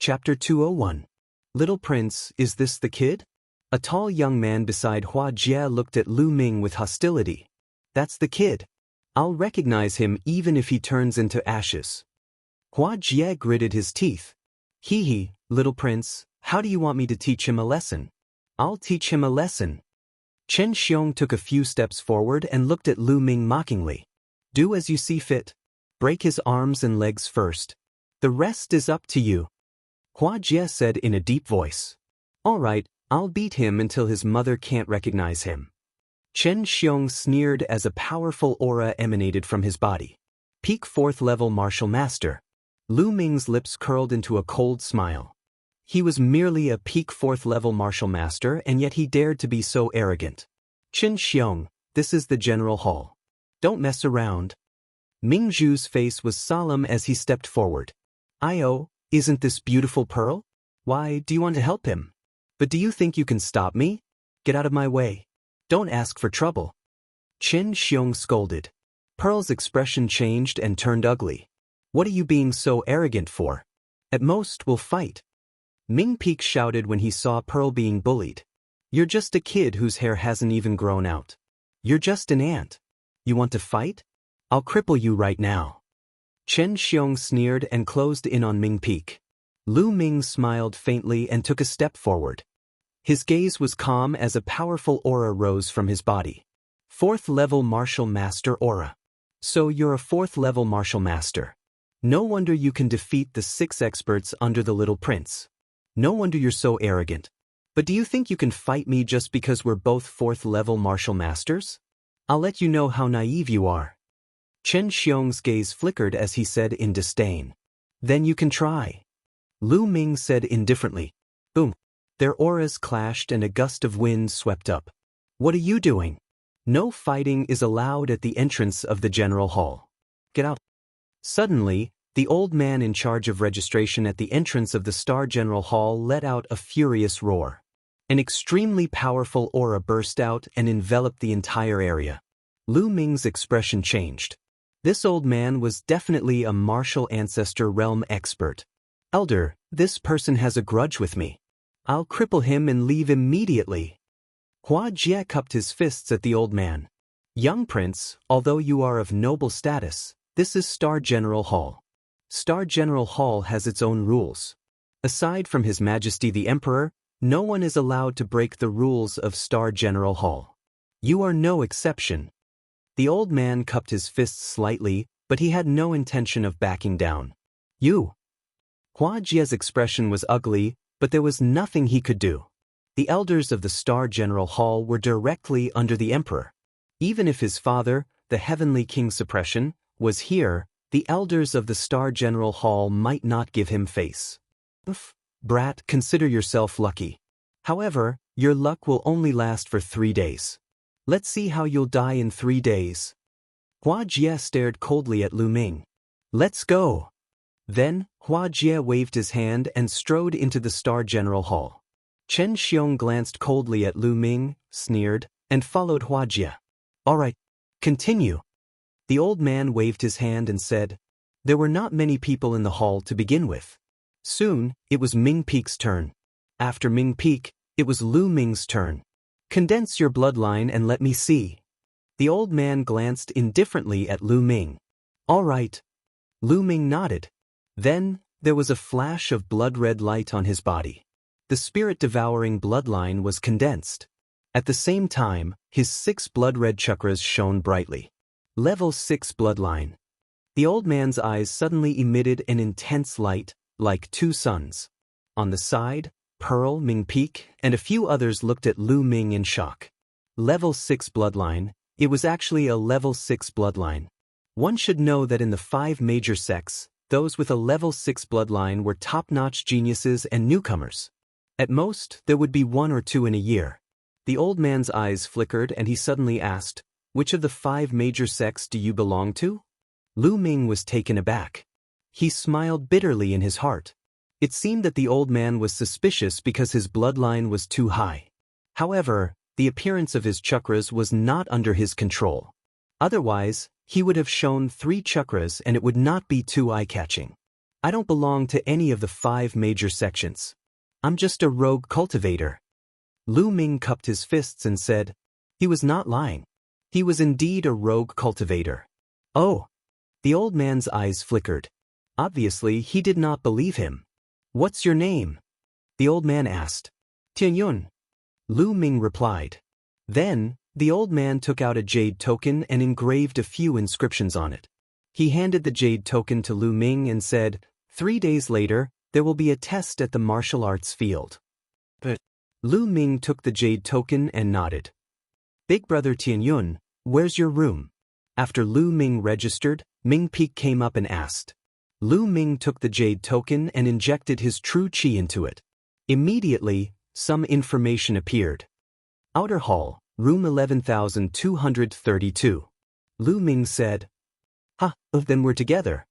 Chapter 201. Little Prince, is this the kid? A tall young man beside Hua Jie looked at Lu Ming with hostility. That's the kid. I'll recognize him even if he turns into ashes. Hua Jie gritted his teeth. Hee, little prince, how do you want me to teach him a lesson? I'll teach him a lesson. Chen Xiong took a few steps forward and looked at Lu Ming mockingly. Do as you see fit. Break his arms and legs first. The rest is up to you. Hua Jie said in a deep voice. All right, I'll beat him until his mother can't recognize him. Chen Xiong sneered as a powerful aura emanated from his body. Peak 4th level martial master. Lu Ming's lips curled into a cold smile. He was merely a peak 4th level martial master, and yet he dared to be so arrogant. Chen Xiong, this is the general hall. Don't mess around. Ming Zhu's face was solemn as he stepped forward. Io, isn't this beautiful Pearl? Why, do you want to help him? But do you think you can stop me? Get out of my way. Don't ask for trouble. Chen Xiong scolded. Pearl's expression changed and turned ugly. What are you being so arrogant for? At most, we'll fight. Ming Peak shouted when he saw Pearl being bullied. You're just a kid whose hair hasn't even grown out. You're just an ant. You want to fight? I'll cripple you right now. Chen Xiong sneered and closed in on Ming Peak. Lu Ming smiled faintly and took a step forward. His gaze was calm as a powerful aura rose from his body. 4th level martial master aura. So you're a 4th level martial master. No wonder you can defeat the 6 experts under the Little Prince. No wonder you're so arrogant. But do you think you can fight me just because we're both 4th level martial masters? I'll let you know how naive you are. Chen Xiong's gaze flickered as he said in disdain. Then you can try. Lu Ming said indifferently. Boom. Their auras clashed and a gust of wind swept up. What are you doing? No fighting is allowed at the entrance of the general hall. Get out. Suddenly, the old man in charge of registration at the entrance of the Star General Hall let out a furious roar. An extremely powerful aura burst out and enveloped the entire area. Lu Ming's expression changed. This old man was definitely a martial ancestor realm expert. Elder, this person has a grudge with me. I'll cripple him and leave immediately. Hua Jie cupped his fists at the old man. Young prince, although you are of noble status, this is Star General Hall. Star General Hall has its own rules. Aside from His Majesty the Emperor, no one is allowed to break the rules of Star General Hall. You are no exception. The old man cupped his fists slightly, but he had no intention of backing down. You. Hua Jie's expression was ugly, but there was nothing he could do. The elders of the Star General Hall were directly under the Emperor. Even if his father, the Heavenly King Suppression, was here, the elders of the Star General Hall might not give him face. Brat, consider yourself lucky. However, your luck will only last for 3 days. Let's see how you'll die in 3 days. Hua Jie stared coldly at Lu Ming. Let's go. Then, Hua Jie waved his hand and strode into the Star General Hall. Chen Xiong glanced coldly at Lu Ming, sneered, and followed Hua Jie. All right, continue. The old man waved his hand and said, there were not many people in the hall to begin with. Soon, it was Ming Peak's turn. After Ming Peak, it was Lu Ming's turn. Condense your bloodline and let me see. The old man glanced indifferently at Lu Ming. All right. Lu Ming nodded. Then, there was a flash of blood-red light on his body. The spirit-devouring bloodline was condensed. At the same time, his 6 blood-red chakras shone brightly. Level 6 bloodline. The old man's eyes suddenly emitted an intense light, like 2 suns. On the side, Pearl, Ming Peak, and a few others looked at Lu Ming in shock. Level 6 bloodline. It was actually a level 6 bloodline. One should know that in the 5 major sects, those with a level 6 bloodline were top-notch geniuses and newcomers. At most, there would be 1 or 2 in a year. The old man's eyes flickered and he suddenly asked, which of the 5 major sects do you belong to? Lu Ming was taken aback. He smiled bitterly in his heart. It seemed that the old man was suspicious because his bloodline was too high. However, the appearance of his chakras was not under his control. Otherwise, he would have shown 3 chakras and it would not be too eye-catching. I don't belong to any of the 5 major sections. I'm just a rogue cultivator. Lu Ming cupped his fists and said, he was not lying. He was indeed a rogue cultivator. Oh! The old man's eyes flickered. Obviously, he did not believe him. What's your name? The old man asked. Tianyun. Lu Ming replied. Then, the old man took out a jade token and engraved a few inscriptions on it. He handed the jade token to Lu Ming and said, 3 days later, there will be a test at the martial arts field. But Lu Ming took the jade token and nodded. Big brother Tianyun, where's your room? After Lu Ming registered, Ming Peak came up and asked. Lu Ming took the jade token and injected his true chi into it. Immediately, some information appeared. Outer Hall, room 11,232. Lu Ming said, then we're together.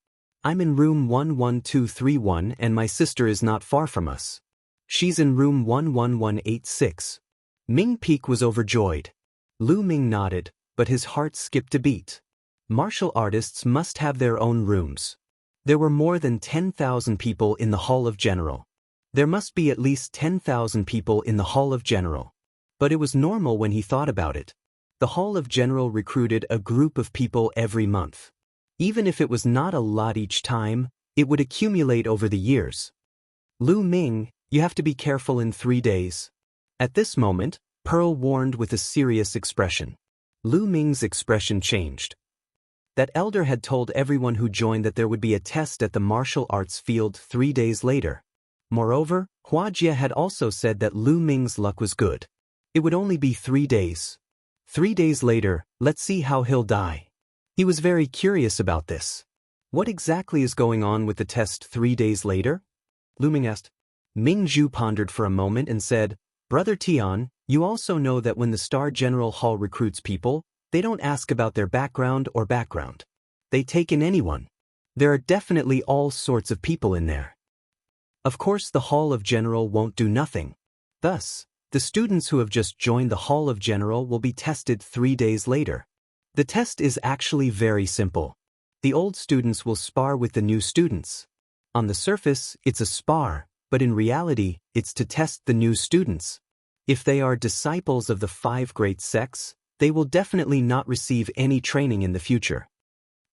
I'm in room 11231 and my sister is not far from us. She's in room 11186. Ming Peak was overjoyed. Lu Ming nodded, but his heart skipped a beat. Martial artists must have their own rooms. There were more than 10,000 people in the Hall of General. There must be at least 10,000 people in the Hall of General. But it was normal when he thought about it. The Hall of General recruited a group of people every month. Even if it was not a lot each time, it would accumulate over the years. Lu Ming, you have to be careful in 3 days. At this moment, Pearl warned with a serious expression. Lu Ming's expression changed. That elder had told everyone who joined that there would be a test at the martial arts field 3 days later. Moreover, Hua Jie had also said that Lu Ming's luck was good. It would only be 3 days. 3 days later, let's see how he'll die. He was very curious about this. What exactly is going on with the test 3 days later? Lu Ming asked. Ming Zhu pondered for a moment and said, Brother Tian, you also know that when the Star General Hall recruits people, they don't ask about their background or background. They take in anyone. There are definitely all sorts of people in there. Of course the Hall of General won't do nothing. Thus, the students who have just joined the Hall of General will be tested 3 days later. The test is actually very simple. The old students will spar with the new students. On the surface, it's a spar, but in reality, it's to test the new students. If they are disciples of the 5 great sects, they will definitely not receive any training in the future.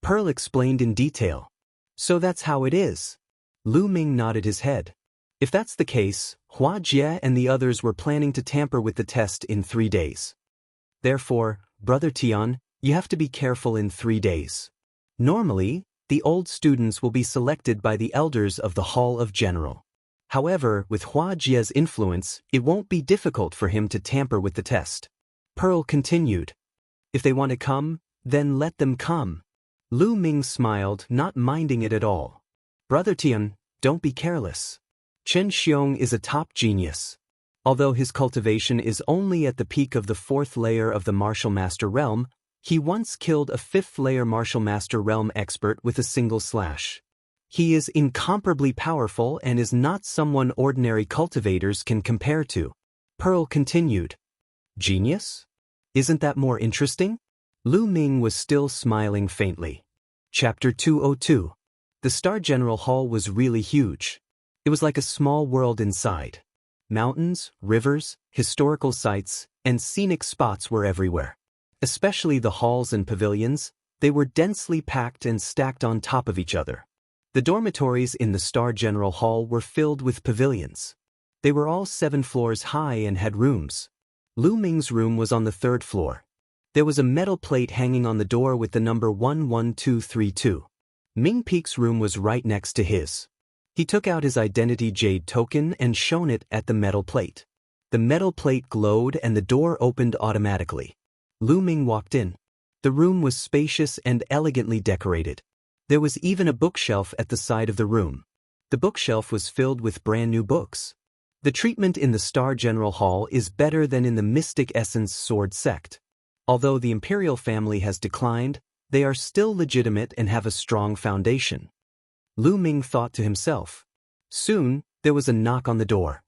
Pearl explained in detail. So that's how it is. Lu Ming nodded his head. If that's the case, Hua Jie and the others were planning to tamper with the test in 3 days. Therefore, Brother Tian, you have to be careful in 3 days. Normally, the old students will be selected by the elders of the Hall of General. However, with Hua Jie's influence, it won't be difficult for him to tamper with the test. Pearl continued. If they want to come, then let them come. Lu Ming smiled, not minding it at all. Brother Tian, don't be careless. Chen Xiong is a top genius. Although his cultivation is only at the peak of the 4th layer of the Martial Master Realm, he once killed a 5th layer Martial Master Realm expert with a single slash. He is incomparably powerful and is not someone ordinary cultivators can compare to. Pearl continued. Genius? Isn't that more interesting? Lu Ming was still smiling faintly. Chapter 202. The Star General Hall was really huge. It was like a small world inside. Mountains, rivers, historical sites, and scenic spots were everywhere. Especially the halls and pavilions, they were densely packed and stacked on top of each other. The dormitories in the Star General Hall were filled with pavilions. They were all 7 floors high and had rooms. Lu Ming's room was on the 3rd floor. There was a metal plate hanging on the door with the number 11232. Ming Peak's room was right next to his. He took out his identity jade token and shone it at the metal plate. The metal plate glowed and the door opened automatically. Lu Ming walked in. The room was spacious and elegantly decorated. There was even a bookshelf at the side of the room. The bookshelf was filled with brand new books. The treatment in the Star General Hall is better than in the Mystic Essence Sword sect. Although the Imperial family has declined, they are still legitimate and have a strong foundation. Lu Ming thought to himself. Soon, there was a knock on the door.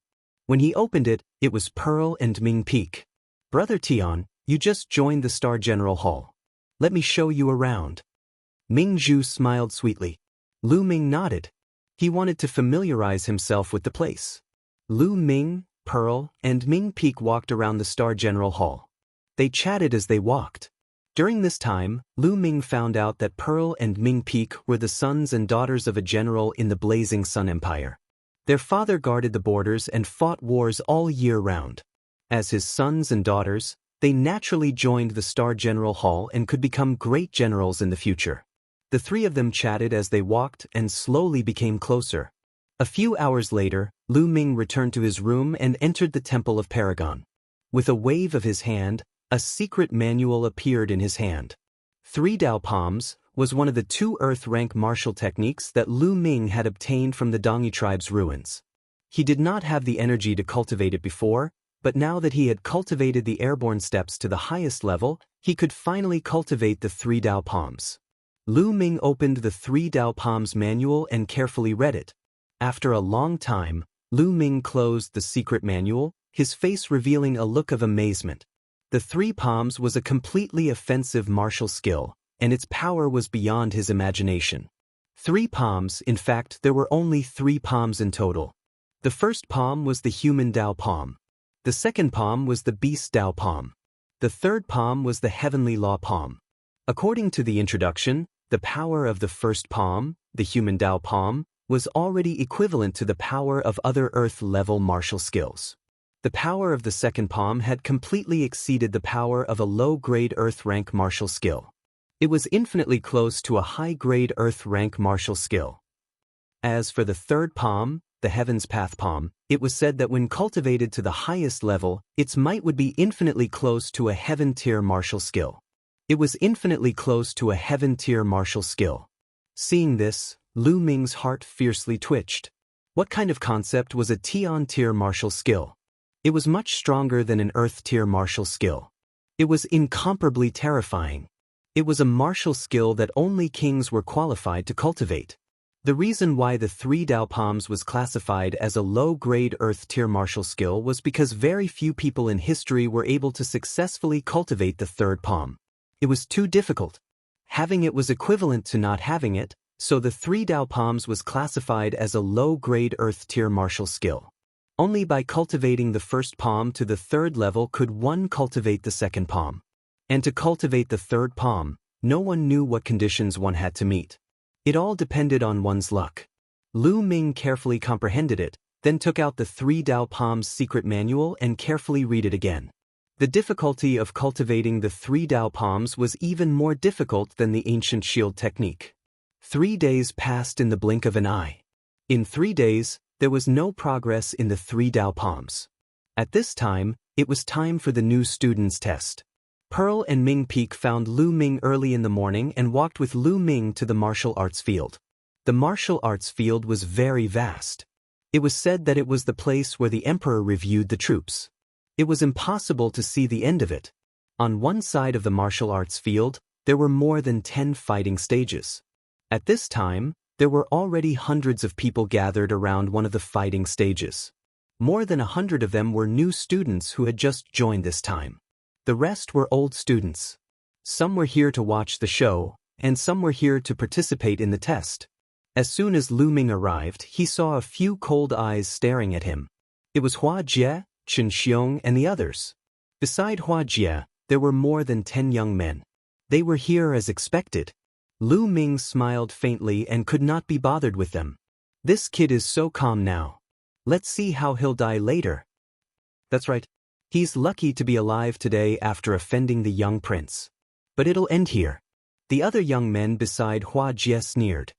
When he opened it, it was Pearl and Ming Peak. Brother Tian, you just joined the Star General Hall. Let me show you around. Ming Zhu smiled sweetly. Lu Ming nodded. He wanted to familiarize himself with the place. Lu Ming, Pearl, and Ming Peak walked around the Star General Hall. They chatted as they walked. During this time, Lu Ming found out that Pearl and Ming Peak were the sons and daughters of a general in the Blazing Sun Empire. Their father guarded the borders and fought wars all year round. As his sons and daughters, they naturally joined the Star General Hall and could become great generals in the future. The three of them chatted as they walked and slowly became closer. A few hours later, Lu Ming returned to his room and entered the Temple of Paragon. With a wave of his hand, a secret manual appeared in his hand. 3 Dao Palms was one of the 2 Earth rank martial techniques that Lu Ming had obtained from the Dongyi tribe's ruins. He did not have the energy to cultivate it before, but now that he had cultivated the airborne steps to the highest level, he could finally cultivate the 3 Dao Palms. Lu Ming opened the 3 Dao Palms manual and carefully read it. After a long time, Lu Ming closed the secret manual, his face revealing a look of amazement. The 3 Palms was a completely offensive martial skill, and its power was beyond his imagination. 3 palms, in fact, there were only 3 palms in total. The first palm was the human Dao palm. The second palm was the beast Dao palm. The third palm was the heavenly law palm. According to the introduction, the power of the first palm, the human Dao palm, was already equivalent to the power of other Earth-level martial skills. The power of the second palm had completely exceeded the power of a low-grade Earth-rank martial skill. It was infinitely close to a high-grade Earth-rank martial skill. As for the third palm, the Heaven's Path palm, it was said that when cultivated to the highest level, its might would be infinitely close to a Heaven-tier martial skill. It was infinitely close to a Heaven-tier martial skill. Seeing this, Lu Ming's heart fiercely twitched. What kind of concept was a Tian-tier martial skill? It was much stronger than an Earth-tier martial skill. It was incomparably terrifying. It was a martial skill that only kings were qualified to cultivate. The reason why the 3 Dao Palms was classified as a low-grade Earth-tier martial skill was because very few people in history were able to successfully cultivate the third palm. It was too difficult. Having it was equivalent to not having it, so the 3 Dao Palms was classified as a low-grade Earth-tier martial skill. Only by cultivating the first palm to the 3rd level could one cultivate the second palm. And to cultivate the 3rd palm, no one knew what conditions one had to meet. It all depended on one's luck. Lu Ming carefully comprehended it, then took out the 3 Dao Palms secret manual and carefully read it again. The difficulty of cultivating the 3 Dao Palms was even more difficult than the ancient shield technique. 3 days passed in the blink of an eye. In 3 days, there was no progress in the 3 Dao Palms. At this time, it was time for the new students' test. Pearl and Ming Peak found Lu Ming early in the morning and walked with Lu Ming to the martial arts field. The martial arts field was very vast. It was said that it was the place where the emperor reviewed the troops. It was impossible to see the end of it. On one side of the martial arts field, there were more than 10 fighting stages. At this time, there were already hundreds of people gathered around one of the fighting stages. More than 100 of them were new students who had just joined this time. The rest were old students. Some were here to watch the show, and some were here to participate in the test. As soon as Lu Ming arrived, he saw a few cold eyes staring at him. It was Hua Jie, Chen Xiong, and the others. Beside Hua Jie, there were more than 10 young men. They were here as expected. Lu Ming smiled faintly and could not be bothered with them. This kid is so calm now. Let's see how he'll die later. That's right. He's lucky to be alive today after offending the young prince. But it'll end here. The other young men beside Hua Jie sneered.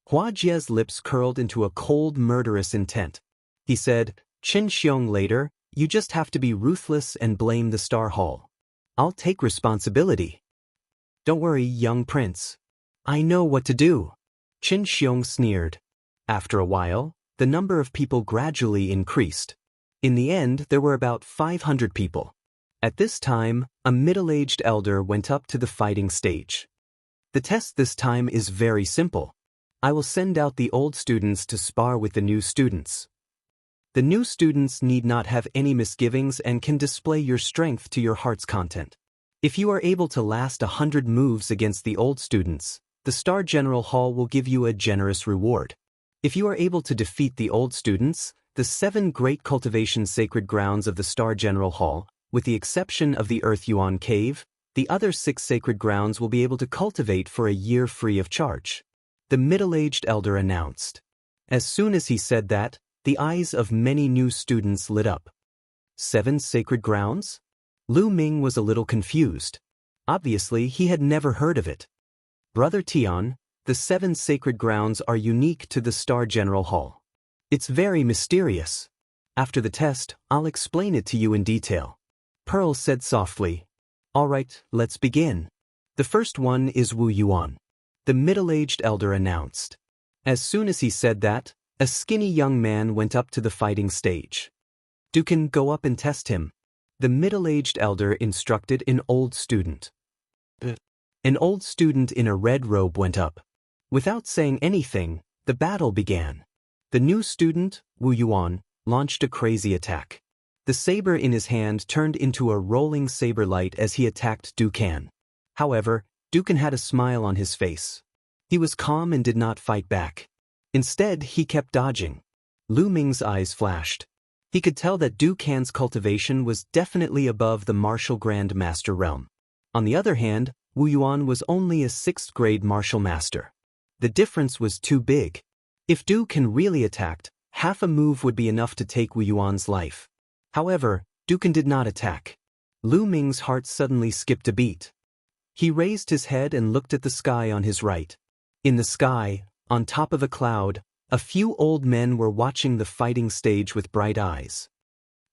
Hua Jie's lips curled into a cold, murderous intent. He said, Chen Xiong later, you just have to be ruthless and blame the Star Hall. I'll take responsibility. Don't worry, young prince. I know what to do. Chen Xiong sneered. After a while, the number of people gradually increased. In the end, there were about 500 people. At this time, a middle-aged elder went up to the fighting stage. The test this time is very simple. I will send out the old students to spar with the new students. The new students need not have any misgivings and can display your strength to your heart's content. If you are able to last 100 moves against the old students, the Star General Hall will give you a generous reward. If you are able to defeat the old students, the 7 great cultivation sacred grounds of the Star General Hall, with the exception of the Earth Yuan Cave, the other 6 sacred grounds will be able to cultivate for a year free of charge. The middle-aged elder announced. As soon as he said that, the eyes of many new students lit up. 7 sacred grounds? Lu Ming was a little confused. Obviously, he had never heard of it. Brother Tian, the 7 sacred grounds are unique to the Star General Hall. It's very mysterious. After the test, I'll explain it to you in detail. Pearl said softly. All right, let's begin. The first one is Wu Yuan. The middle-aged elder announced. As soon as he said that, a skinny young man went up to the fighting stage. Dukan, go up and test him. The middle-aged elder instructed an old student. An old student in a red robe went up. Without saying anything, the battle began. The new student, Wu Yuan, launched a crazy attack. The saber in his hand turned into a rolling saber light as he attacked Dukan. However, Dukan had a smile on his face. He was calm and did not fight back. Instead, he kept dodging. Lu Ming's eyes flashed. He could tell that Dukan's cultivation was definitely above the martial Grand Master realm. On the other hand, Wu Yuan was only a 6th grade martial master. The difference was too big. If Dukan really attacked, half a move would be enough to take Wu Yuan's life. However, Dukan did not attack. Lu Ming's heart suddenly skipped a beat. He raised his head and looked at the sky on his right. In the sky, on top of a cloud, a few old men were watching the fighting stage with bright eyes.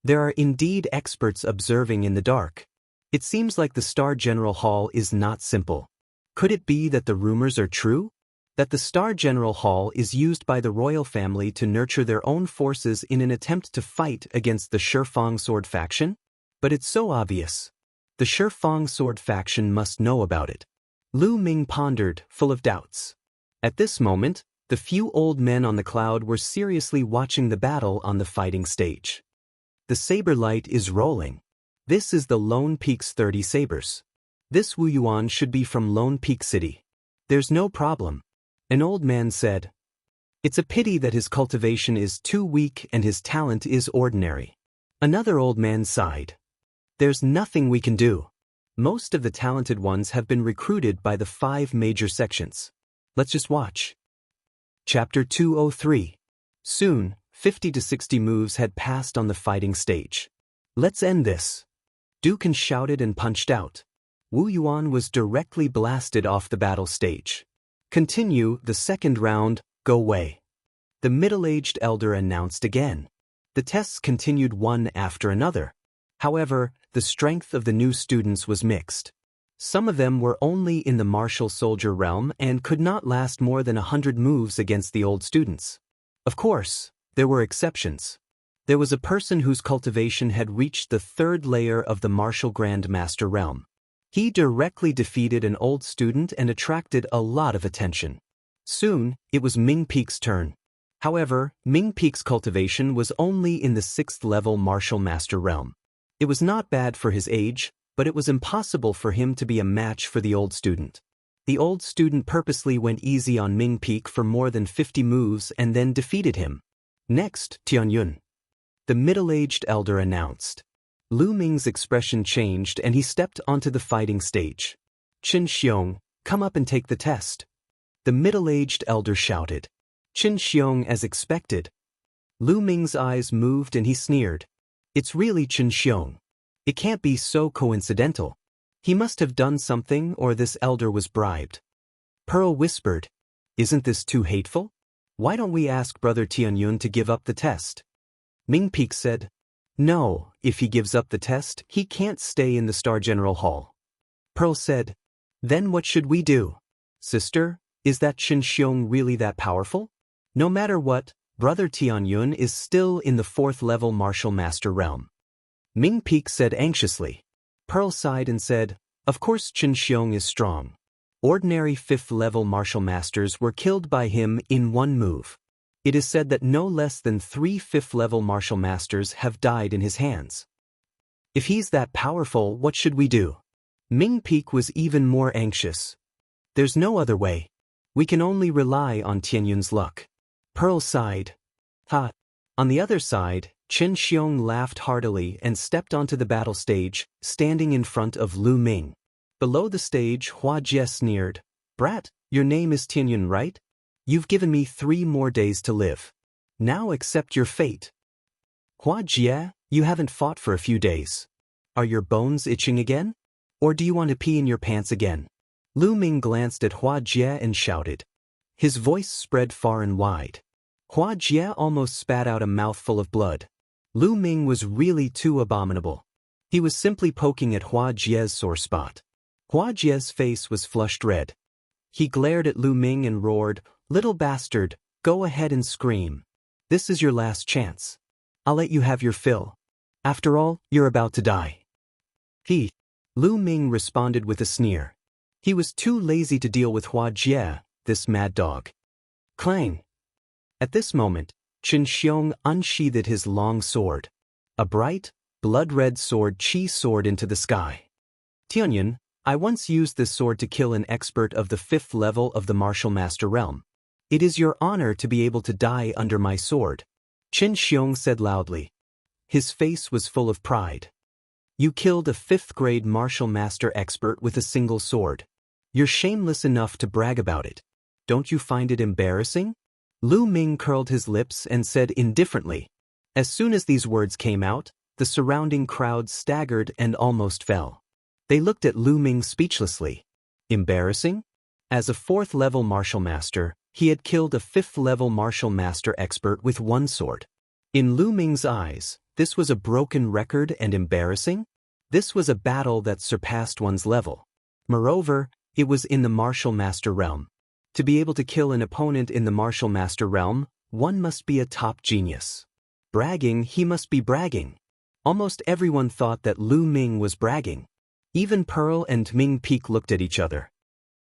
There are indeed experts observing in the dark. It seems like the Star General Hall is not simple. Could it be that the rumors are true? That the Star General Hall is used by the royal family to nurture their own forces in an attempt to fight against the Shifang Sword faction? But it's so obvious. The Shifang Sword faction must know about it. Lu Ming pondered, full of doubts. At this moment, the few old men on the cloud were seriously watching the battle on the fighting stage. The saber light is rolling. This is the Lone Peak's 30 sabers. This Wu Yuan should be from Lone Peak City. There's no problem. An old man said. It's a pity that his cultivation is too weak and his talent is ordinary. Another old man sighed. There's nothing we can do. Most of the talented ones have been recruited by the 5 major sections. Let's just watch. Chapter 203. Soon, 50 to 60 moves had passed on the fighting stage. Let's end this. Dukan shouted and punched out. Wu Yuan was directly blasted off the battle stage. Continue the second round, go away. The middle-aged elder announced again. The tests continued one after another. However, the strength of the new students was mixed. Some of them were only in the martial soldier realm and could not last more than 100 moves against the old students. Of course, there were exceptions. There was a person whose cultivation had reached the 3rd layer of the martial Grand Master realm. He directly defeated an old student and attracted a lot of attention. Soon, it was Ming Peak's turn. However, Ming Peak's cultivation was only in the 6th level martial master realm. It was not bad for his age, but it was impossible for him to be a match for the old student. The old student purposely went easy on Ming Peak for more than 50 moves and then defeated him. Next, Tianyun. The middle-aged elder announced. Lu Ming's expression changed and he stepped onto the fighting stage. Qin Xiong, come up and take the test. The middle-aged elder shouted. Qin Xiong as expected. Lu Ming's eyes moved and he sneered. It's really Qin Xiong. It can't be so coincidental. He must have done something or this elder was bribed. Pearl whispered. Isn't this too hateful? Why don't we ask Brother Tianyun to give up the test? Ming Peak said. No, if he gives up the test, he can't stay in the Star General Hall. Pearl said. Then what should we do? Sister, is that Qin Xiong really that powerful? No matter what, Brother Tianyun is still in the 4th level martial master realm. Ming Peak said anxiously. Pearl sighed and said, of course Qin Xiong is strong. Ordinary 5th level martial masters were killed by him in one move. It is said that no less than 3 5th level martial masters have died in his hands. If he's that powerful, what should we do? Ming Peak was even more anxious. There's no other way. We can only rely on Tianyun's luck. Pearl sighed. Ha! On the other side, Chen Xiong laughed heartily and stepped onto the battle stage, standing in front of Lu Ming. Below the stage, Hua Jie sneered. Brat, your name is Tianyun, right? You've given me 3 more days to live. Now accept your fate. Hua Jie, you haven't fought for a few days. Are your bones itching again? Or do you want to pee in your pants again? Lu Ming glanced at Hua Jie and shouted. His voice spread far and wide. Hua Jie almost spat out a mouthful of blood. Lu Ming was really too abominable. He was simply poking at Hua Jie's sore spot. Hua Jie's face was flushed red. He glared at Lu Ming and roared, Little bastard, go ahead and scream. This is your last chance. I'll let you have your fill. After all, you're about to die. Lu Ming responded with a sneer. He was too lazy to deal with Hua Jie, this mad dog. Clang! At this moment, Chen Xiong unsheathed his long sword. A bright, blood-red sword soared into the sky. Tianyun, I once used this sword to kill an expert of the 5th level of the martial master realm. It is your honor to be able to die under my sword, Chen Xiong said loudly. His face was full of pride. You killed a 5th-grade martial master expert with a single sword. You're shameless enough to brag about it. Don't you find it embarrassing? Lu Ming curled his lips and said indifferently. As soon as these words came out, the surrounding crowd staggered and almost fell. They looked at Lu Ming speechlessly. Embarrassing? As a 4th-level martial master, he had killed a 5th-level martial master expert with 1 sword. In Lu Ming's eyes, this was a broken record and embarrassing? This was a battle that surpassed one's level. Moreover, it was in the martial master realm. To be able to kill an opponent in the martial master realm, one must be a top genius. Bragging, he must be bragging. Almost everyone thought that Lu Ming was bragging. Even Pearl and Ming Peek looked at each other.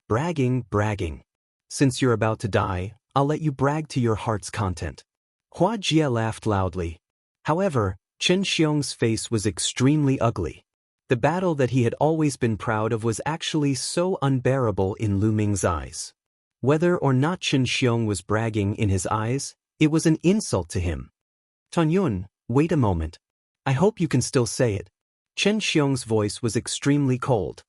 Bragging. Since you're about to die, I'll let you brag to your heart's content. Hua Jie laughed loudly. However, Chen Xiong's face was extremely ugly. The battle that he had always been proud of was actually so unbearable in Lu Ming's eyes. Whether or not Chen Xiong was bragging in his eyes, it was an insult to him. Tianyun, wait a moment. I hope you can still say it. Chen Xiong's voice was extremely cold.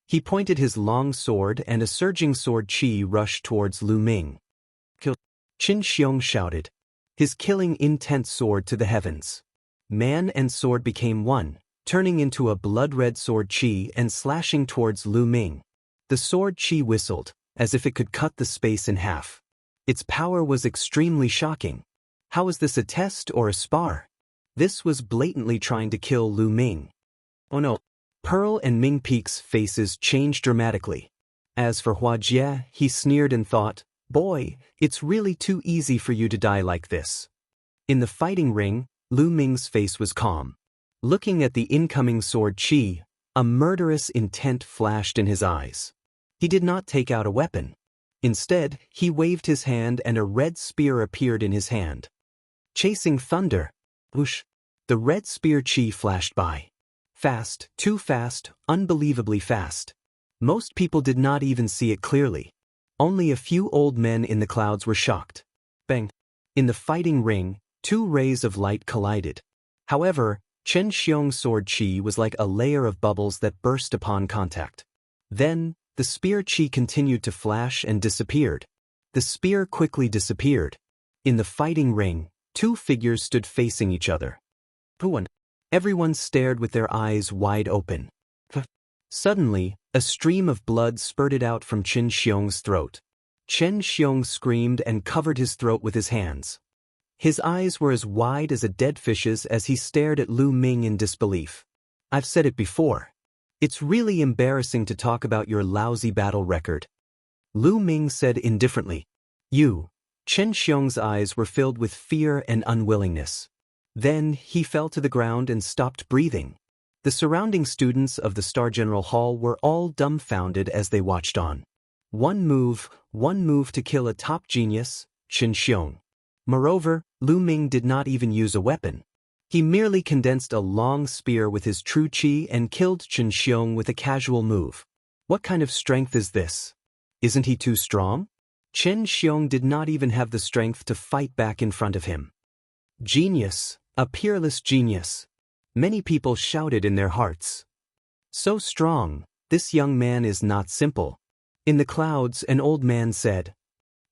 He pointed his long sword and a surging sword chi rushed towards Lu Ming. Kill! Chen Xiong shouted. His killing intent soared to the heavens. Man and sword became one, turning into a blood-red sword chi and slashing towards Lu Ming. The sword chi whistled, as if it could cut the space in half. Its power was extremely shocking. How was this a test or a spar? This was blatantly trying to kill Lu Ming. Oh no! Pearl and Ming Peek's faces changed dramatically. As for Hua Jie, he sneered and thought, Boy, it's really too easy for you to die like this. In the fighting ring, Lu Ming's face was calm. Looking at the incoming sword chi, a murderous intent flashed in his eyes. He did not take out a weapon. Instead, he waved his hand and a red spear appeared in his hand. Chasing thunder. Whoosh! The red spear chi flashed by. Fast, too fast, unbelievably fast. Most people did not even see it clearly. Only a few old men in the clouds were shocked. Bang! In the fighting ring, 2 rays of light collided. However, Chen Xiong's sword chi was like a layer of bubbles that burst upon contact. Then, the spear chi continued to flash and disappeared. The spear quickly disappeared. In the fighting ring, 2 figures stood facing each other. Puan. Everyone stared with their eyes wide open. Suddenly, a stream of blood spurted out from Chen Xiong's throat. Chen Xiong screamed and covered his throat with his hands. His eyes were as wide as a dead fish's as he stared at Lu Ming in disbelief. I've said it before. It's really embarrassing to talk about your lousy battle record. Lu Ming said indifferently. You. Chen Xiong's eyes were filled with fear and unwillingness. Then, he fell to the ground and stopped breathing. The surrounding students of the Star General Hall were all dumbfounded as they watched on. One move to kill a top genius, Chen Xiong. Moreover, Lu Ming did not even use a weapon. He merely condensed a long spear with his true chi and killed Chen Xiong with a casual move. What kind of strength is this? Isn't he too strong? Chen Xiong did not even have the strength to fight back in front of him. Genius, a peerless genius. Many people shouted in their hearts. So strong, this young man is not simple. In the clouds, an old man said,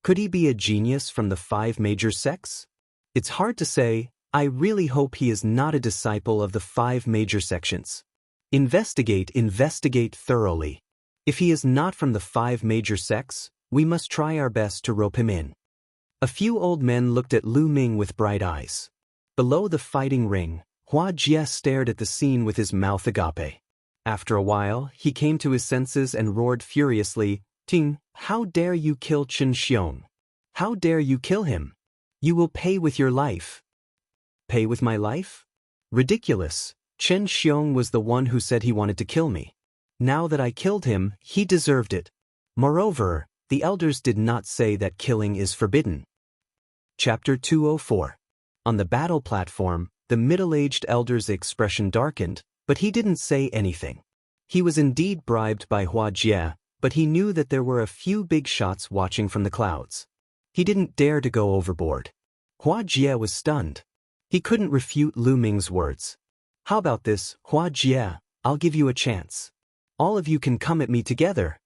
"Could he be a genius from the 5 major sects? It's hard to say. I really hope he is not a disciple of the 5 major sections. Investigate thoroughly. If he is not from the 5 major sects, we must try our best to rope him in." A few old men looked at Lu Ming with bright eyes. Below the fighting ring, Hua Jie stared at the scene with his mouth agape. After a while, he came to his senses and roared furiously, "Ting, how dare you kill Chen Xiong? How dare you kill him? You will pay with your life." Pay with my life? Ridiculous. Chen Xiong was the one who said he wanted to kill me. Now that I killed him, he deserved it. Moreover, the elders did not say that killing is forbidden. Chapter 204. On the battle platform, the middle-aged elder's expression darkened, but he didn't say anything. He was indeed bribed by Hua Jie, but he knew that there were a few big shots watching from the clouds. He didn't dare to go overboard. Hua Jie was stunned. He couldn't refute Lu Ming's words. "How about this, Hua Jie? I'll give you a chance. All of you can come at me together."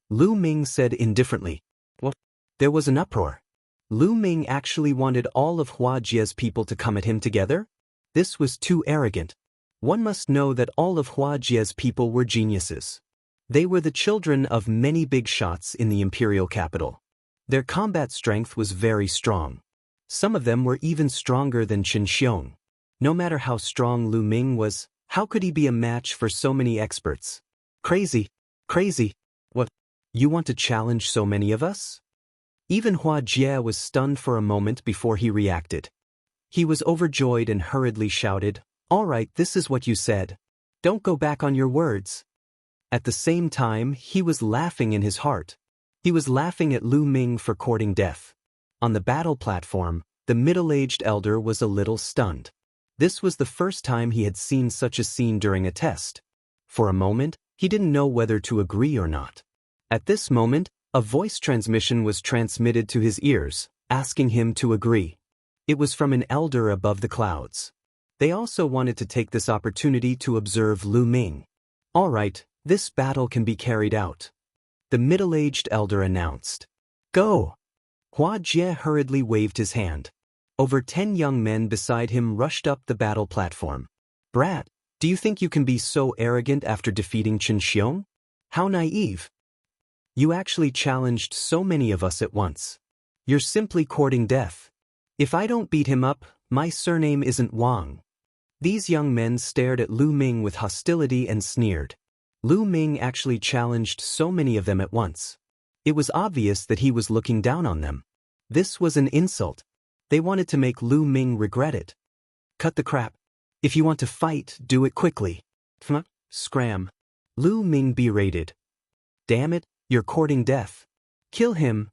Lu Ming said indifferently. What? There was an uproar. Lu Ming actually wanted all of Hua Jie's people to come at him together? This was too arrogant. One must know that all of Hua Jie's people were geniuses. They were the children of many big shots in the imperial capital. Their combat strength was very strong. Some of them were even stronger than Chen Xiong. No matter how strong Lu Ming was, how could he be a match for so many experts? Crazy. What? You want to challenge so many of us? Even Hua Jie was stunned for a moment before he reacted. He was overjoyed and hurriedly shouted, "All right, this is what you said. Don't go back on your words." At the same time, he was laughing in his heart. He was laughing at Lu Ming for courting death. On the battle platform, the middle-aged elder was a little stunned. This was the first time he had seen such a scene during a test. For a moment, he didn't know whether to agree or not. At this moment, a voice transmission was transmitted to his ears, asking him to agree. It was from an elder above the clouds. They also wanted to take this opportunity to observe Lu Ming. "All right, this battle can be carried out," the middle-aged elder announced. "Go!" Hua Jie hurriedly waved his hand. Over 10 young men beside him rushed up the battle platform. "Brat, do you think you can be so arrogant after defeating Chen Xiong? How naive! You actually challenged so many of us at once. You're simply courting death. If I don't beat him up, my surname isn't Wang." These young men stared at Lu Ming with hostility and sneered. Lu Ming actually challenged so many of them at once. It was obvious that he was looking down on them. This was an insult. They wanted to make Lu Ming regret it. "Cut the crap. If you want to fight, do it quickly." Scram. Lu Ming berated. "Damn it, you're courting death. Kill him."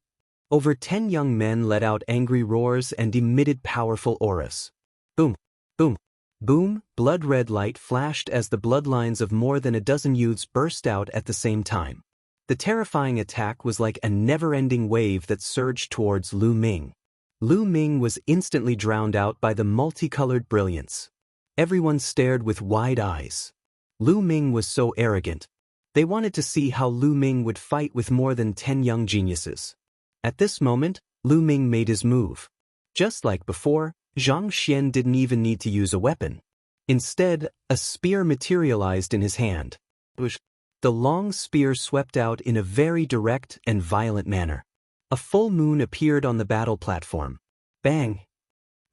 Over 10 young men let out angry roars and emitted powerful auras. Boom, boom, boom, blood-red light flashed as the bloodlines of more than a dozen youths burst out at the same time. The terrifying attack was like a never-ending wave that surged towards Lu Ming. Lu Ming was instantly drowned out by the multicolored brilliance. Everyone stared with wide eyes. Lu Ming was so arrogant. They wanted to see how Lu Ming would fight with more than 10 young geniuses. At this moment, Lu Ming made his move. Just like before, Zhang Xian didn't even need to use a weapon. Instead, a spear materialized in his hand. The long spear swept out in a very direct and violent manner. A full moon appeared on the battle platform. Bang!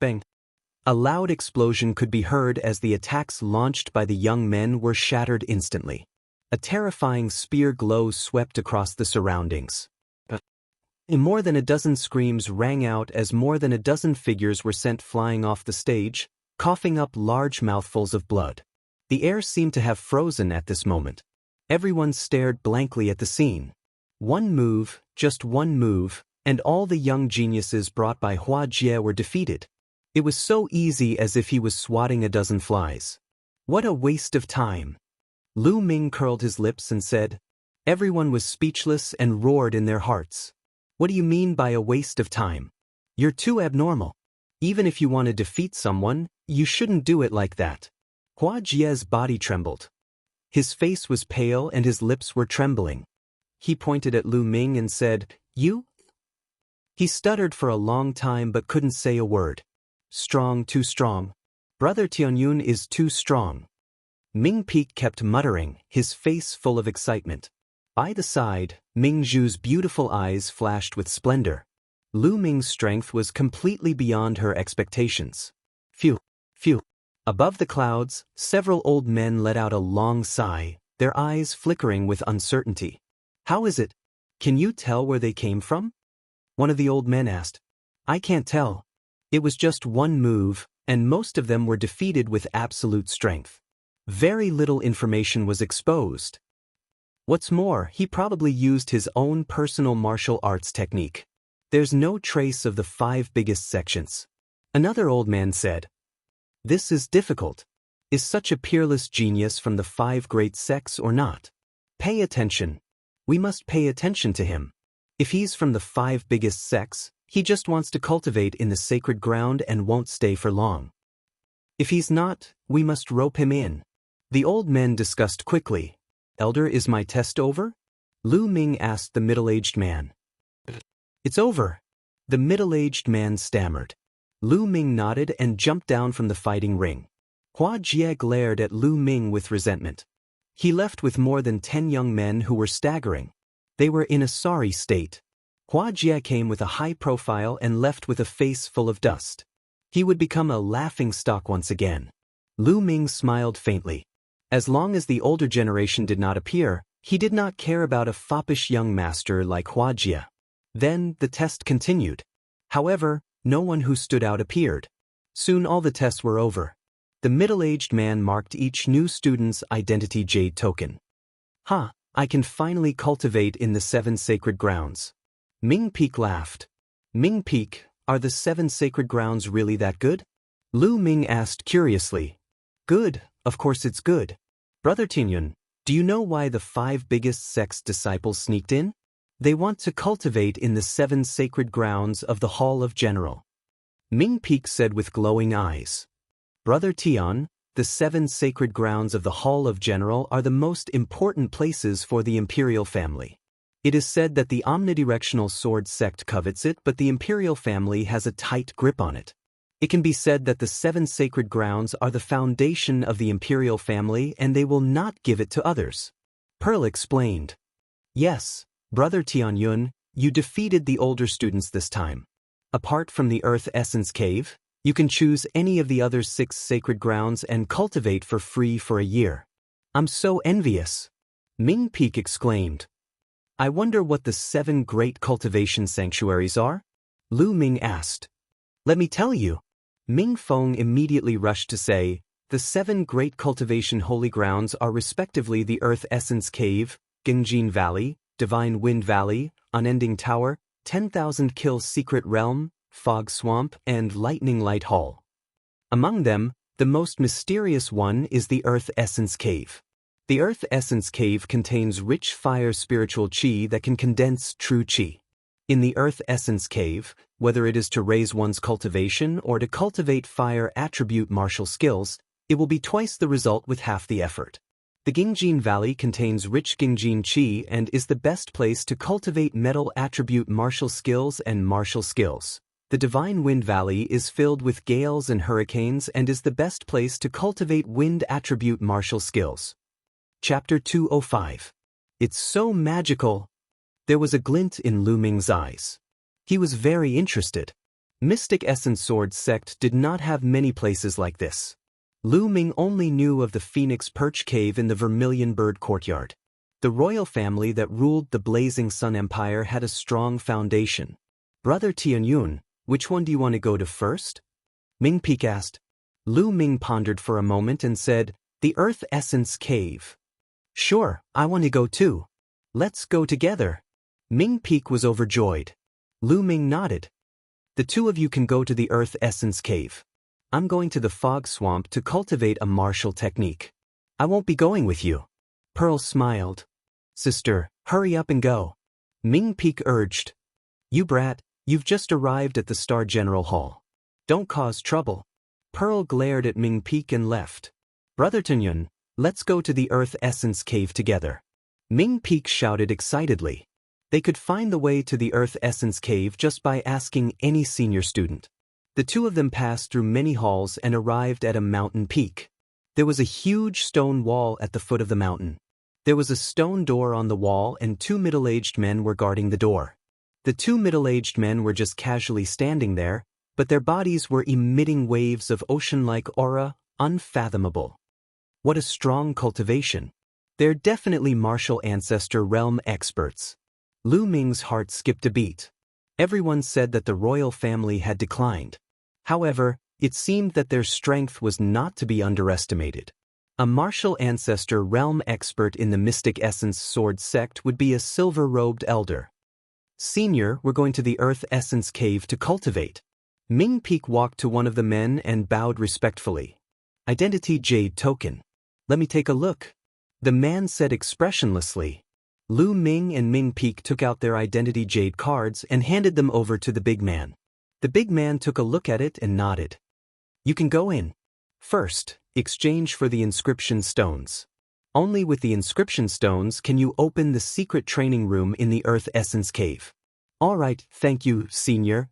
Bang! A loud explosion could be heard as the attacks launched by the young men were shattered instantly. A terrifying spear glow swept across the surroundings. More than a dozen screams rang out as more than a dozen figures were sent flying off the stage, coughing up large mouthfuls of blood. The air seemed to have frozen at this moment. Everyone stared blankly at the scene. One move, just one move, and all the young geniuses brought by Hua Jie were defeated. It was so easy as if he was swatting a dozen flies. What a waste of time! Lu Ming curled his lips and said. Everyone was speechless and roared in their hearts. What do you mean by a waste of time? You're too abnormal. Even if you want to defeat someone, you shouldn't do it like that. Hua Jie's body trembled. His face was pale and his lips were trembling. He pointed at Lu Ming and said, "You?" He stuttered for a long time but couldn't say a word. Strong, too strong. Brother Tianyun is too strong. Ming Peak kept muttering, his face full of excitement. By the side, Ming Zhu's beautiful eyes flashed with splendor. Lu Ming's strength was completely beyond her expectations. Phew, phew. Above the clouds, several old men let out a long sigh, their eyes flickering with uncertainty. How is it? Can you tell where they came from? One of the old men asked. I can't tell. It was just one move, and most of them were defeated with absolute strength. Very little information was exposed. What's more, he probably used his own personal martial arts technique. There's no trace of the 5 biggest sections. Another old man said, This is difficult. Is such a peerless genius from the 5 great sects or not? Pay attention. We must pay attention to him. If he's from the 5 biggest sects, he just wants to cultivate in the sacred ground and won't stay for long. If he's not, we must rope him in. The old men discussed quickly. Elder, is my test over? Lu Ming asked the middle-aged man. It's over. The middle-aged man stammered. Lu Ming nodded and jumped down from the fighting ring. Hua Jie glared at Lu Ming with resentment. He left with more than 10 young men who were staggering. They were in a sorry state. Hua Jie came with a high profile and left with a face full of dust. He would become a laughingstock once again. Lu Ming smiled faintly. As long as the older generation did not appear, he did not care about a foppish young master like Hua Jie. Then the test continued. However, no one who stood out appeared. Soon all the tests were over. The middle-aged man marked each new student's identity jade token. I can finally cultivate in the 7 sacred grounds. Ming Peak laughed. Ming Peak, are the 7 sacred grounds really that good? Lu Ming asked curiously. Good, of course it's good. Brother Tianyun, do you know why the 5 biggest sects disciples sneaked in? They want to cultivate in the 7 sacred grounds of the Hall of General. Ming Peak said with glowing eyes. Brother Tian, the 7 sacred grounds of the Hall of General are the most important places for the imperial family. It is said that the omnidirectional sword sect covets it, but the imperial family has a tight grip on it. It can be said that the 7 sacred grounds are the foundation of the imperial family and they will not give it to others. Pearl explained. Yes, Brother Tianyun, you defeated the older students this time. Apart from the Earth Essence Cave, you can choose any of the other 6 sacred grounds and cultivate for free for a year. I'm so envious. Ming Peak exclaimed. I wonder what the 7 great cultivation sanctuaries are? Lu Ming asked. Let me tell you. Ming Feng immediately rushed to say, the 7 great cultivation holy grounds are respectively the Earth Essence Cave, Gengjin Valley, Divine Wind Valley, Unending Tower, 10,000 Kill Secret Realm, Fog Swamp, and Lightning Light Hall. Among them, the most mysterious one is the Earth Essence Cave. The Earth Essence Cave contains rich fire spiritual chi that can condense true chi. In the Earth Essence Cave, whether it is to raise one's cultivation or to cultivate fire attribute martial skills, it will be twice the result with half the effort. The Gengjin Valley contains rich Gengjin chi and is the best place to cultivate metal attribute martial skills and martial skills. The Divine Wind Valley is filled with gales and hurricanes and is the best place to cultivate wind attribute martial skills. Chapter 205. It's so magical. There was a glint in Lu Ming's eyes. He was very interested. Mystic Essence Sword Sect did not have many places like this. Lu Ming only knew of the Phoenix Perch Cave in the Vermilion Bird Courtyard. The royal family that ruled the Blazing Sun Empire had a strong foundation. Brother Tianyun, which one do you want to go to first? Ming Peak asked. Lu Ming pondered for a moment and said, the Earth Essence Cave. Sure, I want to go too. Let's go together. Ming Peak was overjoyed. Lu Ming nodded. The 2 of you can go to the Earth Essence Cave. I'm going to the Fog Swamp to cultivate a martial technique. I won't be going with you. Pearl smiled. Sister, hurry up and go. Ming Peak urged. You brat, you've just arrived at the Star General Hall. Don't cause trouble. Pearl glared at Ming Peek and left. Brother Tunyun, let's go to the Earth Essence Cave together. Ming Peek shouted excitedly. They could find the way to the Earth Essence Cave just by asking any senior student. The two of them passed through many halls and arrived at a mountain peak. There was a huge stone wall at the foot of the mountain. There was a stone door on the wall and two middle-aged men were guarding the door. The two middle-aged men were just casually standing there, but their bodies were emitting waves of ocean-like aura, unfathomable. What a strong cultivation. They're definitely martial ancestor realm experts. Lu Ming's heart skipped a beat. Everyone said that the royal family had declined. However, it seemed that their strength was not to be underestimated. A martial ancestor realm expert in the Mystic Essence Sword sect would be a silver-robed elder. Senior, we're going to the Earth Essence Cave to cultivate. Ming Peek walked to one of the men and bowed respectfully. Identity Jade Token. Let me take a look. The man said expressionlessly. Lu Ming and Ming Peek took out their Identity Jade cards and handed them over to the big man. The big man took a look at it and nodded. You can go in. First, exchange for the inscription stones. Only with the inscription stones can you open the secret training room in the Earth Essence Cave. All right, thank you, Senior.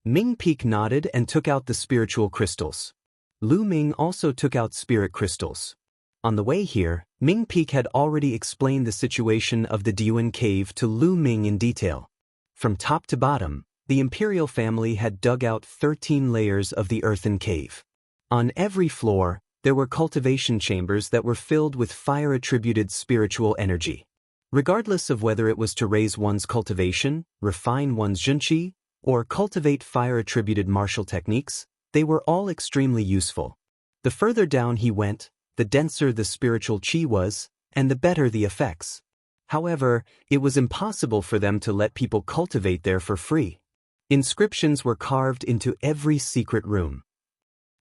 Ming Peek nodded and took out the spiritual crystals. Lu Ming also took out spirit crystals. On the way here, Ming Peek had already explained the situation of the Diuan Cave to Lu Ming in detail. From top to bottom, the imperial family had dug out 13 layers of the earthen cave. On every floor, there were cultivation chambers that were filled with fire-attributed spiritual energy. Regardless of whether it was to raise one's cultivation, refine one's junqi, or cultivate fire-attributed martial techniques, they were all extremely useful. The further down he went, the denser the spiritual qi was, and the better the effects. However, it was impossible for them to let people cultivate there for free. Inscriptions were carved into every secret room.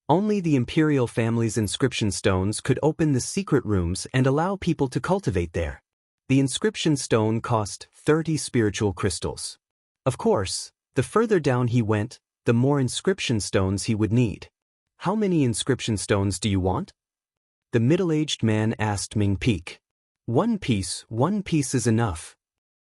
Only the imperial family's inscription stones could open the secret rooms and allow people to cultivate there. The inscription stone cost 30 spiritual crystals. Of course, the further down he went, the more inscription stones he would need. How many inscription stones do you want? The middle-aged man asked Ming Peek. One piece is enough.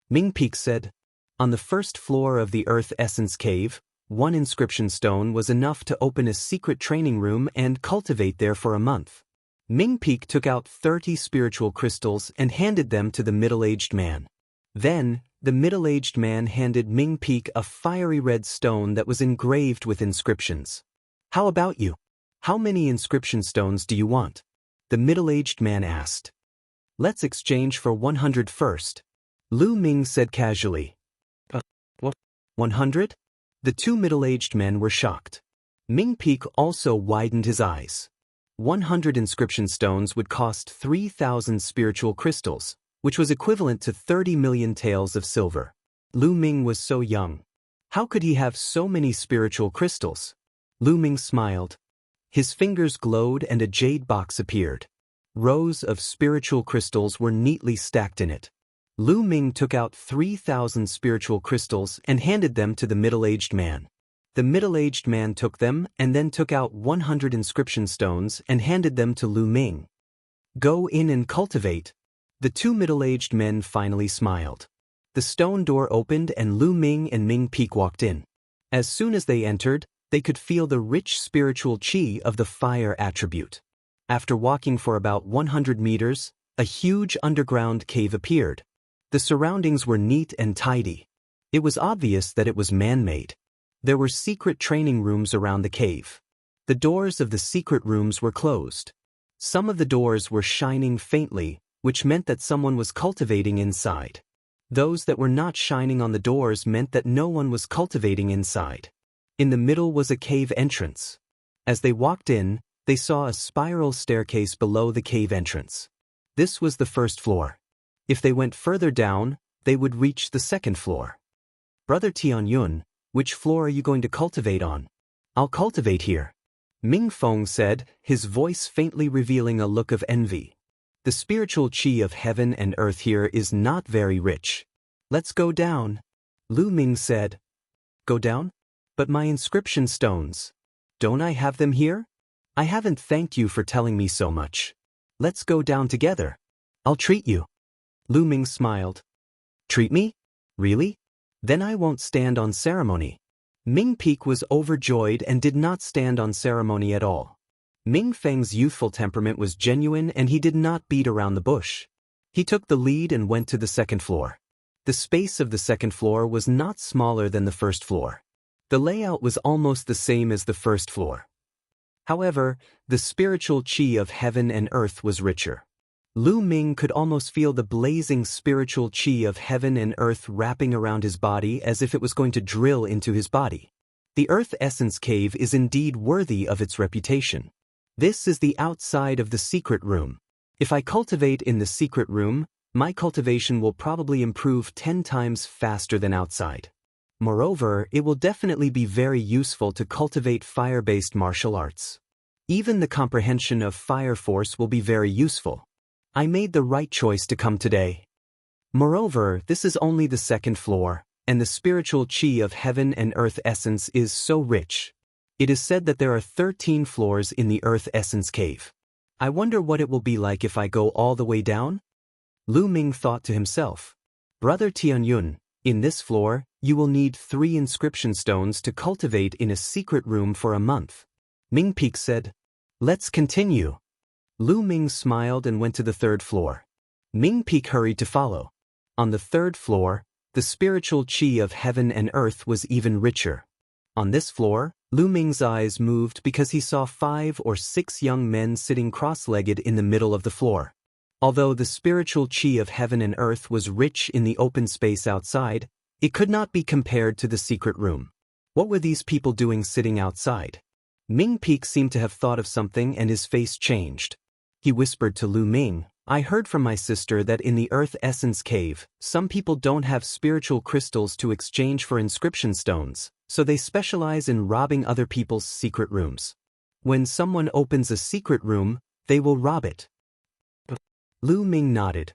Ming Peek said. On the first floor of the Earth Essence Cave, one inscription stone was enough to open a secret training room and cultivate there for a month. Ming Peek took out 30 spiritual crystals and handed them to the middle-aged man. Then, the middle-aged man handed Ming Peek a fiery red stone that was engraved with inscriptions. How about you? How many inscription stones do you want? The middle-aged man asked. Let's exchange for 100 first. Lu Ming said casually. What? 100? The two middle-aged men were shocked. Ming Peek also widened his eyes. 100 inscription stones would cost 3,000 spiritual crystals, which was equivalent to 30 million taels of silver. Lu Ming was so young. How could he have so many spiritual crystals? Lu Ming smiled. His fingers glowed and a jade box appeared. Rows of spiritual crystals were neatly stacked in it. Lu Ming took out 3,000 spiritual crystals and handed them to the middle-aged man. The middle-aged man took them and then took out 100 inscription stones and handed them to Lu Ming. Go in and cultivate. The two middle-aged men finally smiled. The stone door opened and Lu Ming and Ming Peek walked in. As soon as they entered, they could feel the rich spiritual qi of the fire attribute. After walking for about 100 meters, a huge underground cave appeared. The surroundings were neat and tidy. It was obvious that it was man-made. There were secret training rooms around the cave. The doors of the secret rooms were closed. Some of the doors were shining faintly, which meant that someone was cultivating inside. Those that were not shining on the doors meant that no one was cultivating inside. In the middle was a cave entrance. As they walked in, they saw a spiral staircase below the cave entrance. This was the first floor. If they went further down, they would reach the second floor. Brother Tianyun, which floor are you going to cultivate on? I'll cultivate here. Ming Feng said, his voice faintly revealing a look of envy. The spiritual qi of heaven and earth here is not very rich. Let's go down. Lu Ming said, Go down? But my inscription stones. Don't I have them here? I haven't thanked you for telling me so much. Let's go down together. I'll treat you. Lu Ming smiled. Treat me? Really? Then I won't stand on ceremony. Ming Peak was overjoyed and did not stand on ceremony at all. Ming Feng's youthful temperament was genuine and he did not beat around the bush. He took the lead and went to the second floor. The space of the second floor was not smaller than the first floor. The layout was almost the same as the first floor. However, the spiritual chi of heaven and earth was richer. Lu Ming could almost feel the blazing spiritual chi of heaven and earth wrapping around his body as if it was going to drill into his body. The Earth Essence Cave is indeed worthy of its reputation. This is the outside of the secret room. If I cultivate in the secret room, my cultivation will probably improve 10 times faster than outside. Moreover, it will definitely be very useful to cultivate fire-based martial arts. Even the comprehension of fire force will be very useful. I made the right choice to come today. Moreover, this is only the second floor, and the spiritual chi of heaven and earth essence is so rich. It is said that there are 13 floors in the Earth Essence Cave. I wonder what it will be like if I go all the way down? Lu Ming thought to himself. Brother Tianyun, in this floor, you will need 3 inscription stones to cultivate in a secret room for a month. Ming Peak said, Let's continue. Lu Ming smiled and went to the 3rd floor. Ming Peak hurried to follow. On the 3rd floor, the spiritual chi of heaven and earth was even richer. On this floor, Lu Ming's eyes moved because he saw 5 or 6 young men sitting cross-legged in the middle of the floor. Although the spiritual chi of heaven and earth was rich in the open space outside, it could not be compared to the secret room. What were these people doing sitting outside? Ming Peak seemed to have thought of something and his face changed. He whispered to Lu Ming, I heard from my sister that in the Earth Essence Cave, some people don't have spiritual crystals to exchange for inscription stones, so they specialize in robbing other people's secret rooms. When someone opens a secret room, they will rob it. Lu Ming nodded.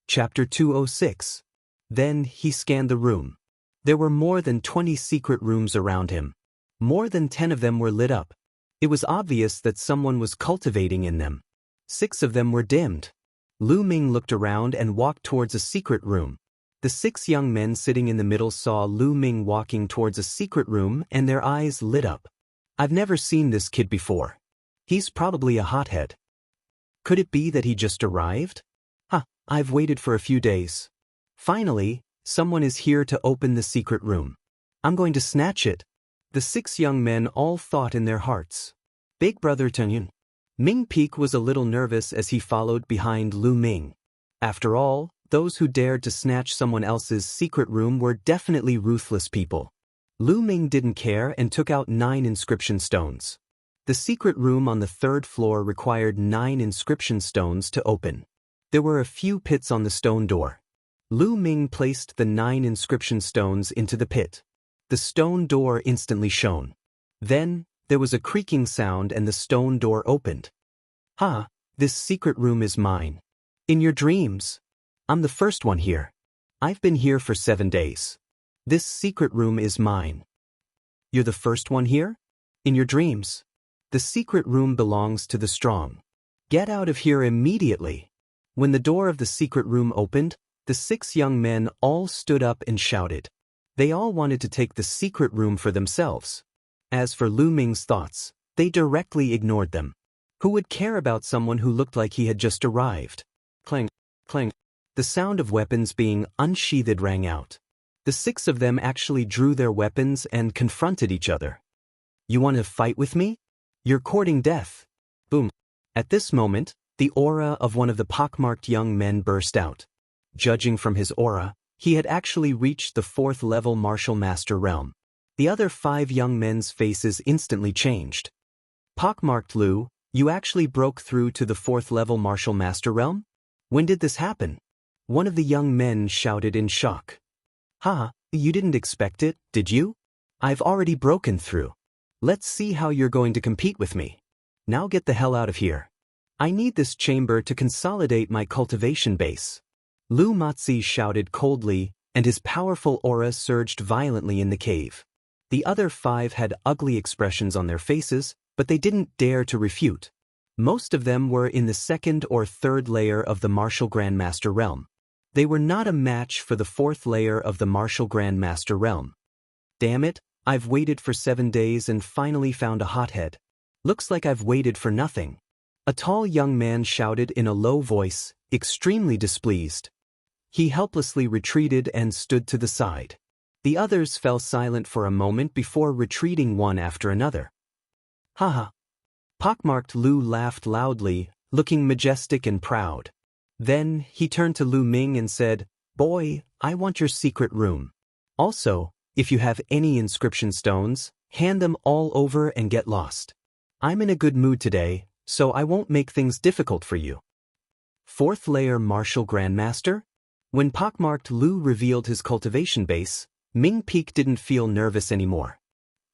Chapter 206. Then he scanned the room. There were more than 20 secret rooms around him. More than 10 of them were lit up. It was obvious that someone was cultivating in them. 6 of them were dimmed. Lu Ming looked around and walked towards a secret room. The 6 young men sitting in the middle saw Lu Ming walking towards a secret room and their eyes lit up. I've never seen this kid before. He's probably a hothead. Could it be that he just arrived? I've waited for a few days. Finally, someone is here to open the secret room. I'm going to snatch it. The 6 young men all thought in their hearts. Big brother Tianyun. Ming Peak was a little nervous as he followed behind Lu Ming. After all, those who dared to snatch someone else's secret room were definitely ruthless people. Lu Ming didn't care and took out 9 inscription stones. The secret room on the 3rd floor required 9 inscription stones to open. There were a few pits on the stone door. Lu Ming placed the 9 inscription stones into the pit. The stone door instantly shone. Then, there was a creaking sound and the stone door opened. This secret room is mine. In your dreams. I'm the first one here. I've been here for 7 days. This secret room is mine. You're the first one here? In your dreams. The secret room belongs to the strong. Get out of here immediately. When the door of the secret room opened, the 6 young men all stood up and shouted. They all wanted to take the secret room for themselves. As for Lu Ming's thoughts, they directly ignored them. Who would care about someone who looked like he had just arrived? Clang, clang. The sound of weapons being unsheathed rang out. The 6 of them actually drew their weapons and confronted each other. You want to fight with me? You're courting death. Boom. At this moment, the aura of one of the pockmarked young men burst out. Judging from his aura, he had actually reached the 4th level martial master realm. The other 5 young men's faces instantly changed. Pockmarked Lu, you actually broke through to the 4th level martial master realm? When did this happen? One of the young men shouted in shock. You didn't expect it, did you? I've already broken through. Let's see how you're going to compete with me. Now get the hell out of here. I need this chamber to consolidate my cultivation base. Lu Matzi shouted coldly, and his powerful aura surged violently in the cave. The other 5 had ugly expressions on their faces, but they didn't dare to refute. Most of them were in the 2nd or 3rd layer of the Martial Grandmaster realm. They were not a match for the 4th layer of the Martial Grandmaster realm. Damn it, I've waited for 7 days and finally found a hothead. Looks like I've waited for nothing. A tall young man shouted in a low voice, extremely displeased. He helplessly retreated and stood to the side. The others fell silent for a moment before retreating one after another. Haha. Pockmarked Lu laughed loudly, looking majestic and proud. Then, he turned to Lu Ming and said, "Boy, I want your secret room. Also, if you have any inscription stones, hand them all over and get lost. I'm in a good mood today, so I won't make things difficult for you." 4th layer Martial Grandmaster? When Pockmarked Lu revealed his cultivation base, Ming Peak didn't feel nervous anymore.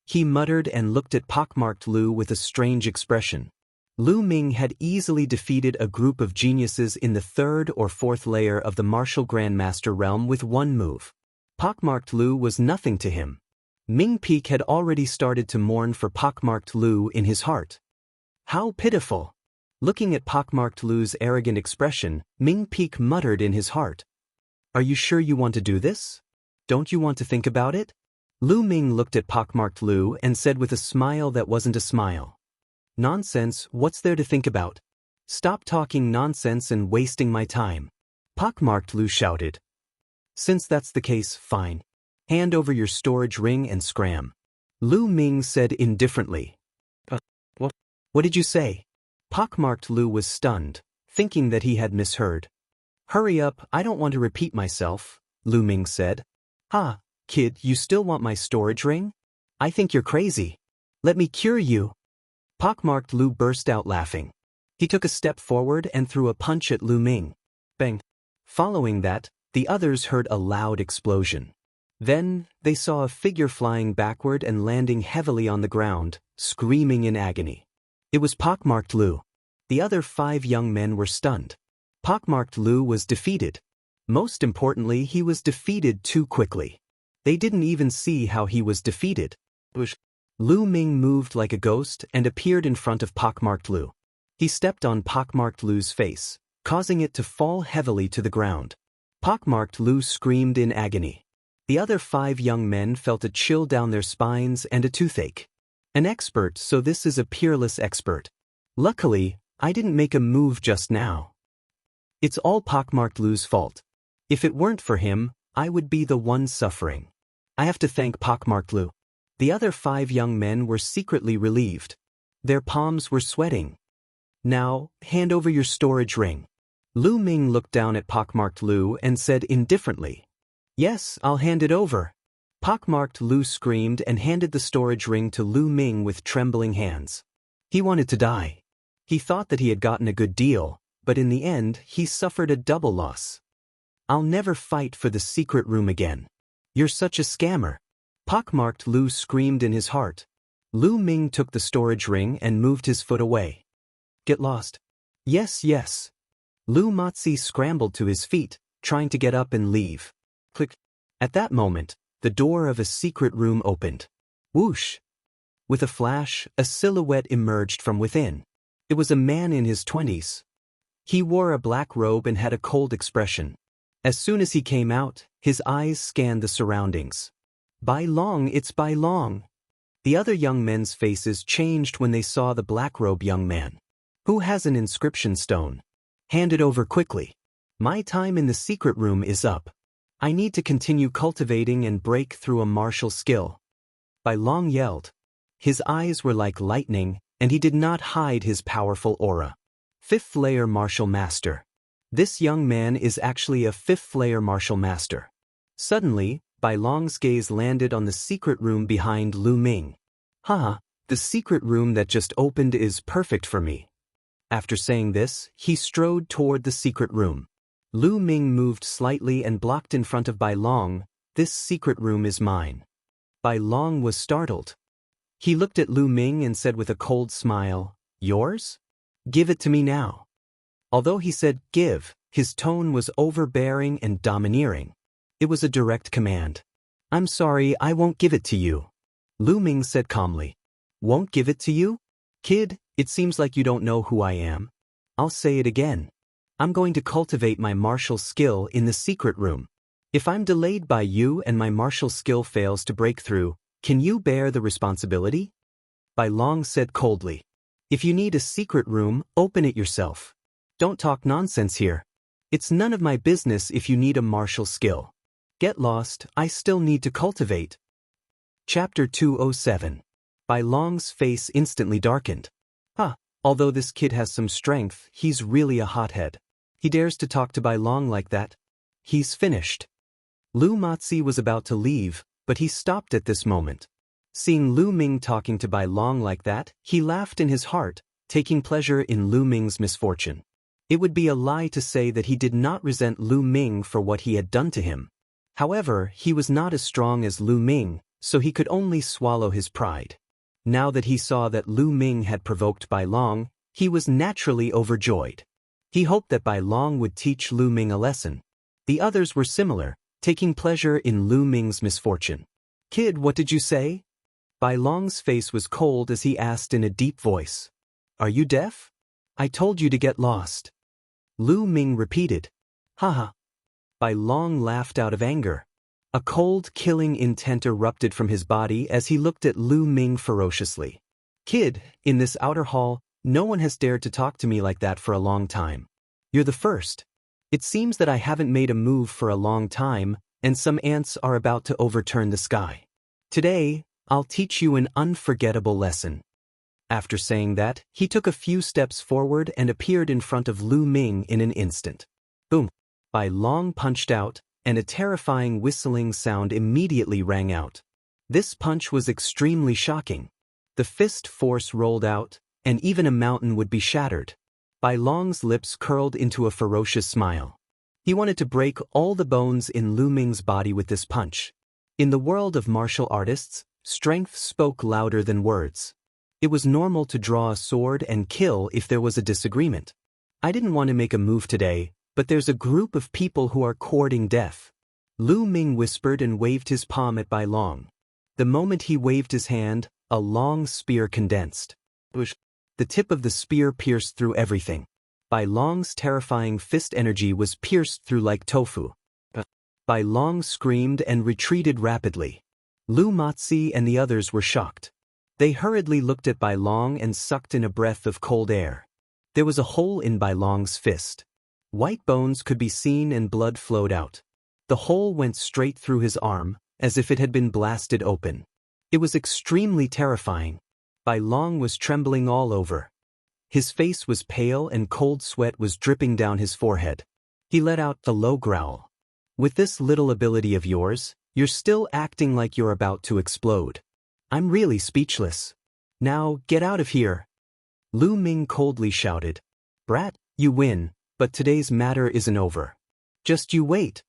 He muttered and looked at Pockmarked Lu with a strange expression. Lu Ming had easily defeated a group of geniuses in the 3rd or 4th layer of the Martial Grandmaster realm with one move. Pockmarked Lu was nothing to him. Ming Peak had already started to mourn for Pockmarked Lu in his heart. How pitiful! Looking at Pockmarked Lu's arrogant expression, Ming Peak muttered in his heart. "Are you sure you want to do this? Don't you want to think about it?" Lu Ming looked at Pockmarked Lu and said with a smile that wasn't a smile. "Nonsense, what's there to think about? Stop talking nonsense and wasting my time." Pockmarked Lu shouted. "Since that's the case, fine. Hand over your storage ring and scram." Lu Ming said indifferently. What did you say?" Pockmarked Lu was stunned, thinking that he had misheard. "Hurry up, I don't want to repeat myself," Lu Ming said. "Ha, kid, you still want my storage ring? I think you're crazy. Let me cure you." Pockmarked Lu burst out laughing. He took a step forward and threw a punch at Lu Ming. Bang. Following that, the others heard a loud explosion. Then, they saw a figure flying backward and landing heavily on the ground, screaming in agony. It was Pockmarked Lu. The other 5 young men were stunned. Pockmarked Lu was defeated. Most importantly, he was defeated too quickly. They didn't even see how he was defeated. Lu Ming moved like a ghost and appeared in front of Pockmarked Lu. He stepped on Pockmarked Lu's face, causing it to fall heavily to the ground. Pockmarked Lu screamed in agony. The other 5 young men felt a chill down their spines and a toothache. An expert, so this is a peerless expert. Luckily, I didn't make a move just now. It's all Pockmarked Lu's fault. If it weren't for him, I would be the one suffering. I have to thank Pockmarked Lu. The other 5 young men were secretly relieved. Their palms were sweating. Now, hand over your storage ring. Lu Ming looked down at Pockmarked Lu and said indifferently. Yes, I'll hand it over. Pockmarked Lu screamed and handed the storage ring to Lu Ming with trembling hands. He wanted to die. He thought that he had gotten a good deal, but in the end, he suffered a double loss. I'll never fight for the secret room again. You're such a scammer. Pockmarked Lu screamed in his heart. Lu Ming took the storage ring and moved his foot away. Get lost. Yes, yes. Lu Motzi scrambled to his feet, trying to get up and leave. Click. At that moment, the door of a secret room opened. Whoosh! With a flash, a silhouette emerged from within. It was a man in his 20s. He wore a black robe and had a cold expression. As soon as he came out, his eyes scanned the surroundings. Bai Long, it's Bai Long. The other young men's faces changed when they saw the black-robe young man. Who has an inscription stone? Hand it over quickly. My time in the secret room is up. I need to continue cultivating and break through a martial skill. Bai Long yelled. His eyes were like lightning, and he did not hide his powerful aura. 5th layer martial master. This young man is actually a 5th layer martial master. Suddenly, Bai Long's gaze landed on the secret room behind Lu Ming. Haha, the secret room that just opened is perfect for me. After saying this, he strode toward the secret room. Lu Ming moved slightly and blocked in front of Bai Long. This secret room is mine. Bai Long was startled. He looked at Lu Ming and said with a cold smile, Yours? Give it to me now. Although he said give, his tone was overbearing and domineering. It was a direct command. I'm sorry, I won't give it to you. Lu Ming said calmly. Won't give it to you? Kid, it seems like you don't know who I am. I'll say it again. I'm going to cultivate my martial skill in the secret room. If I'm delayed by you and my martial skill fails to break through, can you bear the responsibility? Bai Long said coldly. If you need a secret room, open it yourself. Don't talk nonsense here. It's none of my business if you need a martial skill. Get lost, I still need to cultivate. Chapter 207. Bai Long's face instantly darkened. Although this kid has some strength, he's really a hothead. He dares to talk to Bai Long like that. He's finished. Lu Matzi was about to leave, but he stopped at this moment. Seeing Lu Ming talking to Bai Long like that, he laughed in his heart, taking pleasure in Lu Ming's misfortune. It would be a lie to say that he did not resent Lu Ming for what he had done to him. However, he was not as strong as Lu Ming, so he could only swallow his pride. Now that he saw that Lu Ming had provoked Bai Long, he was naturally overjoyed. He hoped that Bai Long would teach Lu Ming a lesson. The others were similar, taking pleasure in Lu Ming's misfortune. Kid, what did you say? Bai Long's face was cold as he asked in a deep voice. Are you deaf? I told you to get lost. Lu Ming repeated. Haha. Bai Long laughed out of anger. A cold, killing intent erupted from his body as he looked at Lu Ming ferociously. Kid, in this outer hall, no one has dared to talk to me like that for a long time. You're the first. It seems that I haven't made a move for a long time, and some ants are about to overturn the sky. Today, I'll teach you an unforgettable lesson. After saying that, he took a few steps forward and appeared in front of Lu Ming in an instant. Boom! Bai Long punched out, and a terrifying whistling sound immediately rang out. This punch was extremely shocking. The fist force rolled out, and even a mountain would be shattered. Bai Long's lips curled into a ferocious smile. He wanted to break all the bones in Lu Ming's body with this punch. In the world of martial artists, strength spoke louder than words. It was normal to draw a sword and kill if there was a disagreement. I didn't want to make a move today, but there's a group of people who are courting death. Lu Ming whispered and waved his palm at Bai Long. The moment he waved his hand, a long spear condensed. The tip of the spear pierced through everything. Bai Long's terrifying fist energy was pierced through like tofu. Bai Long screamed and retreated rapidly. Lu Matzi and the others were shocked. They hurriedly looked at Bai Long and sucked in a breath of cold air. There was a hole in Bai Long's fist. White bones could be seen and blood flowed out. The hole went straight through his arm, as if it had been blasted open. It was extremely terrifying. Bai Long was trembling all over. His face was pale and cold sweat was dripping down his forehead. He let out a low growl. With this little ability of yours, you're still acting like you're about to explode. I'm really speechless. Now, get out of here. Lu Ming coldly shouted. Brat, you win, but today's matter isn't over. Just you wait.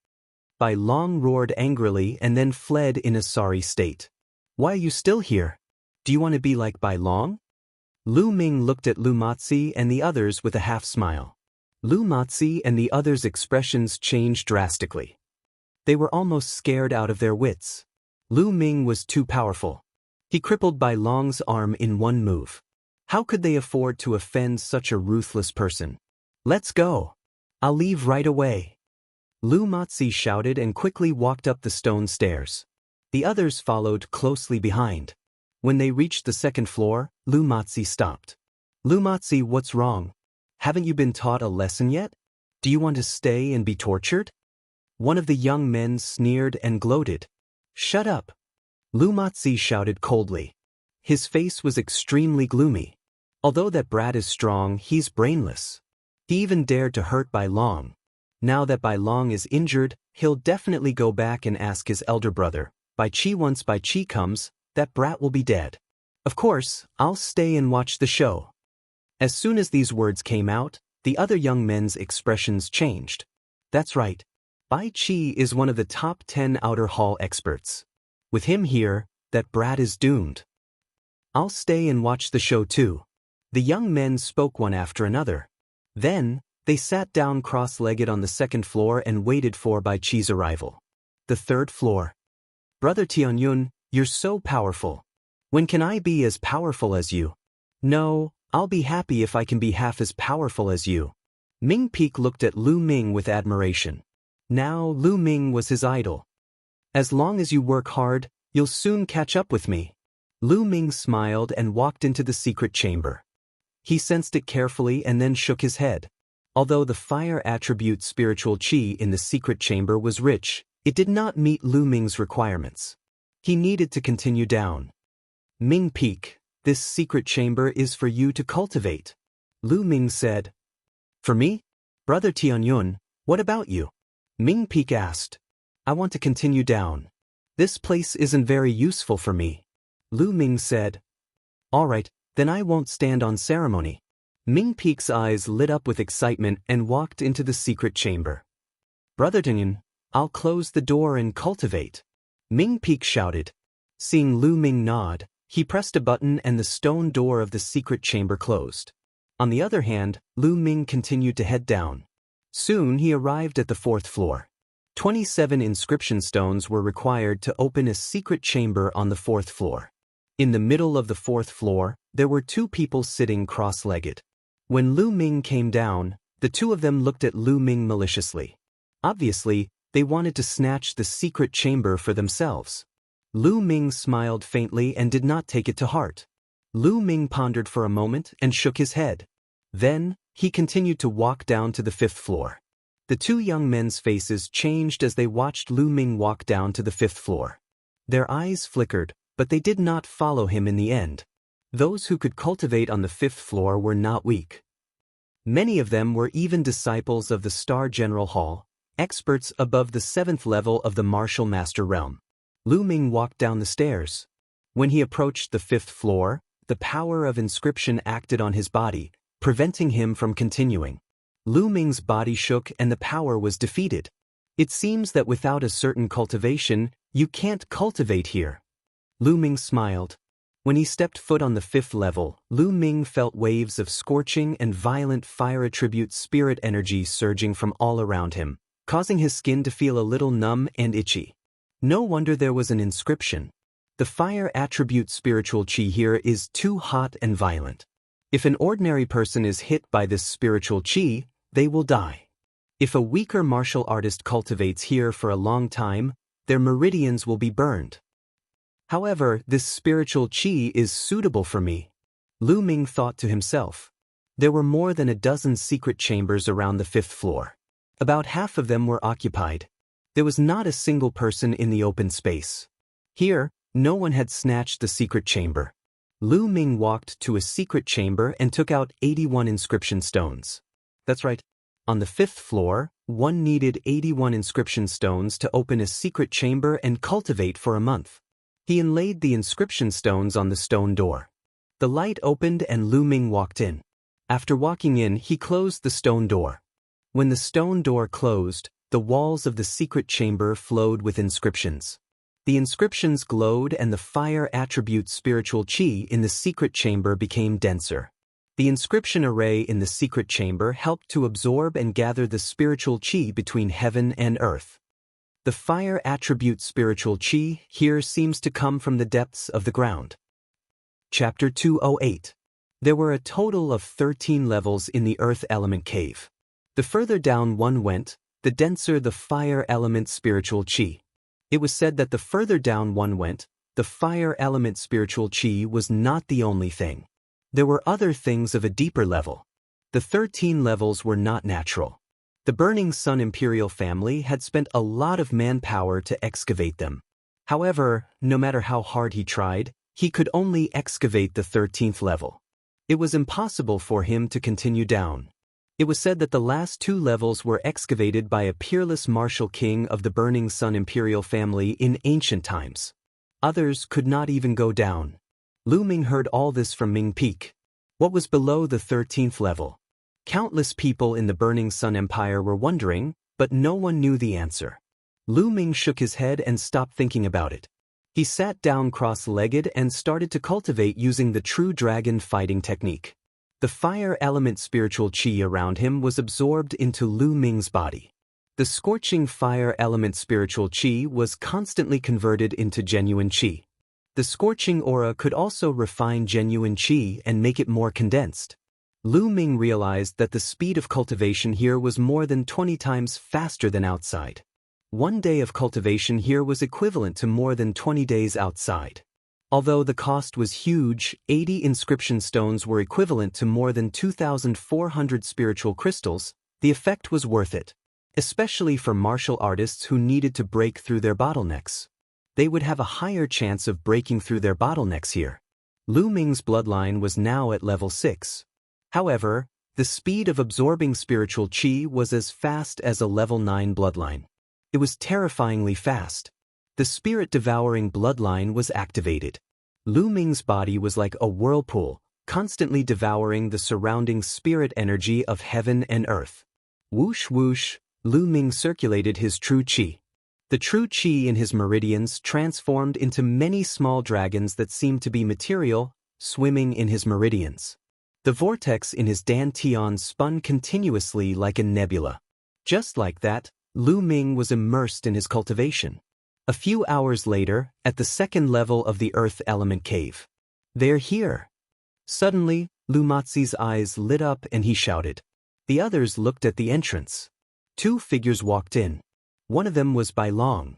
Bai Long roared angrily and then fled in a sorry state. Why are you still here? Do you want to be like Bai Long? Lu Ming looked at Lu Matzi and the others with a half-smile. Lu Matzi and the others' expressions changed drastically. They were almost scared out of their wits. Lu Ming was too powerful. He crippled Bai Long's arm in one move. How could they afford to offend such a ruthless person? Let's go. I'll leave right away. Lu Matzi shouted and quickly walked up the stone stairs. The others followed closely behind. When they reached the second floor, Lu Matzi stopped. Lu Matzi, what's wrong? Haven't you been taught a lesson yet? Do you want to stay and be tortured? One of the young men sneered and gloated. Shut up. Lu Matzi shouted coldly. His face was extremely gloomy. Although that brat is strong, he's brainless. He even dared to hurt Bai Long. Now that Bai Long is injured, he'll definitely go back and ask his elder brother, Bai Qi. Once Bai Qi comes, that brat will be dead. Of course, I'll stay and watch the show. As soon as these words came out, the other young men's expressions changed. That's right. Bai Qi is one of the top 10 outer hall experts. With him here, that brat is doomed. I'll stay and watch the show too. The young men spoke one after another. Then, they sat down cross-legged on the second floor and waited for Bai Qi's arrival. the third floor. Brother Tianyun, you're so powerful. When can I be as powerful as you? No, I'll be happy if I can be half as powerful as you. Ming Peak looked at Lu Ming with admiration. Now Lu Ming was his idol. As long as you work hard, you'll soon catch up with me. Lu Ming smiled and walked into the secret chamber. He sensed it carefully and then shook his head. Although the fire attribute spiritual qi in the secret chamber was rich, it did not meet Lu Ming's requirements. He needed to continue down. Ming Peak, this secret chamber is for you to cultivate. Lu Ming said. For me? Brother Tianyun, what about you? Ming Peak asked. I want to continue down. This place isn't very useful for me. Lu Ming said. All right, then I won't stand on ceremony. Ming Peak's eyes lit up with excitement and walked into the secret chamber. Brother Tianyun, I'll close the door and cultivate. Ming Peak shouted. Seeing Lu Ming nod, he pressed a button and the stone door of the secret chamber closed. On the other hand, Lu Ming continued to head down. Soon he arrived at the fourth floor. 27 inscription stones were required to open a secret chamber on the fourth floor. In the middle of the fourth floor, there were two people sitting cross-legged. When Lu Ming came down, the two of them looked at Lu Ming maliciously. Obviously, they wanted to snatch the secret chamber for themselves. Lu Ming smiled faintly and did not take it to heart. Lu Ming pondered for a moment and shook his head. Then, he continued to walk down to the fifth floor. The two young men's faces changed as they watched Lu Ming walk down to the fifth floor. Their eyes flickered, but they did not follow him in the end. Those who could cultivate on the fifth floor were not weak. Many of them were even disciples of the Star General Hall, experts above the seventh level of the Martial Master Realm. Lu Ming walked down the stairs. When he approached the fifth floor, the power of inscription acted on his body, preventing him from continuing. Lu Ming's body shook and the power was defeated. It seems that without a certain cultivation, you can't cultivate here. Lu Ming smiled. When he stepped foot on the fifth level, Lu Ming felt waves of scorching and violent fire attribute spirit energy surging from all around him, causing his skin to feel a little numb and itchy. No wonder there was an inscription. The fire attribute spiritual qi here is too hot and violent. If an ordinary person is hit by this spiritual qi, they will die. If a weaker martial artist cultivates here for a long time, their meridians will be burned. However, this spiritual qi is suitable for me. Lu Ming thought to himself. There were more than a dozen secret chambers around the fifth floor. About half of them were occupied. There was not a single person in the open space. Here, no one had snatched the secret chamber. Lu Ming walked to a secret chamber and took out 81 inscription stones. That's right. On the fifth floor, one needed 81 inscription stones to open a secret chamber and cultivate for a month. He inlaid the inscription stones on the stone door. The light opened and Lu Ming walked in. After walking in, he closed the stone door. When the stone door closed, the walls of the secret chamber flowed with inscriptions. The inscriptions glowed and the fire attribute spiritual qi in the secret chamber became denser. The inscription array in the secret chamber helped to absorb and gather the spiritual qi between heaven and earth. The fire attribute spiritual qi here seems to come from the depths of the ground. Chapter 208. There were a total of 13 levels in the earth element cave. The further down one went, the denser the fire element spiritual qi. It was said that the further down one went, the fire element spiritual qi was not the only thing. There were other things of a deeper level. The 13 levels were not natural. The Burning Sun Imperial family had spent a lot of manpower to excavate them. However, no matter how hard he tried, he could only excavate the 13th level. It was impossible for him to continue down. It was said that the last two levels were excavated by a peerless martial king of the Burning Sun Imperial family in ancient times. Others could not even go down. Lu Ming heard all this from Ming Peak. What was below the 13th level? Countless people in the Burning Sun Empire were wondering, but no one knew the answer. Lu Ming shook his head and stopped thinking about it. He sat down cross-legged and started to cultivate using the true dragon fighting technique. The fire element spiritual qi around him was absorbed into Lu Ming's body. The scorching fire element spiritual qi was constantly converted into genuine qi. The scorching aura could also refine genuine qi and make it more condensed. Lu Ming realized that the speed of cultivation here was more than 20 times faster than outside. One day of cultivation here was equivalent to more than 20 days outside. Although the cost was huge, 80 inscription stones were equivalent to more than 2,400 spiritual crystals, the effect was worth it. Especially for martial artists who needed to break through their bottlenecks. They would have a higher chance of breaking through their bottlenecks here. Lu Ming's bloodline was now at level 6. However, the speed of absorbing spiritual qi was as fast as a level 9 bloodline. It was terrifyingly fast. The spirit-devouring bloodline was activated. Lu Ming's body was like a whirlpool, constantly devouring the surrounding spirit energy of heaven and earth. Whoosh whoosh, Lu Ming circulated his true qi. The true qi in his meridians transformed into many small dragons that seemed to be material, swimming in his meridians. The vortex in his dantian spun continuously like a nebula. Just like that, Lu Ming was immersed in his cultivation. A few hours later, at the second level of the earth element cave. They're here. Suddenly, Lu Mazi's eyes lit up and he shouted. The others looked at the entrance. 2 figures walked in. One of them was Bai Long.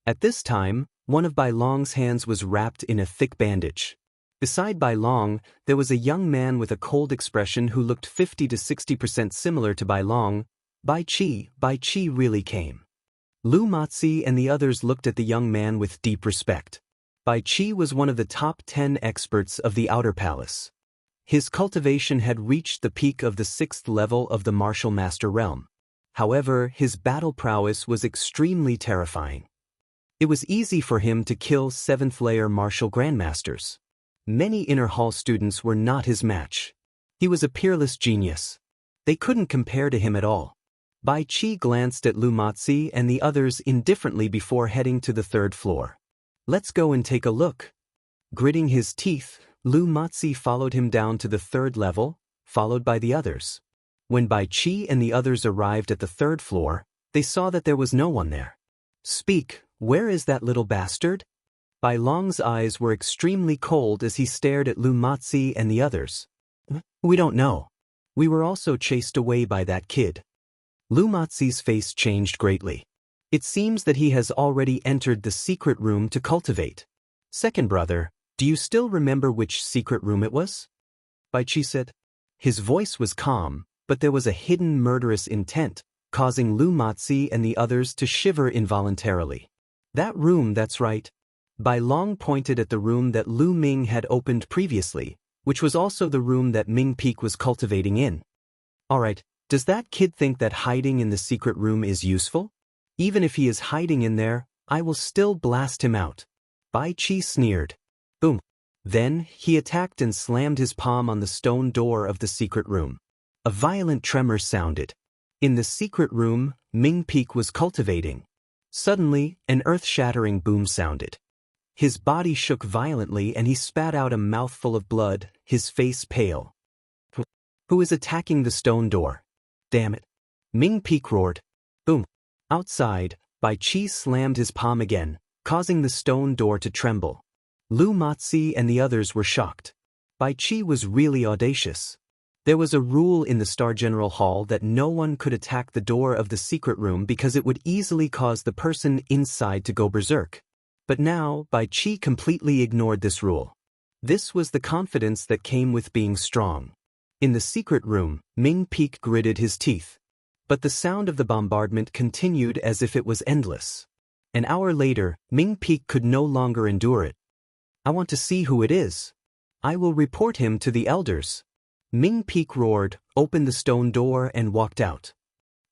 At this time, one of Bai Long's hands was wrapped in a thick bandage. Beside Bai Long, there was a young man with a cold expression who looked 50 to 60% similar to Bai Long. Bai Qi really came. Lu Mazi and the others looked at the young man with deep respect. Bai Qi was one of the top 10 experts of the Outer Palace. His cultivation had reached the peak of the 6th level of the Martial Master realm. However, his battle prowess was extremely terrifying. It was easy for him to kill 7th-layer martial grandmasters. Many inner hall students were not his match. He was a peerless genius. They couldn't compare to him at all. Bai Qi glanced at Lu Mazi and the others indifferently before heading to the 3rd floor. Let's go and take a look. Gritting his teeth, Lu Mazi followed him down to the 3rd level, followed by the others. When Bai Qi and the others arrived at the 3rd floor, they saw that there was no one there. Speak, where is that little bastard? Bai Long's eyes were extremely cold as he stared at Lu Mazi and the others. We don't know. We were also chased away by that kid. Lu Mazi's face changed greatly. It seems that he has already entered the secret room to cultivate. Second brother, do you still remember which secret room it was? Bai Qi said. His voice was calm, but there was a hidden murderous intent, causing Lu Mazi and the others to shiver involuntarily. That room, that's right. Bai Long pointed at the room that Lu Ming had opened previously, which was also the room that Ming Peak was cultivating in. Alright, does that kid think that hiding in the secret room is useful? Even if he is hiding in there, I will still blast him out. Bai Qi sneered. Boom. Then, he attacked and slammed his palm on the stone door of the secret room. A violent tremor sounded. In the secret room, Ming Peak was cultivating. Suddenly, an earth-shattering boom sounded. His body shook violently and he spat out a mouthful of blood, his face pale. Who is attacking the stone door? Damn it. Ming Peak roared. Boom. Outside, Bai Qi slammed his palm again, causing the stone door to tremble. Lu Mazi and the others were shocked. Bai Qi was really audacious. There was a rule in the Star General Hall that no one could attack the door of the secret room because it would easily cause the person inside to go berserk. But now, Bai Qi completely ignored this rule. This was the confidence that came with being strong. In the secret room, Ming Peak gritted his teeth. But the sound of the bombardment continued as if it was endless. An hour later, Ming Peak could no longer endure it. I want to see who it is. I will report him to the elders. Ming Peak roared, opened the stone door and walked out.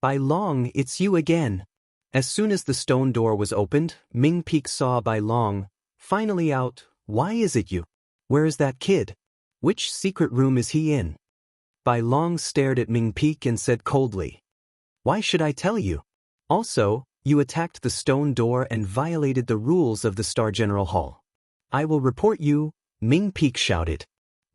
Bai Long, it's you again. As soon as the stone door was opened, Ming Peak saw Bai Long. Finally out, why is it you? Where is that kid? Which secret room is he in? Bai Long stared at Ming Peak and said coldly. Why should I tell you? Also, you attacked the stone door and violated the rules of the Star General Hall. I will report you, Ming Peak shouted.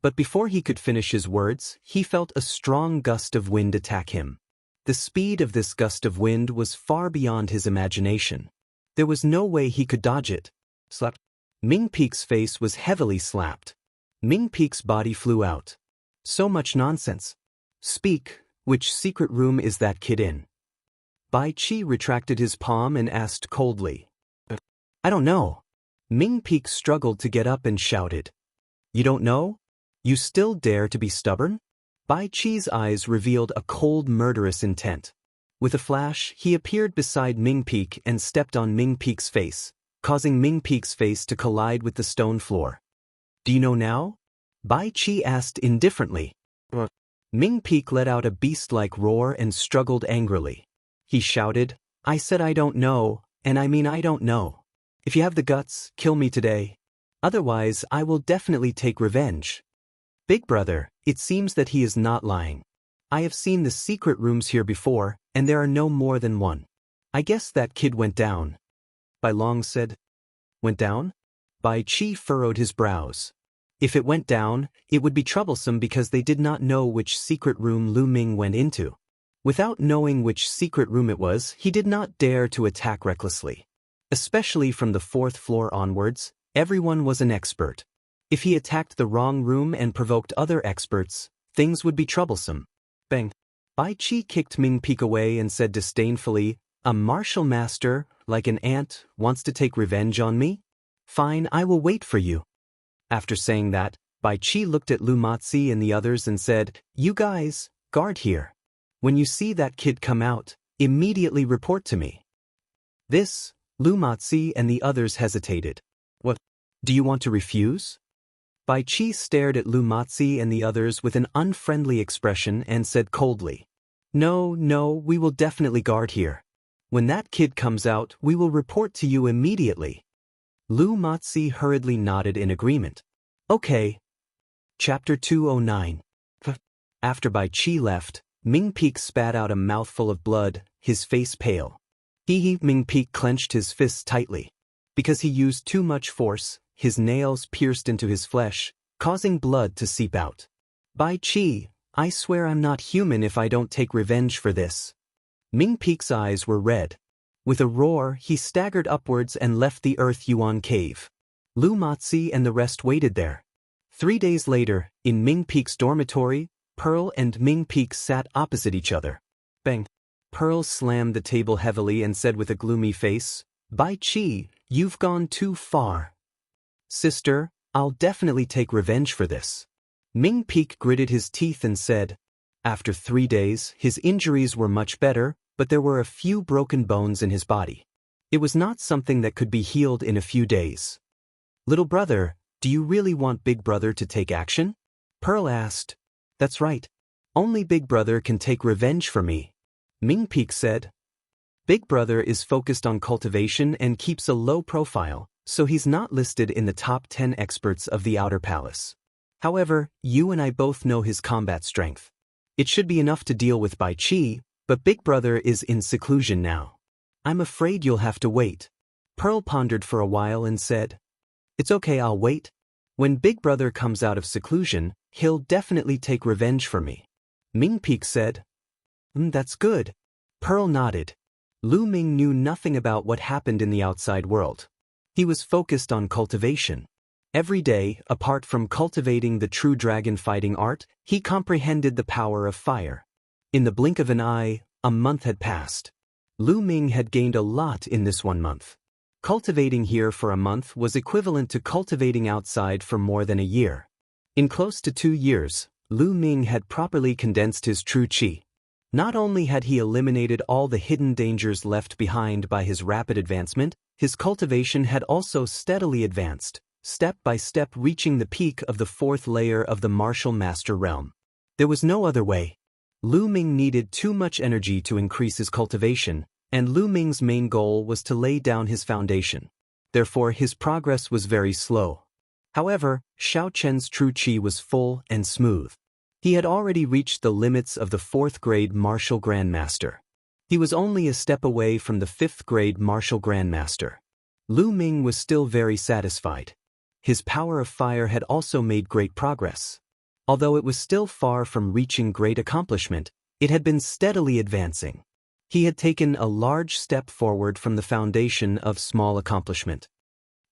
But before he could finish his words, he felt a strong gust of wind attack him. The speed of this gust of wind was far beyond his imagination. There was no way he could dodge it. Slap. Ming Peek's face was heavily slapped. Ming Peek's body flew out. So much nonsense. Speak, which secret room is that kid in? Bai Qi retracted his palm and asked coldly. I don't know. Ming Peek struggled to get up and shouted. You don't know? You still dare to be stubborn? Bai Qi's eyes revealed a cold, murderous intent. With a flash, he appeared beside Ming Peek and stepped on Ming Peek's face, causing Ming Peek's face to collide with the stone floor. Do you know now? Bai Qi asked indifferently. Ming Peek let out a beast-like roar and struggled angrily. He shouted, I said I don't know, and I mean I don't know. If you have the guts, kill me today. Otherwise, I will definitely take revenge. Big brother, it seems that he is not lying. I have seen the secret rooms here before, and there are no more than one. I guess that kid went down. Bai Long said. Went down? Bai Qi furrowed his brows. If it went down, it would be troublesome because they did not know which secret room Lu Ming went into. Without knowing which secret room it was, he did not dare to attack recklessly. Especially from the 4th floor onwards, everyone was an expert. If he attacked the wrong room and provoked other experts, things would be troublesome. Bang. Bai Qi kicked Ming Peek away and said disdainfully, a martial master, like an ant, wants to take revenge on me? Fine, I will wait for you. After saying that, Bai Qi looked at Lu Matzi and the others and said, you guys, guard here. When you see that kid come out, immediately report to me. This, Lu Matzi and the others hesitated. What? Do you want to refuse? Bai Qi stared at Lu Matzi and the others with an unfriendly expression and said coldly, no, we will definitely guard here. When that kid comes out, we will report to you immediately. Lu Matzi hurriedly nodded in agreement. Okay. Chapter 209. After Bai Qi left, Ming Peek spat out a mouthful of blood, his face pale. Ming Peek clenched his fists tightly. Because he used too much force, his nails pierced into his flesh, causing blood to seep out. Bai Qi, I swear I'm not human if I don't take revenge for this. Ming Peek's eyes were red. With a roar, he staggered upwards and left the Earth Yuan cave. Lu Matzi and the rest waited there. 3 days later, in Ming Peek's dormitory, Pearl and Ming Peek sat opposite each other. Bang. Pearl slammed the table heavily and said with a gloomy face, Bai Qi, you've gone too far. Sister, I'll definitely take revenge for this. Ming Peek gritted his teeth and said. After 3 days, his injuries were much better, but there were a few broken bones in his body. It was not something that could be healed in a few days. Little brother, do you really want Big Brother to take action? Pearl asked. That's right. Only Big Brother can take revenge for me. Ming Peek said. Big Brother is focused on cultivation and keeps a low profile, so he's not listed in the top 10 experts of the Outer Palace. However, you and I both know his combat strength. It should be enough to deal with Bai Qi, but Big Brother is in seclusion now. I'm afraid you'll have to wait. Pearl pondered for a while and said. It's okay, I'll wait. When Big Brother comes out of seclusion, he'll definitely take revenge for me. Ming Peek said. That's good. Pearl nodded. Lu Ming knew nothing about what happened in the outside world. He was focused on cultivation. Every day, apart from cultivating the true dragon fighting art, he comprehended the power of fire. In the blink of an eye, a month had passed. Lu Ming had gained a lot in this 1 month. Cultivating here for a month was equivalent to cultivating outside for more than a year. In close to 2 years, Lu Ming had properly condensed his true qi. Not only had he eliminated all the hidden dangers left behind by his rapid advancement, his cultivation had also steadily advanced, step by step reaching the peak of the 4th layer of the martial master realm. There was no other way. Lu Ming needed too much energy to increase his cultivation, and Lu Ming's main goal was to lay down his foundation. Therefore, his progress was very slow. However, Xiao Chen's true qi was full and smooth. He had already reached the limits of the 4th grade martial grandmaster. He was only a step away from the 5th grade martial grandmaster. Lu Ming was still very satisfied. His power of fire had also made great progress. Although it was still far from reaching great accomplishment, It had been steadily advancing. He had taken a large step forward from the foundation of small accomplishment.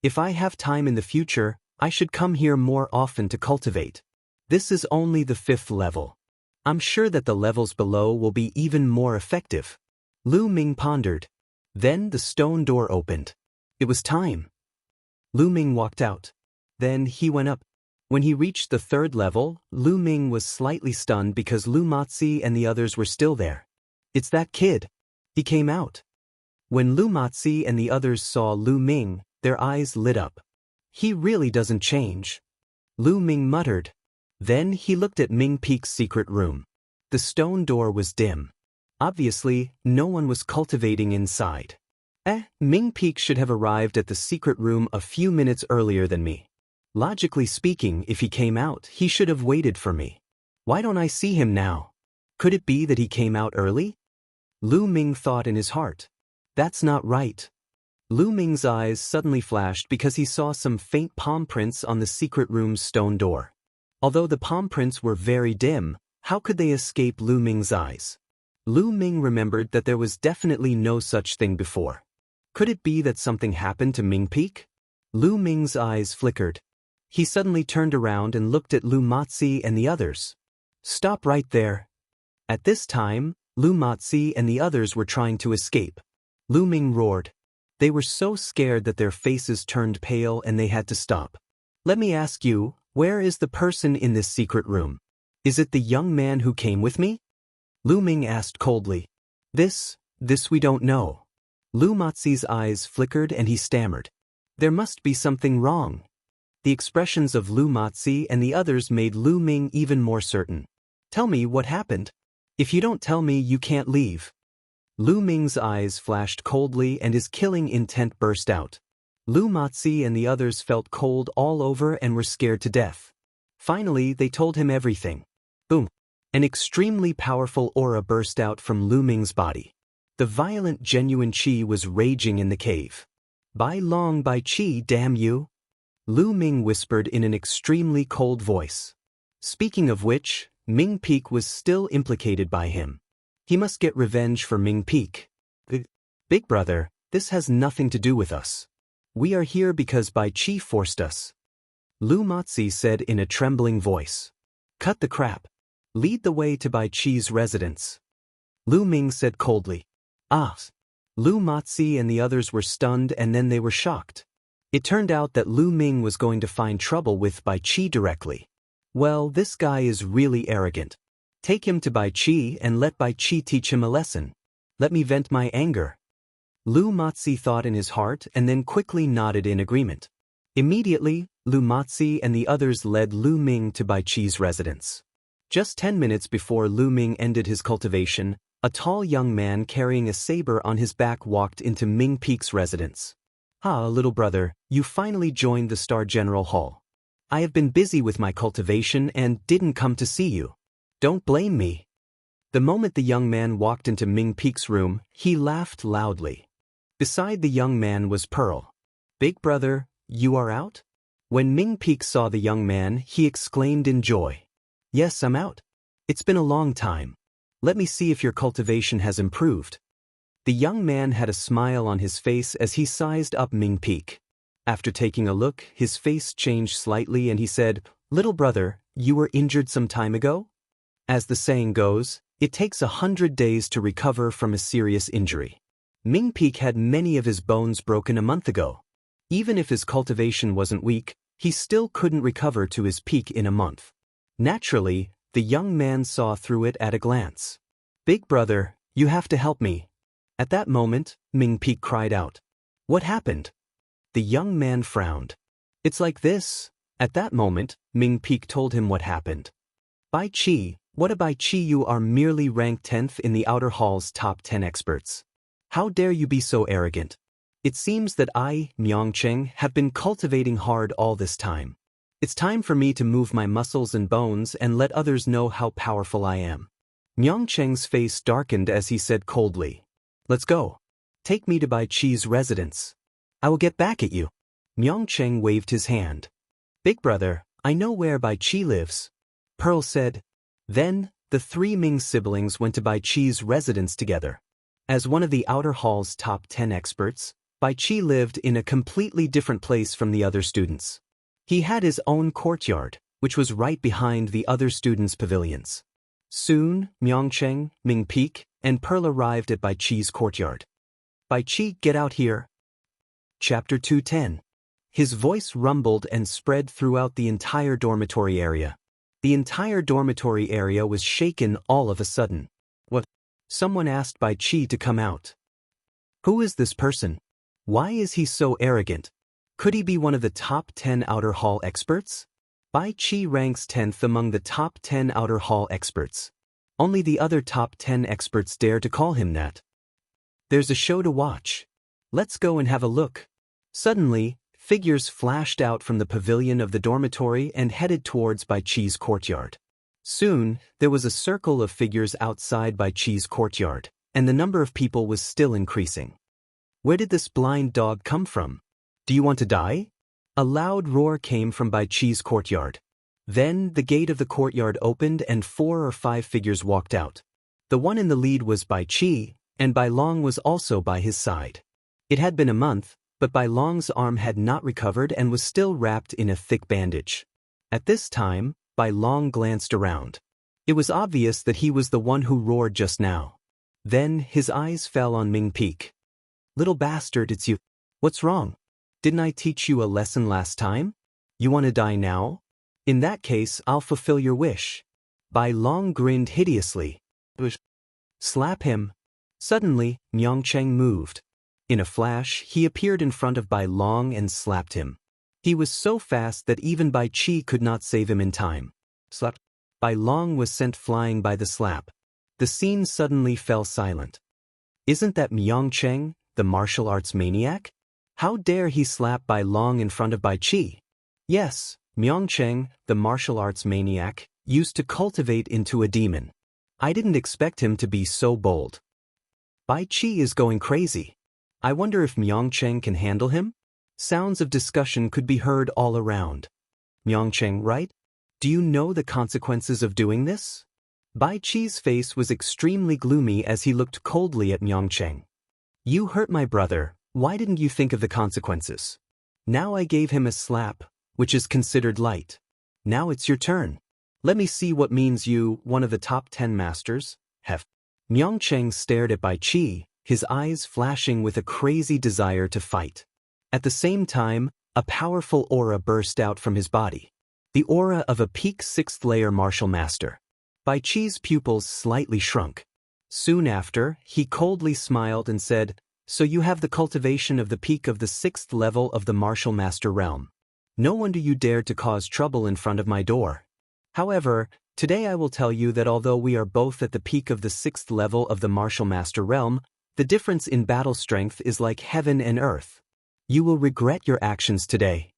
If I have time in the future, I should come here more often to cultivate. This is only the 5th level. I'm sure that the levels below will be even more effective. Lu Ming pondered. Then the stone door opened. It was time. Lu Ming walked out. Then he went up. When he reached the 3rd level, Lu Ming was slightly stunned because Lu Matzi and the others were still there. It's that kid. He came out. When Lu Matzi and the others saw Lu Ming, their eyes lit up. He really doesn't change. Lu Ming muttered. Then he looked at Ming Peek's secret room. The stone door was dim. Obviously, no one was cultivating inside. Ming Peek should have arrived at the secret room a few minutes earlier than me. Logically speaking, if he came out, he should have waited for me. Why don't I see him now? Could it be that he came out early? Lu Ming thought in his heart. That's not right. Lu Ming's eyes suddenly flashed because he saw some faint palm prints on the secret room's stone door. Although the palm prints were very dim, how could they escape Lu Ming's eyes? Lu Ming remembered that there was definitely no such thing before. Could it be that something happened to Ming Peek? Lu Ming's eyes flickered. He suddenly turned around and looked at Lu Matzi and the others. Stop right there. At this time, Lu Matzi and the others were trying to escape. Lu Ming roared. They were so scared that their faces turned pale and they had to stop. Let me ask you, where is the person in this secret room? Is it the young man who came with me? Lu Ming asked coldly. This we don't know. Lu Matzi's eyes flickered and he stammered. There must be something wrong. The expressions of Lu Matzi and the others made Lu Ming even more certain. Tell me what happened. If you don't tell me, you can't leave. Lu Ming's eyes flashed coldly and his killing intent burst out. Lu Matzi and the others felt cold all over and were scared to death. Finally, they told him everything. Boom. An extremely powerful aura burst out from Lu Ming's body. The violent genuine qi was raging in the cave. Bai Long Bai Qi, damn you! Lu Ming whispered in an extremely cold voice. Speaking of which, Ming Peek was still implicated by him. He must get revenge for Ming Peek. Big brother, this has nothing to do with us. We are here because Bai Qi forced us. Lu Matzi said in a trembling voice. Cut the crap. Lead the way to Bai Qi's residence. Lu Ming said coldly. Lu Matzi and the others were stunned and then they were shocked. It turned out that Lu Ming was going to find trouble with Bai Qi directly. Well, this guy is really arrogant. Take him to Bai Qi and let Bai Qi teach him a lesson. Let me vent my anger. Lu Matzi thought in his heart and then quickly nodded in agreement. Immediately, Lu Matzi and the others led Lu Ming to Bai Qi's residence. Just 10 minutes before Lu Ming ended his cultivation, a tall young man carrying a saber on his back walked into Ming Peek's residence. Little brother, you finally joined the Star General Hall. I have been busy with my cultivation and didn't come to see you. Don't blame me. The moment the young man walked into Ming Peek's room, he laughed loudly. Beside the young man was Pearl. Big brother, you are out? When Ming Peek saw the young man, he exclaimed in joy. Yes, I'm out. It's been a long time. Let me see if your cultivation has improved. The young man had a smile on his face as he sized up Ming Peek. After taking a look, his face changed slightly and he said, Little brother, you were injured some time ago? As the saying goes, it takes 100 days to recover from a serious injury. Ming Peek had many of his bones broken a month ago. Even if his cultivation wasn't weak, he still couldn't recover to his peak in a month. Naturally, the young man saw through it at a glance. Big brother, you have to help me. At that moment, Ming Peek cried out. What happened? The young man frowned. It's like this. At that moment, Ming Peek told him what happened. Bai Qi, what a Bai Qi, you are merely ranked 10th in the Outer Hall's top 10 experts. How dare you be so arrogant? It seems that I, Myongcheng, have been cultivating hard all this time. It's time for me to move my muscles and bones and let others know how powerful I am. Myongcheng's face darkened as he said coldly. Let's go. Take me to Bai Qi's residence. I will get back at you. Myongcheng waved his hand. Big brother, I know where Bai Qi lives. Pearl said. Then, the three Ming siblings went to Bai Qi's residence together. As one of the outer hall's top 10 experts, Bai Qi lived in a completely different place from the other students. He had his own courtyard, which was right behind the other students' pavilions. Soon, Myeongcheng, Ming Peak, and Pearl arrived at Bai Qi's courtyard. Bai Qi, get out here. Chapter 210. His voice rumbled and spread throughout the entire dormitory area. The entire dormitory area was shaken all of a sudden. What? Someone asked Bai Qi to come out. Who is this person? Why is he so arrogant? Could he be one of the top 10 outer hall experts? Bai Qi ranks 10th among the top 10 outer hall experts. Only the other top 10 experts dare to call him that. There's a show to watch. Let's go and have a look. Suddenly, figures flashed out from the pavilion of the dormitory and headed towards Bai Qi's courtyard. Soon, there was a circle of figures outside Bai Qi's courtyard, and the number of people was still increasing. Where did this blind dog come from? Do you want to die? A loud roar came from Bai Qi's courtyard. Then, the gate of the courtyard opened and 4 or 5 figures walked out. The one in the lead was Bai Qi, and Bai Long was also by his side. It had been a month, but Bai Long's arm had not recovered and was still wrapped in a thick bandage. At this time, Bai Long glanced around. It was obvious that he was the one who roared just now. Then, his eyes fell on Ming Peak. Little bastard, it's you. What's wrong? Didn't I teach you a lesson last time? You want to die now? In that case, I'll fulfill your wish. Bai Long grinned hideously. Slap him. Suddenly, Myeongcheng moved. In a flash, he appeared in front of Bai Long and slapped him. He was so fast that even Bai Qi could not save him in time. Slap. Bai Long was sent flying by the slap. The scene suddenly fell silent. Isn't that Myeongcheng, the martial arts maniac? How dare he slap Bai Long in front of Bai Qi? Yes, Myeongcheng, the martial arts maniac, used to cultivate into a demon. I didn't expect him to be so bold. Bai Qi is going crazy. I wonder if Myeongcheng can handle him? Sounds of discussion could be heard all around. Myeongcheng, right? Do you know the consequences of doing this? Bai Qi's face was extremely gloomy as he looked coldly at Myeongcheng. You hurt my brother. Why didn't you think of the consequences? Now I gave him a slap, which is considered light. Now it's your turn. Let me see what means you, one of the top 10 masters, have. Myeongcheng stared at Bai Qi, his eyes flashing with a crazy desire to fight. At the same time, a powerful aura burst out from his body. The aura of a peak 6th layer martial master. Bai Qi's pupils slightly shrunk. Soon after, he coldly smiled and said, So you have the cultivation of the peak of the 6th level of the martial master realm. No wonder you dared to cause trouble in front of my door. However, today I will tell you that although we are both at the peak of the 6th level of the martial master realm, the difference in battle strength is like heaven and earth. You will regret your actions today.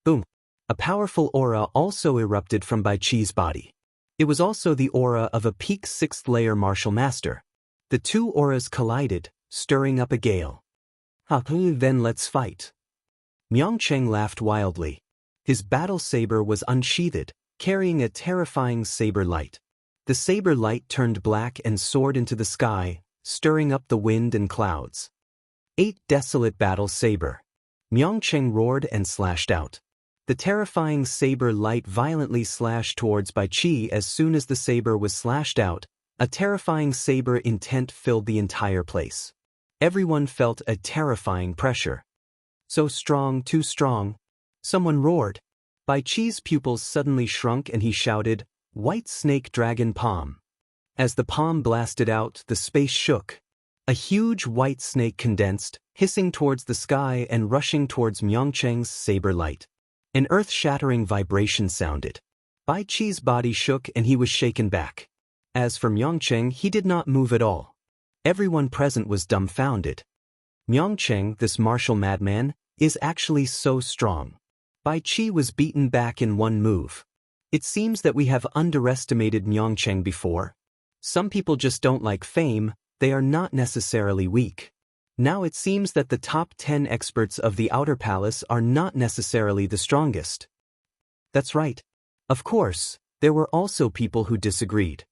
Boom. A powerful aura also erupted from Bai Qi's body. It was also the aura of a peak 6th layer martial master. The two auras collided, stirring up a gale. Then let's fight. Myeongcheng laughed wildly. His battle saber was unsheathed, carrying a terrifying saber light. The saber light turned black and soared into the sky, stirring up the wind and clouds. 8 Desolate Battle Saber. Myeongcheng roared and slashed out. The terrifying saber light violently slashed towards Bai Qi. As soon as the saber was slashed out, a terrifying saber intent filled the entire place. Everyone felt a terrifying pressure. So strong, too strong. Someone roared. Bai Qi's pupils suddenly shrunk and he shouted, White Snake Dragon Palm. As the palm blasted out, the space shook. A huge white snake condensed, hissing towards the sky and rushing towards Myeongcheng's saber light. An earth-shattering vibration sounded. Bai Qi's body shook and he was shaken back. As for Myeongcheng, he did not move at all. Everyone present was dumbfounded. Myeongcheng, this martial madman, is actually so strong. Bai Qi was beaten back in one move. It seems that we have underestimated Myeongcheng before. Some people just don't like fame, they are not necessarily weak. Now it seems that the top 10 experts of the Outer Palace are not necessarily the strongest. That's right. Of course, there were also people who disagreed.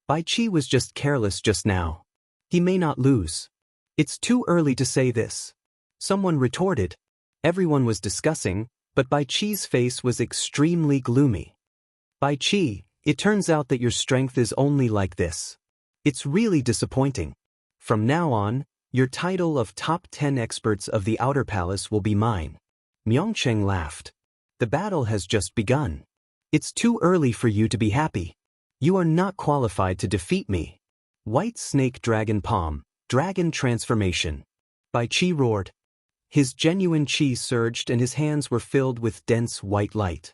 Bai Qi was just careless just now. He may not lose. It's too early to say this. Someone retorted. Everyone was discussing, but Bai Qi's face was extremely gloomy. Bai Qi, it turns out that your strength is only like this. It's really disappointing. From now on, your title of top 10 experts of the Outer Palace will be mine. Myeongcheng laughed. The battle has just begun. It's too early for you to be happy. You are not qualified to defeat me. White Snake Dragon Palm, Dragon Transformation. Bai Qi roared. His genuine qi surged and his hands were filled with dense white light.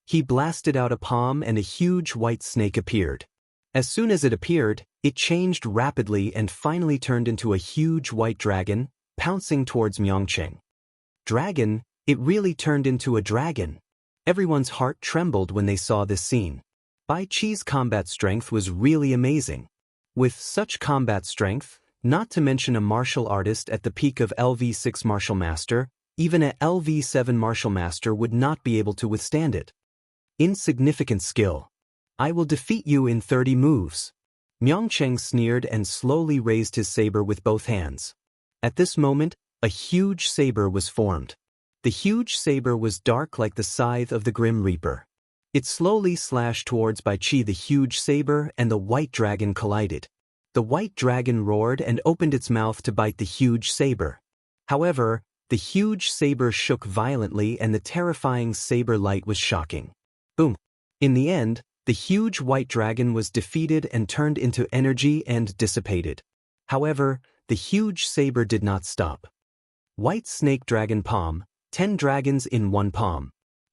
He blasted out a palm and a huge white snake appeared. As soon as it appeared, it changed rapidly and finally turned into a huge white dragon, pouncing towards Myeongcheng. Dragon, it really turned into a dragon. Everyone's heart trembled when they saw this scene. Bai Qi's combat strength was really amazing. With such combat strength, not to mention a martial artist at the peak of LV6 Martial Master, even a LV7 Martial Master would not be able to withstand it. Insignificant skill. I will defeat you in 30 moves. Myeongcheng sneered and slowly raised his saber with both hands. At this moment, a huge saber was formed. The huge saber was dark like the scythe of the Grim Reaper. It slowly slashed towards Bai Qi. The huge saber and the white dragon collided. The white dragon roared and opened its mouth to bite the huge saber. However, the huge saber shook violently and the terrifying saber light was shocking. Boom! In the end, the huge white dragon was defeated and turned into energy and dissipated. However, the huge saber did not stop. White Snake Dragon Palm, 10 dragons in one palm.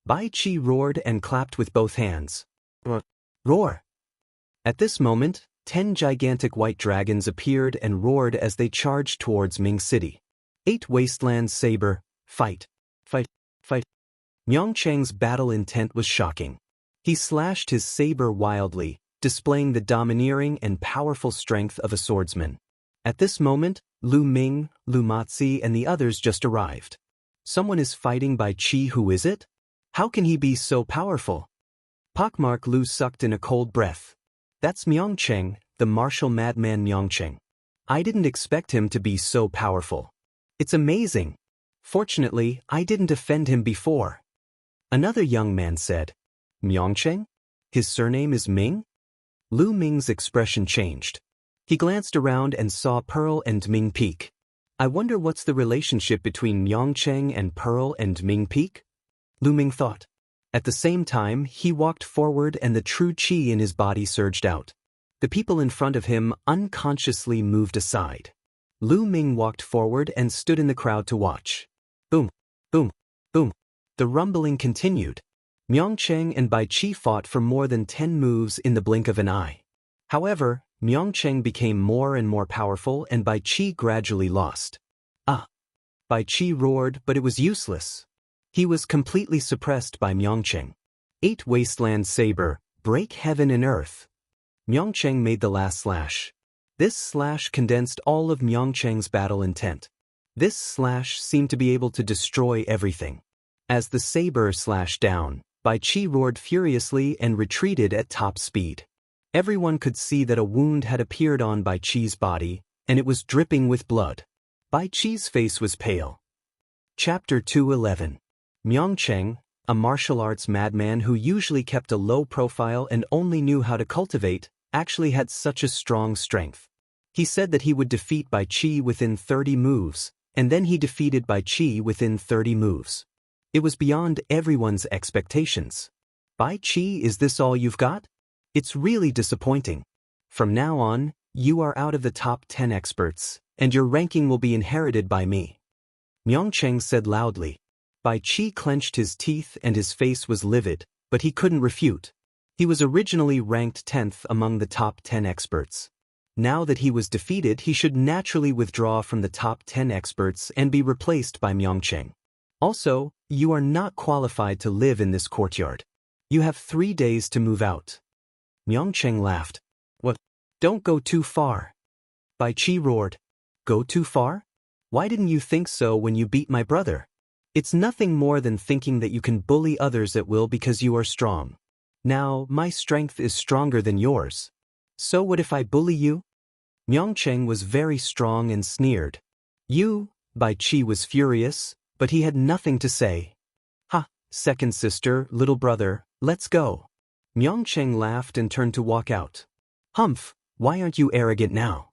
Bai Qi roared and clapped with both hands. Roar! At this moment, 10 gigantic white dragons appeared and roared as they charged towards Ming City. 8 Wasteland Saber, fight, fight, fight. Myeongcheng's battle intent was shocking. He slashed his saber wildly, displaying the domineering and powerful strength of a swordsman. At this moment, Lu Ming, Lu Matzi and the others just arrived. Someone is fighting Bai Qi. Who is it? How can he be so powerful? Pockmark Lu sucked in a cold breath. That's Myeongcheng, the martial madman Myeongcheng. I didn't expect him to be so powerful. It's amazing. Fortunately, I didn't offend him before. Another young man said. Myeongcheng? His surname is Ming? Lu Ming's expression changed. He glanced around and saw Pearl and Ming peek. I wonder what's the relationship between Myeongcheng and Pearl and Ming peek? Lu Ming thought. At the same time, he walked forward and the true qi in his body surged out. The people in front of him unconsciously moved aside. Lu Ming walked forward and stood in the crowd to watch. Boom, boom, boom. The rumbling continued. Myeongcheng and Bai Qi fought for more than 10 moves in the blink of an eye. However, Myeongcheng became more and more powerful and Bai Qi gradually lost. Ah! Bai Qi roared, but it was useless. He was completely suppressed by Myeongcheng. 8 Wasteland Saber, break heaven and earth. Myeongcheng made the last slash. This slash condensed all of Myeongcheng's battle intent. This slash seemed to be able to destroy everything. As the saber slashed down, Bai Qi roared furiously and retreated at top speed. Everyone could see that a wound had appeared on Bai Qi's body, and it was dripping with blood. Bai Qi's face was pale. Chapter 211. Myeongcheng, a martial arts madman who usually kept a low profile and only knew how to cultivate, actually had such a strong strength. He said that he would defeat Bai Qi within 30 moves, and then he defeated Bai Qi within 30 moves. It was beyond everyone's expectations. Bai Qi, is this all you've got? It's really disappointing. From now on, you are out of the top 10 experts, and your ranking will be inherited by me. Myeongcheng said loudly. Bai Qi clenched his teeth and his face was livid, but he couldn't refute. He was originally ranked 10th among the top 10 experts. Now that he was defeated, he should naturally withdraw from the top 10 experts and be replaced by Myeongcheng. Also, you are not qualified to live in this courtyard. You have 3 days to move out. Myeongcheng laughed. What? Don't go too far. Bai Qi roared. Go too far? Why didn't you think so when you beat my brother? It's nothing more than thinking that you can bully others at will because you are strong. Now, my strength is stronger than yours. So what if I bully you? Myeongchang was very strong and sneered. You? Bai Chi was furious, but he had nothing to say. Ha, second sister, little brother, let's go. Myeongchang laughed and turned to walk out. Humph, why aren't you arrogant now?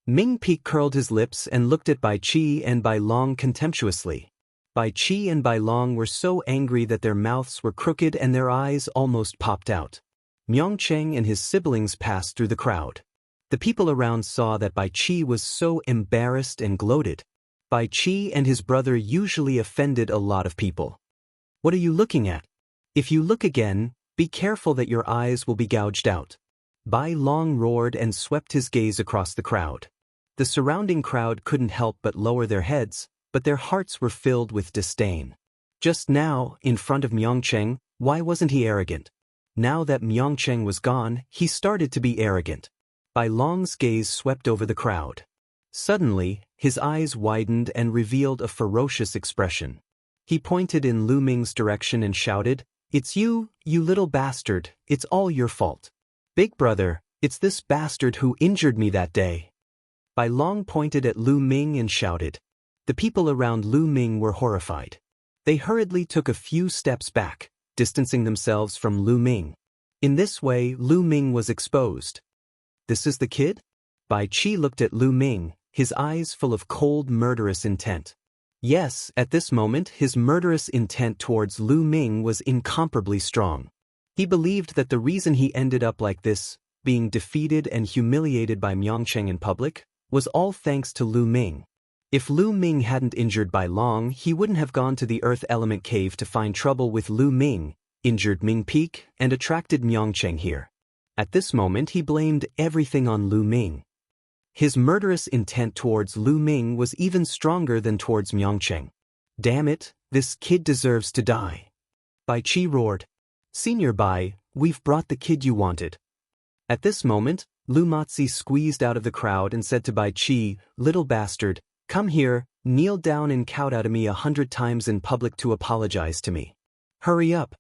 Ming Peak curled his lips and looked at Bai Chi and Bai Long contemptuously. Bai Chi and Bai Long were so angry that their mouths were crooked and their eyes almost popped out. Myeongchang and his siblings passed through the crowd. The people around saw that Bai Chi was so embarrassed and gloated. Bai Chi and his brother usually offended a lot of people. What are you looking at? If you look again, be careful that your eyes will be gouged out. Bai Long roared and swept his gaze across the crowd. The surrounding crowd couldn't help but lower their heads, but their hearts were filled with disdain. Just now, in front of Myeongchang, why wasn't he arrogant? Now that Myeongchang was gone, he started to be arrogant. Bai Long's gaze swept over the crowd. Suddenly, his eyes widened and revealed a ferocious expression. He pointed in Lu Ming's direction and shouted, "It's you, you little bastard, it's all your fault. Big brother, it's this bastard who injured me that day." Bai Long pointed at Lu Ming and shouted. The people around Lu Ming were horrified. They hurriedly took a few steps back, distancing themselves from Lu Ming. In this way, Lu Ming was exposed. This is the kid? Bai Chi looked at Lu Ming, his eyes full of cold, murderous intent. Yes, at this moment, his murderous intent towards Lu Ming was incomparably strong. He believed that the reason he ended up like this, being defeated and humiliated by Myeongchang in public, was all thanks to Lu Ming. If Lu Ming hadn't injured Bai Long, he wouldn't have gone to the Earth Element Cave to find trouble with Lu Ming, injured Ming Peak, and attracted Myeongchang here. At this moment he blamed everything on Lu Ming. His murderous intent towards Lu Ming was even stronger than towards Myeongchang. Damn it, this kid deserves to die. Bai Chi roared. Senior Bai, we've brought the kid you wanted. At this moment, Lu Matzi squeezed out of the crowd and said to Bai Chi, little bastard, come here, kneel down and kowtow to me 100 times in public to apologize to me. Hurry up.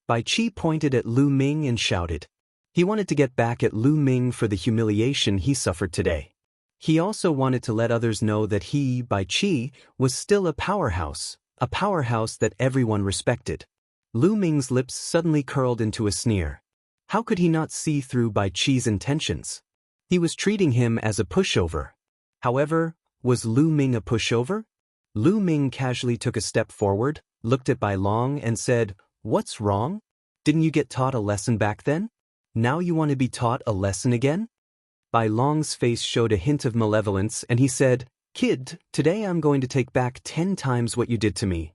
Bai Chi pointed at Lu Ming and shouted. He wanted to get back at Lu Ming for the humiliation he suffered today. He also wanted to let others know that he, Bai Chi, was still a powerhouse that everyone respected. Lu Ming's lips suddenly curled into a sneer. How could he not see through Bai Chi's intentions? He was treating him as a pushover. However, was Lu Ming a pushover? Lu Ming casually took a step forward, looked at Bai Long and said, what's wrong? Didn't you get taught a lesson back then? Now you want to be taught a lesson again? Bai Long's face showed a hint of malevolence and he said, kid, today I'm going to take back 10 times what you did to me.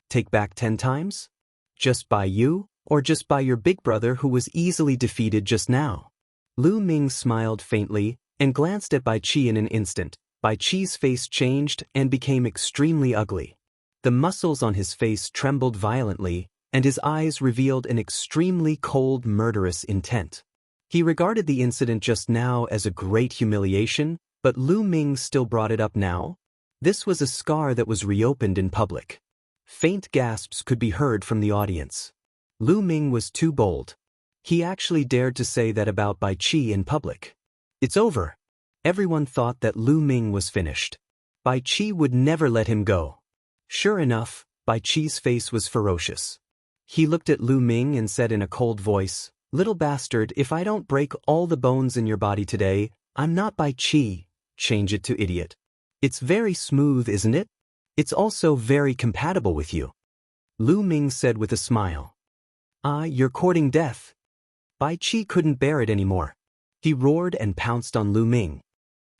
Take back 10 times? Just by you, or just by your big brother who was easily defeated just now? Lu Ming smiled faintly and glanced at Bai Chi in an instant. Bai Chi's face changed and became extremely ugly. The muscles on his face trembled violently, and his eyes revealed an extremely cold, murderous intent. He regarded the incident just now as a great humiliation, but Lu Ming still brought it up now. This was a scar that was reopened in public. Faint gasps could be heard from the audience. Lu Ming was too bold. He actually dared to say that about Bai Chi in public. It's over. Everyone thought that Lu Ming was finished. Bai Chi would never let him go. Sure enough, Bai Chi's face was ferocious. He looked at Lu Ming and said in a cold voice, little bastard, if I don't break all the bones in your body today, I'm not Bai Chi. Change it to idiot. It's very smooth, isn't it? It's also very compatible with you. Lu Ming said with a smile. Ah, you're courting death. Bai Chi couldn't bear it anymore. He roared and pounced on Lu Ming.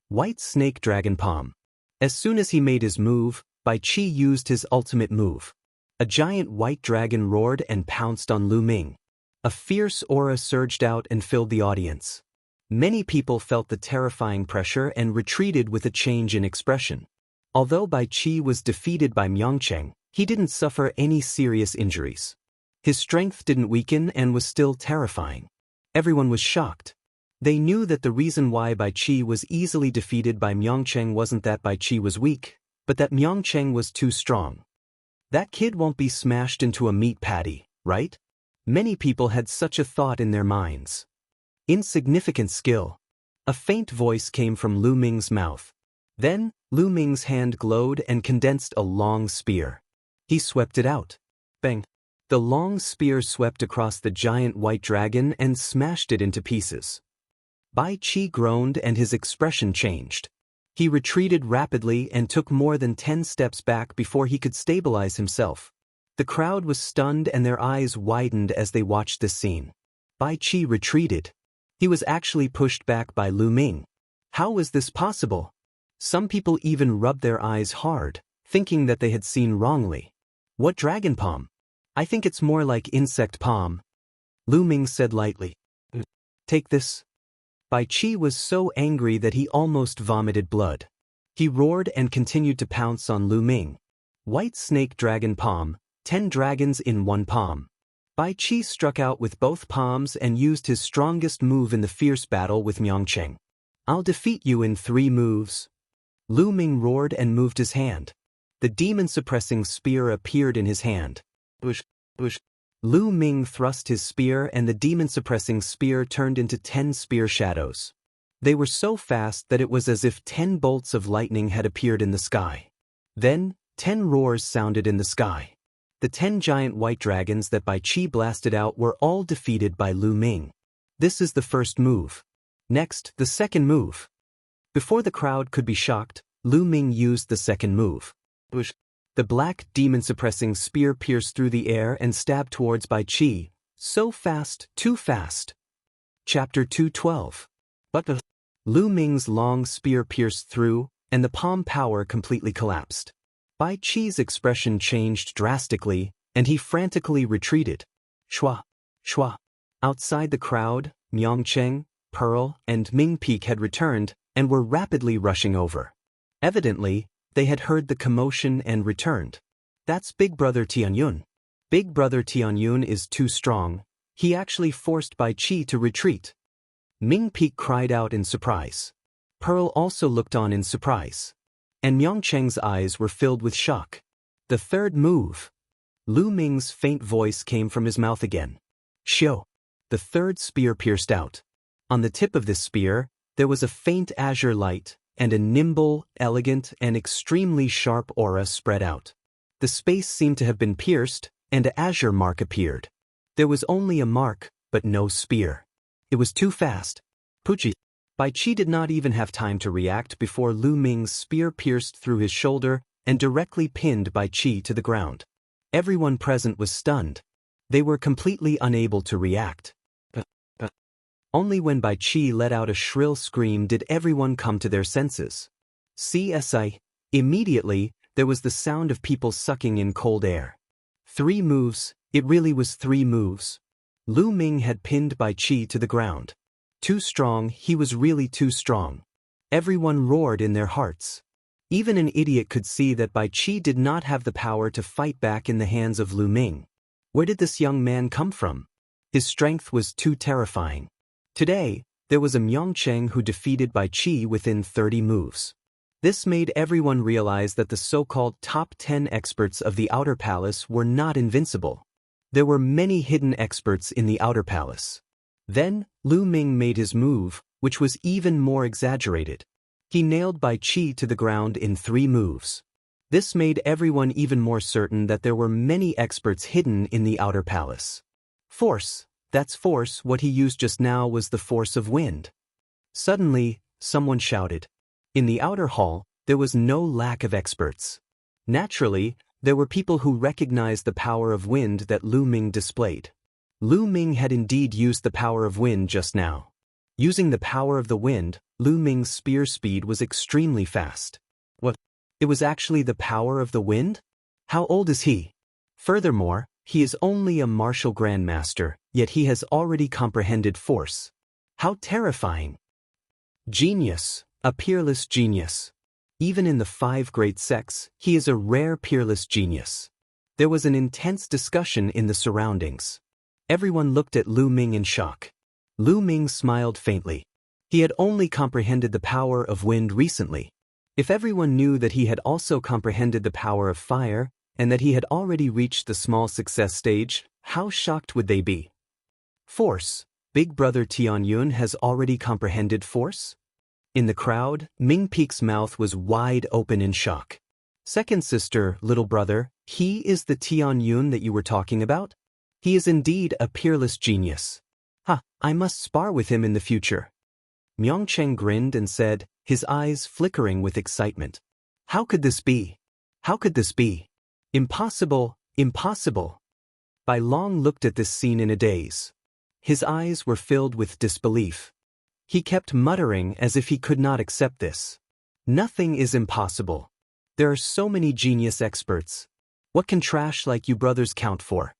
White Snake Dragon Palm. As soon as he made his move, Bai Chi used his ultimate move. A giant white dragon roared and pounced on Lu Ming. A fierce aura surged out and filled the audience. Many people felt the terrifying pressure and retreated with a change in expression. Although Bai Chi was defeated by Myeongchang, he didn't suffer any serious injuries. His strength didn't weaken and was still terrifying. Everyone was shocked. They knew that the reason why Bai Chi was easily defeated by Myeongchang wasn't that Bai Chi was weak, but that Myeongchang was too strong. That kid won't be smashed into a meat patty, right? Many people had such a thought in their minds. Insignificant skill. A faint voice came from Lu Ming's mouth. Then, Lu Ming's hand glowed and condensed a long spear. He swept it out. Bang! The long spear swept across the giant white dragon and smashed it into pieces. Bai Qi groaned and his expression changed. He retreated rapidly and took more than 10 steps back before he could stabilize himself. The crowd was stunned and their eyes widened as they watched this scene. Bai Qi retreated. He was actually pushed back by Lu Ming. How was this possible? Some people even rubbed their eyes hard, thinking that they had seen wrongly. What dragon palm? I think it's more like insect palm. Lu Ming said lightly. Take this. Bai Qi was so angry that he almost vomited blood. He roared and continued to pounce on Lu Ming. White snake dragon palm, 10 dragons in one palm. Bai Qi struck out with both palms and used his strongest move in the fierce battle with Miangcheng. I'll defeat you in 3 moves. Lu Ming roared and moved his hand. The demon-suppressing spear appeared in his hand. Bush, bush. Lu Ming thrust his spear and the demon-suppressing spear turned into 10 spear shadows. They were so fast that it was as if 10 bolts of lightning had appeared in the sky. Then, 10 roars sounded in the sky. The 10 giant white dragons that Bai Qi blasted out were all defeated by Lu Ming. This is the first move. Next, the second move. Before the crowd could be shocked, Lu Ming used the second move. Bush. The black demon-suppressing spear pierced through the air and stabbed towards Bai Qi. So fast, too fast. Chapter 212. But Lu Ming's long spear pierced through, and the palm power completely collapsed. Bai Qi's expression changed drastically, and he frantically retreated. Shua, shua. Outside the crowd, Miangcheng, Pearl, and Ming Peak had returned and were rapidly rushing over. Evidently, they had heard the commotion and returned. That's Big Brother Tianyun. Big Brother Tianyun is too strong. He actually forced Bai Qi to retreat. Ming Peak cried out in surprise. Pearl also looked on in surprise. And Miangcheng's eyes were filled with shock. The third move. Lu Ming's faint voice came from his mouth again. Xiu. The third spear pierced out. On the tip of this spear, there was a faint azure light, and a nimble, elegant, and extremely sharp aura spread out. The space seemed to have been pierced, and an azure mark appeared. There was only a mark, but no spear. It was too fast. Puchi. Bai Qi did not even have time to react before Lu Ming's spear pierced through his shoulder and directly pinned Bai Qi to the ground. Everyone present was stunned. They were completely unable to react. Only when Bai Qi let out a shrill scream did everyone come to their senses. CSI. Immediately, there was the sound of people sucking in cold air. 3 moves, it really was 3 moves. Lu Ming had pinned Bai Qi to the ground. Too strong, he was really too strong. Everyone roared in their hearts. Even an idiot could see that Bai Qi did not have the power to fight back in the hands of Lu Ming. Where did this young man come from? His strength was too terrifying. Today, there was a Miangcheng who defeated Bai Qi within 30 moves. This made everyone realize that the so-called top 10 experts of the Outer Palace were not invincible. There were many hidden experts in the Outer Palace. Then, Lu Ming made his move, which was even more exaggerated. He nailed Bai Qi to the ground in 3 moves. This made everyone even more certain that there were many experts hidden in the Outer Palace. Force. That's force. What he used just now was the force of wind. Suddenly, someone shouted. In the outer hall, there was no lack of experts. Naturally, there were people who recognized the power of wind that Lu Ming displayed. Lu Ming had indeed used the power of wind just now. Using the power of the wind, Lu Ming's spear speed was extremely fast. What? It was actually the power of the wind? How old is he? Furthermore, he is only a martial grandmaster, yet he has already comprehended force. How terrifying! Genius, a peerless genius. Even in the 5 great sects, he is a rare peerless genius. There was an intense discussion in the surroundings. Everyone looked at Lu Ming in shock. Lu Ming smiled faintly. He had only comprehended the power of wind recently. If everyone knew that he had also comprehended the power of fire, and that he had already reached the small success stage, how shocked would they be? Force. Big brother Tianyun has already comprehended force? In the crowd, Ming Peek's mouth was wide open in shock. Second sister, little brother, he is the Tianyun that you were talking about? He is indeed a peerless genius. I must spar with him in the future. Myeongcheng grinned and said, his eyes flickering with excitement. How could this be? How could this be? Impossible, impossible. Bai Long looked at this scene in a daze. His eyes were filled with disbelief. He kept muttering as if he could not accept this. Nothing is impossible. There are so many genius experts. What can trash like you brothers count for?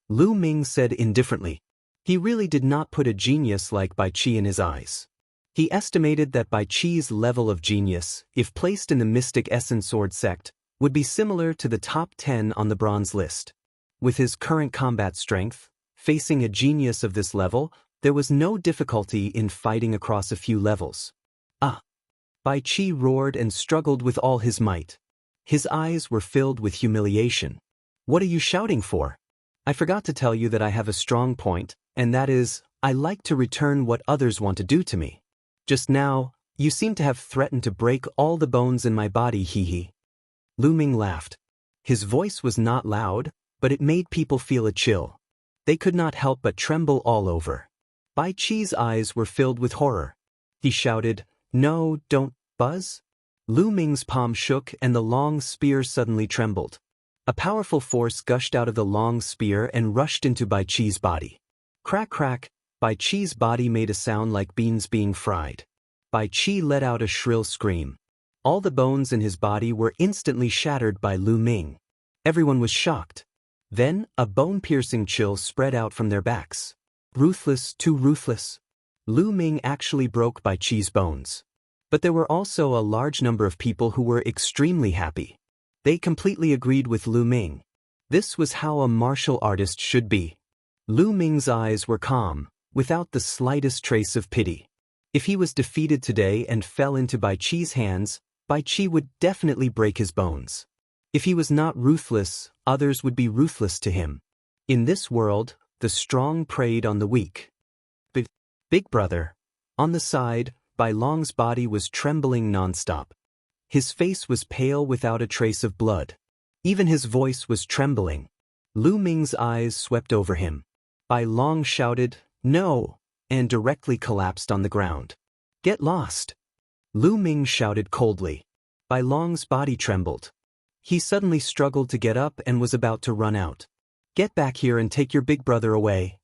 Lu Ming said indifferently. He really did not put a genius like Bai Qi in his eyes. He estimated that Bai Qi's level of genius, if placed in the Mystic Essence Sword sect, would be similar to the top 10 on the bronze list. With his current combat strength, facing a genius of this level, there was no difficulty in fighting across a few levels. Bai Qi roared and struggled with all his might. His eyes were filled with humiliation. What are you shouting for? I forgot to tell you that I have a strong point, and that is, I like to return what others want to do to me. Just now, you seem to have threatened to break all the bones in my body, hee. Lu Ming laughed. His voice was not loud, but it made people feel a chill. They could not help but tremble all over. Bai Qi's eyes were filled with horror. He shouted, No, don't, Buzz. Lu Ming's palm shook and the long spear suddenly trembled. A powerful force gushed out of the long spear and rushed into Bai Qi's body. Crack crack, Bai Qi's body made a sound like beans being fried. Bai Qi let out a shrill scream. All the bones in his body were instantly shattered by Lu Ming. Everyone was shocked. Then, a bone-piercing chill spread out from their backs. Ruthless, too ruthless. Lu Ming actually broke Bai Qi's bones. But there were also a large number of people who were extremely happy. They completely agreed with Lu Ming. This was how a martial artist should be. Lu Ming's eyes were calm, without the slightest trace of pity. If he was defeated today and fell into Bai Qi's hands, Bai Qi would definitely break his bones. If he was not ruthless, others would be ruthless to him. In this world, the strong preyed on the weak. Big brother. On the side, Bai Long's body was trembling non-stop. His face was pale without a trace of blood. Even his voice was trembling. Lu Ming's eyes swept over him. Bai Long shouted, No, and directly collapsed on the ground. Get lost. Lu Ming shouted coldly. Bai Long's body trembled. He suddenly struggled to get up and was about to run out. Get back here and take your big brother away.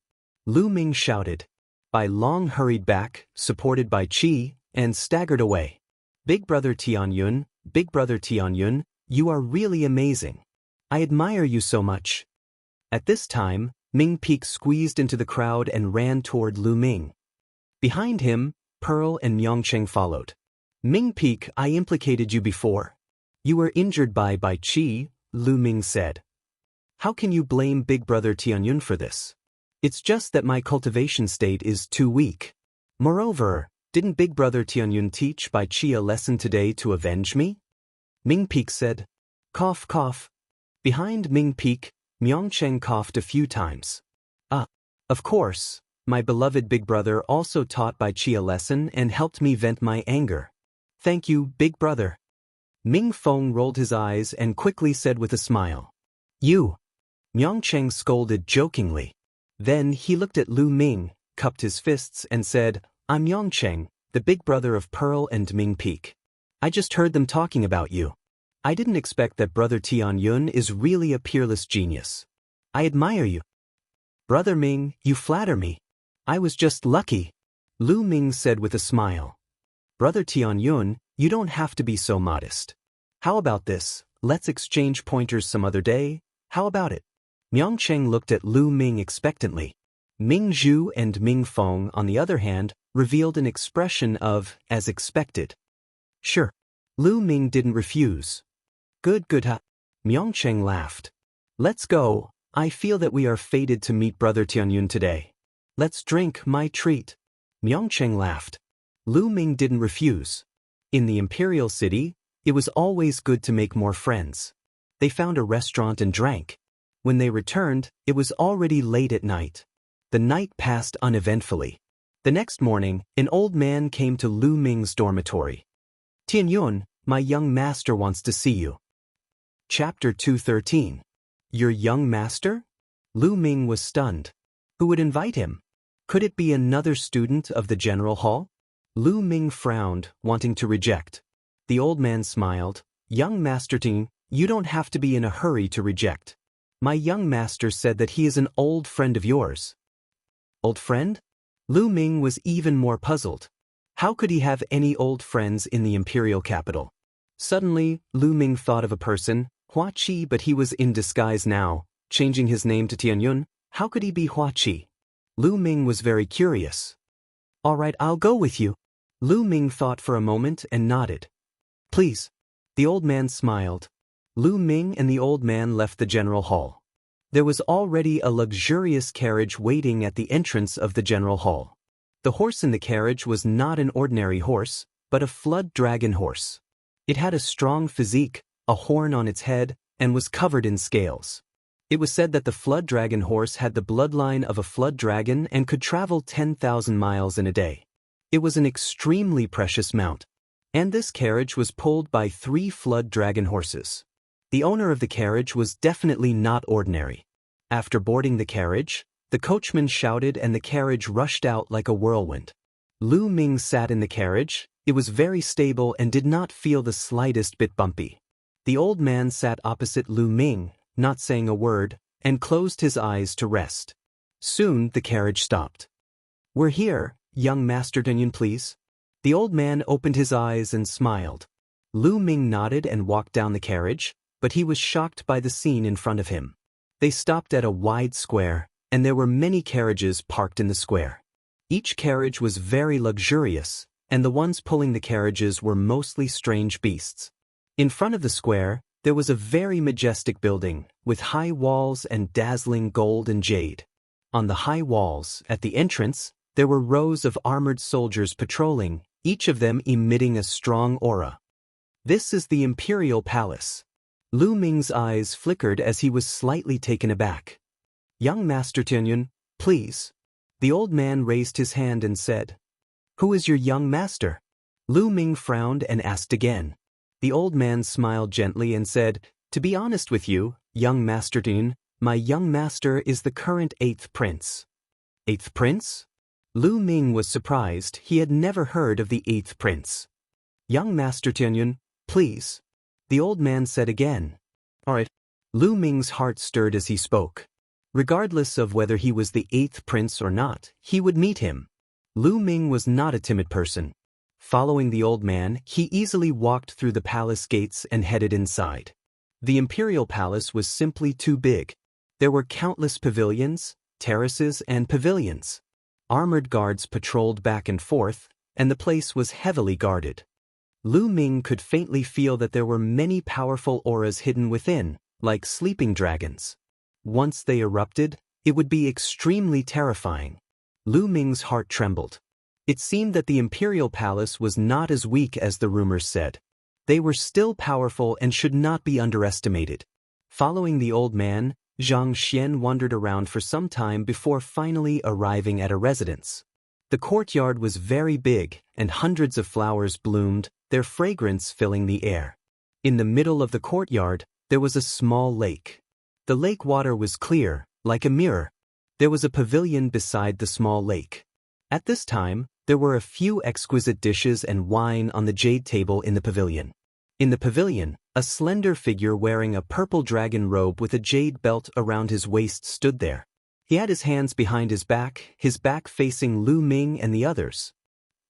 Lu Ming shouted. Bai Long hurried back, supported by Qi, and staggered away. Big brother Tianyun, you are really amazing. I admire you so much. At this time, Ming Peek squeezed into the crowd and ran toward Lu Ming. Behind him, Pearl and Myeongcheng followed. Ming Peek, I implicated you before. You were injured by Bai Qi, Lu Ming said. How can you blame big brother Tianyun for this? It's just that my cultivation state is too weak. Moreover, didn't big brother Tianyun teach Bai Qi a lesson today to avenge me? Ming Peek said. Cough cough. Behind Ming Peek, Myeongcheng coughed a few times. Of course, my beloved big brother also taught Bai Qi a lesson and helped me vent my anger. Thank you, big brother. Ming Feng rolled his eyes and quickly said with a smile. You. Myeongcheng scolded jokingly. Then he looked at Lu Ming, cupped his fists and said, I'm Myeongcheng, the big brother of Pearl and Ming Peek. I just heard them talking about you. I didn't expect that brother Tianyun is really a peerless genius. I admire you. Brother Ming, you flatter me. I was just lucky. Lu Ming said with a smile. Brother Tianyun, you don't have to be so modest. How about this, let's exchange pointers some other day, how about it? Myeongcheng looked at Lu Ming expectantly. Ming Zhu and Ming Feng, on the other hand, revealed an expression of, as expected. Sure. Lu Ming didn't refuse. Good ha. Myeongcheng laughed. Let's go, I feel that we are fated to meet brother Tianyun today. Let's drink my treat. Myeongcheng laughed. Lu Ming didn't refuse. In the Imperial City, it was always good to make more friends. They found a restaurant and drank. When they returned, it was already late at night. The night passed uneventfully. The next morning, an old man came to Lu Ming's dormitory. Tianyun, my young master wants to see you. Chapter 213. Your young master? Lu Ming was stunned. Who would invite him? Could it be another student of the general hall? Lu Ming frowned, wanting to reject. The old man smiled. Young Master Ting, you don't have to be in a hurry to reject. My young master said that he is an old friend of yours. Old friend? Lu Ming was even more puzzled. How could he have any old friends in the imperial capital? Suddenly, Lu Ming thought of a person, Hua Qi, but he was in disguise now, changing his name to Tianyun. How could he be Hua Qi? Lu Ming was very curious. All right, I'll go with you. Lu Ming thought for a moment and nodded. Please. The old man smiled. Lu Ming and the old man left the general hall. There was already a luxurious carriage waiting at the entrance of the general hall. The horse in the carriage was not an ordinary horse, but a flood dragon horse. It had a strong physique, a horn on its head, and was covered in scales. It was said that the flood dragon horse had the bloodline of a flood dragon and could travel 10,000 miles in a day. It was an extremely precious mount, and this carriage was pulled by 3 flood dragon horses. The owner of the carriage was definitely not ordinary. After boarding the carriage, the coachman shouted and the carriage rushed out like a whirlwind. Lu Ming sat in the carriage. It was very stable and did not feel the slightest bit bumpy. The old man sat opposite Lu Ming, not saying a word, and closed his eyes to rest. Soon the carriage stopped. We're here, young Master Tianyun, please. The old man opened his eyes and smiled. Lu Ming nodded and walked down the carriage, but he was shocked by the scene in front of him. They stopped at a wide square, and there were many carriages parked in the square. Each carriage was very luxurious, and the ones pulling the carriages were mostly strange beasts. In front of the square, there was a very majestic building, with high walls and dazzling gold and jade. On the high walls, at the entrance, there were rows of armored soldiers patrolling, each of them emitting a strong aura. This is the Imperial Palace. Lu Ming's eyes flickered as he was slightly taken aback. Young Master Tianyun, please. The old man raised his hand and said, Who is your young master? Lu Ming frowned and asked again. The old man smiled gently and said, To be honest with you, young Master Tianyun, my young master is the current 8th prince. 8th prince? Lu Ming was surprised. He had never heard of the 8th prince. Young Master Tianyun, please. The old man said again. All right. Lu Ming's heart stirred as he spoke. Regardless of whether he was the 8th prince or not, he would meet him. Lu Ming was not a timid person. Following the old man, he easily walked through the palace gates and headed inside. The imperial palace was simply too big. There were countless pavilions, terraces, and pavilions. Armored guards patrolled back and forth, and the place was heavily guarded. Lu Ming could faintly feel that there were many powerful auras hidden within, like sleeping dragons. Once they erupted, it would be extremely terrifying. Lu Ming's heart trembled. It seemed that the imperial palace was not as weak as the rumors said. They were still powerful and should not be underestimated. Following the old man, Zhang Xian wandered around for some time before finally arriving at a residence. The courtyard was very big, and hundreds of flowers bloomed, their fragrance filling the air. In the middle of the courtyard, there was a small lake. The lake water was clear, like a mirror. There was a pavilion beside the small lake. At this time, there were a few exquisite dishes and wine on the jade table in the pavilion. In the pavilion, a slender figure wearing a purple dragon robe with a jade belt around his waist stood there. He had his hands behind his back facing Lu Ming and the others.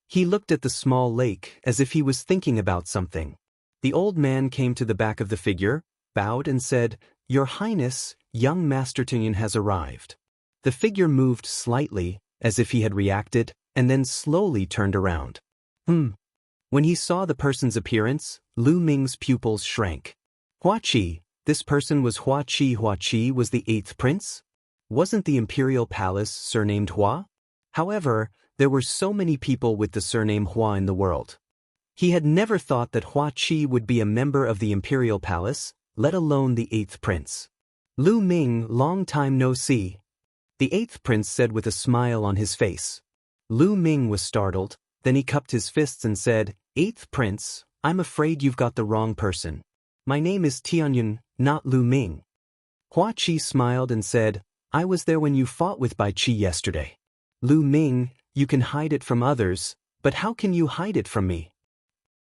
He looked at the small lake as if he was thinking about something. The old man came to the back of the figure, bowed and said, Your Highness, young Master Tianyun has arrived. The figure moved slightly, as if he had reacted, and then slowly turned around. When he saw the person's appearance, Lu Ming's pupils shrank. Hua Qi, this person was Hua Qi. Hua Qi was the 8th prince? Wasn't the imperial palace surnamed Hua? However, there were so many people with the surname Hua in the world. He had never thought that Hua Qi would be a member of the imperial palace, let alone the 8th prince. Lu Ming, long time no see. The eighth prince said with a smile on his face. Lu Ming was startled, then he cupped his fists and said, "Eighth prince, I'm afraid you've got the wrong person. My name is Tianyun, not Lu Ming." Hua Qi smiled and said, "I was there when you fought with Bai Qi yesterday. Lu Ming, you can hide it from others, but how can you hide it from me?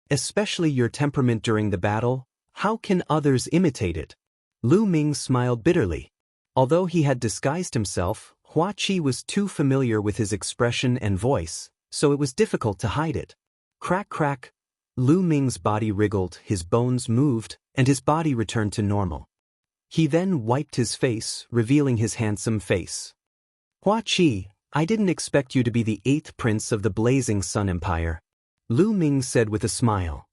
Especially your temperament during the battle, how can others imitate it?" Lu Ming smiled bitterly. Although he had disguised himself, Hua Qi was too familiar with his expression and voice, so it was difficult to hide it. Crack crack, Lu Ming's body wriggled, his bones moved, and his body returned to normal. He then wiped his face, revealing his handsome face. "Hua Qi, I didn't expect you to be the eighth prince of the Blazing Sun Empire," Lu Ming said with a smile.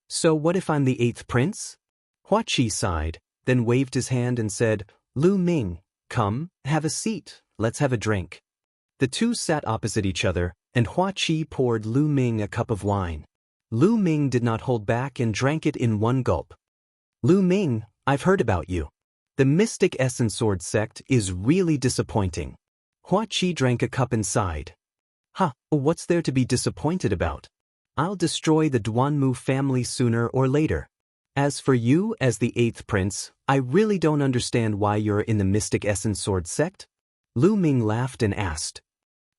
"So what if I'm the eighth prince?" Hua Qi sighed, then waved his hand and said, "Lu Ming, come, have a seat, let's have a drink." The two sat opposite each other, and Hua Qi poured Lu Ming a cup of wine. Lu Ming did not hold back and drank it in one gulp. "Lu Ming, I've heard about you. The Mystic Essence Sword sect is really disappointing." Hua Qi drank a cup and sighed. What's there to be disappointed about? I'll destroy the Duanmu family sooner or later. As for you as the eighth prince, I really don't understand why you're in the Mystic Essence Sword sect." Lu Ming laughed and asked.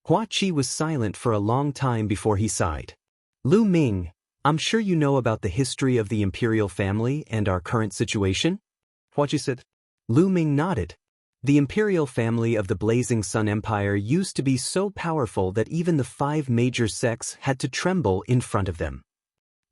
Hua Qi was silent for a long time before he sighed. "Lu Ming, I'm sure you know about the history of the imperial family and our current situation?" Hua Qi said. Lu Ming nodded. The imperial family of the Blazing Sun Empire used to be so powerful that even the 5 major sects had to tremble in front of them.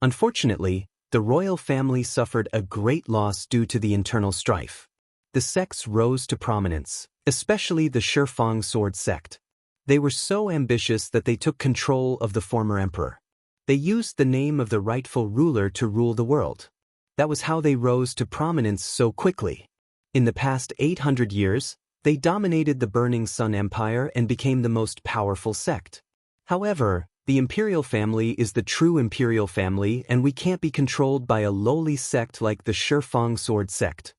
Unfortunately, the royal family suffered a great loss due to the internal strife. The sects rose to prominence, especially the Shifang Sword sect. They were so ambitious that they took control of the former emperor. They used the name of the rightful ruler to rule the world. That was how they rose to prominence so quickly. In the past 800 years, they dominated the Burning Sun Empire and became the most powerful sect. However, the imperial family is the true imperial family, and we can't be controlled by a lowly sect like the Shifang Sword sect.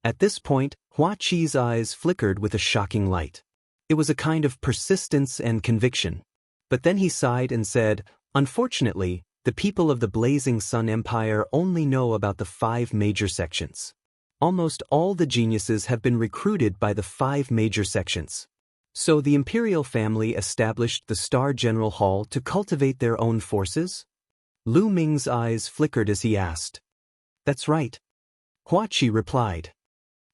At this point, Hua Qi's eyes flickered with a shocking light. It was a kind of persistence and conviction. But then he sighed and said, "Unfortunately, the people of the Blazing Sun Empire only know about the 5 major sections. Almost all the geniuses have been recruited by the 5 major sections. So the imperial family established the Star General Hall to cultivate their own forces?" Lu Ming's eyes flickered as he asked. "That's right," Hua Qi replied.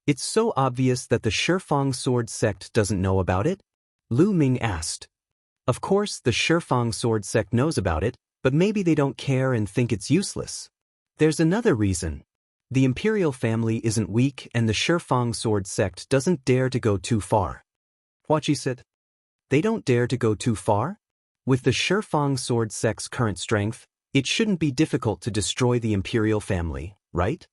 "It's so obvious that the Shifang Sword sect doesn't know about it?" Lu Ming asked. "Of course the Shifang Sword sect knows about it, but maybe they don't care and think it's useless. There's another reason. The imperial family isn't weak and the Shifang Sword sect doesn't dare to go too far." Hua Qi said. "They don't dare to go too far? With the Shifang Sword sect's current strength, it shouldn't be difficult to destroy the imperial family, right?"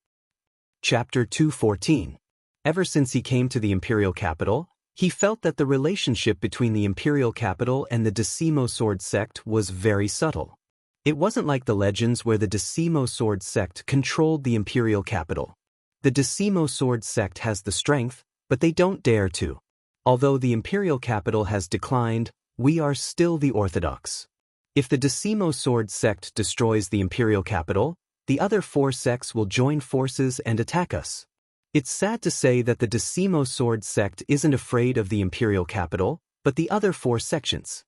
Chapter 214. Ever since he came to the imperial capital, he felt that the relationship between the imperial capital and the Decimo Sword sect was very subtle. It wasn't like the legends where the Decimo Sword sect controlled the imperial capital. The Decimo Sword sect has the strength, but they don't dare to. Although the imperial capital has declined, we are still the orthodox. If the Decimo Sword sect destroys the imperial capital, the other 4 sects will join forces and attack us. It's sad to say that the Decimo Sword sect isn't afraid of the imperial capital, but the other 4 sections.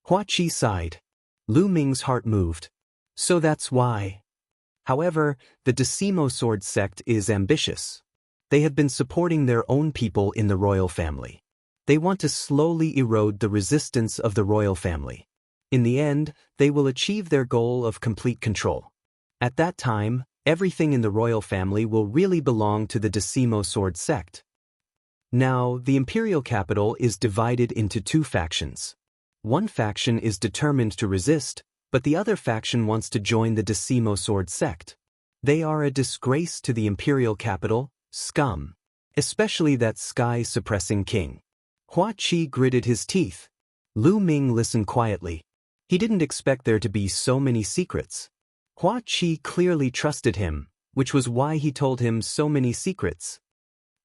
Hua Qi sighed. Lu Ming's heart moved. So that's why. However, the Decimo Sword sect is ambitious. They have been supporting their own people in the royal family. They want to slowly erode the resistance of the royal family. In the end, they will achieve their goal of complete control. At that time, everything in the royal family will really belong to the Decimo Sword sect. Now, the imperial capital is divided into 2 factions. One faction is determined to resist, but the other faction wants to join the Decimo Sword sect. They are a disgrace to the imperial capital, scum. Especially that sky-suppressing king. Hua Qi gritted his teeth. Lu Ming listened quietly. He didn't expect there to be so many secrets. Hua Qi clearly trusted him, which was why he told him so many secrets.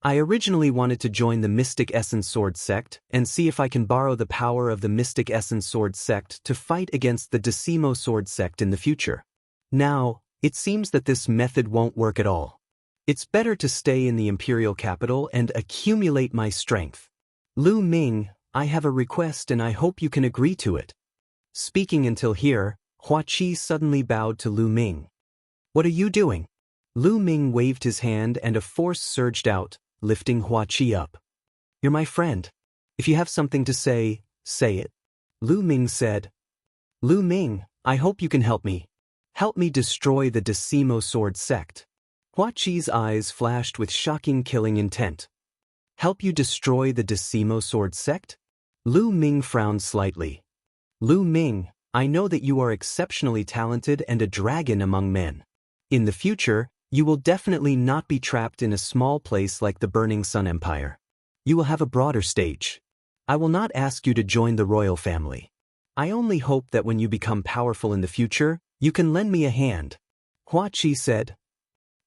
I originally wanted to join the Mystic Essence Sword sect and see if I can borrow the power of the Mystic Essence Sword sect to fight against the Decimo Sword sect in the future. Now, it seems that this method won't work at all. It's better to stay in the Imperial capital and accumulate my strength. Lu Ming, I have a request and I hope you can agree to it. Speaking until here, Hua Qi suddenly bowed to Lu Ming. What are you doing? Lu Ming waved his hand and a force surged out, lifting Hua Qi up. You're my friend. If you have something to say, say it. Lu Ming said. Lu Ming, I hope you can help me. Help me destroy the Decimo Sword sect. Hua Qi's eyes flashed with shocking killing intent. Help you destroy the Decimo Sword sect? Lu Ming frowned slightly. Lu Ming, I know that you are exceptionally talented and a dragon among men. In the future, you will definitely not be trapped in a small place like the Burning Sun Empire. You will have a broader stage. I will not ask you to join the royal family. I only hope that when you become powerful in the future, you can lend me a hand. Hua Qi said.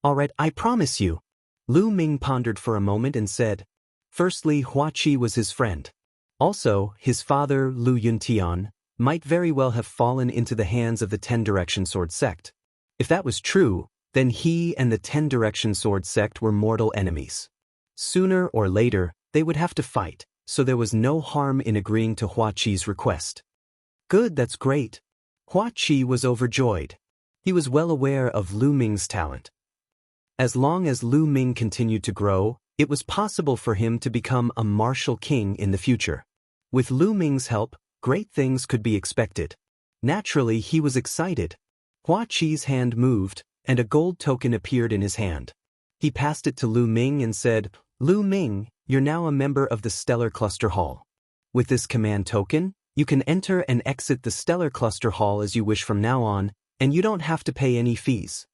All right, I promise you. Lu Ming pondered for a moment and said. Firstly, Hua Qi was his friend. Also, his father, Lu Yuntian, might very well have fallen into the hands of the Ten Direction Sword sect. If that was true, then he and the Ten Direction Sword sect were mortal enemies. Sooner or later, they would have to fight, so there was no harm in agreeing to Hua Qi's request. Good, that's great. Hua Qi was overjoyed. He was well aware of Lu Ming's talent. As long as Lu Ming continued to grow, it was possible for him to become a martial king in the future. With Lu Ming's help, great things could be expected. Naturally, he was excited. Hua Qi's hand moved, and a gold token appeared in his hand. He passed it to Lu Ming and said, Lu Ming, you're now a member of the Stellar Cluster Hall. With this command token, you can enter and exit the Stellar Cluster Hall as you wish from now on, and you don't have to pay any fees.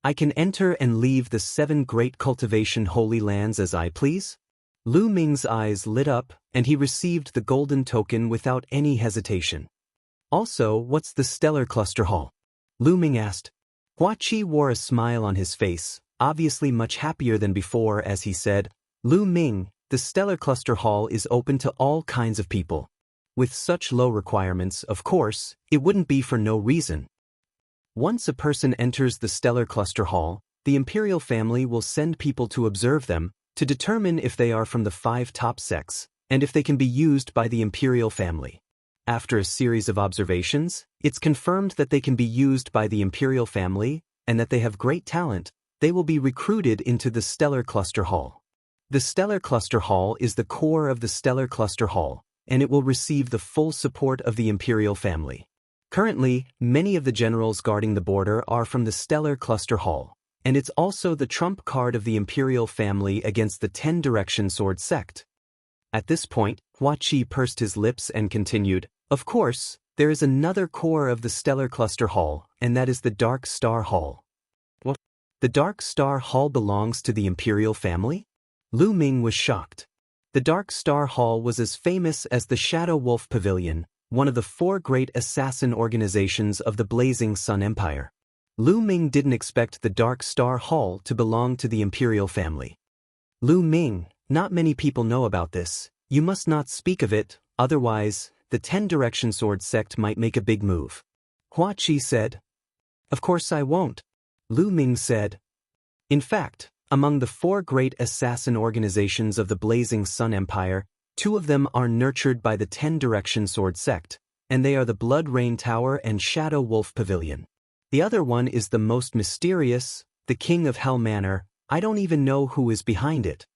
I can enter and leave the 7 Great Cultivation Holy Lands as I please? Lu Ming's eyes lit up, and he received the golden token without any hesitation. Also, what's the Stellar Cluster Hall? Lu Ming asked. Hua Qi wore a smile on his face, obviously much happier than before as he said, Lu Ming, the Stellar Cluster Hall is open to all kinds of people. With such low requirements, of course, it wouldn't be for no reason. Once a person enters the Stellar Cluster Hall, the Imperial family will send people to observe them, to determine if they are from the 5 top sects, and if they can be used by the Imperial family. After a series of observations, it's confirmed that they can be used by the Imperial family, and that they have great talent, they will be recruited into the Stellar Cluster Hall. The Stellar Cluster Hall is the core of the Stellar Cluster Hall, and it will receive the full support of the Imperial family. Currently, many of the generals guarding the border are from the Stellar Cluster Hall, and it's also the trump card of the Imperial family against the Ten Direction Sword sect. At this point, Hua Qi pursed his lips and continued, Of course, there is another core of the Stellar Cluster Hall, and that is the Dark Star Hall. What? The Dark Star Hall belongs to the Imperial family? Lu Ming was shocked. The Dark Star Hall was as famous as the Shadow Wolf Pavilion, one of the 4 great assassin organizations of the Blazing Sun Empire. Lu Ming didn't expect the Dark Star Hall to belong to the Imperial family. Lu Ming, not many people know about this. You must not speak of it, otherwise, the Ten Direction Sword sect might make a big move. Hua Qi said. Of course I won't. Lu Ming said. In fact, among the 4 great assassin organizations of the Blazing Sun Empire, 2 of them are nurtured by the Ten Direction Sword sect, and they are the Blood Rain Tower and Shadow Wolf Pavilion. The other one is the most mysterious, the King of Hell Manor. I don't even know who is behind it.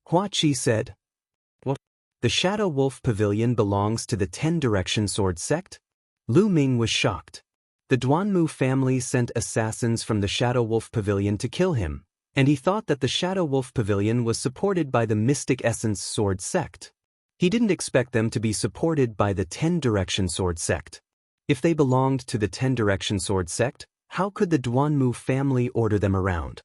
Hua Qi said. What? The Shadow Wolf Pavilion belongs to the Ten Direction Sword sect? Lu Ming was shocked. The Duanmu family sent assassins from the Shadow Wolf Pavilion to kill him, and he thought that the Shadow Wolf Pavilion was supported by the Mystic Essence Sword sect. He didn't expect them to be supported by the Ten Direction Sword sect. If they belonged to the Ten Direction Sword sect, how could the Duanmu family order them around?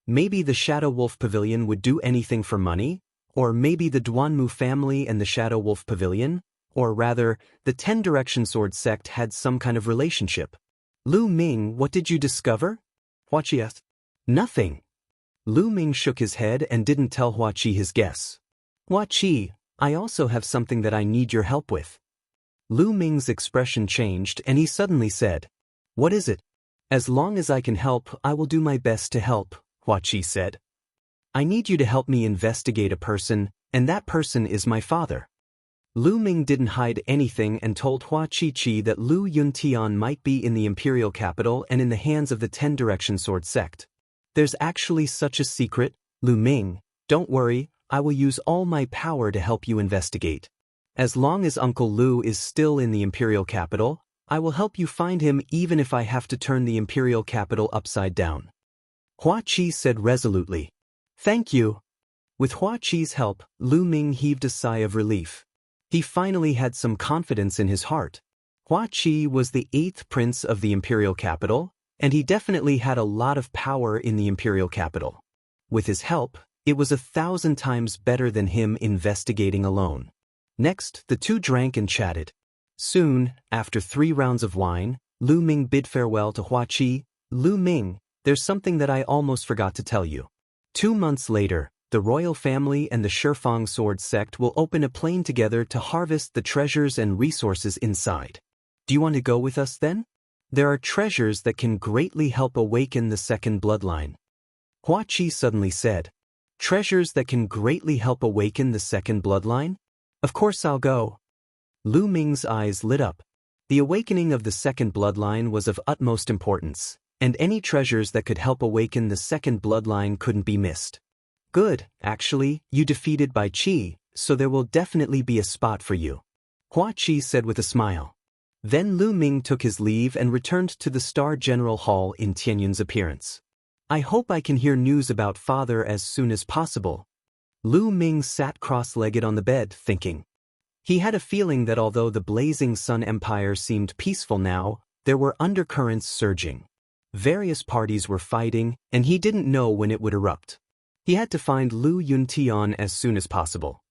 Maybe the Shadow Wolf Pavilion would do anything for money, or maybe the Duanmu family and the Shadow Wolf Pavilion, or rather, the Ten Direction Sword sect had some kind of relationship. Lu Ming, what did you discover? Hua Qi asked. Nothing. Lu Ming shook his head and didn't tell Hua Qi his guess. Hua Qi, I also have something that I need your help with. Lu Ming's expression changed and he suddenly said, What is it? As long as I can help, I will do my best to help, Hua Qi said. I need you to help me investigate a person, and that person is my father. Lu Ming didn't hide anything and told Hua Qi that Lu Yuntian might be in the imperial capital and in the hands of the 10 Direction Sword sect. There's actually such a secret, Lu Ming. Don't worry, I will use all my power to help you investigate. As long as Uncle Lu is still in the imperial capital, I will help you find him even if I have to turn the imperial capital upside down. Hua Qi said resolutely. Thank you. With Hua Qi's help, Lu Ming heaved a sigh of relief. He finally had some confidence in his heart. Hua Qi was the 8th prince of the imperial capital, and he definitely had a lot of power in the imperial capital. With his help, it was 1,000 times better than him investigating alone. Next, the two drank and chatted. Soon, after 3 rounds of wine, Lu Ming bid farewell to Hua Qi. Lu Ming, there's something that I almost forgot to tell you. 2 months later, the royal family and the Shifang sword sect will open a plane together to harvest the treasures and resources inside. Do you want to go with us then? There are treasures that can greatly help awaken the second bloodline. Hua Qi suddenly said. Treasures that can greatly help awaken the second bloodline? Of course I'll go. Lu Ming's eyes lit up. The awakening of the second bloodline was of utmost importance, and any treasures that could help awaken the second bloodline couldn't be missed. Good, actually, you defeated Bai Qi, so there will definitely be a spot for you, Hua Qi said with a smile. Then Lu Ming took his leave and returned to the Star General Hall in Tianyun's appearance. I hope I can hear news about father as soon as possible. Lu Ming sat cross-legged on the bed, thinking. He had a feeling that although the Blazing Sun Empire seemed peaceful now, there were undercurrents surging. Various parties were fighting, and he didn't know when it would erupt. He had to find Lu Yuntian as soon as possible.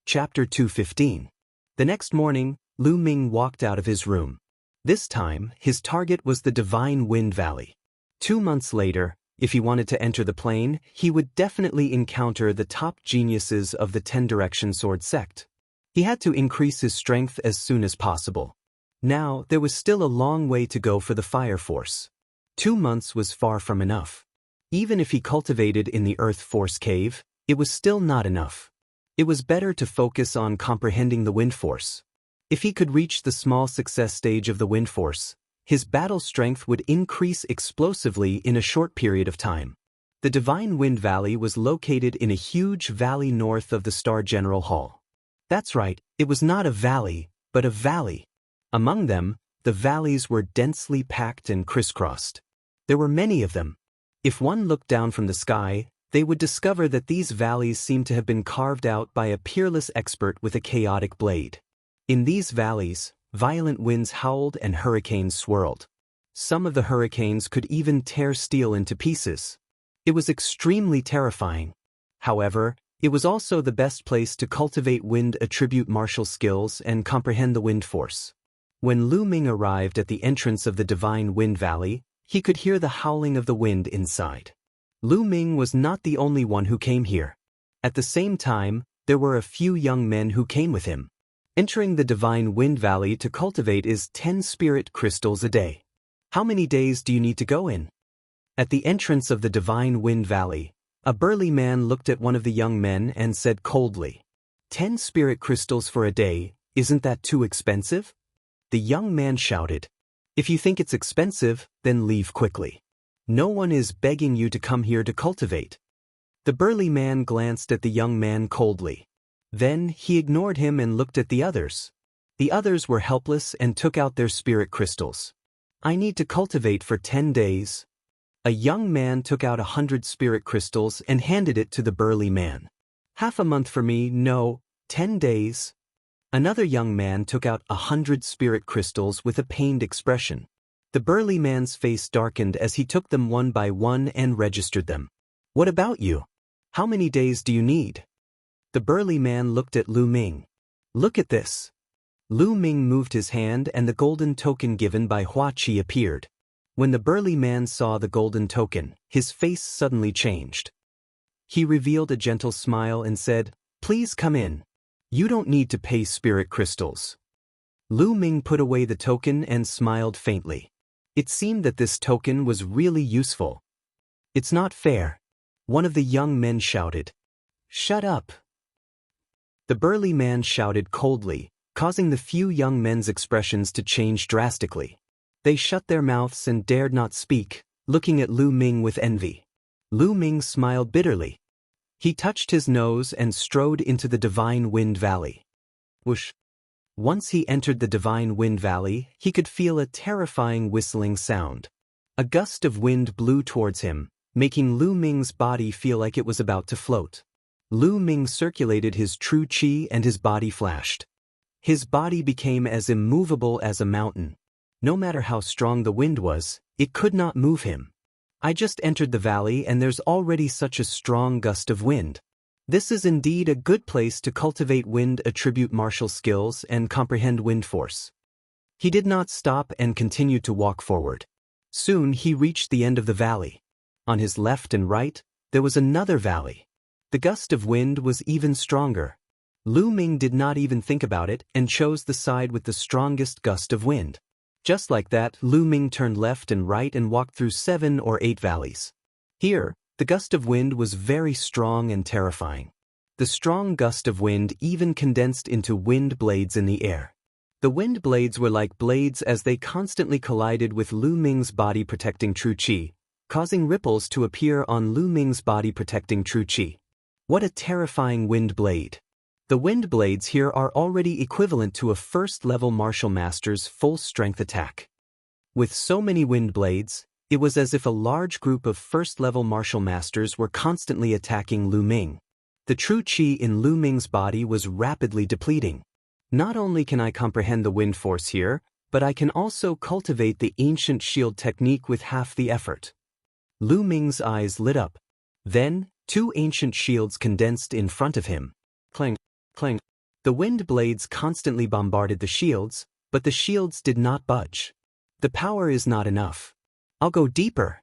Chapter 215. The next morning, Lu Ming walked out of his room. This time, his target was the Divine Wind Valley. 2 months later, if he wanted to enter the plane, he would definitely encounter the top geniuses of the 10 Direction Sword sect. He had to increase his strength as soon as possible. Now, there was still a long way to go for the Fire Force. 2 months was far from enough. Even if he cultivated in the Earth Force cave, it was still not enough. It was better to focus on comprehending the Wind Force. If he could reach the small success stage of the Wind Force, his battle strength would increase explosively in a short period of time. The Divine Wind Valley was located in a huge valley north of the Star General Hall. That's right, it was not a valley, but a valley. Among them, the valleys were densely packed and crisscrossed. There were many of them. If one looked down from the sky, they would discover that these valleys seemed to have been carved out by a peerless expert with a chaotic blade. In these valleys, violent winds howled and hurricanes swirled. Some of the hurricanes could even tear steel into pieces. It was extremely terrifying. However, it was also the best place to cultivate wind attribute martial skills and comprehend the wind force. When Lu Ming arrived at the entrance of the Divine Wind Valley, he could hear the howling of the wind inside. Lu Ming was not the only one who came here. At the same time, there were a few young men who came with him. Entering the Divine Wind Valley to cultivate is 10 spirit crystals a day. How many days do you need to go in? At the entrance of the Divine Wind Valley, a burly man looked at one of the young men and said coldly, 10 spirit crystals for a day, isn't that too expensive? The young man shouted, If you think it's expensive, then leave quickly. No one is begging you to come here to cultivate. The burly man glanced at the young man coldly. Then he ignored him and looked at the others. The others were helpless and took out their spirit crystals. I need to cultivate for 10 days. A young man took out 100 spirit crystals and handed it to the burly man. Half a month for me, no, 10 days. Another young man took out 100 spirit crystals with a pained expression. The burly man's face darkened as he took them one by one and registered them. What about you? How many days do you need? The burly man looked at Lu Ming. Look at this. Lu Ming moved his hand and the golden token given by Hua Qi appeared. When the burly man saw the golden token, his face suddenly changed. He revealed a gentle smile and said, "Please come in. You don't need to pay spirit crystals." Lu Ming put away the token and smiled faintly. It seemed that this token was really useful. "It's not fair," one of the young men shouted. "Shut up." The burly man shouted coldly, causing the few young men's expressions to change drastically. They shut their mouths and dared not speak, looking at Lu Ming with envy. Lu Ming smiled bitterly. He touched his nose and strode into the Divine Wind Valley. Whoosh! Once he entered the Divine Wind Valley, he could feel a terrifying whistling sound. A gust of wind blew towards him, making Lu Ming's body feel like it was about to float. Lu Ming circulated his true qi and his body flashed. His body became as immovable as a mountain. No matter how strong the wind was, it could not move him. "I just entered the valley and there's already such a strong gust of wind. This is indeed a good place to cultivate wind attribute martial skills and comprehend wind force." He did not stop and continued to walk forward. Soon he reached the end of the valley. On his left and right, there was another valley. The gust of wind was even stronger. Lu Ming did not even think about it and chose the side with the strongest gust of wind. Just like that, Lu Ming turned left and right and walked through 7 or 8 valleys. Here, the gust of wind was very strong and terrifying. The strong gust of wind even condensed into wind blades in the air. The wind blades were like blades as they constantly collided with Lu Ming's body protecting true qi, causing ripples to appear on Lu Ming's body protecting true qi. What a terrifying wind blade! The wind blades here are already equivalent to a first-level martial master's full-strength attack. With so many wind blades, it was as if a large group of first-level martial masters were constantly attacking Lu Ming. The true qi in Lu Ming's body was rapidly depleting. Not only can I comprehend the wind force here, but I can also cultivate the ancient shield technique with half the effort. Lu Ming's eyes lit up. Then, 2 ancient shields condensed in front of him. Clang, clang. The wind blades constantly bombarded the shields, but the shields did not budge. The power is not enough. I'll go deeper.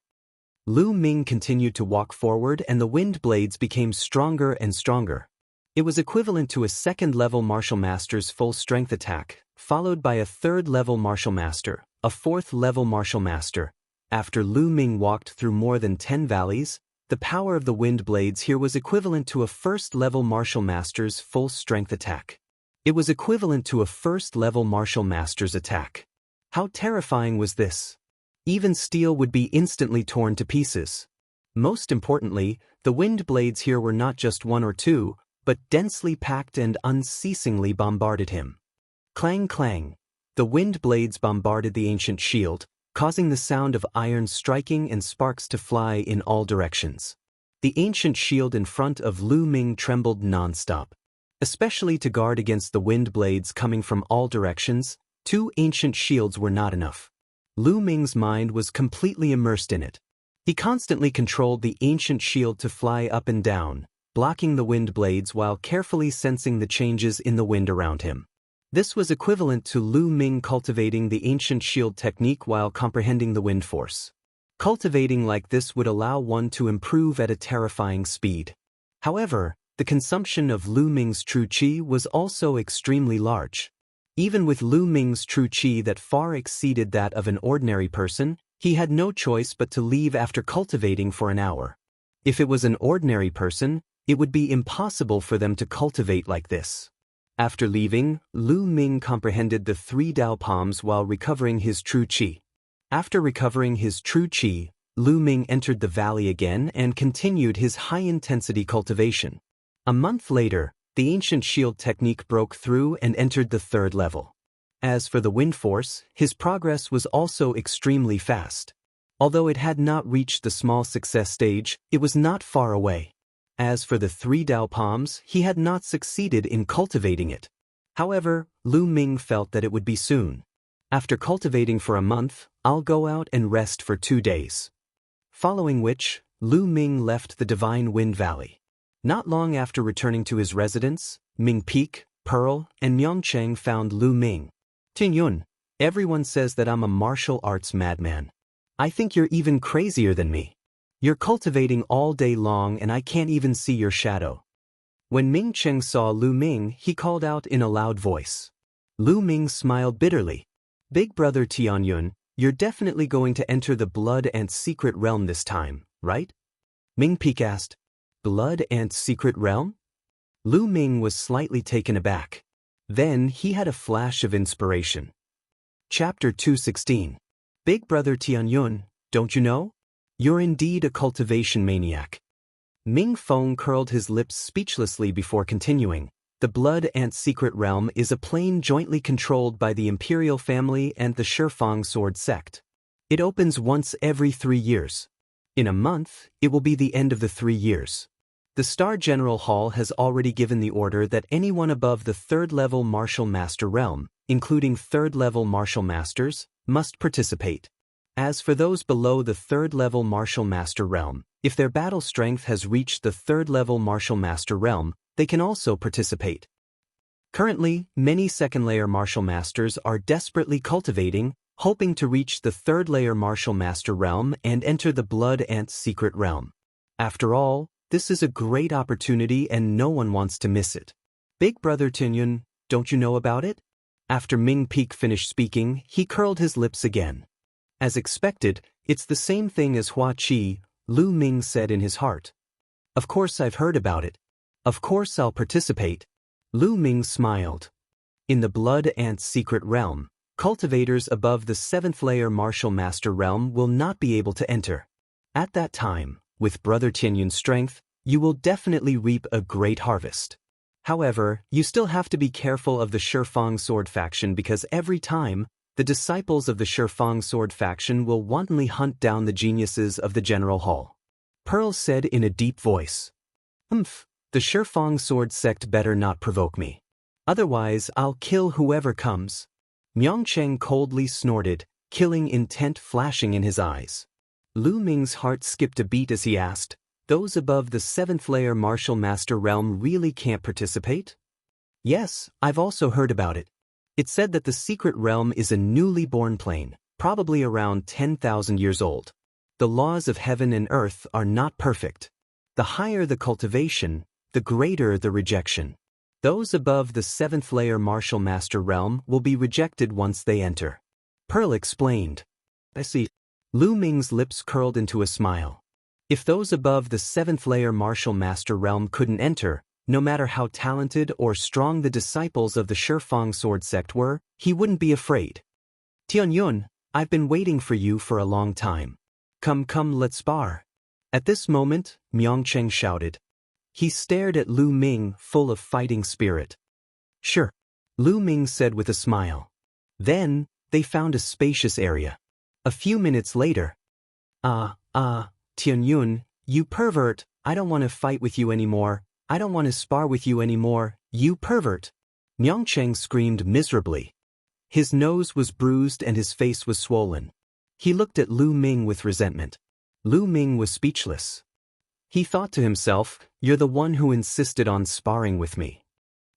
Lu Ming continued to walk forward and the wind blades became stronger and stronger. It was equivalent to a second-level martial master's full-strength attack, followed by a third-level martial master, a fourth-level martial master. After Lu Ming walked through more than 10 valleys, the power of the wind blades here was equivalent to a first-level martial master's full-strength attack. It was equivalent to a first-level martial master's attack. How terrifying was this? Even steel would be instantly torn to pieces. Most importantly, the wind blades here were not just 1 or 2, but densely packed and unceasingly bombarded him. Clang clang. The wind blades bombarded the ancient shield, causing the sound of iron striking and sparks to fly in all directions. The ancient shield in front of Lu Ming trembled non-stop. Especially to guard against the wind blades coming from all directions, 2 ancient shields were not enough. Lu Ming's mind was completely immersed in it. He constantly controlled the ancient shield to fly up and down, blocking the wind blades while carefully sensing the changes in the wind around him. This was equivalent to Lu Ming cultivating the ancient shield technique while comprehending the wind force. Cultivating like this would allow one to improve at a terrifying speed. However, the consumption of Lu Ming's true qi was also extremely large. Even with Lu Ming's true qi that far exceeded that of an ordinary person, he had no choice but to leave after cultivating for an hour. If it was an ordinary person, it would be impossible for them to cultivate like this. After leaving, Lu Ming comprehended the 3 Dao palms while recovering his true qi. After recovering his true qi, Lu Ming entered the valley again and continued his high-intensity cultivation. A month later, the ancient shield technique broke through and entered the 3rd level. As for the wind force, his progress was also extremely fast. Although it had not reached the small success stage, it was not far away. As for the 3 Dao palms, he had not succeeded in cultivating it. However, Lu Ming felt that it would be soon. After cultivating for a month, I'll go out and rest for 2 days. Following which, Lu Ming left the Divine Wind Valley. Not long after returning to his residence, Ming Peak, Pearl, and Myeongchang found Lu Ming. "Ting Yun, everyone says that I'm a martial arts madman. I think you're even crazier than me. You're cultivating all day long and I can't even see your shadow. When Ming Cheng saw Lu Ming, he called out in a loud voice. Lu Ming smiled bitterly. Big brother Tianyun, you're definitely going to enter the Blood Ant Secret Realm this time, right? Ming Peak asked. Blood Ant Secret Realm? Lu Ming was slightly taken aback. Then he had a flash of inspiration. Chapter 216. Big brother Tianyun, don't you know? You're indeed a cultivation maniac. Ming Feng curled his lips speechlessly before continuing. The Blood Ant Secret Realm is a plane jointly controlled by the Imperial family and the Shifang Sword sect. It opens once every 3 years. In a month, it will be the end of the 3 years. The Star General Hall has already given the order that anyone above the 3rd level Martial Master realm, including 3rd level Martial Masters, must participate. As for those below the 3rd level Martial Master realm, if their battle strength has reached the 3rd level Martial Master realm, they can also participate. Currently, many 2nd layer Martial Masters are desperately cultivating, hoping to reach the 3rd layer Martial Master realm and enter the Blood Ant Secret Realm. After all, this is a great opportunity and no one wants to miss it. Big brother Tianyun, don't you know about it? After Ming Peak finished speaking, he curled his lips again. As expected, it's the same thing as Hua Qi, Lu Ming said in his heart. Of course I've heard about it. Of course I'll participate. Lu Ming smiled. In the Blood Ant Secret Realm, cultivators above the 7th layer Martial Master realm will not be able to enter. At that time, with brother Tianyun's strength, you will definitely reap a great harvest. However, you still have to be careful of the Shifang Sword faction because every time, the disciples of the Shifang Sword faction will wantonly hunt down the geniuses of the General Hall. Pearl said in a deep voice. The Shifang Sword sect better not provoke me. Otherwise, I'll kill whoever comes. Myongcheng coldly snorted, killing intent flashing in his eyes. Lu Ming's heart skipped a beat as he asked, those above the 7th layer Martial Master realm really can't participate? Yes, I've also heard about it. It said that the secret realm is a newly born plane, probably around 10,000 years old. The laws of heaven and earth are not perfect. The higher the cultivation, the greater the rejection. Those above the 7th layer Martial Master realm will be rejected once they enter. Pearl explained. I see. Lu Ming's lips curled into a smile. If those above the 7th layer Martial Master realm couldn't enter, no matter how talented or strong the disciples of the Shifang Sword sect were, he wouldn't be afraid. Tianyun, I've been waiting for you for a long time. Come, let's spar. At this moment, Myongcheng shouted. He stared at Lu Ming full of fighting spirit. Sure, Lu Ming said with a smile. Then, they found a spacious area. A few minutes later. Tianyun, you pervert, I don't want to fight with you anymore. I don't want to spar with you anymore, you pervert. Myongcheng screamed miserably. His nose was bruised and his face was swollen. He looked at Lu Ming with resentment. Lu Ming was speechless. He thought to himself, you're the one who insisted on sparring with me.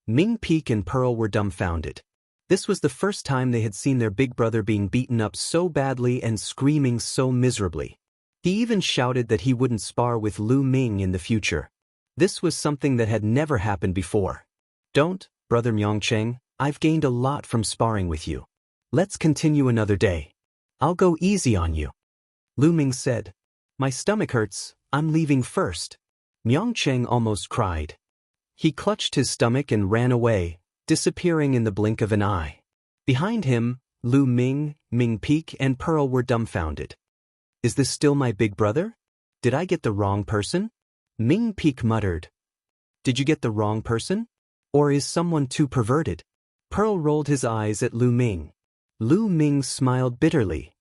Ming Peak and Pearl were dumbfounded. This was the first time they had seen their big brother being beaten up so badly and screaming so miserably. He even shouted that he wouldn't spar with Lu Ming in the future. This was something that had never happened before. Don't, brother Myongcheng, I've gained a lot from sparring with you. Let's continue another day. I'll go easy on you. Lu Ming said. My stomach hurts, I'm leaving first. Myongcheng almost cried. He clutched his stomach and ran away, disappearing in the blink of an eye. Behind him, Lu Ming, Ming Peak and Pearl were dumbfounded. Is this still my big brother? Did I get the wrong person? Ming Peak muttered. Did you get the wrong person? Or is someone too perverted? Pearl rolled his eyes at Lu Ming. Lu Ming smiled bitterly.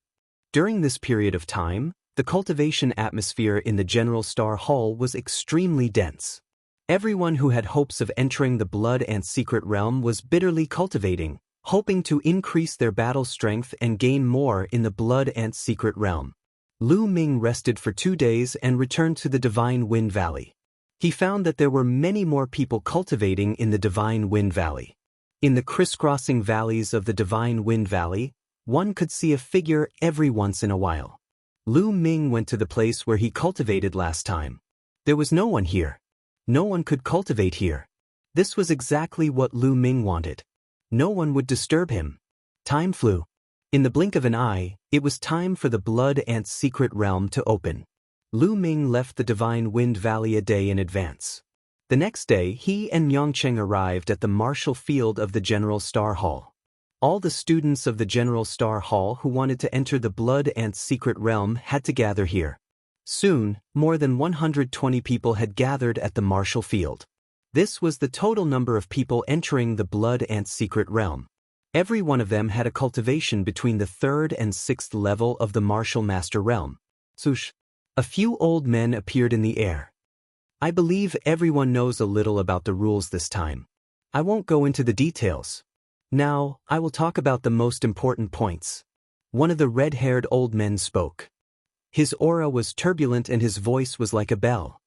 During this period of time, the cultivation atmosphere in the General Star Hall was extremely dense. Everyone who had hopes of entering the Blood Ant Secret Realm was bitterly cultivating, hoping to increase their battle strength and gain more in the Blood Ant Secret Realm. Lu Ming rested for 2 days and returned to the Divine Wind Valley. He found that there were many more people cultivating in the Divine Wind Valley. In the crisscrossing valleys of the Divine Wind Valley, one could see a figure every once in a while. Lu Ming went to the place where he cultivated last time. There was no one here. No one could cultivate here. This was exactly what Lu Ming wanted. No one would disturb him. Time flew. In the blink of an eye, it was time for the Blood Ant's secret realm to open. Lu Ming left the Divine Wind Valley a day in advance. The next day, he and Myongcheng arrived at the Martial Field of the General Star Hall. All the students of the General Star Hall who wanted to enter the Blood Ant's secret realm had to gather here. Soon, more than 120 people had gathered at the Martial Field. This was the total number of people entering the Blood Ant's secret realm. Every one of them had a cultivation between the 3rd and 6th level of the Martial Master Realm. Swoosh! A few old men appeared in the air. I believe everyone knows a little about the rules this time. I won't go into the details. Now, I will talk about the most important points. One of the red-haired old men spoke. His aura was turbulent and his voice was like a bell.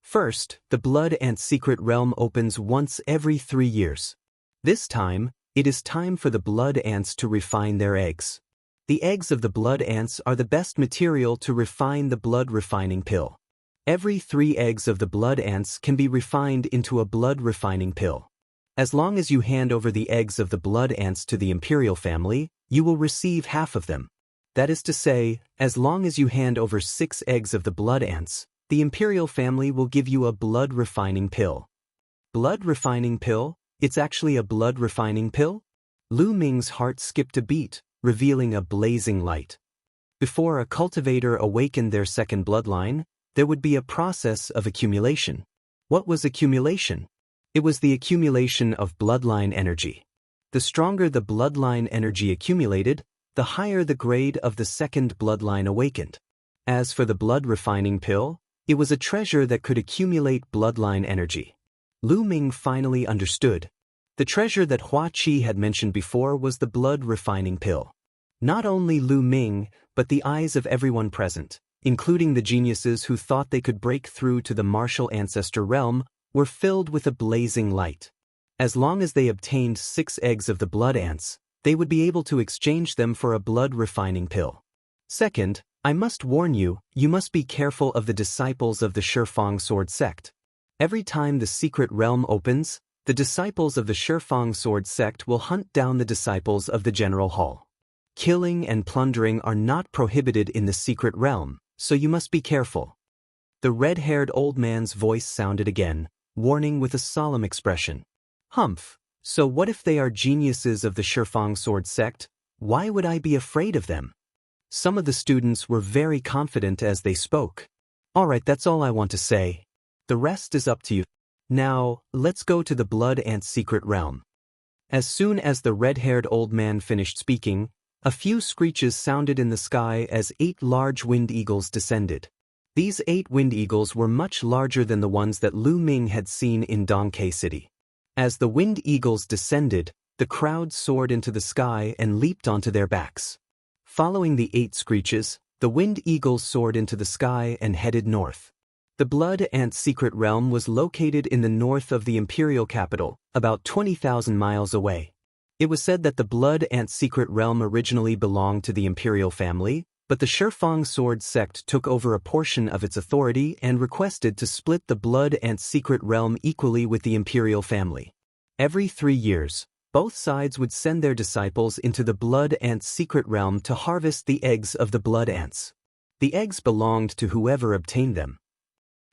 First, the Blood Ant's secret realm opens once every 3 years. This time, it is time for the blood ants to refine their eggs. The eggs of the blood ants are the best material to refine the blood refining pill. Every 3 eggs of the blood ants can be refined into a blood refining pill. As long as you hand over the eggs of the blood ants to the Imperial family, you will receive half of them. That is to say, as long as you hand over 6 eggs of the blood ants, the Imperial family will give you a blood refining pill. Blood refining pill? It's actually a blood refining pill? Lu Ming's heart skipped a beat, revealing a blazing light. Before a cultivator awakened their second bloodline, there would be a process of accumulation. What was accumulation? It was the accumulation of bloodline energy. The stronger the bloodline energy accumulated, the higher the grade of the second bloodline awakened. As for the blood refining pill, it was a treasure that could accumulate bloodline energy. Lu Ming finally understood. The treasure that Hua Qi had mentioned before was the blood refining pill. Not only Lu Ming, but the eyes of everyone present, including the geniuses who thought they could break through to the martial ancestor realm, were filled with a blazing light. As long as they obtained 6 eggs of the blood ants, they would be able to exchange them for a blood refining pill. Second, I must warn you, you must be careful of the disciples of the Shifang Sword sect. Every time the secret realm opens, the disciples of the Shifang Sword sect will hunt down the disciples of the General Hall. Killing and plundering are not prohibited in the secret realm, so you must be careful. The red-haired old man's voice sounded again, warning with a solemn expression. Humph, so what if they are geniuses of the Shifang Sword sect? Why would I be afraid of them? Some of the students were very confident as they spoke. Alright, that's all I want to say. The rest is up to you. Now, let's go to the Blood Ant's secret realm. As soon as the red-haired old man finished speaking, a few screeches sounded in the sky as 8 large wind eagles descended. These 8 wind eagles were much larger than the ones that Lu Ming had seen in Dongke City. As the wind eagles descended, the crowd soared into the sky and leaped onto their backs. Following the 8 screeches, the wind eagles soared into the sky and headed north. The Blood Ant's secret realm was located in the north of the imperial capital, about 20,000 miles away. It was said that the Blood Ant's secret realm originally belonged to the imperial family, but the Shifang Sword sect took over a portion of its authority and requested to split the Blood Ant's secret realm equally with the imperial family. Every 3 years, both sides would send their disciples into the Blood Ant's secret realm to harvest the eggs of the blood ants. The eggs belonged to whoever obtained them.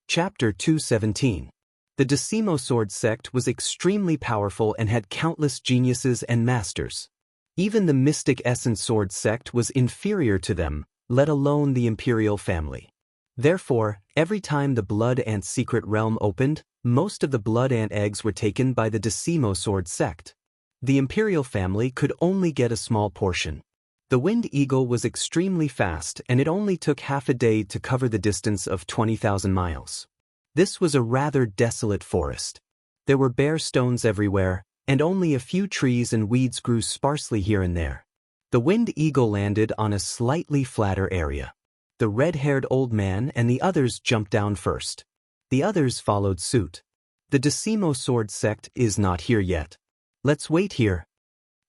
Chapter 217. The Decimo Sword sect was extremely powerful and had countless geniuses and masters. Even the Mystic Essence Sword sect was inferior to them, let alone the imperial family. Therefore, every time the Blood Ant's secret realm opened, most of the blood ant eggs were taken by the Decimo Sword sect. The imperial family could only get a small portion. The Wind Eagle was extremely fast and it only took half a day to cover the distance of 20,000 miles. This was a rather desolate forest. There were bare stones everywhere, and only a few trees and weeds grew sparsely here and there. The Wind Eagle landed on a slightly flatter area. The red-haired old man and the others jumped down first. The others followed suit. The Decimo Sword sect is not here yet. Let's wait here.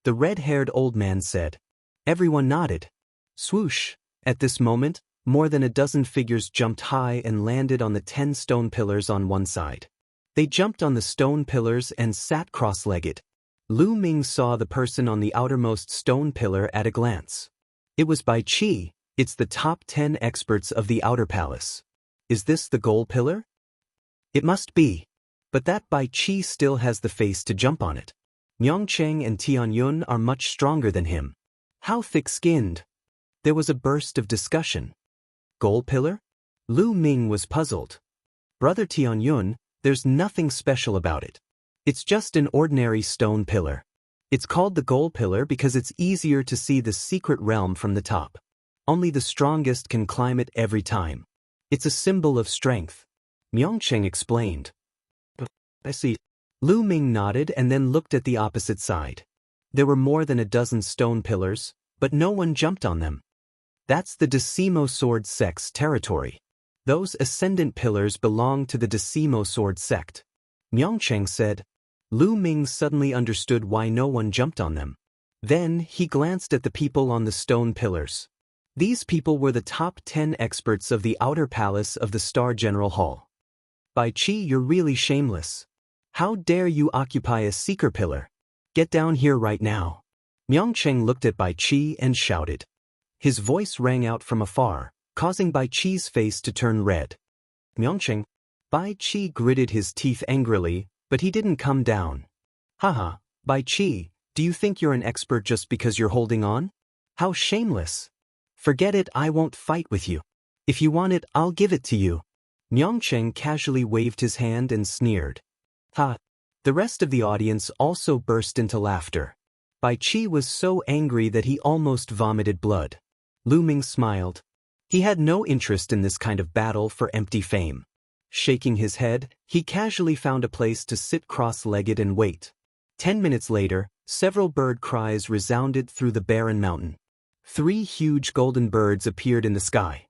The red-haired old man said. Everyone nodded. Swoosh! At this moment, more than a dozen figures jumped high and landed on the 10 stone pillars on one side. They jumped on the stone pillars and sat cross-legged. Lu Ming saw the person on the outermost stone pillar at a glance. It was Bai Qi. It's the top 10 experts of the outer palace. Is this the gold pillar? It must be. But that Bai Qi still has the face to jump on it. Myongcheng and Tianyun are much stronger than him. How thick-skinned? There was a burst of discussion. Gold pillar? Lu Ming was puzzled. Brother Tianyun, there's nothing special about it. It's just an ordinary stone pillar. It's called the gold pillar because it's easier to see the secret realm from the top. Only the strongest can climb it every time. It's a symbol of strength. Myongcheng explained. I see. Lu Ming nodded and then looked at the opposite side. There were more than a dozen stone pillars, but no one jumped on them. That's the Decimo Sword Sect's territory. Those ascendant pillars belong to the Decimo Sword Sect. Myongcheng said. Lu Ming suddenly understood why no one jumped on them. Then he glanced at the people on the stone pillars. These people were the top 10 experts of the outer palace of the Star General Hall. Bai Qi, you're really shameless. How dare you occupy a seeker pillar? Get down here right now. Myongcheng looked at Bai Qi and shouted. His voice rang out from afar, causing Bai Qi's face to turn red. Myongcheng. Bai Qi gritted his teeth angrily, but he didn't come down. Haha, Bai Qi, do you think you're an expert just because you're holding on? How shameless. Forget it, I won't fight with you. If you want it, I'll give it to you. Myongcheng casually waved his hand and sneered. Ha! The rest of the audience also burst into laughter. Bai Qi was so angry that he almost vomited blood. Lu Ming smiled. He had no interest in this kind of battle for empty fame. Shaking his head, he casually found a place to sit cross-legged and wait. 10 minutes later, several bird cries resounded through the barren mountain. 3 huge golden birds appeared in the sky.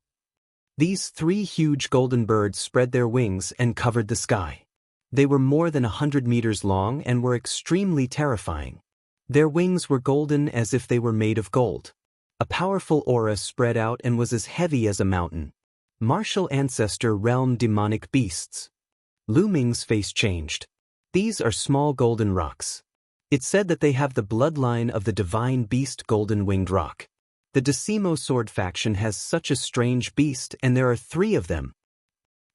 These 3 huge golden birds spread their wings and covered the sky. They were more than 100 meters long and were extremely terrifying. Their wings were golden as if they were made of gold. A powerful aura spread out and was as heavy as a mountain. Martial Ancestor Realm Demonic Beasts. Lu Ming's face changed. These are small golden rocks. It said that they have the bloodline of the divine beast Golden Winged Rock. The Decimo Sword faction has such a strange beast, and there are 3 of them.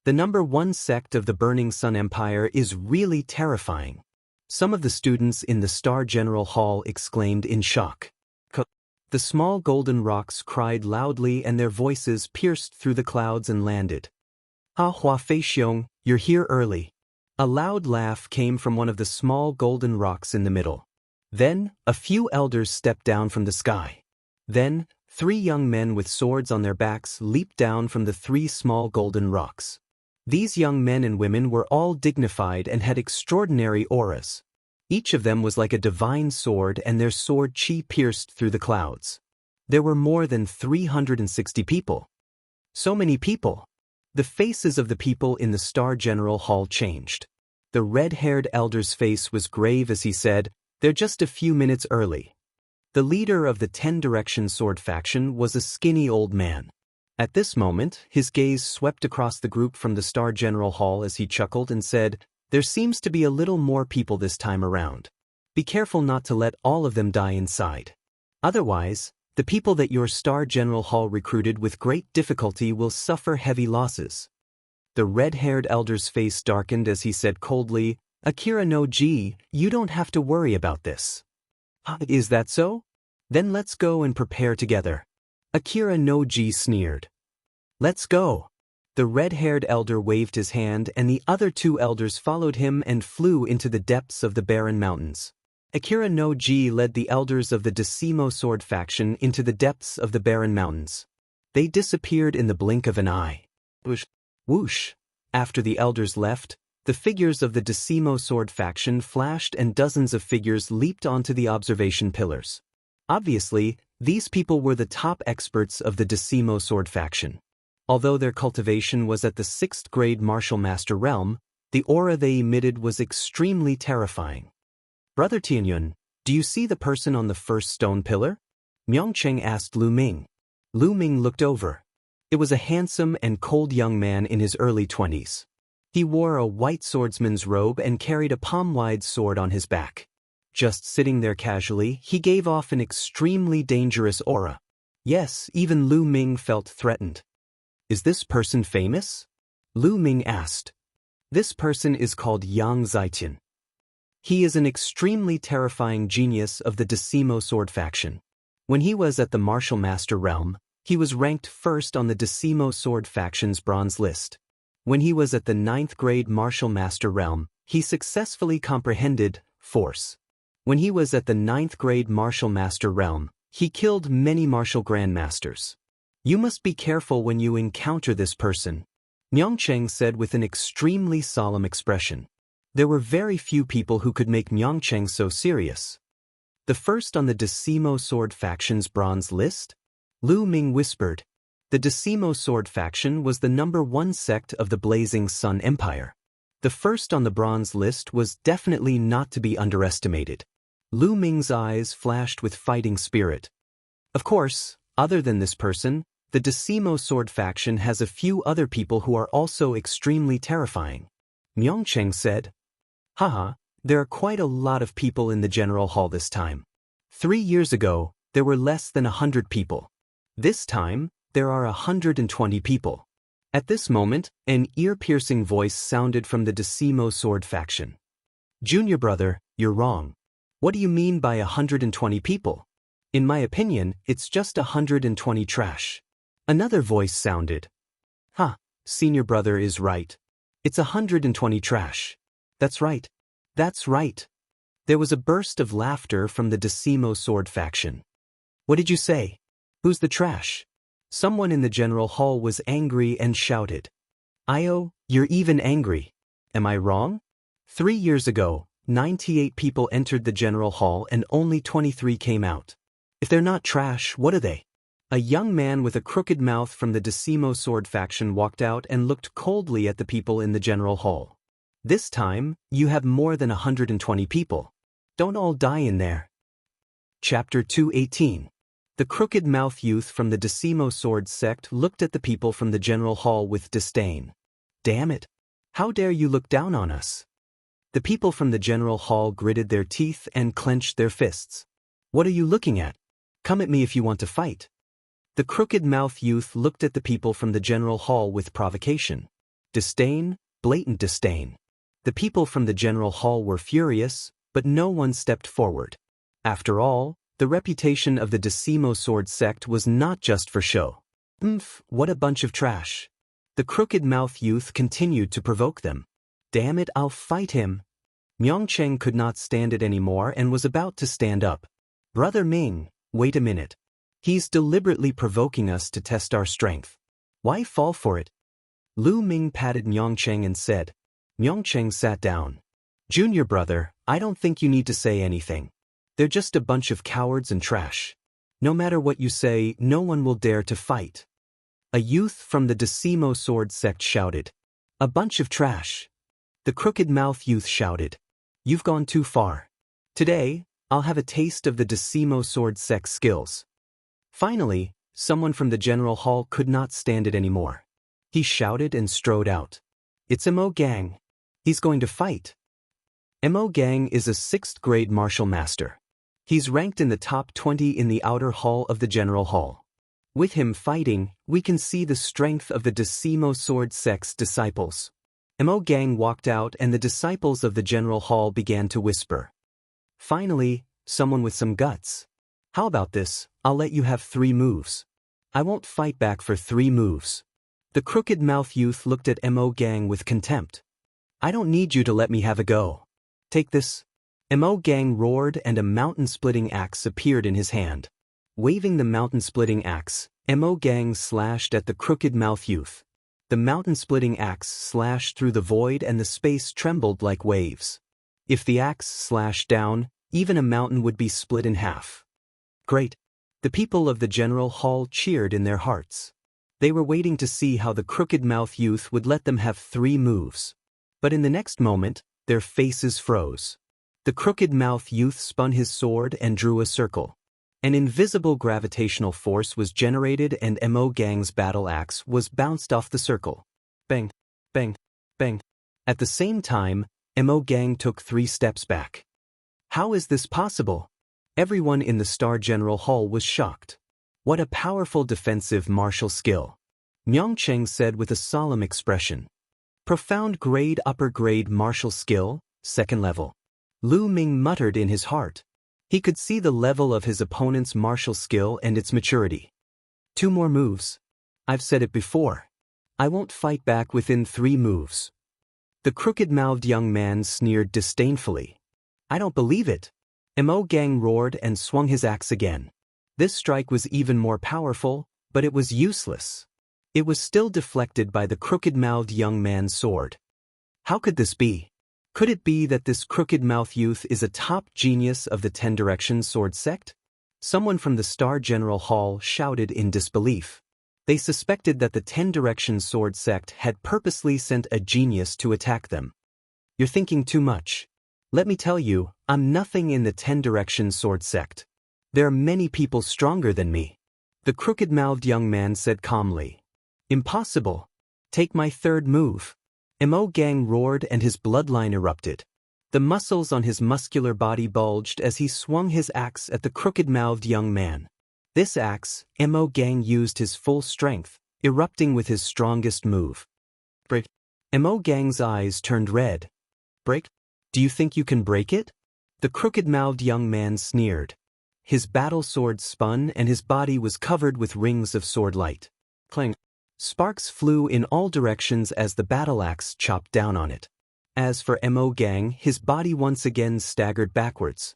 The number 1 sect of the Burning Sun Empire is really terrifying. Some of the students in the Star General Hall exclaimed in shock. The small golden rocks cried loudly and their voices pierced through the clouds and landed. Ha Hua Fei Xiong, you're here early. A loud laugh came from one of the small golden rocks in the middle. Then, a few elders stepped down from the sky. Then, 3 young men with swords on their backs leaped down from the 3 small golden rocks. These young men and women were all dignified and had extraordinary auras. Each of them was like a divine sword, and their sword chi pierced through the clouds. There were more than 360 people. So many people. The faces of the people in the Star General Hall changed. The red-haired elder's face was grave as he said, "They're just a few minutes early." The leader of the 10 Direction Sword faction was a skinny old man. At this moment, his gaze swept across the group from the Star General Hall as he chuckled and said, "There seems to be a little more people this time around. Be careful not to let all of them die inside. Otherwise, the people that your Star General Hall recruited with great difficulty will suffer heavy losses." The red-haired elder's face darkened as he said coldly, "Akira no Ji, you don't have to worry about this." "Is that so? Then let's go and prepare together." Akira no Ji sneered. "Let's go." The red-haired elder waved his hand and the other 2 elders followed him and flew into the depths of the barren mountains. Akira no Ji led the elders of the Decimo Sword faction into the depths of the barren mountains. They disappeared in the blink of an eye. Whoosh! Whoosh! After the elders left, the figures of the Decimo Sword faction flashed and dozens of figures leaped onto the observation pillars. Obviously, these people were the top experts of the Decimo Sword faction. Although their cultivation was at the 6th grade martial master realm, the aura they emitted was extremely terrifying. "Brother Tianyun, do you see the person on the first stone pillar?" Myongcheng asked Lu Ming. Lu Ming looked over. It was a handsome and cold young man in his early 20s. He wore a white swordsman's robe and carried a palm-wide sword on his back. Just sitting there casually, he gave off an extremely dangerous aura. Yes, even Lu Ming felt threatened. Is this person famous? Lu Ming asked. This person is called Yang Zaitian. He is an extremely terrifying genius of the Decimo Sword faction. When he was at the Martial Master realm, he was ranked first on the Decimo Sword faction's bronze list. When he was at the 9th grade Martial Master realm, he successfully comprehended Force. When he was at the 9th grade Martial Master realm, he killed many martial grandmasters. You must be careful when you encounter this person, Myeongcheng said with an extremely solemn expression. There were very few people who could make Myeongcheng so serious. The first on the Decimo Sword faction's bronze list? Lu Ming whispered. The Decimo Sword faction was the #1 sect of the Blazing Sun Empire. The first on the bronze list was definitely not to be underestimated. Lu Ming's eyes flashed with fighting spirit. Of course, other than this person, the Decimo Sword faction has a few other people who are also extremely terrifying. Myeongcheng said. Haha, there are quite a lot of people in the General Hall this time. 3 years ago, there were less than 100 people. This time, there are 120 people. At this moment, an ear-piercing voice sounded from the Decimo Sword faction. Junior brother, you're wrong. What do you mean by 120 people? In my opinion, it's just 120 trash. Another voice sounded. Senior brother is right. It's 120 trash. That's right. That's right. There was a burst of laughter from the Decimo Sword faction. What did you say? Who's the trash? Someone in the General Hall was angry and shouted. Io, you're even angry. Am I wrong? 3 years ago, 98 people entered the General Hall and only 23 came out. If they're not trash, what are they? A young man with a crooked mouth from the Decimo Sword faction walked out and looked coldly at the people in the General Hall. This time, you have more than 120 people. Don't all die in there. Chapter 218. The crooked mouth youth from the Decimo Sword sect looked at the people from the General Hall with disdain. Damn it! How dare you look down on us? The people from the General Hall gritted their teeth and clenched their fists. What are you looking at? Come at me if you want to fight. The crooked mouth youth looked at the people from the General Hall with provocation. Disdain, blatant disdain. The people from the General Hall were furious, but no one stepped forward. After all, the reputation of the Decimo Sword sect was not just for show. What a bunch of trash. The crooked mouth youth continued to provoke them. Damn it, I'll fight him. Myeongcheng could not stand it anymore and was about to stand up. Brother Ming, wait a minute. He's deliberately provoking us to test our strength. Why fall for it? Lu Ming patted Myeongcheng and said. Myeongcheng sat down. Junior brother, I don't think you need to say anything. They're just a bunch of cowards and trash. No matter what you say, no one will dare to fight. A youth from the Decimo Sword sect shouted. A bunch of trash. The crooked mouth youth shouted. You've gone too far. Today, I'll have a taste of the Decimo Sword sect skills. Finally, someone from the General Hall could not stand it anymore. He shouted and strode out. It's Mo Gang. He's going to fight. Mo Gang is a 6th grade martial master. He's ranked in the top 20 in the outer hall of the General Hall. With him fighting, we can see the strength of the Decimo Sword sect's disciples. Mo Gang walked out and the disciples of the General Hall began to whisper. Finally, someone with some guts. How about this? I'll let you have 3 moves. I won't fight back for 3 moves. The crooked mouth youth looked at Mo Gang with contempt. I don't need you to let me have a go. Take this. Mo Gang roared and a mountain-splitting axe appeared in his hand. Waving the mountain-splitting axe, Mo Gang slashed at the crooked mouth youth. The mountain-splitting axe slashed through the void and the space trembled like waves. If the axe slashed down, even a mountain would be split in half. Great. The people of the General Hall cheered in their hearts. They were waiting to see how the crooked mouth youth would let them have 3 moves. But in the next moment, their faces froze. The crooked mouth youth spun his sword and drew a circle. An invisible gravitational force was generated and Mo Gang's battle axe was bounced off the circle. Bang, bang, bang. At the same time, Mo Gang took 3 steps back. How is this possible? Everyone in the Star General Hall was shocked. What a powerful defensive martial skill, Myeongcheng said with a solemn expression. Profound grade upper grade martial skill, 2nd level. Lu Ming muttered in his heart. He could see the level of his opponent's martial skill and its maturity. 2 more moves. I've said it before. I won't fight back within 3 moves. The crooked-mouthed young man sneered disdainfully. I don't believe it. Mo Gang roared and swung his axe again. This strike was even more powerful, but it was useless. It was still deflected by the crooked-mouthed young man's sword. How could this be? Could it be that this crooked-mouthed youth is a top genius of the 10 Directions sword sect? Someone from the Star General Hall shouted in disbelief. They suspected that the 10 Directions sword sect had purposely sent a genius to attack them. You're thinking too much. Let me tell you, I'm nothing in the 10 Directions sword sect. There are many people stronger than me. The crooked-mouthed young man said calmly. Impossible. Take my 3rd move. Mo Gang roared and his bloodline erupted. The muscles on his muscular body bulged as he swung his axe at the crooked-mouthed young man. This axe, Mo Gang used his full strength, erupting with his strongest move. Break. Mo Gang's eyes turned red. Break? Do you think you can break it? The crooked-mouthed young man sneered. His battle sword spun and his body was covered with rings of sword light. Clang. Sparks flew in all directions as the battle axe chopped down on it. As for Mo Gang, his body once again staggered backwards.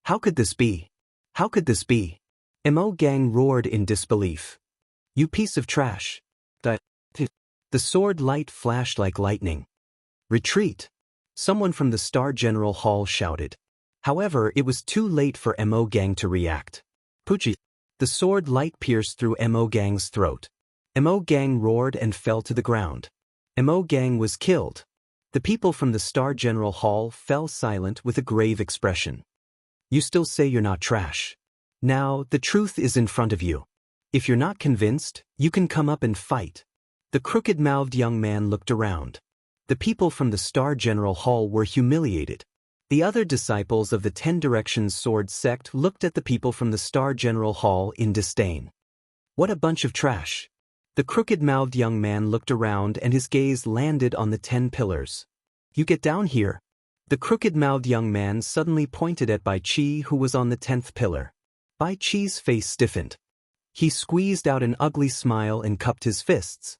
How could this be? How could this be? Mo Gang roared in disbelief. You piece of trash. The sword light flashed like lightning. Retreat! Someone from the Star General Hall shouted. However, it was too late for Mo Gang to react. Poochie! The sword light pierced through Mo Gang's throat. Mo Gang roared and fell to the ground. Mo Gang was killed. The people from the Star General Hall fell silent with a grave expression. You still say you're not trash. Now, the truth is in front of you. If you're not convinced, you can come up and fight. The crooked-mouthed young man looked around. The people from the Star General Hall were humiliated. The other disciples of the 10 Directions sword sect looked at the people from the Star General Hall in disdain. What a bunch of trash. The crooked-mouthed young man looked around and his gaze landed on the 10 pillars. You get down here. The crooked-mouthed young man suddenly pointed at Bai Chi, who was on the 10th pillar. Bai Chi's face stiffened. He squeezed out an ugly smile and cupped his fists.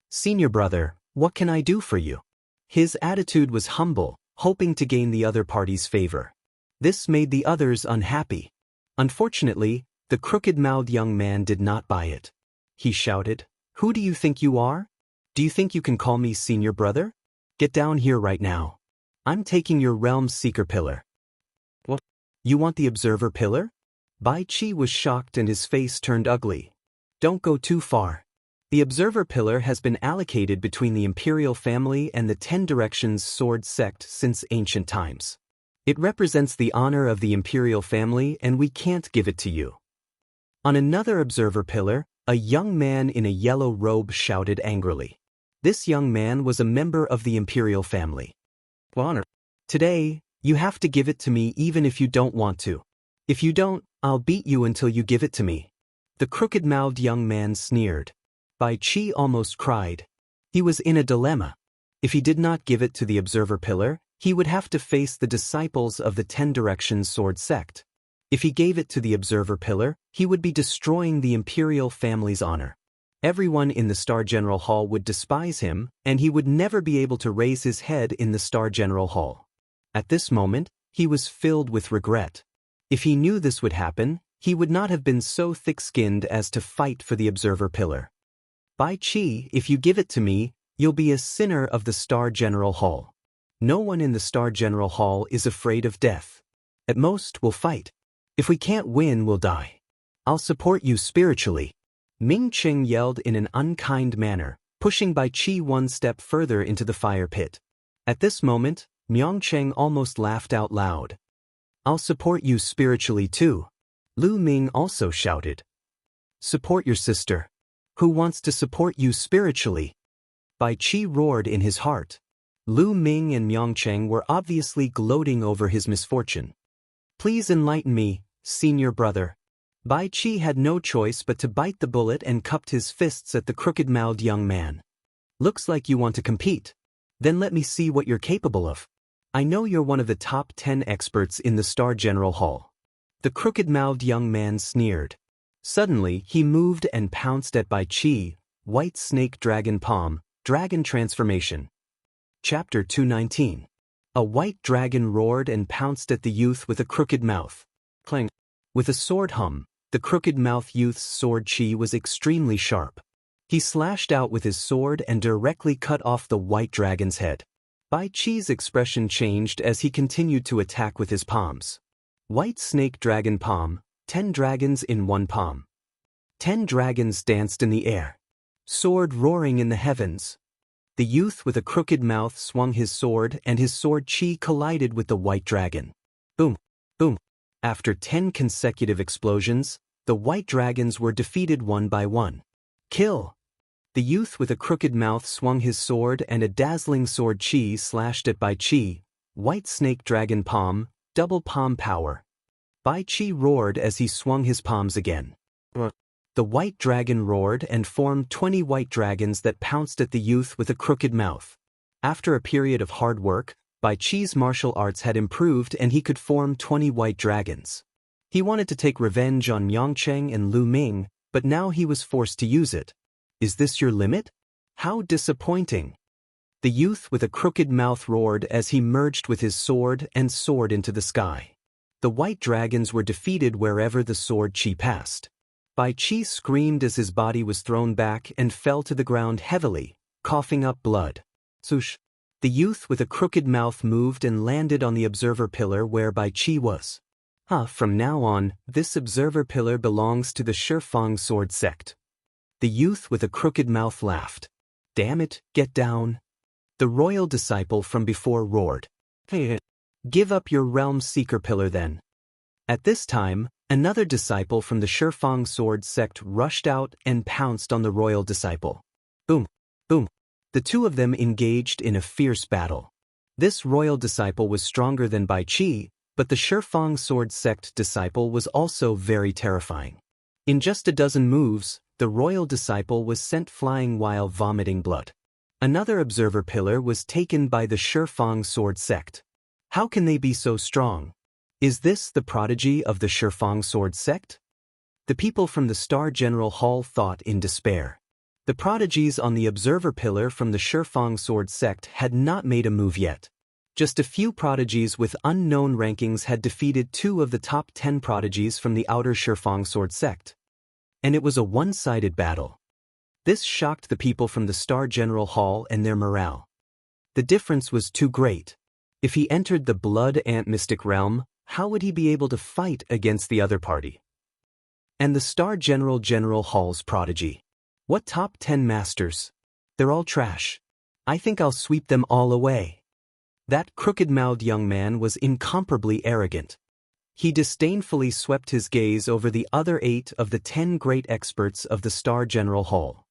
Senior brother, what can I do for you? His attitude was humble, hoping to gain the other party's favor. This made the others unhappy. Unfortunately, the crooked-mouthed young man did not buy it. He shouted, Who do you think you are? Do you think you can call me senior brother? Get down here right now. I'm taking your realm's seeker pillar. What? You want the observer pillar? Bai Chi was shocked and his face turned ugly. Don't go too far. The observer pillar has been allocated between the imperial family and the 10 Directions sword sect since ancient times. It represents the honor of the imperial family and we can't give it to you. On another observer pillar, a young man in a yellow robe shouted angrily. This young man was a member of the imperial family. Honor. Today, you have to give it to me even if you don't want to. If you don't, I'll beat you until you give it to me. The crooked-mouthed young man sneered. Bai Chi almost cried. He was in a dilemma. If he did not give it to the observer pillar, he would have to face the disciples of the 10 Directions sword sect. If he gave it to the observer pillar, he would be destroying the imperial family's honor. Everyone in the Star General Hall would despise him, and he would never be able to raise his head in the Star General Hall. At this moment, he was filled with regret. If he knew this would happen, he would not have been so thick-skinned as to fight for the observer pillar. Bai Chi, if you give it to me, you'll be a sinner of the Star General Hall. No one in the Star General Hall is afraid of death. At most, we'll fight. If we can't win, we'll die. I'll support you spiritually. Ming Qing yelled in an unkind manner, pushing Bai Chi one step further into the fire pit. At this moment, Myeongcheng almost laughed out loud. I'll support you spiritually too. Lu Ming also shouted. Support your sister. Who wants to support you spiritually? Bai Qi roared in his heart. Lu Ming and Miangcheng were obviously gloating over his misfortune. Please enlighten me, senior brother. Bai Qi had no choice but to bite the bullet and cupped his fists at the crooked-mouthed young man. Looks like you want to compete. Then let me see what you're capable of. I know you're one of the top 10 experts in the Star General Hall. The crooked-mouthed young man sneered. Suddenly, he moved and pounced at Bai Qi. White Snake Dragon Palm, Dragon Transformation. Chapter 219. A white dragon roared and pounced at the youth with a crooked mouth. Clang. With a sword hum, the crooked-mouthed youth's sword chi was extremely sharp. He slashed out with his sword and directly cut off the white dragon's head. Bai Qi's expression changed as he continued to attack with his palms. White Snake Dragon Palm, 10 dragons in one palm. 10 dragons danced in the air. Sword roaring in the heavens. The youth with a crooked mouth swung his sword and his sword chi collided with the white dragon. Boom, boom. After 10 consecutive explosions, the white dragons were defeated one by one. Kill! The youth with a crooked mouth swung his sword and a dazzling sword chi slashed at Bai Qi. White Snake Dragon Palm, double palm power. Bai Qi roared as he swung his palms again. The white dragon roared and formed 20 white dragons that pounced at the youth with a crooked mouth. After a period of hard work, Bai Qi's martial arts had improved and he could form 20 white dragons. He wanted to take revenge on Miangcheng and Lu Ming, but now he was forced to use it. Is this your limit? How disappointing! The youth with a crooked mouth roared as he merged with his sword and soared into the sky. The white dragons were defeated wherever the sword chi passed. Bai Qi screamed as his body was thrown back and fell to the ground heavily, coughing up blood. Swoosh! The youth with a crooked mouth moved and landed on the observer pillar where Bai Qi was. From now on, this observer pillar belongs to the Shifang sword sect. The youth with a crooked mouth laughed. Damn it, get down. The royal disciple from before roared. Give up your realm seeker pillar then. At this time, another disciple from the Shifang sword sect rushed out and pounced on the royal disciple. Boom, boom. The two of them engaged in a fierce battle. This royal disciple was stronger than Bai Qi, but the Shifang sword sect disciple was also very terrifying. In just a dozen moves, the royal disciple was sent flying while vomiting blood. Another observer pillar was taken by the Shifang sword sect. How can they be so strong? Is this the prodigy of the Shifang sword sect? The people from the Star General Hall thought in despair. The prodigies on the observer pillar from the Shifang sword sect had not made a move yet. Just a few prodigies with unknown rankings had defeated 2 of the top 10 prodigies from the outer Shifang sword sect. And it was a one-sided battle. This shocked the people from the Star General Hall and their morale. The difference was too great. If he entered the Blood Ant Mystic Realm, how would he be able to fight against the other party? And the Star General Hall's prodigy. What top 10 masters? They're all trash. I think I'll sweep them all away. That crooked-mouthed young man was incomparably arrogant. He disdainfully swept his gaze over the other 8 of the 10 great experts of the Star General Hall.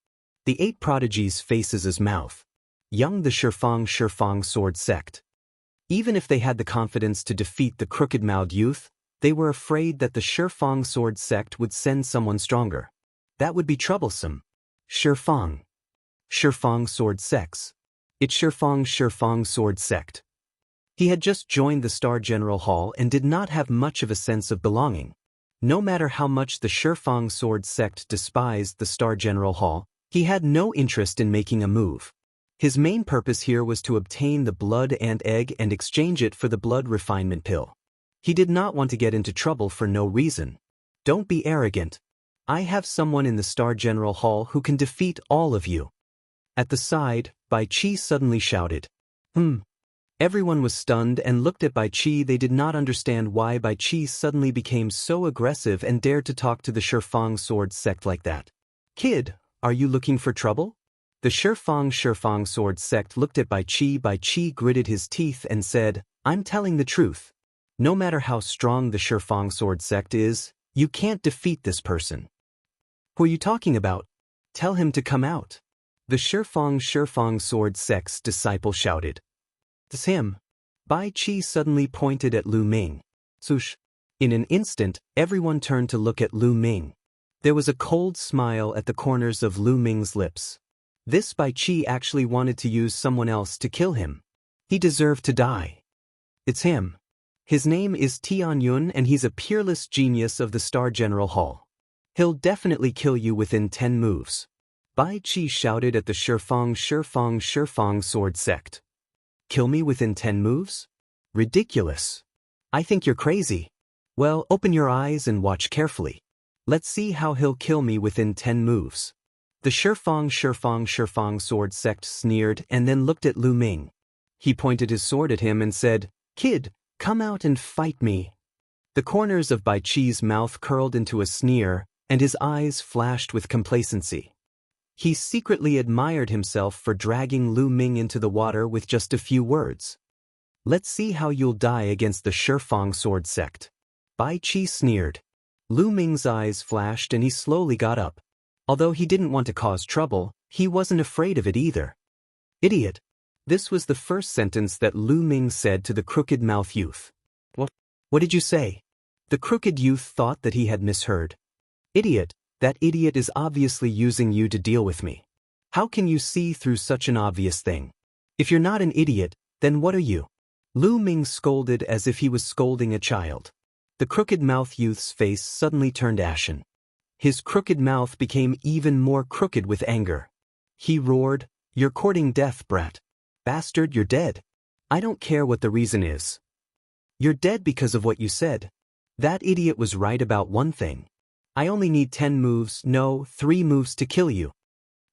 The 8 prodigies' faces as mouth. Young the Shifang sword sect. Even if they had the confidence to defeat the crooked-mouthed youth, they were afraid that the Shifang sword sect would send someone stronger. That would be troublesome. Shifang sword sects. It's Shifang sword sect. He had just joined the Star General Hall and did not have much of a sense of belonging. No matter how much the Shifang sword sect despised the Star General Hall, he had no interest in making a move. His main purpose here was to obtain the blood ant egg and exchange it for the blood refinement pill. He did not want to get into trouble for no reason. Don't be arrogant. I have someone in the Star General Hall who can defeat all of you. At the side, Bai Qi suddenly shouted. Everyone was stunned and looked at Bai Qi. They did not understand why Bai Qi suddenly became so aggressive and dared to talk to the Shifang sword sect like that. Kid, are you looking for trouble? The Shifang sword sect looked at Bai Qi. Bai Qi gritted his teeth and said, I'm telling the truth. No matter how strong the Shifang sword sect is, You can't defeat this person. Who are you talking about? Tell him to come out. The Shifang sword sect's disciple shouted. It's him. Bai Qi suddenly pointed at Lu Ming. Sush. In an instant, everyone turned to look at Lu Ming. There was a cold smile at the corners of Lu Ming's lips. This Bai Qi actually wanted to use someone else to kill him. He deserved to die. It's him. His name is Tianyun and he's a peerless genius of the Star General Hall. He'll definitely kill you within 10 moves. Bai Qi shouted at the Shifang sword sect. Kill me within 10 moves? Ridiculous. I think you're crazy. Well, open your eyes and watch carefully. Let's see how he'll kill me within 10 moves. The Shifang sword sect sneered and then looked at Lu Ming. He pointed his sword at him and said, Kid, come out and fight me. The corners of Bai Qi's mouth curled into a sneer, and his eyes flashed with complacency. He secretly admired himself for dragging Lu Ming into the water with just a few words. Let's see how you'll die against the Shifang sword sect. Bai Qi sneered. Lu Ming's eyes flashed and he slowly got up. Although he didn't want to cause trouble, he wasn't afraid of it either. Idiot. This was the first sentence that Lu Ming said to the crooked-mouthed youth. What did you say? The crooked youth thought that he had misheard. Idiot, that idiot is obviously using you to deal with me. How can you see through such an obvious thing? If you're not an idiot, then what are you? Lu Ming scolded as if he was scolding a child. The crooked-mouthed youth's face suddenly turned ashen. His crooked mouth became even more crooked with anger. He roared, You're courting death, brat. Bastard, you're dead. I don't care what the reason is. You're dead because of what you said. That idiot was right about one thing. I only need 10 moves, no, 3 moves to kill you.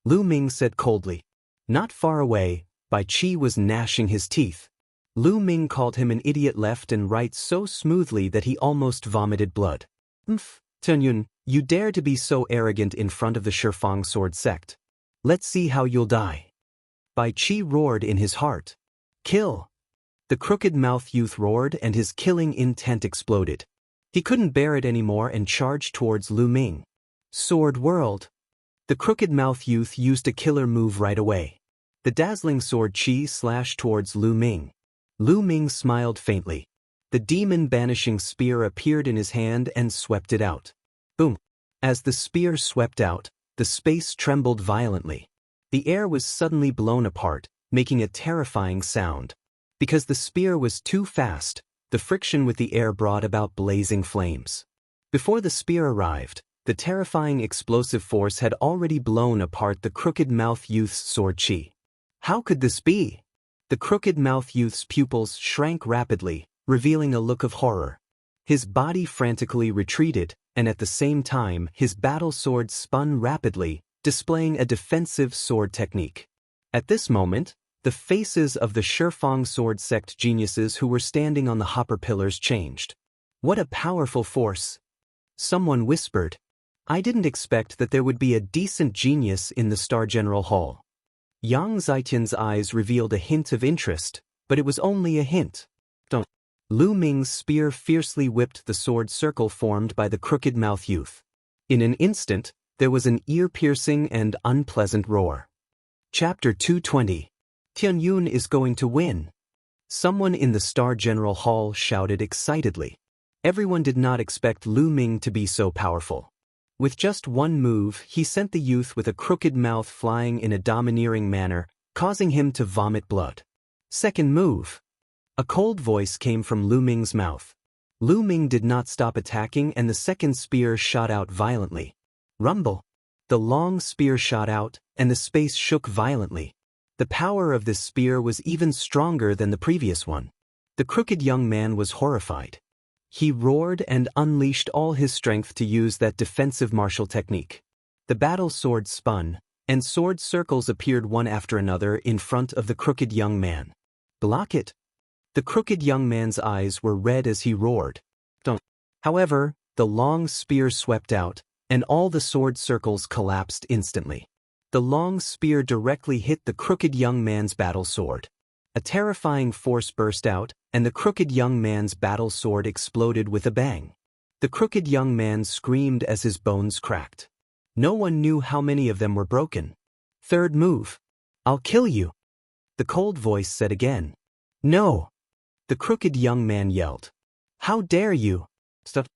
Lu Ming said coldly. Not far away, Bai Qi was gnashing his teeth. Lu Ming called him an idiot left and right so smoothly that he almost vomited blood. Tianyun, you dare to be so arrogant in front of the Shifang sword sect. Let's see how you'll die. Bai Qi roared in his heart. Kill! The crooked-mouthed youth roared and his killing intent exploded. He couldn't bear it anymore and charged towards Lu Ming. Sword whirled. The crooked-mouthed youth used a killer move right away. The dazzling sword Qi slashed towards Lu Ming. Lu Ming smiled faintly. The demon-banishing spear appeared in his hand and swept it out. Boom! As the spear swept out, the space trembled violently. The air was suddenly blown apart, making a terrifying sound. Because the spear was too fast, the friction with the air brought about blazing flames. Before the spear arrived, the terrifying explosive force had already blown apart the crooked-mouthed youth's sword Qi. How could this be? The crooked-mouthed youth's pupils shrank rapidly, revealing a look of horror. His body frantically retreated, and at the same time his battle sword spun rapidly, displaying a defensive sword technique. At this moment, the faces of the Shifang sword sect geniuses who were standing on the hopper pillars changed. What a powerful force! Someone whispered. I didn't expect that there would be a decent genius in the Star General Hall. Yang Zitian's eyes revealed a hint of interest, but it was only a hint. Lu Ming's spear fiercely whipped the sword circle formed by the crooked-mouthed youth. In an instant, there was an ear-piercing and unpleasant roar. Chapter 220. Tianyun is going to win. Someone in the Star General Hall shouted excitedly. Everyone did not expect Lu Ming to be so powerful. With just one move, he sent the youth with a crooked mouth flying in a domineering manner, causing him to vomit blood. Second move. A cold voice came from Lu Ming's mouth. Lu Ming did not stop attacking and the second spear shot out violently. Rumble. The long spear shot out, and the space shook violently. The power of this spear was even stronger than the previous one. The crooked young man was horrified. He roared and unleashed all his strength to use that defensive martial technique. The battle sword spun, and sword circles appeared one after another in front of the crooked young man. Block it! The crooked young man's eyes were red as he roared. Don't. However, the long spear swept out, and all the sword circles collapsed instantly. The long spear directly hit the crooked young man's battle sword. A terrifying force burst out, and the crooked young man's battle sword exploded with a bang. The crooked young man screamed as his bones cracked. No one knew how many of them were broken. Third move. I'll kill you. The cold voice said again. No. The crooked young man yelled. How dare you? Stop.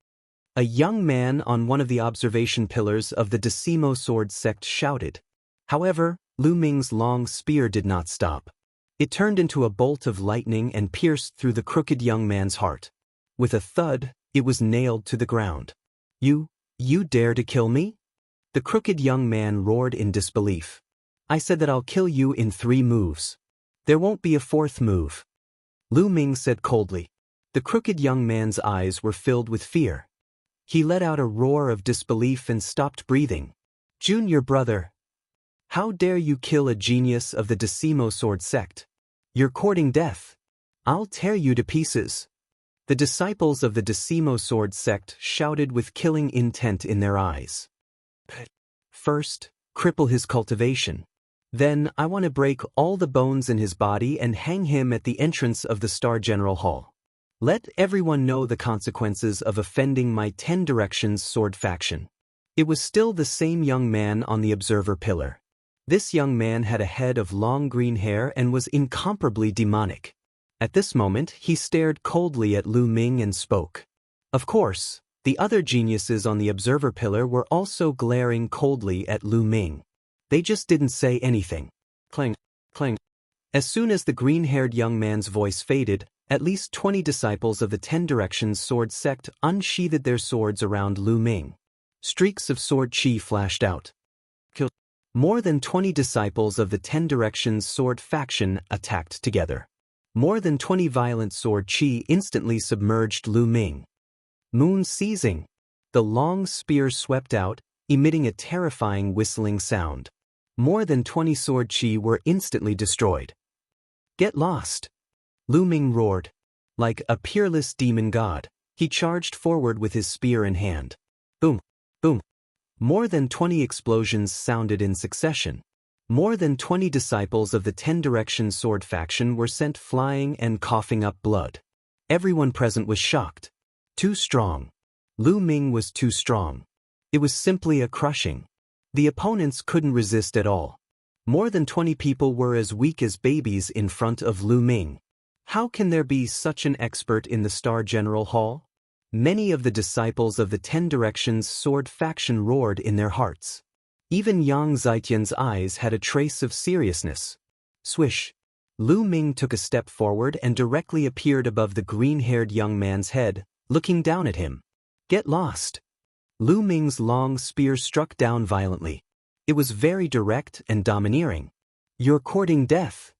A young man on one of the observation pillars of the Decimo sword sect shouted. However, Lu Ming's long spear did not stop. It turned into a bolt of lightning and pierced through the crooked young man's heart. With a thud, it was nailed to the ground. You dare to kill me? The crooked young man roared in disbelief. I said that I'll kill you in 3 moves. There won't be a 4th move. Lu Ming said coldly. The crooked young man's eyes were filled with fear. He let out a roar of disbelief and stopped breathing. Junior brother. How dare you kill a genius of the Decimo sword sect? You're courting death. I'll tear you to pieces. The disciples of the Decimo sword sect shouted with killing intent in their eyes. First, cripple his cultivation. Then, I want to break all the bones in his body and hang him at the entrance of the Star General Hall. Let everyone know the consequences of offending my 10 Directions sword faction. It was still the same young man on the observer pillar. This young man had a head of long green hair and was incomparably demonic. At this moment, he stared coldly at Lu Ming and spoke. Of course, the other geniuses on the observer pillar were also glaring coldly at Lu Ming. They just didn't say anything. Clang, clang. As soon as the green-haired young man's voice faded, at least 20 disciples of the 10 Directions sword sect unsheathed their swords around Lu Ming. Streaks of sword chi flashed out. More than 20 disciples of the 10 Directions sword faction attacked together. More than 20 violent sword chi instantly submerged Lu Ming. Moon seizing. The long spear swept out, emitting a terrifying whistling sound. More than 20 sword chi were instantly destroyed. Get lost. Lu Ming roared. Like a peerless demon god, he charged forward with his spear in hand. Boom, boom. More than 20 explosions sounded in succession. More than 20 disciples of the 10 Directions sword faction were sent flying and coughing up blood. Everyone present was shocked. Too strong. Lu Ming was too strong. It was simply a crushing. The opponents couldn't resist at all. More than 20 people were as weak as babies in front of Lu Ming. How can there be such an expert in the Star General Hall? Many of the disciples of the 10 Directions sword faction roared in their hearts. Even Yang Zitian's eyes had a trace of seriousness. Swish. Lu Ming took a step forward and directly appeared above the green-haired young man's head, looking down at him. Get lost. Lu Ming's long spear struck down violently. It was very direct and domineering. You're courting death.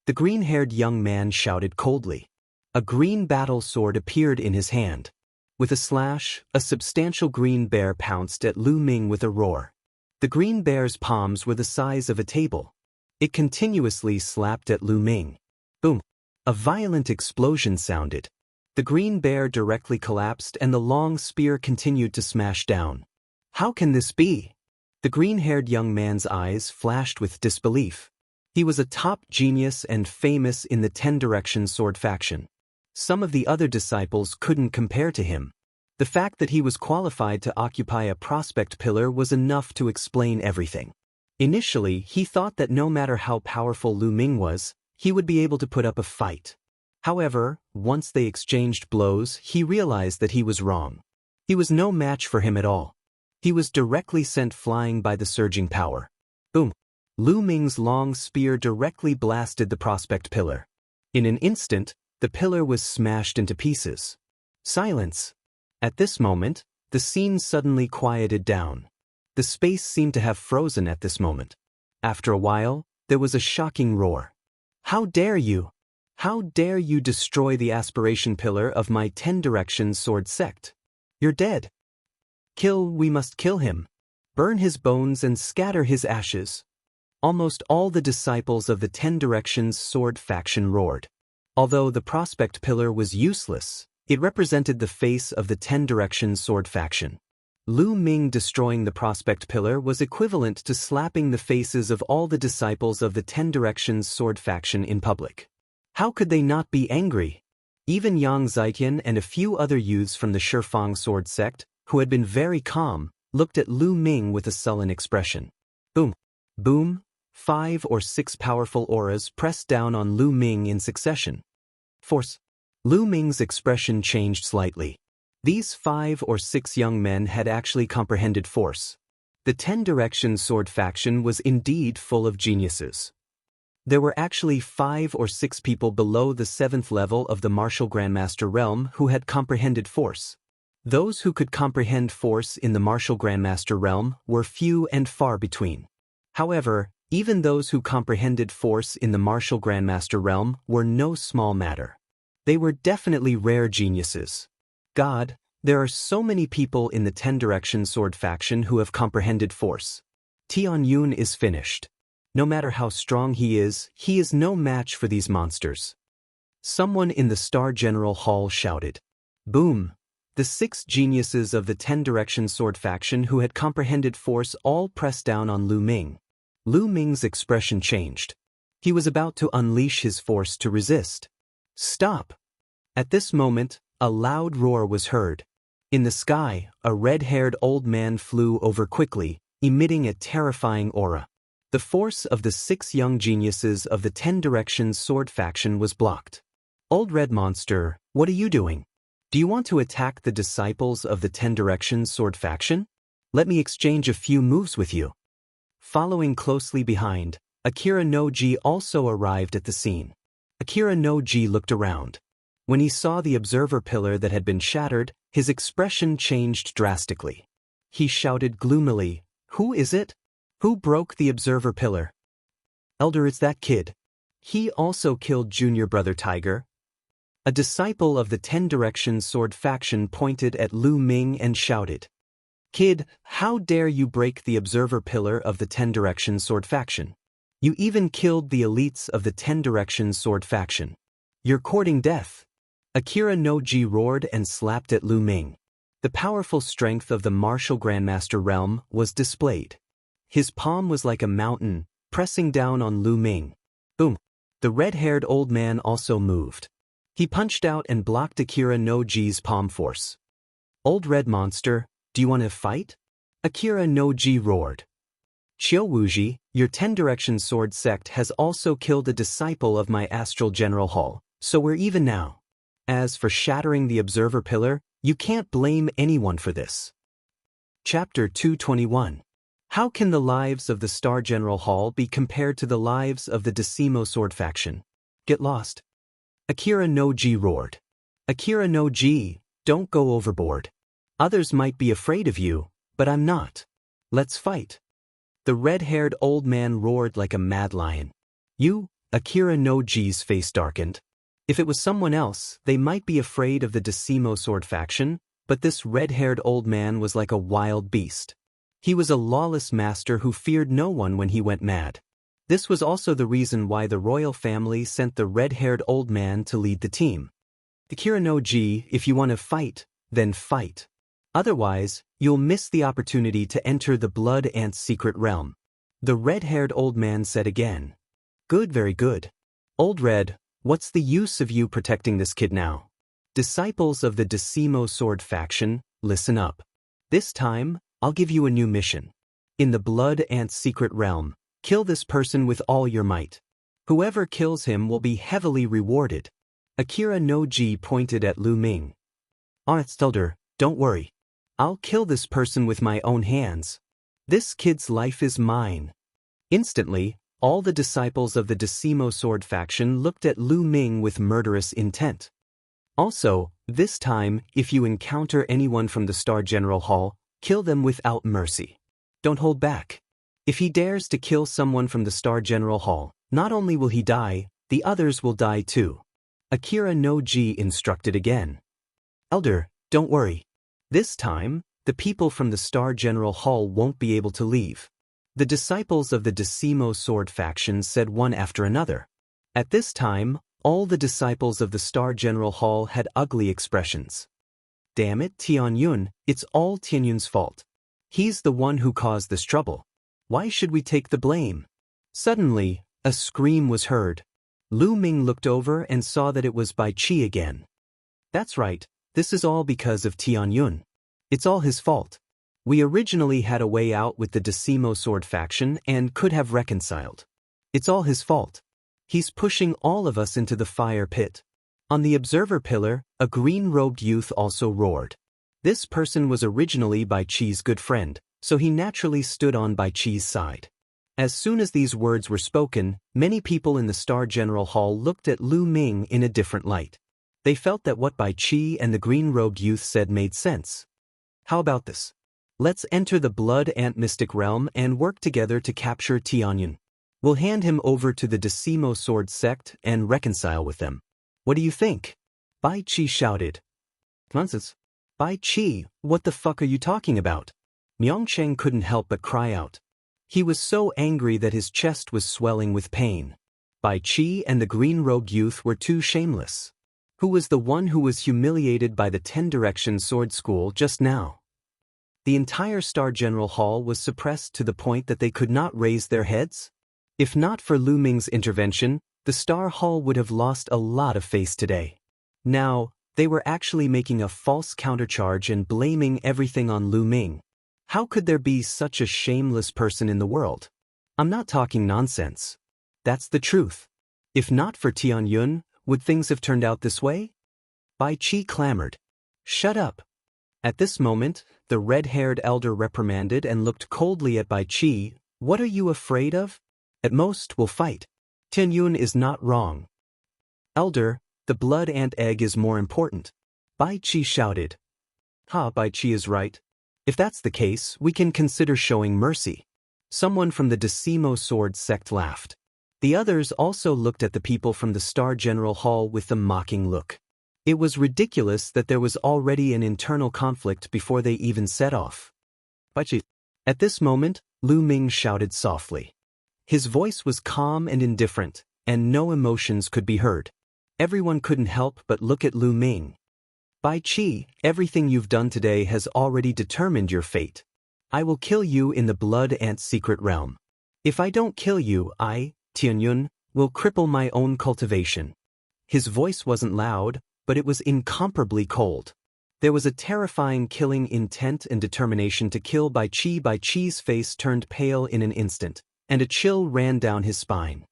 The green-haired young man shouted coldly. A green battle sword appeared in his hand. With a slash, a substantial green bear pounced at Lu Ming with a roar. The green bear's palms were the size of a table. It continuously slapped at Lu Ming. Boom! A violent explosion sounded. The green bear directly collapsed and the long spear continued to smash down. How can this be? The green-haired young man's eyes flashed with disbelief. He was a top genius and famous in the 10 Directions sword faction. Some of the other disciples couldn't compare to him. The fact that he was qualified to occupy a prospect pillar was enough to explain everything. Initially, he thought that no matter how powerful Lu Ming was, he would be able to put up a fight. However, once they exchanged blows, he realized that he was wrong. He was no match for him at all. He was directly sent flying by the surging power. Boom! Lu Ming's long spear directly blasted the prospect pillar. In an instant, the pillar was smashed into pieces. Silence. At this moment, the scene suddenly quieted down. The space seemed to have frozen at this moment. After a while, there was a shocking roar. How dare you! How dare you destroy the aspiration pillar of my 10 Directions sword sect? You're dead. We must kill him. Burn his bones and scatter his ashes. Almost all the disciples of the 10 Directions sword faction roared. Although the prospect pillar was useless, it represented the face of the 10 Directions sword faction. Lu Ming destroying the prospect pillar was equivalent to slapping the faces of all the disciples of the 10 Directions sword faction in public. How could they not be angry? Even Yang Ziqian and a few other youths from the Shifang sword sect, who had been very calm, looked at Lu Ming with a sullen expression. Boom. Boom. 5 or 6 powerful auras pressed down on Lu Ming in succession. Force. Lu Ming's expression changed slightly. These 5 or 6 young men had actually comprehended force. The 10 Directions sword faction was indeed full of geniuses. There were actually 5 or 6 people below the 7th level of the Martial Grandmaster realm who had comprehended force. Those who could comprehend force in the Martial Grandmaster realm were few and far between. However, even those who comprehended force in the Martial Grandmaster realm were no small matter. They were definitely rare geniuses. God, there are so many people in the 10 Directions sword faction who have comprehended force. Tianyun is finished. No matter how strong he is no match for these monsters. Someone in the Star General Hall shouted. Boom! The 6 geniuses of the 10 Directions sword faction who had comprehended force all pressed down on Lu Ming. Lu Ming's expression changed. He was about to unleash his force to resist. Stop! At this moment, a loud roar was heard. In the sky, a red-haired old man flew over quickly, emitting a terrifying aura. The force of the 6 young geniuses of the 10 Directions sword faction was blocked. Old Red Monster, what are you doing? Do you want to attack the disciples of the 10 Directions sword faction? Let me exchange a few moves with you. Following closely behind, Akira no-ji also arrived at the scene. Akira no-ji looked around. When he saw the observer pillar that had been shattered, his expression changed drastically. He shouted gloomily, "Who is it? Who broke the observer pillar?" Elder, it's that kid. He also killed Junior Brother Tiger. A disciple of the 10 Directions sword faction pointed at Lu Ming and shouted. Kid, how dare you break the observer pillar of the 10 Directions sword faction? You even killed the elites of the 10 Directions sword faction. You're courting death. Akira no-ji roared and slapped at Lu Ming. The powerful strength of the Martial Grandmaster realm was displayed. His palm was like a mountain, pressing down on Lu Ming. Boom! The red-haired old man also moved. He punched out and blocked Akira no-ji's palm force. Old Red Monster, do you want to fight? Akira no-ji roared. Chiowuji, your 10 Directions sword sect has also killed a disciple of my Astral General Hall, so we're even now. As for shattering the observer pillar, you can't blame anyone for this. Chapter 221. How can the lives of the Star General Hall be compared to the lives of the Decimo sword faction? Get lost. Akira no-ji roared. Akira no-ji, don't go overboard. Others might be afraid of you, but I'm not. Let's fight. The red-haired old man roared like a mad lion. You, Akira no-ji's face darkened. If it was someone else, they might be afraid of the Decimo sword faction, but this red-haired old man was like a wild beast. He was a lawless master who feared no one when he went mad. This was also the reason why the royal family sent the red-haired old man to lead the team. Akira no-ji, if you want to fight, then fight. Otherwise, you'll miss the opportunity to enter the Blood Ant's secret realm. The red-haired old man said again. Good, very good. Old Red, what's the use of you protecting this kid now? Disciples of the Decimo sword faction, listen up. This time, I'll give you a new mission. In the Blood Ant's secret realm, kill this person with all your might. Whoever kills him will be heavily rewarded. Akira no-ji pointed at Lu Ming. Elder, don't worry. I'll kill this person with my own hands. This kid's life is mine. Instantly, all the disciples of the Decimo sword faction looked at Lu Ming with murderous intent. Also, this time, if you encounter anyone from the Star General Hall, kill them without mercy. Don't hold back. If he dares to kill someone from the Star General Hall, not only will he die, the others will die too. Akira no-ji instructed again. Elder, don't worry. This time, the people from the Star General Hall won't be able to leave. The disciples of the Decimo sword faction said one after another. At this time, all the disciples of the Star General Hall had ugly expressions. Damn it, Tianyun, it's all Tianyun's fault. He's the one who caused this trouble. Why should we take the blame? Suddenly, a scream was heard. Lu Ming looked over and saw that it was Bai Qi again. That's right, this is all because of Tianyun. It's all his fault. We originally had a way out with the Decimo Sword faction and could have reconciled. It's all his fault. He's pushing all of us into the fire pit. On the observer pillar, a green-robed youth also roared. This person was originally Bai Chi's good friend, so he naturally stood on Bai Chi's side. As soon as these words were spoken, many people in the Star General Hall looked at Lu Ming in a different light. They felt that what Bai Chi and the green-robed youth said made sense. How about this? Let's enter the Blood Ant Mystic Realm and work together to capture Tianyun. We'll hand him over to the Decimo Sword sect and reconcile with them. What do you think? Bai Chi shouted. Nonsense. Bai Chi, what the fuck are you talking about? Myongcheng couldn't help but cry out. He was so angry that his chest was swelling with pain. Bai Chi and the green-robed youth were too shameless. Who was the one who was humiliated by the 10 Direction Sword School just now? The entire Star General Hall was suppressed to the point that they could not raise their heads? If not for Lu Ming's intervention, the Star Hall would have lost a lot of face today. Now, they were actually making a false countercharge and blaming everything on Lu Ming. How could there be such a shameless person in the world? I'm not talking nonsense. That's the truth. If not for Tianyun, would things have turned out this way? Bai Chi clamored. Shut up. At this moment, the red-haired elder reprimanded and looked coldly at Bai Chi. What are you afraid of? At most, we'll fight. Tianyun is not wrong. Elder, the blood ant egg is more important. Bai Chi shouted. Bai Chi is right. If that's the case, we can consider showing mercy. Someone from the Decimo Sword sect laughed. The others also looked at the people from the Star General Hall with a mocking look. It was ridiculous that there was already an internal conflict before they even set off. Bai Chi. At this moment, Lu Ming shouted softly. His voice was calm and indifferent, and no emotions could be heard. Everyone couldn't help but look at Lu Ming. Bai Chi, everything you've done today has already determined your fate. I will kill you in the Blood Ant Secret Realm. If I don't kill you, I, Tianyun, will cripple my own cultivation. His voice wasn't loud, but it was incomparably cold. There was a terrifying killing intent and determination to kill Bai Chi. Bai Chi's face turned pale in an instant, and a chill ran down his spine.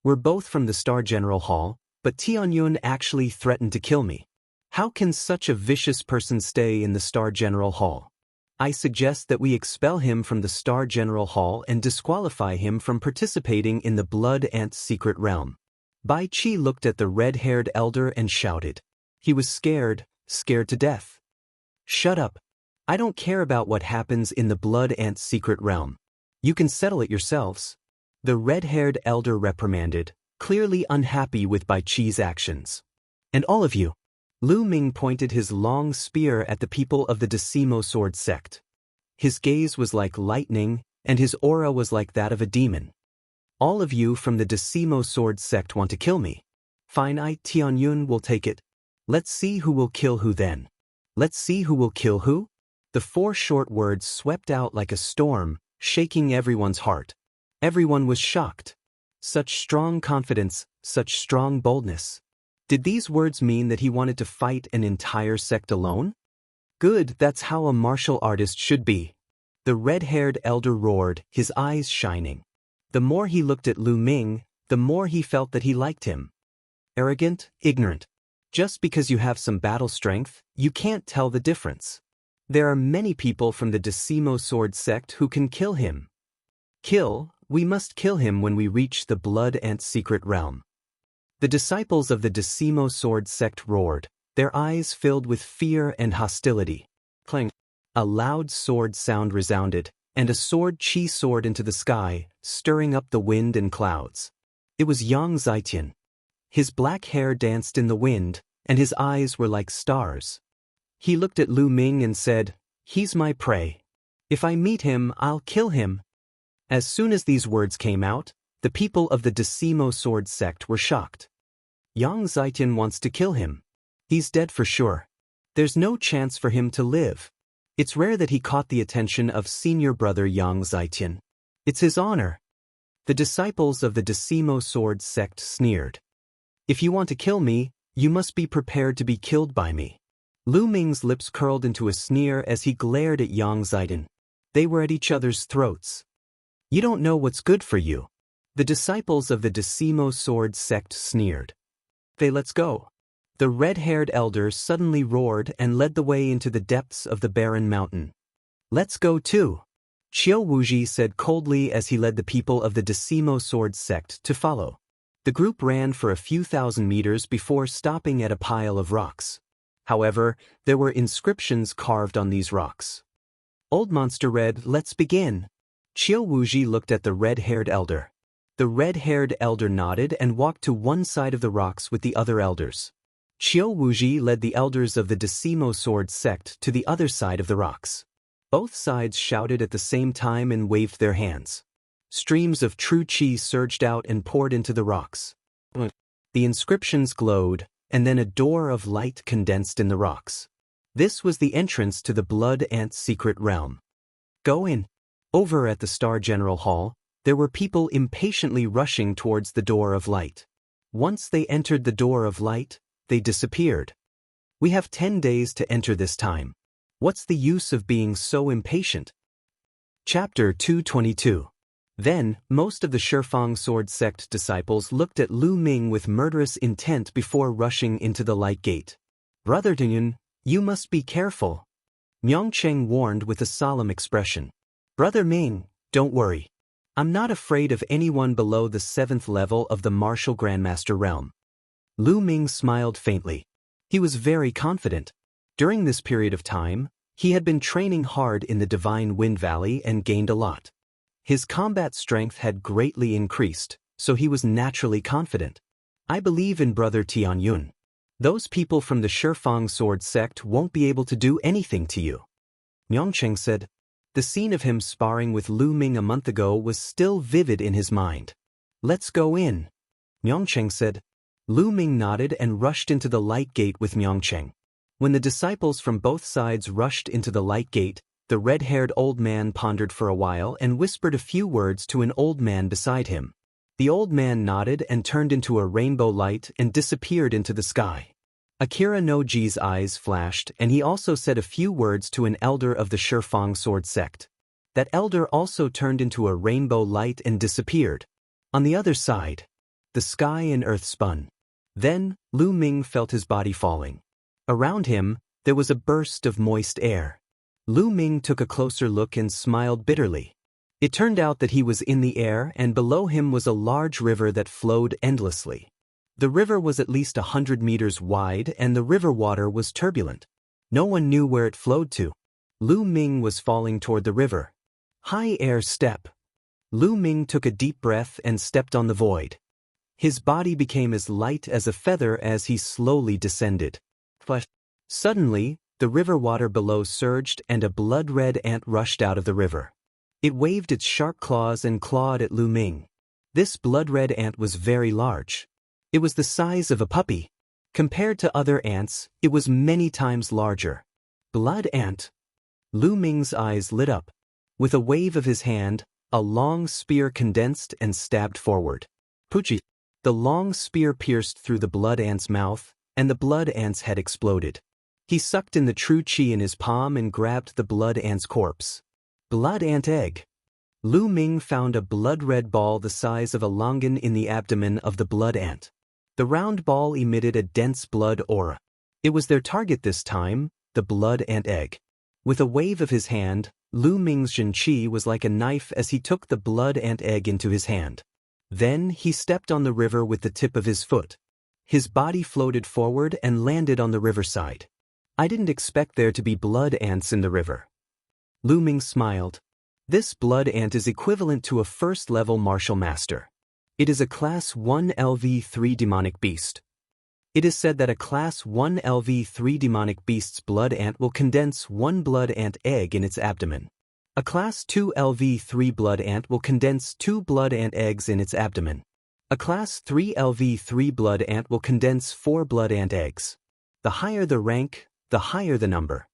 We're both from the Star General Hall, but Tianyun actually threatened to kill me. How can such a vicious person stay in the Star General Hall? I suggest that we expel him from the Star General Hall and disqualify him from participating in the Blood Ant Secret Realm. Bai Chi looked at the red-haired elder and shouted. He was scared to death. Shut up. I don't care about what happens in the Blood Ant Secret Realm. You can settle it yourselves. The red-haired elder reprimanded, clearly unhappy with Bai Chi's actions. And all of you. Lu Ming pointed his long spear at the people of the Decimo Sword sect. His gaze was like lightning, and his aura was like that of a demon. All of you from the Decimo Sword sect want to kill me. Fine, I, Tianyun, will take it. Let's see who will kill who then. Let's see who will kill who? The 4 short words swept out like a storm, shaking everyone's heart. Everyone was shocked. Such strong confidence, such strong boldness. Did these words mean that he wanted to fight an entire sect alone? Good, that's how a martial artist should be. The red-haired elder roared, his eyes shining. The more he looked at Lu Ming, the more he felt that he liked him. Arrogant, ignorant. Just because you have some battle strength, you can't tell the difference. There are many people from the Decimo Sword sect who can kill him. We must kill him when we reach the Blood Ant Secret Realm. The disciples of the Decimo Sword sect roared, their eyes filled with fear and hostility. Clang! A loud sword sound resounded, and a sword chi soared into the sky, stirring up the wind and clouds. It was Yang Zitian. His black hair danced in the wind, and his eyes were like stars. He looked at Lu Ming and said, "He's my prey. If I meet him, I'll kill him." As soon as these words came out, the people of the Decimo Sword sect were shocked. Yang Zitian wants to kill him. He's dead for sure. There's no chance for him to live. It's rare that he caught the attention of senior brother Yang Zitian. It's his honor. The disciples of the Decimo Sword sect sneered. If you want to kill me, You must be prepared to be killed by me. Lu Ming's lips curled into a sneer as he glared at Yang Zidong. They were at each other's throats. You don't know what's good for you. The disciples of the Decimo Sword sect sneered. Let's go. The red-haired elder suddenly roared and led the way into the depths of the barren mountain. Let's go too. Qiu Wuji said coldly as he led the people of the Decimo Sword sect to follow. The group ran for a few thousand meters before stopping at a pile of rocks. However, there were inscriptions carved on these rocks. Old Monster read, "Let's begin." Qiu Wuji looked at the red-haired elder. The red-haired elder nodded and walked to one side of the rocks with the other elders. Qiu Wuji led the elders of the Decimo Sword sect to the other side of the rocks. Both sides shouted at the same time and waved their hands. Streams of true qi surged out and poured into the rocks. The inscriptions glowed, and then a door of light condensed in the rocks. This was the entrance to the Blood Ant's secret realm. Go in. Over at the Star General Hall, there were people impatiently rushing towards the door of light. Once they entered the door of light, they disappeared. We have 10 days to enter this time. What's the use of being so impatient? Chapter 222. Then, most of the Shifang Sword sect disciples looked at Lu Ming with murderous intent before rushing into the light gate. Brother Dingyun, you must be careful. Myongcheng warned with a solemn expression. Brother Ming, don't worry. I'm not afraid of anyone below the 7th level of the Martial Grandmaster realm. Lu Ming smiled faintly. He was very confident. During this period of time, he had been training hard in the Divine Wind Valley and gained a lot. His combat strength had greatly increased, so he was naturally confident. I believe in Brother Tianyun. Those people from the Shifang Sword sect won't be able to do anything to you. Myongcheng said. The scene of him sparring with Lu Ming a month ago was still vivid in his mind. Let's go in. Myongcheng said. Lu Ming nodded and rushed into the light gate with Myongcheng. When the disciples from both sides rushed into the light gate, the red-haired old man pondered for a while and whispered a few words to an old man beside him. The old man nodded and turned into a rainbow light and disappeared into the sky. Akira Noji's eyes flashed and he also said a few words to an elder of the Shifang Sword sect. That elder also turned into a rainbow light and disappeared. On the other side, the sky and earth spun. Then, Lu Ming felt his body falling. Around him, there was a burst of moist air. Lu Ming took a closer look and smiled bitterly. It turned out that he was in the air and below him was a large river that flowed endlessly. The river was at least 100 meters wide and the river water was turbulent. No one knew where it flowed to. Lu Ming was falling toward the river. High air step. Lu Ming took a deep breath and stepped on the void. His body became as light as a feather as he slowly descended. But suddenly, the river water below surged and a blood-red ant rushed out of the river. It waved its sharp claws and clawed at Lu Ming. This blood-red ant was very large. It was the size of a puppy. Compared to other ants, it was many times larger. Blood ant. Lu Ming's eyes lit up. With a wave of his hand, a long spear condensed and stabbed forward. Puchi. The long spear pierced through the blood ant's mouth, and the blood ant's head exploded. He sucked in the true qi in his palm and grabbed the blood ant's corpse. Blood ant egg. Lu Ming found a blood-red ball the size of a longan in the abdomen of the blood ant. The round ball emitted a dense blood aura. It was their target this time, the blood ant egg. With a wave of his hand, Lu Ming's Zhenqi was like a knife as he took the blood ant egg into his hand. Then he stepped on the river with the tip of his foot. His body floated forward and landed on the riverside. I didn't expect there to be blood ants in the river. Lu Ming smiled. This blood ant is equivalent to a first-level martial master. It is a Class 1 LV3 demonic beast. It is said that a Class 1 LV3 demonic beast's blood ant will condense one blood ant egg in its abdomen. A Class 2 LV3 blood ant will condense 2 blood ant eggs in its abdomen. A Class 3 LV3 blood ant will condense 4 blood ant eggs. The higher the rank, the higher the number.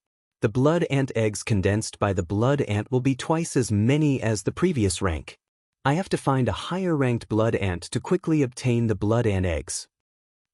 The blood ant eggs condensed by the blood ant will be twice as many as the previous rank. I have to find a higher-ranked blood ant to quickly obtain the blood ant eggs.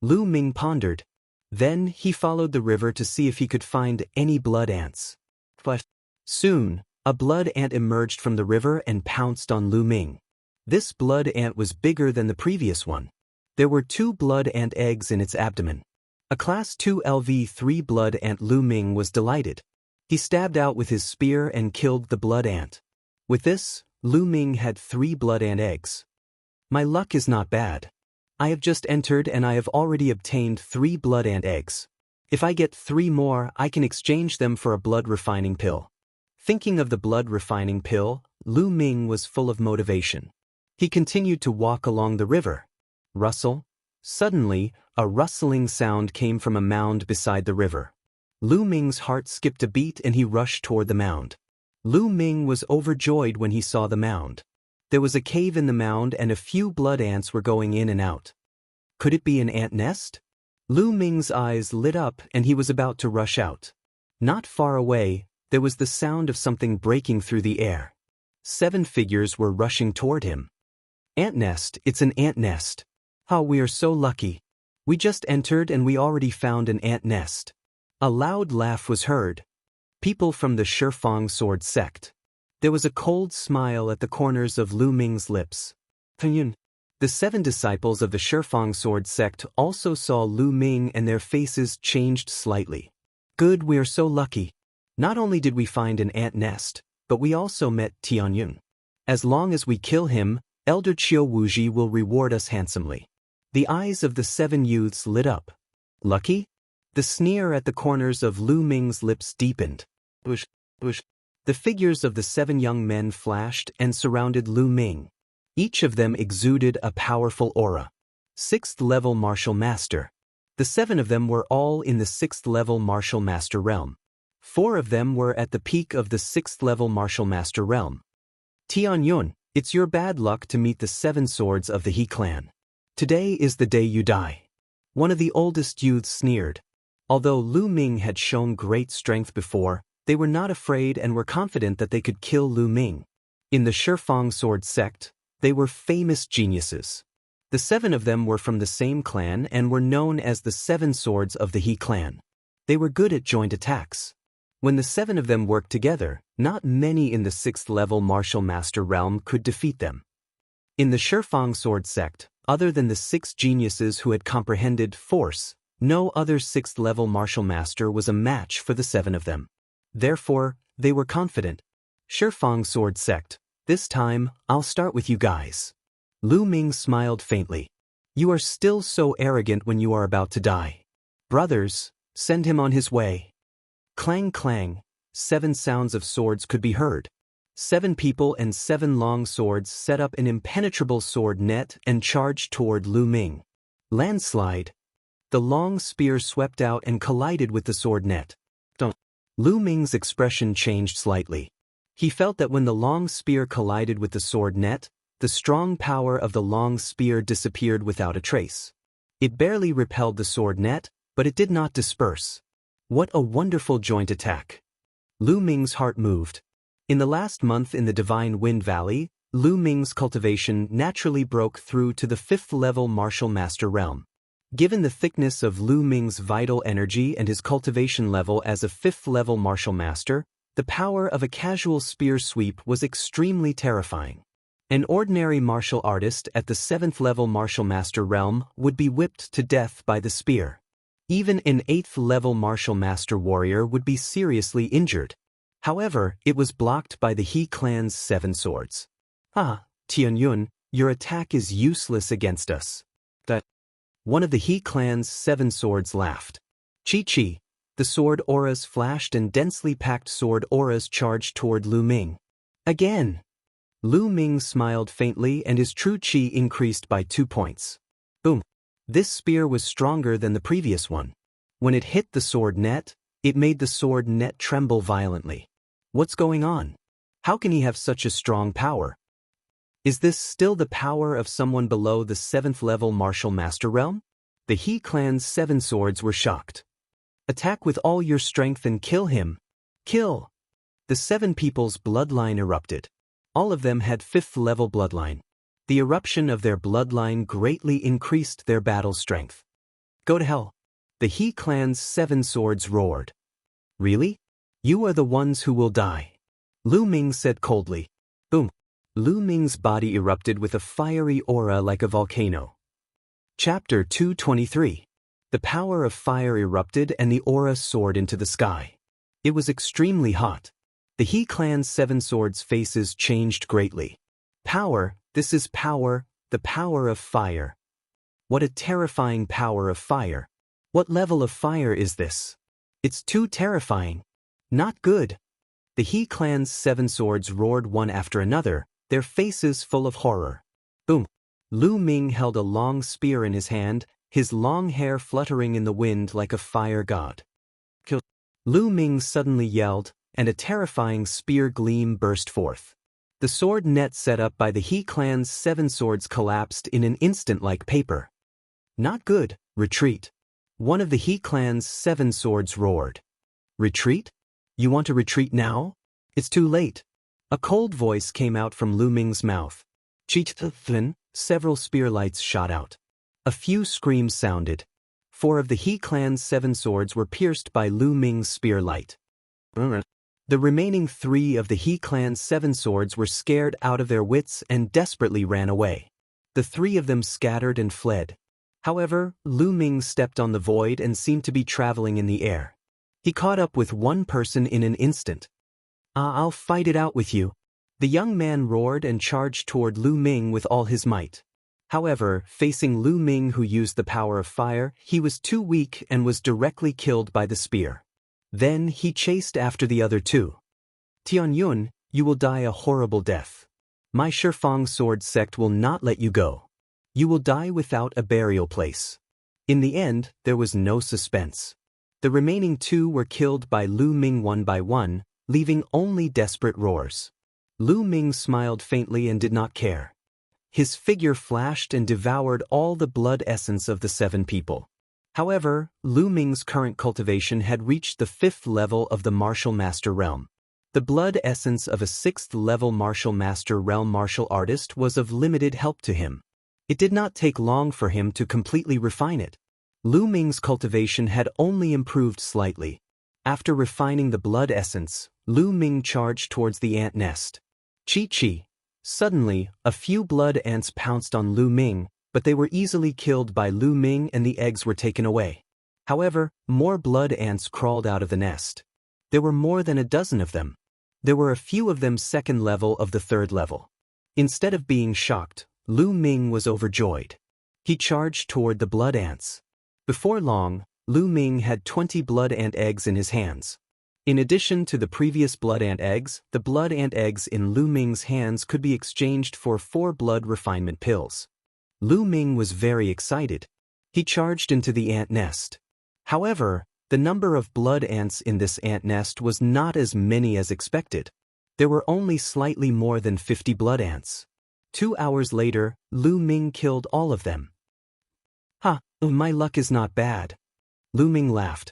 Lu Ming pondered. Then he followed the river to see if he could find any blood ants. But soon, a blood ant emerged from the river and pounced on Lu Ming. This blood ant was bigger than the previous one. There were 2 blood ant eggs in its abdomen. A Class 2 LV3 blood ant. Lu Ming was delighted. He stabbed out with his spear and killed the blood ant. With this, Lu Ming had 3 blood ant eggs. My luck is not bad. I have just entered and I have already obtained 3 blood ant eggs. If I get 3 more, I can exchange them for a blood refining pill. Thinking of the blood refining pill, Lu Ming was full of motivation. He continued to walk along the river. Rustle. Suddenly, a rustling sound came from a mound beside the river. Lu Ming's heart skipped a beat and he rushed toward the mound. Lu Ming was overjoyed when he saw the mound. There was a cave in the mound and a few blood ants were going in and out. Could it be an ant nest? Lu Ming's eyes lit up and he was about to rush out. Not far away, there was the sound of something breaking through the air. 7 figures were rushing toward him. Ant nest, it's an ant nest. How we are so lucky. We just entered and we already found an ant nest. A loud laugh was heard. People from the Shifang sword sect. There was a cold smile at the corners of Lu Ming's lips. The 7 disciples of the Shifang sword sect also saw Lu Ming and their faces changed slightly. Good, we are so lucky. Not only did we find an ant nest, but we also met Tianyun. As long as we kill him, Elder Qiu Wuji will reward us handsomely. The eyes of the 7 youths lit up. Lucky? The sneer at the corners of Lu Ming's lips deepened. Bush. The figures of the 7 young men flashed and surrounded Lu Ming. Each of them exuded a powerful aura. 6th level martial master. The 7 of them were all in the 6th level martial master realm. 4 of them were at the peak of the 6th level martial master realm. Tianyun, it's your bad luck to meet the 7 swords of the He clan. Today is the day you die. One of the oldest youths sneered. Although Lu Ming had shown great strength before, they were not afraid and were confident that they could kill Lu Ming. In the Shifang sword sect, they were famous geniuses. The 7 of them were from the same clan and were known as the 7 swords of the He clan. They were good at joint attacks. When the 7 of them worked together, not many in the 6th level martial master realm could defeat them. In the Shifang sword sect, other than the 6 geniuses who had comprehended force, no other 6th level martial master was a match for the 7 of them. Therefore, they were confident. Shifang sword sect, this time, I'll start with you guys. Lu Ming smiled faintly. You are still so arrogant when you are about to die. Brothers, send him on his way. Clang clang, 7 sounds of swords could be heard. 7 people and 7 long swords set up an impenetrable sword net and charged toward Lu Ming. Landslide. The long spear swept out and collided with the sword net. Lu Ming's expression changed slightly. He felt that when the long spear collided with the sword net, the strong power of the long spear disappeared without a trace. It barely repelled the sword net, but it did not disperse. What a wonderful joint attack. Lu Ming's heart moved. In the last month in the Divine Wind Valley, Lu Ming's cultivation naturally broke through to the 5th level martial master realm. Given the thickness of Lu Ming's vital energy and his cultivation level as a 5th level martial master, the power of a casual spear sweep was extremely terrifying. An ordinary martial artist at the 7th level martial master realm would be whipped to death by the spear. Even an 8th level martial master warrior would be seriously injured. However, it was blocked by the He clan's 7 swords. Ah, Tianyun, your attack is useless against us. One of the He clan's 7 swords laughed. Chi-chi. The sword auras flashed and densely packed sword auras charged toward Lu Ming. Again. Lu Ming smiled faintly and his true chi increased by 2 points. Boom. This spear was stronger than the previous one. When it hit the sword net, it made the sword net tremble violently. What's going on? How can he have such a strong power? Is this still the power of someone below the 7th level martial master realm? The He clan's 7 swords were shocked. Attack with all your strength and kill him. Kill! The 7 people's bloodline erupted. All of them had 5th level bloodline. The eruption of their bloodline greatly increased their battle strength. Go to hell. The He clan's 7 swords roared. Really? You are the ones who will die. Lu Ming said coldly. Boom. Lu Ming's body erupted with a fiery aura like a volcano. Chapter 223. The power of fire erupted and the aura soared into the sky. It was extremely hot. The He clan's 7 swords' faces changed greatly. Power, this is power, the power of fire. What a terrifying power of fire. What level of fire is this? It's too terrifying. Not good. The He clan's 7 swords roared one after another, their faces full of horror. Boom. Lu Ming held a long spear in his hand, his long hair fluttering in the wind like a fire god. Kill. Lu Ming suddenly yelled, and a terrifying spear gleam burst forth. The sword net set up by the He clan's 7 swords collapsed in an instant like paper. Not good. Retreat. One of the He clan's 7 swords roared. Retreat? You want to retreat now? It's too late. A cold voice came out from Lu Ming's mouth. Cheat-thin, several spear lights shot out. A few screams sounded. 4 of the He clan's 7 swords were pierced by Lu Ming's spear light. The remaining 3 of the He clan's 7 swords were scared out of their wits and desperately ran away. The 3 of them scattered and fled. However, Lu Ming stepped on the void and seemed to be traveling in the air. He caught up with one person in an instant. I'll fight it out with you. The young man roared and charged toward Lu Ming with all his might. However, facing Lu Ming, who used the power of fire, he was too weak and was directly killed by the spear. Then he chased after the other 2. Tianyun, you will die a horrible death. My Shifang sword sect will not let you go. You will die without a burial place. In the end, there was no suspense. The remaining 2 were killed by Lu Ming one by one, leaving only desperate roars. Lu Ming smiled faintly and did not care. His figure flashed and devoured all the blood essence of the 7 people. However, Lu Ming's current cultivation had reached the 5th level of the Martial Master Realm. The blood essence of a 6th level Martial Master Realm martial artist was of limited help to him. It did not take long for him to completely refine it. Lu Ming's cultivation had only improved slightly. After refining the blood essence, Lu Ming charged towards the ant nest. Chi-chi. Suddenly, a few blood ants pounced on Lu Ming, but they were easily killed by Lu Ming and the eggs were taken away. However, more blood ants crawled out of the nest. There were more than a dozen of them. There were a few of them 2nd level of the 3rd level. Instead of being shocked, Lu Ming was overjoyed. He charged toward the blood ants. Before long, Lu Ming had 20 blood ant eggs in his hands. In addition to the previous blood ant eggs, the blood ant eggs in Lu Ming's hands could be exchanged for 4 blood refinement pills. Lu Ming was very excited. He charged into the ant nest. However, the number of blood ants in this ant nest was not as many as expected. There were only slightly more than 50 blood ants. 2 hours later, Lu Ming killed all of them. My luck is not bad. Lu Ming laughed.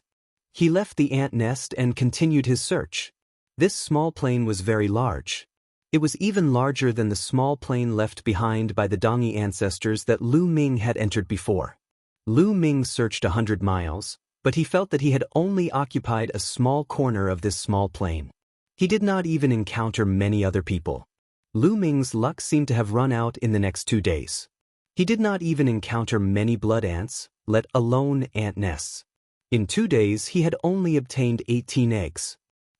He left the ant nest and continued his search. This small plain was very large. It was even larger than the small plain left behind by the Dongi ancestors that Lu Ming had entered before. Lu Ming searched 100 miles, but he felt that he had only occupied a small corner of this small plain. He did not even encounter many other people. Lu Ming's luck seemed to have run out in the next 2 days. He did not even encounter many blood ants, let alone ant nests. In 2 days he had only obtained 18 eggs.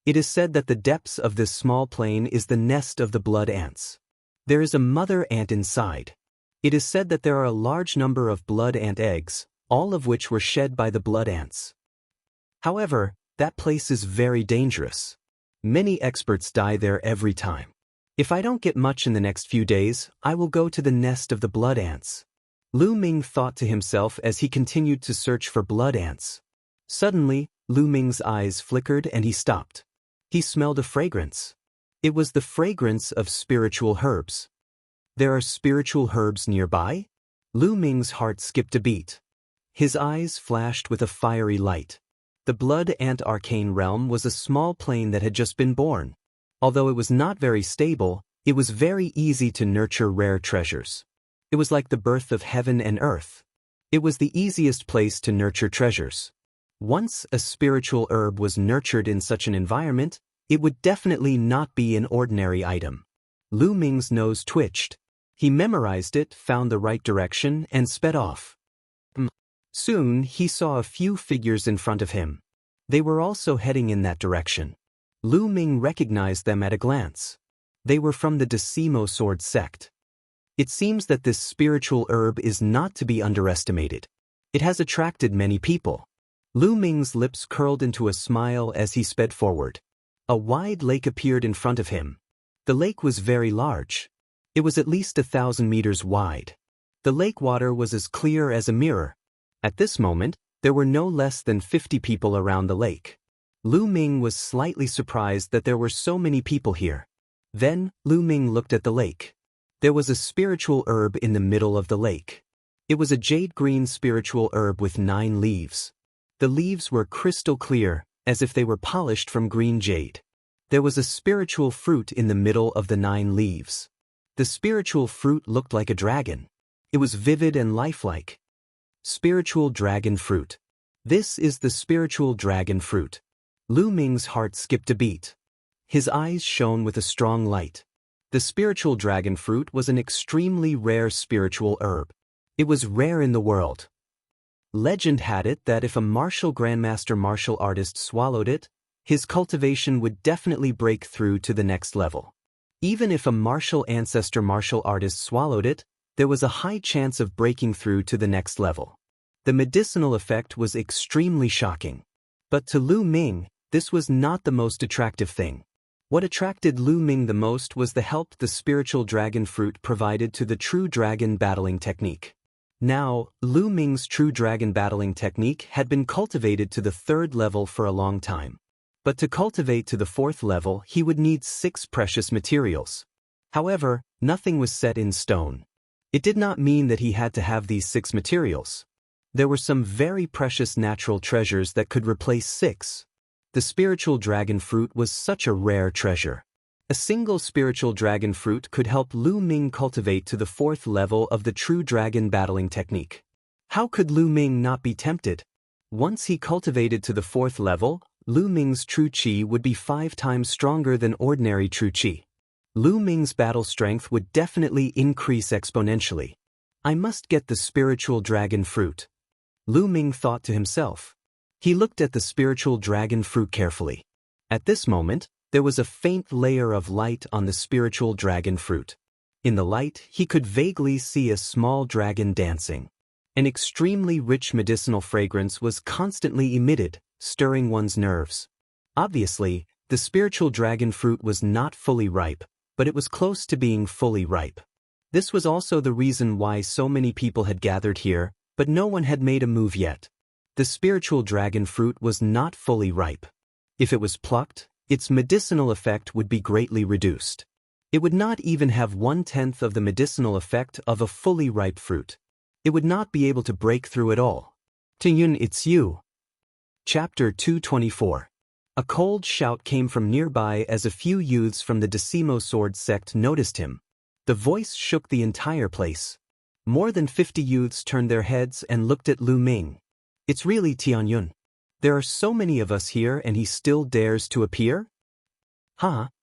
It is said that the depths of this small plain is the nest of the blood ants. There is a mother ant inside. It is said that there are a large number of blood ant eggs, all of which were shed by the blood ants. However, that place is very dangerous. Many experts die there every time. If I don't get much in the next few days, I will go to the nest of the blood ants. Lu Ming thought to himself as he continued to search for blood ants. Suddenly, Lu Ming's eyes flickered and he stopped. He smelled a fragrance. It was the fragrance of spiritual herbs. There are spiritual herbs nearby? Lu Ming's heart skipped a beat. His eyes flashed with a fiery light. The blood ant arcane realm was a small plain that had just been born. Although it was not very stable, it was very easy to nurture rare treasures. It was like the birth of heaven and earth. It was the easiest place to nurture treasures. Once a spiritual herb was nurtured in such an environment, it would definitely not be an ordinary item. Lu Ming's nose twitched. He memorized it, found the right direction, and sped off. Soon, he saw a few figures in front of him. They were also heading in that direction. Lu Ming recognized them at a glance. They were from the Decimo Sword sect. It seems that this spiritual herb is not to be underestimated. It has attracted many people. Lu Ming's lips curled into a smile as he sped forward. A wide lake appeared in front of him. The lake was very large. It was at least 1,000 meters wide. The lake water was as clear as a mirror. At this moment, there were no less than 50 people around the lake. Lu Ming was slightly surprised that there were so many people here. Then, Lu Ming looked at the lake. There was a spiritual herb in the middle of the lake. It was a jade-green spiritual herb with 9 leaves. The leaves were crystal clear, as if they were polished from green jade. There was a spiritual fruit in the middle of the 9 leaves. The spiritual fruit looked like a dragon. It was vivid and lifelike. Spiritual dragon fruit. This is the spiritual dragon fruit. Lu Ming's heart skipped a beat. His eyes shone with a strong light. The spiritual dragon fruit was an extremely rare spiritual herb. It was rare in the world. Legend had it that if a martial grandmaster martial artist swallowed it, his cultivation would definitely break through to the next level. Even if a martial ancestor martial artist swallowed it, there was a high chance of breaking through to the next level. The medicinal effect was extremely shocking. But to Lu Ming, this was not the most attractive thing. What attracted Lu Ming the most was the help the spiritual dragon fruit provided to the true dragon battling technique. Now, Lu Ming's true dragon battling technique had been cultivated to the 3rd level for a long time. But to cultivate to the 4th level, he would need 6 precious materials. However, nothing was set in stone. It did not mean that he had to have these 6 materials. There were some very precious natural treasures that could replace 6. The spiritual dragon fruit was such a rare treasure. A single spiritual dragon fruit could help Lu Ming cultivate to the 4th level of the true dragon battling technique. How could Lu Ming not be tempted? Once he cultivated to the 4th level, Lu Ming's true qi would be 5 times stronger than ordinary true qi. Lu Ming's battle strength would definitely increase exponentially. I must get the spiritual dragon fruit. Lu Ming thought to himself. He looked at the spiritual dragon fruit carefully. At this moment, there was a faint layer of light on the spiritual dragon fruit. In the light, he could vaguely see a small dragon dancing. An extremely rich medicinal fragrance was constantly emitted, stirring one's nerves. Obviously, the spiritual dragon fruit was not fully ripe, but it was close to being fully ripe. This was also the reason why so many people had gathered here, but no one had made a move yet. The spiritual dragon fruit was not fully ripe. If it was plucked, its medicinal effect would be greatly reduced. It would not even have 1/10 of the medicinal effect of a fully ripe fruit. It would not be able to break through at all. Tingyun, it's you. Chapter 224. A cold shout came from nearby as a few youths from the Decimo Sword sect noticed him. The voice shook the entire place. More than 50 youths turned their heads and looked at Lu Ming. It's really Tianyun. There are so many of us here and he still dares to appear?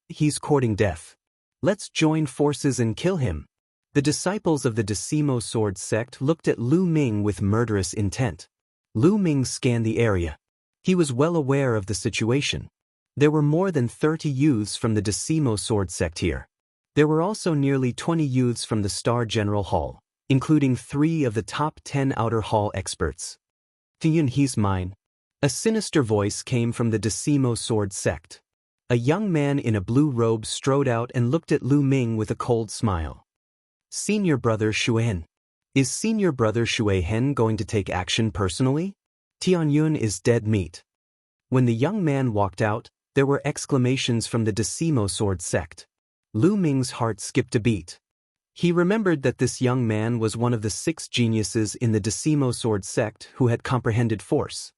He's courting death. Let's join forces and kill him. The disciples of the Decimo Sword sect looked at Lu Ming with murderous intent. Lu Ming scanned the area. He was well aware of the situation. There were more than 30 youths from the Decimo Sword sect here. There were also nearly 20 youths from the Star General Hall, including 3 of the top 10 Outer Hall experts. Tianyun, he's mine. A sinister voice came from the Decimo Sword sect. A young man in a blue robe strode out and looked at Lu Ming with a cold smile. Senior brother Xuehen. Is senior brother Xuehen going to take action personally? Tianyun is dead meat. When the young man walked out, there were exclamations from the Decimo Sword sect. Lu Ming's heart skipped a beat. He remembered that this young man was one of the 6 geniuses in the Decimo Sword sect who had comprehended force.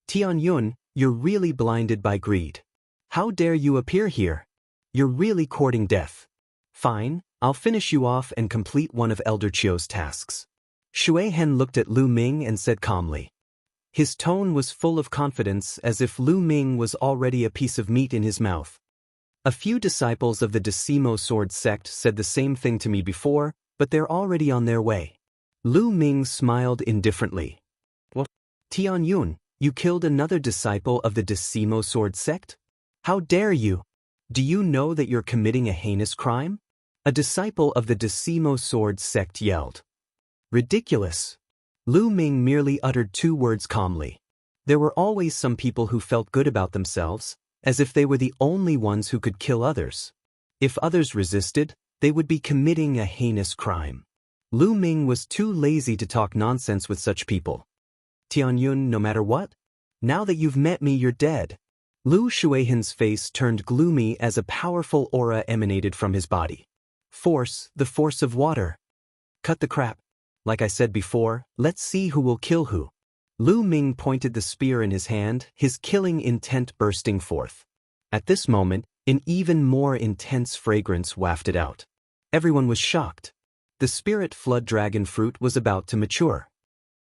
Tianyun, you're really blinded by greed. How dare you appear here? You're really courting death. Fine, I'll finish you off and complete one of Elder Chio's tasks. Xuehen looked at Lu Ming and said calmly. His tone was full of confidence, as if Lu Ming was already a piece of meat in his mouth. A few disciples of the Decimo Sword sect said the same thing to me before, but they're already on their way. Lu Ming smiled indifferently. What? Tian Yun, you killed another disciple of the Decimo Sword sect? How dare you? Do you know that you're committing a heinous crime? A disciple of the Decimo Sword sect yelled. Ridiculous. Lu Ming merely uttered 2 words calmly. There were always some people who felt good about themselves, as if they were the only ones who could kill others. If others resisted, they would be committing a heinous crime. Lu Ming was too lazy to talk nonsense with such people. Tian Yun, no matter what? Now that you've met me, you're dead. Lu Shuihan's face turned gloomy as a powerful aura emanated from his body. Force, the force of water. Cut the crap. Like I said before, let's see who will kill who. Lu Ming pointed the spear in his hand, his killing intent bursting forth. At this moment, an even more intense fragrance wafted out. Everyone was shocked. The spirit flood dragon fruit was about to mature.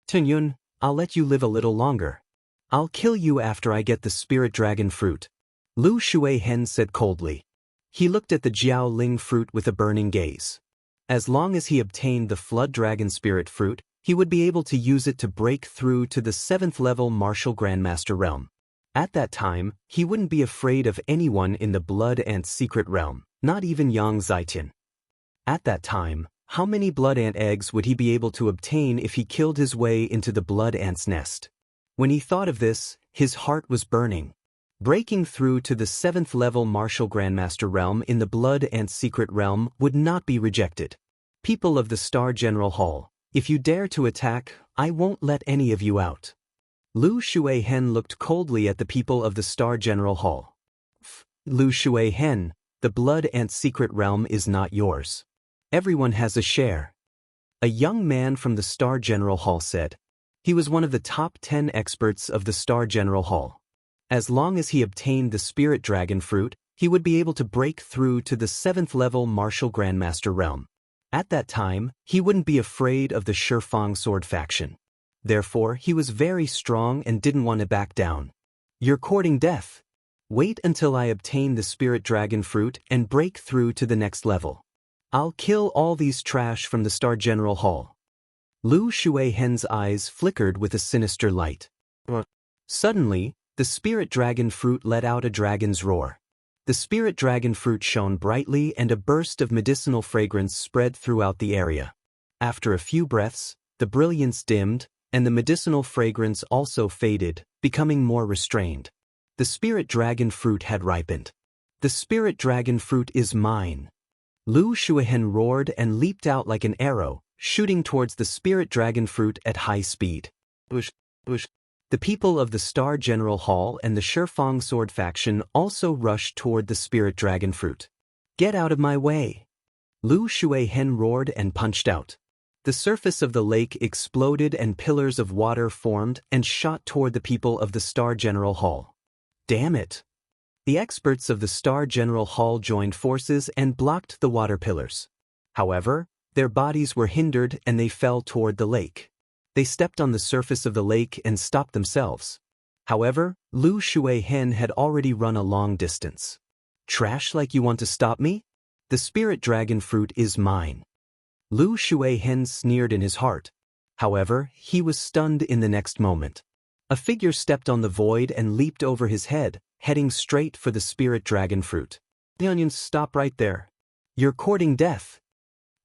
Tian Yun, I'll let you live a little longer. I'll kill you after I get the spirit dragon fruit. Lu Shuihan said coldly. He looked at the Jiao Ling fruit with a burning gaze. As long as he obtained the flood dragon spirit fruit, he would be able to use it to break through to the 7th level martial grandmaster realm. At that time, he wouldn't be afraid of anyone in the blood ant secret realm, not even Yang Zaitin. At that time, how many blood ant eggs would he be able to obtain if he killed his way into the blood ant's nest? When he thought of this, his heart was burning. Breaking through to the 7th level martial grandmaster realm in the blood ant secret realm would not be rejected. People of the Star General Hall, if you dare to attack, I won't let any of you out. Lu Shuihan looked coldly at the people of the Star General Hall. Lu Shuihan, the blood ant secret realm is not yours. Everyone has a share. A young man from the Star General Hall said. He was one of the top 10 experts of the Star General Hall. As long as he obtained the Spirit Dragon Fruit, he would be able to break through to the 7th level Martial Grandmaster realm. At that time, he wouldn't be afraid of the Shifang Sword faction. Therefore, he was very strong and didn't want to back down. You're courting death. Wait until I obtain the Spirit Dragon Fruit and break through to the next level. I'll kill all these trash from the Star General Hall. Lu Shuihan's eyes flickered with a sinister light. Suddenly, the Spirit Dragon Fruit let out a dragon's roar. The Spirit Dragon Fruit shone brightly and a burst of medicinal fragrance spread throughout the area. After a few breaths, the brilliance dimmed, and the medicinal fragrance also faded, becoming more restrained. The Spirit Dragon Fruit had ripened. The Spirit Dragon Fruit is mine. Lu Shuihan roared and leaped out like an arrow, shooting towards the Spirit Dragon Fruit at high speed. Bush. The people of the Star General Hall and the Shifang Sword faction also rushed toward the Spirit Dragon Fruit. Get out of my way! Lu Shuihan roared and punched out. The surface of the lake exploded and pillars of water formed and shot toward the people of the Star General Hall. Damn it! The experts of the Star General Hall joined forces and blocked the water pillars. However, their bodies were hindered and they fell toward the lake. They stepped on the surface of the lake and stopped themselves. However, Lu Shuihan had already run a long distance. Trash like you want to stop me? The Spirit Dragon Fruit is mine. Lu Shuihan sneered in his heart. However, he was stunned in the next moment. A figure stepped on the void and leaped over his head, heading straight for the Spirit Dragon Fruit. The onions, stop right there. You're courting death.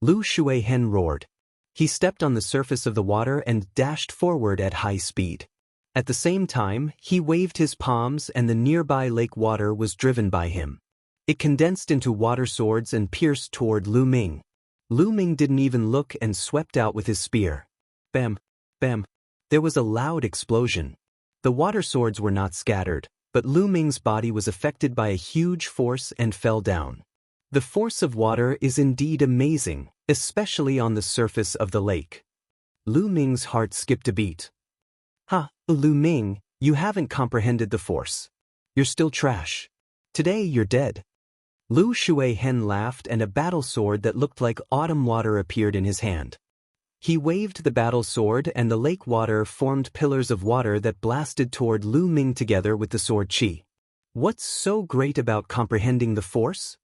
Lu Shuihan roared. He stepped on the surface of the water and dashed forward at high speed. At the same time, he waved his palms and the nearby lake water was driven by him. It condensed into water swords and pierced toward Lu Ming. Lu Ming didn't even look and swept out with his spear. Bam! Bam! There was a loud explosion. The water swords were not scattered, but Lu Ming's body was affected by a huge force and fell down. The force of water is indeed amazing, especially on the surface of the lake. Lu Ming's heart skipped a beat. Lu Ming, you haven't comprehended the force. You're still trash. Today you're dead. Lu Shuihan laughed and a battle sword that looked like autumn water appeared in his hand. He waved the battle sword and the lake water formed pillars of water that blasted toward Lu Ming together with the sword chi. What's so great about comprehending the force?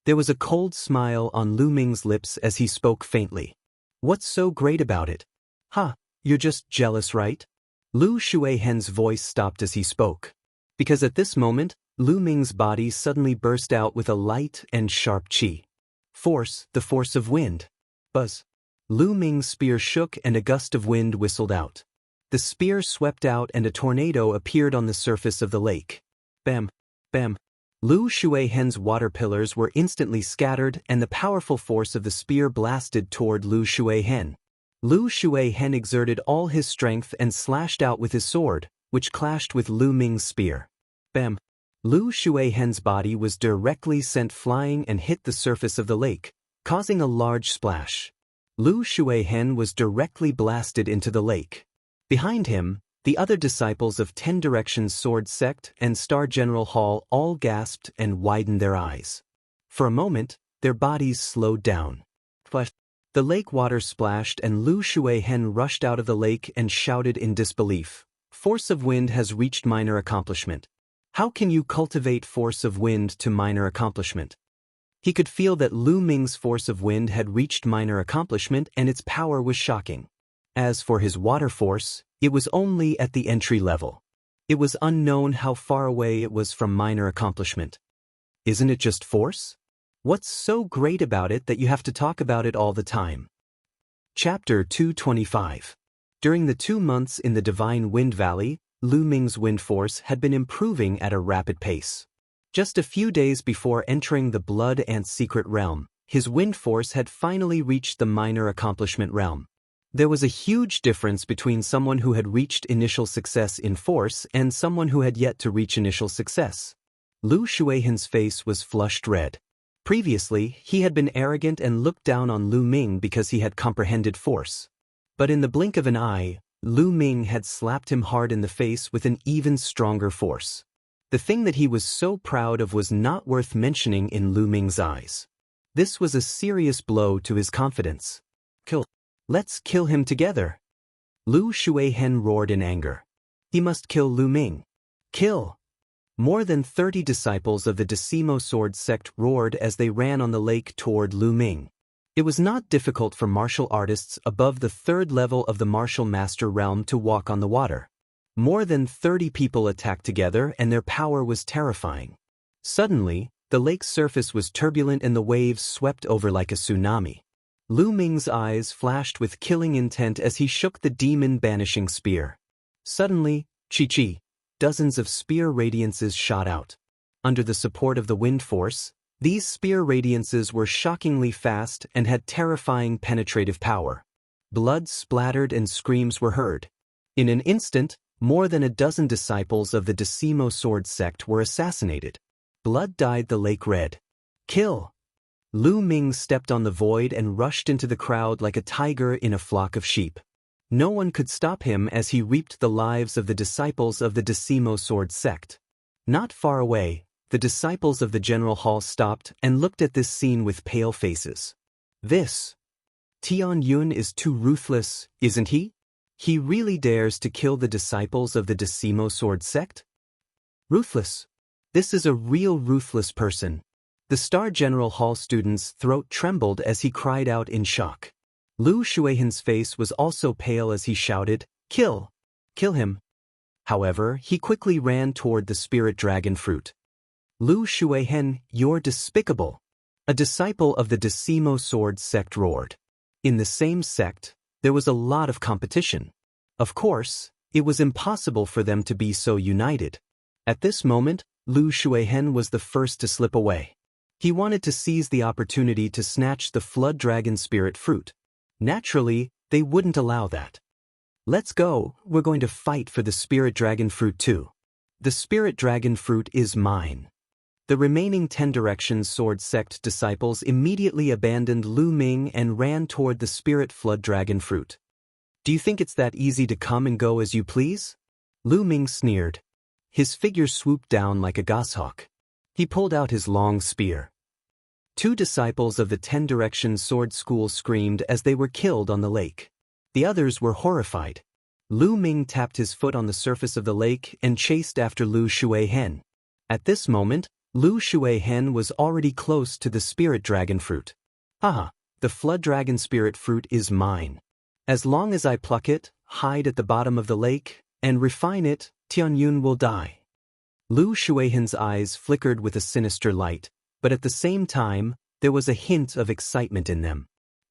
There was a cold smile on Lu Ming's lips as he spoke faintly. What's so great about it? Ha, you're just jealous, right? Lu Shuihen's voice stopped as he spoke. Because at this moment, Lu Ming's body suddenly burst out with a light and sharp chi. Force, the force of wind. Buzz. Lu Ming's spear shook and a gust of wind whistled out. The spear swept out and a tornado appeared on the surface of the lake. Bam, bam. Lu Shuihen's water pillars were instantly scattered and the powerful force of the spear blasted toward Lu Shuihen. Lu Shuihen exerted all his strength and slashed out with his sword, which clashed with Lu Ming's spear. Bam. Lu Shuihen's body was directly sent flying and hit the surface of the lake, causing a large splash. Lu Shuihen was directly blasted into the lake. Behind him, the other disciples of Ten Directions Sword Sect and Star General Hall all gasped and widened their eyes. For a moment, their bodies slowed down. The lake water splashed and Lu Shuihen rushed out of the lake and shouted in disbelief. Force of wind has reached minor accomplishment. How can you cultivate force of wind to minor accomplishment? He could feel that Lu Ming's force of wind had reached minor accomplishment and its power was shocking. As for his water force, it was only at the entry level. It was unknown how far away it was from minor accomplishment. Isn't it just force? What's so great about it that you have to talk about it all the time? Chapter 225. During the 2 months in the Divine Wind Valley, Lu Ming's wind force had been improving at a rapid pace. Just a few days before entering the Blood Ant's secret realm, his wind force had finally reached the minor accomplishment realm. There was a huge difference between someone who had reached initial success in force and someone who had yet to reach initial success. Lu Shuihen's face was flushed red. Previously, he had been arrogant and looked down on Lu Ming because he had comprehended force. But in the blink of an eye, Lu Ming had slapped him hard in the face with an even stronger force. The thing that he was so proud of was not worth mentioning in Lu Ming's eyes. This was a serious blow to his confidence. Let's kill him together. Lu Shuihen roared in anger. He must kill Lu Ming. Kill! More than 30 disciples of the Decimo Sword Sect roared as they ran on the lake toward Lu Ming. It was not difficult for martial artists above the 3rd level of the martial master realm to walk on the water. More than 30 people attacked together and their power was terrifying. Suddenly, the lake's surface was turbulent and the waves swept over like a tsunami. Lu Ming's eyes flashed with killing intent as he shook the demon-banishing spear. Suddenly, chi-chi, dozens of spear radiances shot out. Under the support of the wind force, these spear radiances were shockingly fast and had terrifying penetrative power. Blood splattered and screams were heard. In an instant, more than a dozen disciples of the Decimo Sword Sect were assassinated. Blood dyed the lake red. Kill! Lu Ming stepped on the void and rushed into the crowd like a tiger in a flock of sheep. No one could stop him as he reaped the lives of the disciples of the Decimo Sword Sect. Not far away, the disciples of the General Hall stopped and looked at this scene with pale faces. This Tian Yun is too ruthless, isn't he? He really dares to kill the disciples of the Decimo Sword Sect? Ruthless. This is a real ruthless person. The Star General Hall student's throat trembled as he cried out in shock. Lu Shuihen's face was also pale as he shouted, "Kill! Kill him!" However, he quickly ran toward the spirit dragon fruit. Lu Shuihen, you're despicable! A disciple of the Decimo Sword Sect roared. In the same sect, there was a lot of competition. Of course, it was impossible for them to be so united. At this moment, Lu Shuihen was the first to slip away. He wanted to seize the opportunity to snatch the Flood Dragon Spirit fruit. Naturally, they wouldn't allow that. Let's go, we're going to fight for the Spirit Dragon fruit too. The Spirit Dragon fruit is mine. The remaining 10 Directions Sword Sect disciples immediately abandoned Lu Ming and ran toward the Spirit Flood Dragon fruit. Do you think it's that easy to come and go as you please? Lu Ming sneered. His figure swooped down like a goshawk. He pulled out his long spear. 2 disciples of the 10 Directions Sword School screamed as they were killed on the lake. The others were horrified. Lu Ming tapped his foot on the surface of the lake and chased after Lu Shuihen. At this moment, Lu Shuihen was already close to the spirit dragon fruit. Haha, the flood dragon spirit fruit is mine. As long as I pluck it, hide at the bottom of the lake, and refine it, Tianyun will die. Lu Shuihen's eyes flickered with a sinister light, but at the same time, there was a hint of excitement in them.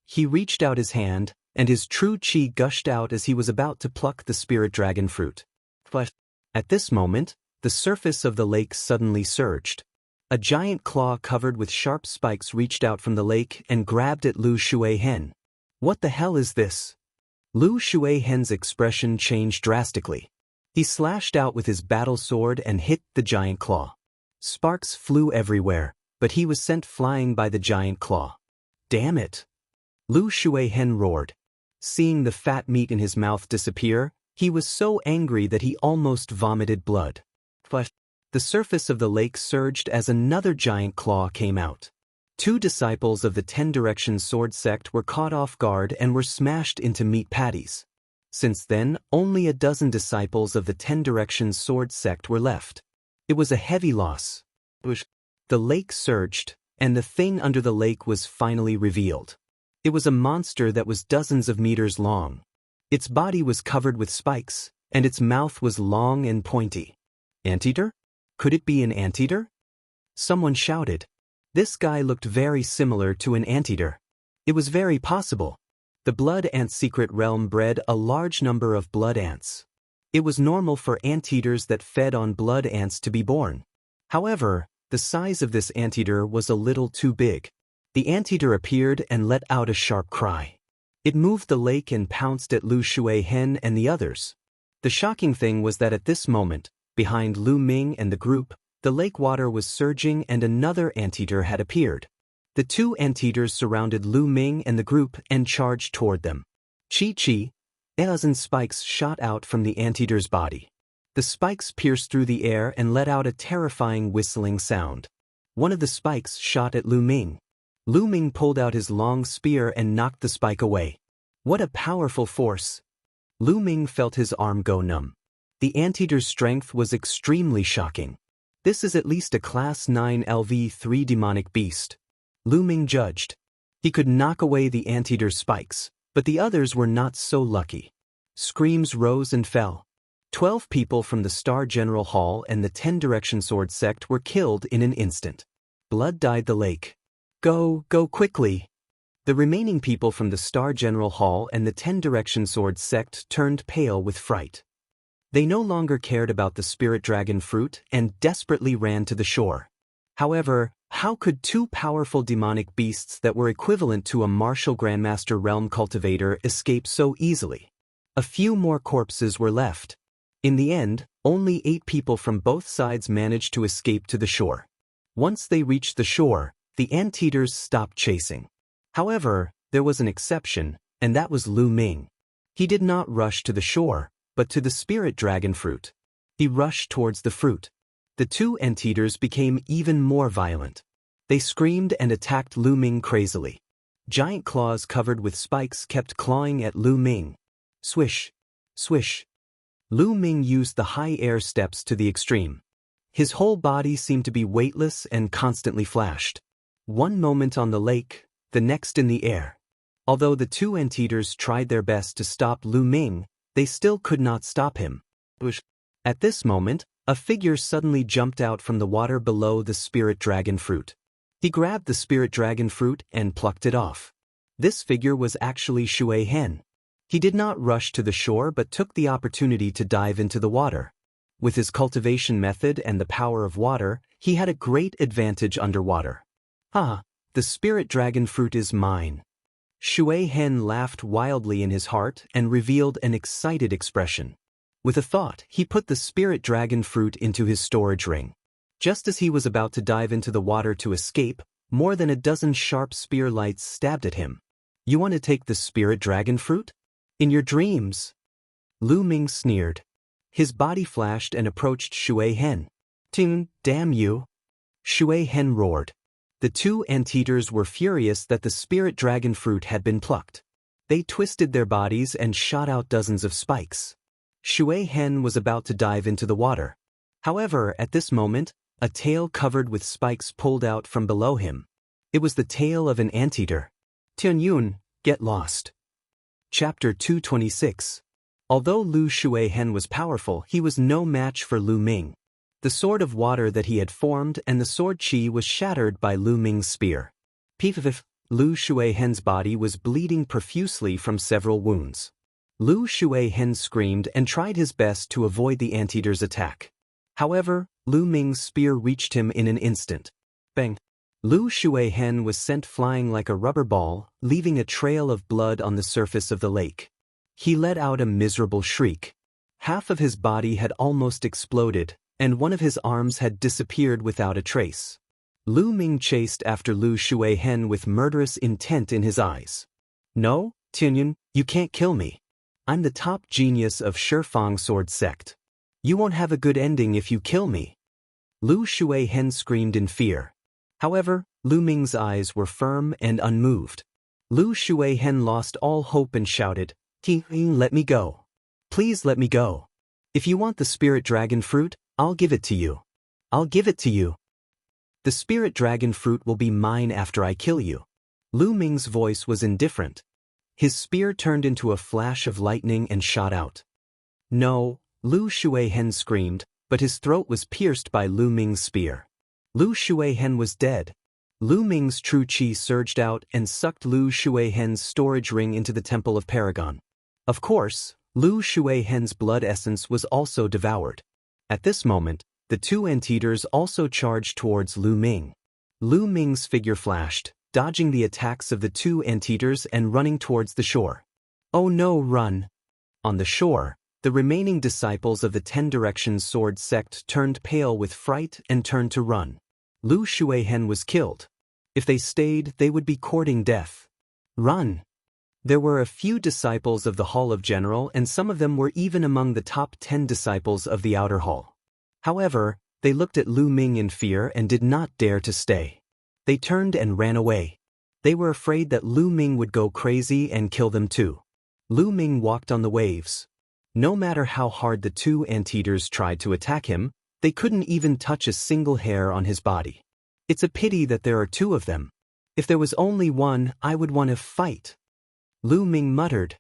He reached out his hand, and his true qi gushed out as he was about to pluck the spirit dragon fruit. But at this moment, the surface of the lake suddenly surged. A giant claw covered with sharp spikes reached out from the lake and grabbed at Lu Shuihen. What the hell is this? Lu Shuihen's expression changed drastically. He slashed out with his battle sword and hit the giant claw. Sparks flew everywhere, but he was sent flying by the giant claw. Damn it! Lu Shuihen roared. Seeing the fat meat in his mouth disappear, he was so angry that he almost vomited blood. But the surface of the lake surged as another giant claw came out. 2 disciples of the 10 Directions sword sect were caught off guard and were smashed into meat patties. Since then, only a dozen disciples of the 10 Directions sword sect were left. It was a heavy loss. The lake surged, and the thing under the lake was finally revealed. It was a monster that was dozens of meters long. Its body was covered with spikes, and its mouth was long and pointy. Anteater? Could it be an anteater? Someone shouted. This guy looked very similar to an anteater. It was very possible. The blood ant secret realm bred a large number of blood ants. It was normal for anteaters that fed on blood ants to be born. However, the size of this anteater was a little too big. The anteater appeared and let out a sharp cry. It moved the lake and pounced at Lu Shuihen and the others. The shocking thing was that at this moment, behind Lu Ming and the group, the lake water was surging and another anteater had appeared. The 2 anteaters surrounded Lu Ming and the group and charged toward them. Chi-chi, a dozen spikes shot out from the anteater's body. The spikes pierced through the air and let out a terrifying whistling sound. One of the spikes shot at Lu Ming. Lu Ming pulled out his long spear and knocked the spike away. What a powerful force! Lu Ming felt his arm go numb. The anteater's strength was extremely shocking. This is at least a Class 9 LV3 demonic beast. Lu Ming judged. He could knock away the anteater's spikes, but the others were not so lucky. Screams rose and fell. 12 people from the Star General Hall and the 10 Direction Sword sect were killed in an instant. Blood dyed the lake. Go quickly! The remaining people from the Star General Hall and the 10 Direction Sword sect turned pale with fright. They no longer cared about the spirit dragon fruit and desperately ran to the shore. However, how could 2 powerful demonic beasts that were equivalent to a martial Grandmaster Realm cultivator escape so easily? A few more corpses were left. In the end, only 8 people from both sides managed to escape to the shore. Once they reached the shore, the anteaters stopped chasing. However, there was an exception, and that was Lu Ming. He did not rush to the shore, but to the spirit dragon fruit. He rushed towards the fruit. The 2 anteaters became even more violent. They screamed and attacked Lu Ming crazily. Giant claws covered with spikes kept clawing at Lu Ming. Swish! Swish! Lu Ming used the high air steps to the extreme. His whole body seemed to be weightless and constantly flashed. One moment on the lake, the next in the air. Although the 2 anteaters tried their best to stop Lu Ming, they still could not stop him. At this moment, a figure suddenly jumped out from the water below the spirit dragon fruit. He grabbed the spirit dragon fruit and plucked it off. This figure was actually Shuihen. He did not rush to the shore but took the opportunity to dive into the water. With his cultivation method and the power of water, he had a great advantage underwater. The spirit dragon fruit is mine. Shuihen laughed wildly in his heart and revealed an excited expression. With a thought, he put the spirit dragon fruit into his storage ring. Just as he was about to dive into the water to escape, more than a dozen sharp spear lights stabbed at him. You want to take the spirit dragon fruit? In your dreams? Lu Ming sneered. His body flashed and approached Shuihen. Ting, damn you! Shuihen roared. The 2 anteaters were furious that the spirit dragon fruit had been plucked. They twisted their bodies and shot out dozens of spikes. Shui Hen was about to dive into the water. However, at this moment, a tail covered with spikes pulled out from below him. It was the tail of an anteater. Tianyun, get lost. Chapter 226. Although Lu Shui Hen was powerful, he was no match for Lu Ming. The sword of water that he had formed and the sword chi was shattered by Lu Ming's spear. Pif, Lu Shui Hen's body was bleeding profusely from several wounds. Lu Shui Hen screamed and tried his best to avoid the anteater's attack. However, Lu Ming's spear reached him in an instant. Bang! Lu Shui Hen was sent flying like a rubber ball, leaving a trail of blood on the surface of the lake. He let out a miserable shriek. Half of his body had almost exploded, and one of his arms had disappeared without a trace. Lu Ming chased after Lu Shui Hen with murderous intent in his eyes. No, Tianyun, you can't kill me. I'm the top genius of Shifang Sword Sect. You won't have a good ending if you kill me. Lu Shui Hen screamed in fear. However, Lu Ming's eyes were firm and unmoved. Lu Shui Hen lost all hope and shouted, let me go. Please let me go. If you want the spirit dragon fruit, I'll give it to you. I'll give it to you. The spirit dragon fruit will be mine after I kill you. Lu Ming's voice was indifferent. His spear turned into a flash of lightning and shot out. No, Lu Shui Hen screamed, but his throat was pierced by Lu Ming's spear. Lu Shui Hen was dead. Lu Ming's true chi surged out and sucked Lu Shui Hen's storage ring into the Temple of Paragon. Of course, Lu Shui Hen's blood essence was also devoured. At this moment, the two anteaters also charged towards Lu Ming. Lu Ming's figure flashed, dodging the attacks of the two anteaters and running towards the shore. Oh no, run! On the shore, the remaining disciples of the 10 Directions Sword Sect turned pale with fright and turned to run. Lu Shui Hen was killed. If they stayed, they would be courting death. Run! There were a few disciples of the Hall of General, and some of them were even among the top 10 disciples of the Outer Hall. However, they looked at Lu Ming in fear and did not dare to stay. They turned and ran away. They were afraid that Lu Ming would go crazy and kill them too. Lu Ming walked on the waves. No matter how hard the two anteaters tried to attack him, they couldn't even touch a single hair on his body. It's a pity that there are two of them. If there was only one, I would want to fight. Lu Ming muttered.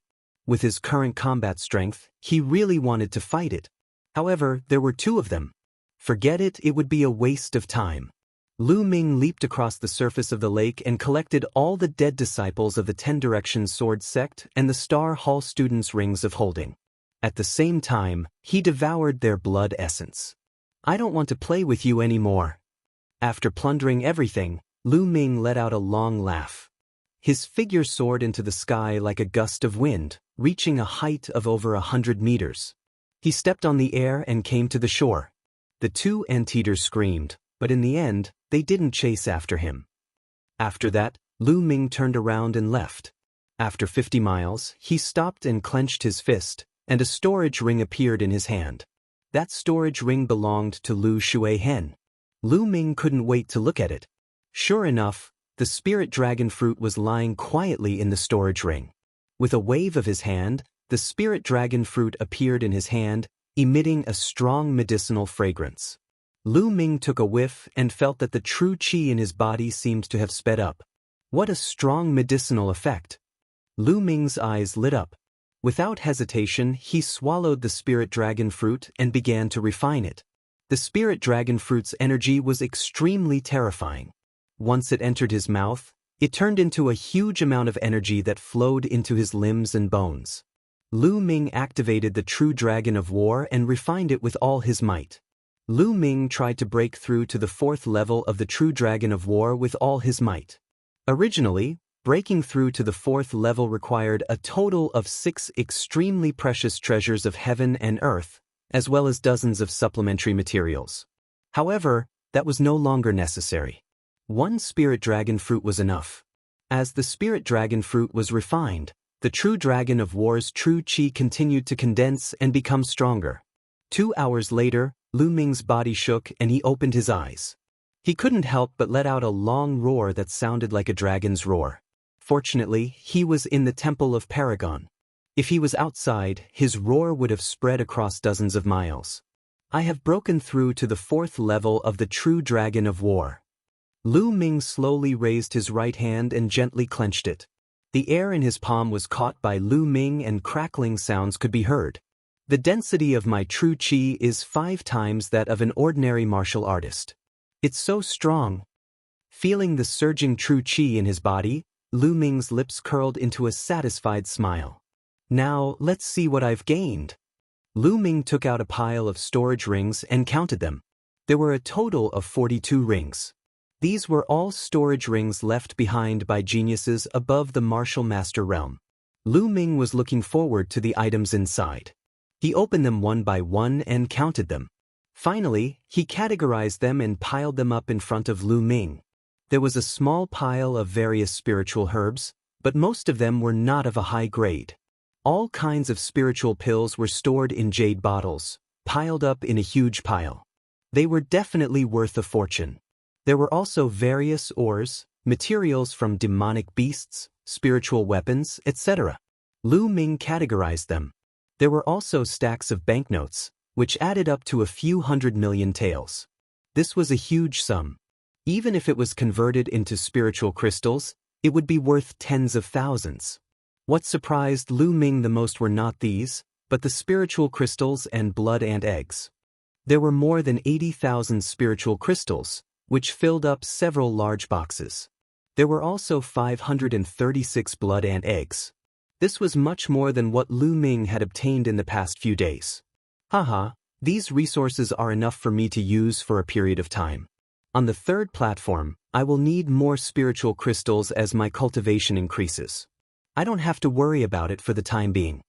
With his current combat strength, he really wanted to fight it. However, there were two of them. Forget it, it would be a waste of time. Lu Ming leaped across the surface of the lake and collected all the dead disciples of the 10 Directions Sword Sect and the Star Hall students' rings of holding. At the same time, he devoured their blood essence. I don't want to play with you anymore. After plundering everything, Lu Ming let out a long laugh. His figure soared into the sky like a gust of wind, reaching a height of over 100 meters. He stepped on the air and came to the shore. The two anteaters screamed, but in the end, they didn't chase after him. After that, Lu Ming turned around and left. After 50 miles, he stopped and clenched his fist, and a storage ring appeared in his hand. That storage ring belonged to Lu Shui Hen. Lu Ming couldn't wait to look at it. Sure enough, the spirit dragon fruit was lying quietly in the storage ring. With a wave of his hand, the spirit dragon fruit appeared in his hand, emitting a strong medicinal fragrance. Lu Ming took a whiff and felt that the true qi in his body seemed to have sped up. What a strong medicinal effect! Lu Ming's eyes lit up. Without hesitation, he swallowed the spirit dragon fruit and began to refine it. The spirit dragon fruit's energy was extremely terrifying. Once it entered his mouth, it turned into a huge amount of energy that flowed into his limbs and bones. Lu Ming activated the true dragon of war and refined it with all his might. Lu Ming tried to break through to the 4th level of the true dragon of war with all his might. Originally, breaking through to the 4th level required a total of 6 extremely precious treasures of heaven and earth, as well as dozens of supplementary materials. However, that was no longer necessary. One spirit dragon fruit was enough. As the spirit dragon fruit was refined, the true dragon of war's true qi continued to condense and become stronger. 2 hours later, Lu Ming's body shook and he opened his eyes. He couldn't help but let out a long roar that sounded like a dragon's roar. Fortunately, he was in the Temple of Paragon. If he was outside, his roar would have spread across dozens of miles. I have broken through to the 4th level of the true dragon of war. Lu Ming slowly raised his right hand and gently clenched it. The air in his palm was caught by Lu Ming and crackling sounds could be heard. The density of my true qi is 5 times that of an ordinary martial artist. It's so strong. Feeling the surging true qi in his body, Lu Ming's lips curled into a satisfied smile. Now, let's see what I've gained. Lu Ming took out a pile of storage rings and counted them. There were a total of 42 rings. These were all storage rings left behind by geniuses above the martial master realm. Lu Ming was looking forward to the items inside. He opened them one by one and counted them. Finally, he categorized them and piled them up in front of Lu Ming. There was a small pile of various spiritual herbs, but most of them were not of a high grade. All kinds of spiritual pills were stored in jade bottles, piled up in a huge pile. They were definitely worth a fortune. There were also various ores, materials from demonic beasts, spiritual weapons, etc. Lu Ming categorized them. There were also stacks of banknotes, which added up to a few 100 million taels. This was a huge sum. Even if it was converted into spiritual crystals, it would be worth tens of thousands. What surprised Lu Ming the most were not these, but the spiritual crystals and blood ant eggs. There were more than 80,000 spiritual crystals, which filled up several large boxes. There were also 536 blood ant eggs. This was much more than what Lu Ming had obtained in the past few days. Haha, these resources are enough for me to use for a period of time. On the 3rd platform, I will need more spiritual crystals as my cultivation increases. I don't have to worry about it for the time being.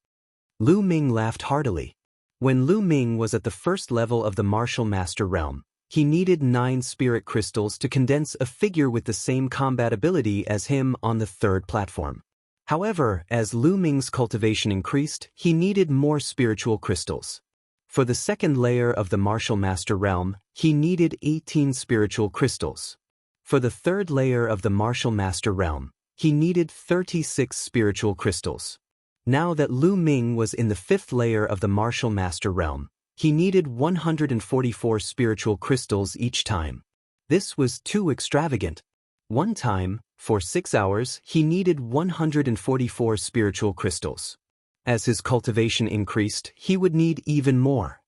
Lu Ming laughed heartily. When Lu Ming was at the 1st level of the martial master realm, he needed 9 spirit crystals to condense a figure with the same combat ability as him on the 3rd platform. However, as Lu Ming's cultivation increased, he needed more spiritual crystals. For the 2nd layer of the martial master realm, he needed 18 spiritual crystals. For the 3rd layer of the martial master realm, he needed 36 spiritual crystals. Now that Lu Ming was in the 5th layer of the martial master realm, he needed 144 spiritual crystals each time. This was too extravagant. One time, for 6 hours, he needed 144 spiritual crystals. As his cultivation increased, he would need even more.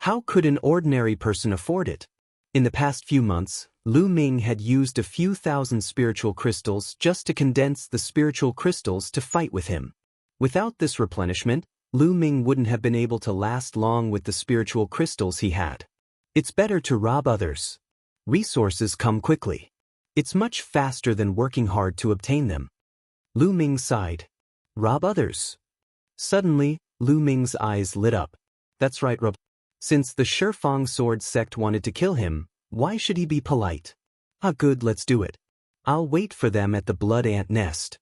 How could an ordinary person afford it? In the past few months, Lu Ming had used a few thousand spiritual crystals just to condense the spiritual crystals to fight with him. Without this replenishment, Lu Ming wouldn't have been able to last long with the spiritual crystals he had. It's better to rob others. Resources come quickly. It's much faster than working hard to obtain them. Lu Ming sighed. Rob others. Suddenly, Lu Ming's eyes lit up. That's right, Rob. Since the Shifang sword sect wanted to kill him, why should he be polite? Ah, good, let's do it. I'll wait for them at the blood ant nest.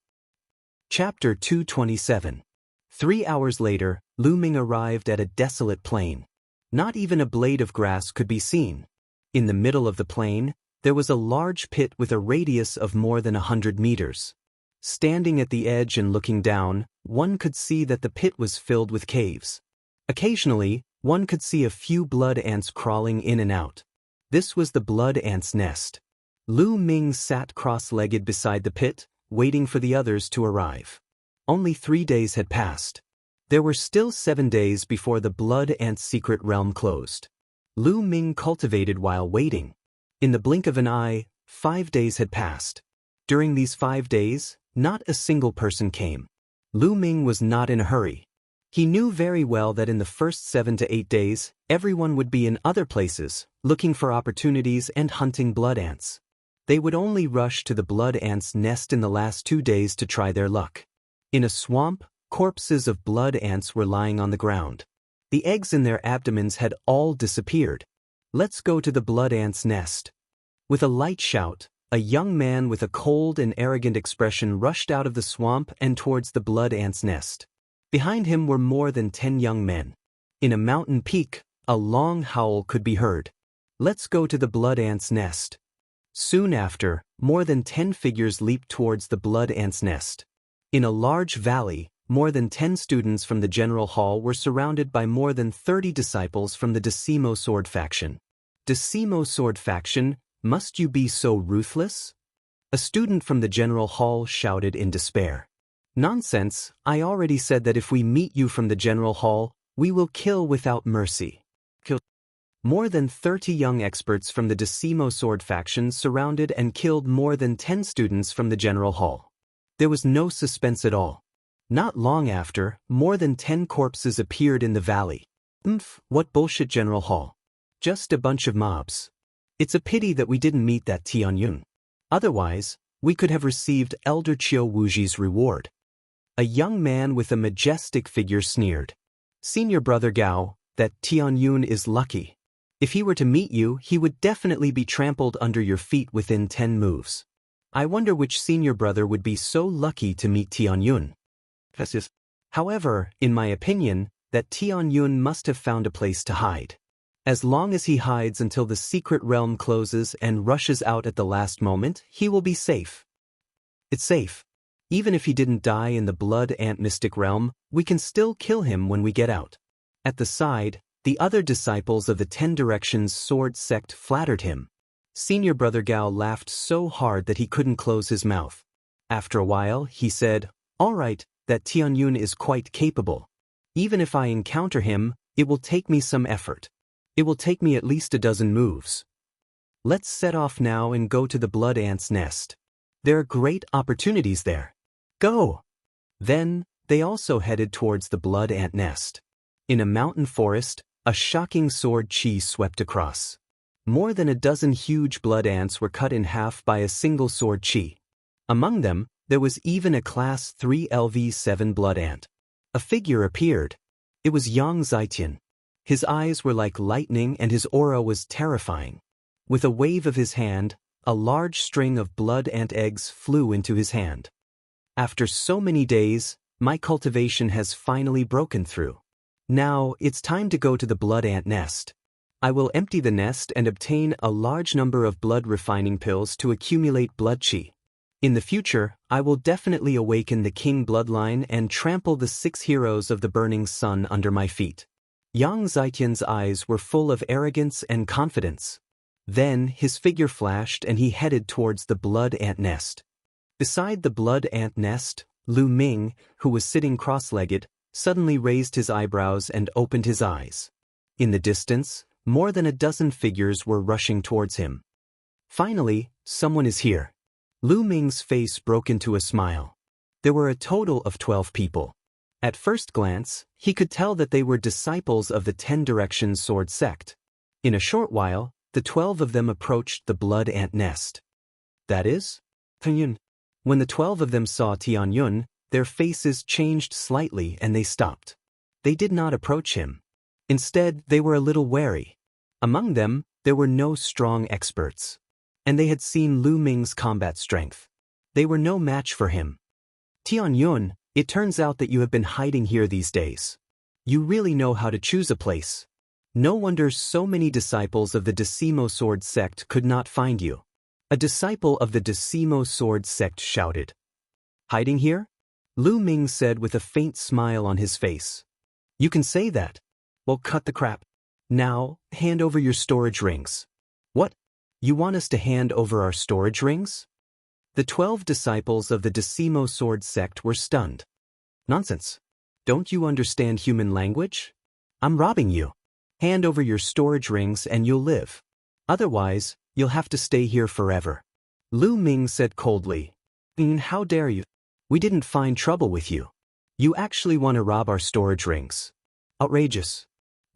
Chapter 227. 3 hours later, Lu Ming arrived at a desolate plain. Not even a blade of grass could be seen. In the middle of the plain, there was a large pit with a radius of more than 100 meters. Standing at the edge and looking down, one could see that the pit was filled with caves. Occasionally, one could see a few blood ants crawling in and out. This was the blood ant's nest. Lu Ming sat cross-legged beside the pit, waiting for the others to arrive. Only 3 days had passed. There were still 7 days before the blood ant's secret realm closed. Lu Ming cultivated while waiting. In the blink of an eye, 5 days had passed. During these 5 days, not a single person came. Lu Ming was not in a hurry. He knew very well that in the first 7 to 8 days, everyone would be in other places, looking for opportunities and hunting blood ants. They would only rush to the blood ant's nest in the last 2 days to try their luck. In a swamp, corpses of blood ants were lying on the ground. The eggs in their abdomens had all disappeared. Let's go to the blood ant's nest. With a light shout, a young man with a cold and arrogant expression rushed out of the swamp and towards the blood ant's nest. Behind him were more than 10 young men. In a mountain peak, a long howl could be heard. Let's go to the blood ant's nest. Soon after, more than 10 figures leaped towards the blood ant's nest. In a large valley, more than 10 students from the general hall were surrounded by more than 30 disciples from the Decimo Sword faction. Decimo Sword faction, must you be so ruthless? A student from the general hall shouted in despair. Nonsense, I already said that if we meet you from the general hall, we will kill without mercy. Kill. More than 30 young experts from the Decimo Sword faction surrounded and killed more than 10 students from the general hall. There was no suspense at all. Not long after, more than 10 corpses appeared in the valley. What bullshit general hall. Just a bunch of mobs. It's a pity that we didn't meet that Tianyun. Otherwise, we could have received Elder Chiu Wuji's reward. A young man with a majestic figure sneered. Senior brother Gao, that Tianyun is lucky. If he were to meet you, he would definitely be trampled under your feet within 10 moves. I wonder which senior brother would be so lucky to meet Tianyun. However, in my opinion, that Tianyun must have found a place to hide. As long as he hides until the secret realm closes and rushes out at the last moment, he will be safe. It's safe. Even if he didn't die in the blood ant mystic realm, we can still kill him when we get out. At the side, the other disciples of the 10 Directions Sword sect flattered him. Senior brother Gao laughed so hard that he couldn't close his mouth. After a while, he said, "All right, that Tianyun is quite capable. Even if I encounter him, it will take me some effort. It will take me at least a dozen moves. Let's set off now and go to the blood ant's nest. There are great opportunities there. Go!" Then, they also headed towards the blood ant nest. In a mountain forest, a shocking sword chi swept across. More than a dozen huge blood ants were cut in half by a single sword chi. Among them, there was even a class 3 LV7 blood ant. A figure appeared. It was Yang Zitian. His eyes were like lightning and his aura was terrifying. With a wave of his hand, a large string of blood ant eggs flew into his hand. After so many days, my cultivation has finally broken through. Now, it's time to go to the blood ant nest. I will empty the nest and obtain a large number of blood refining pills to accumulate blood chi. In the future, I will definitely awaken the king bloodline and trample the 6 heroes of the burning sun under my feet. Yang Zitian's eyes were full of arrogance and confidence. Then, his figure flashed and he headed towards the blood ant nest. Beside the blood ant nest, Lu Ming, who was sitting cross-legged, suddenly raised his eyebrows and opened his eyes. In the distance, more than a dozen figures were rushing towards him. Finally, someone is here. Lu Ming's face broke into a smile. There were a total of 12 people. At first glance, he could tell that they were disciples of the 10 Directions Sword sect. In a short while, the 12 of them approached the blood ant nest. That is? Tianyun. When the 12 of them saw Tianyun, their faces changed slightly and they stopped. They did not approach him. Instead, they were a little wary. Among them, there were no strong experts. And they had seen Lu Ming's combat strength. They were no match for him. Tianyun, it turns out that you have been hiding here these days. You really know how to choose a place. No wonder so many disciples of the Decimo Sword sect could not find you. A disciple of the Decimo Sword sect shouted. Hiding here? Lu Ming said with a faint smile on his face. You can say that. Well, cut the crap. Now, hand over your storage rings. What? You want us to hand over our storage rings? The 12 disciples of the Decimo Sword sect were stunned. Nonsense. Don't you understand human language? I'm robbing you. Hand over your storage rings and you'll live. Otherwise, you'll have to stay here forever. Lu Ming said coldly. How dare you? We didn't find trouble with you. You actually want to rob our storage rings. Outrageous.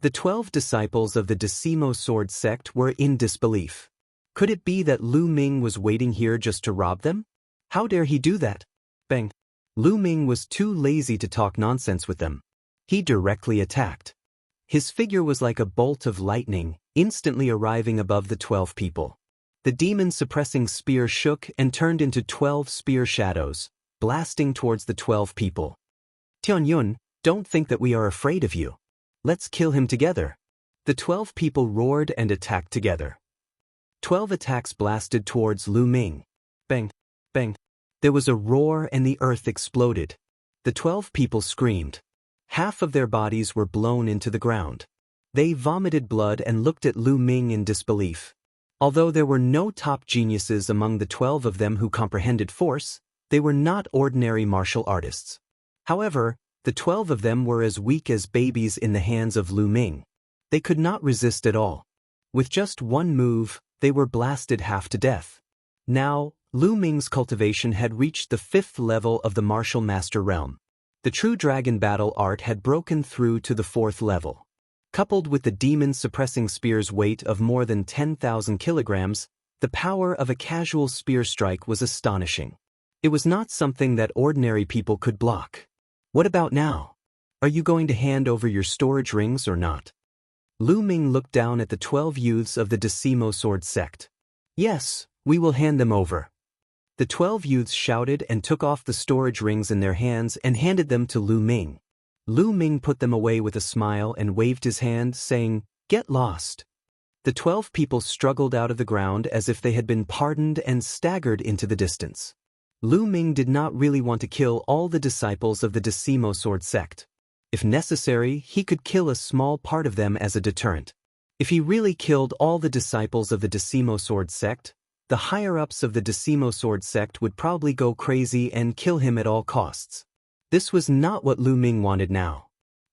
The 12 disciples of the Decimo Sword sect were in disbelief. Could it be that Lu Ming was waiting here just to rob them? How dare he do that? Bang. Lu Ming was too lazy to talk nonsense with them. He directly attacked. His figure was like a bolt of lightning, instantly arriving above the 12 people. The demon-suppressing spear shook and turned into 12 spear shadows, blasting towards the 12 people. Tianyun, don't think that we are afraid of you. Let's kill him together. The 12 people roared and attacked together. 12 attacks blasted towards Lu Ming. Bang, bang. There was a roar and the earth exploded. The 12 people screamed. Half of their bodies were blown into the ground. They vomited blood and looked at Lu Ming in disbelief. Although there were no top geniuses among the 12 of them who comprehended force, they were not ordinary martial artists. However, the 12 of them were as weak as babies in the hands of Lu Ming. They could not resist at all. With just one move, they were blasted half to death. Now, Lu Ming's cultivation had reached the 5th level of the martial master realm. The true dragon battle art had broken through to the 4th level. Coupled with the demon-suppressing spear's weight of more than 10,000 kilograms, the power of a casual spear strike was astonishing. It was not something that ordinary people could block. What about now? Are you going to hand over your storage rings or not? Lu Ming looked down at the 12 youths of the Decimo Sword sect. Yes, we will hand them over. The 12 youths shouted and took off the storage rings in their hands and handed them to Lu Ming. Lu Ming put them away with a smile and waved his hand, saying, "Get lost." The 12 people struggled out of the ground as if they had been pardoned and staggered into the distance. Lu Ming did not really want to kill all the disciples of the Decimo Sword sect. If necessary, he could kill a small part of them as a deterrent. If he really killed all the disciples of the Decimo Sword sect, the higher-ups of the Decimo Sword sect would probably go crazy and kill him at all costs. This was not what Lu Ming wanted now.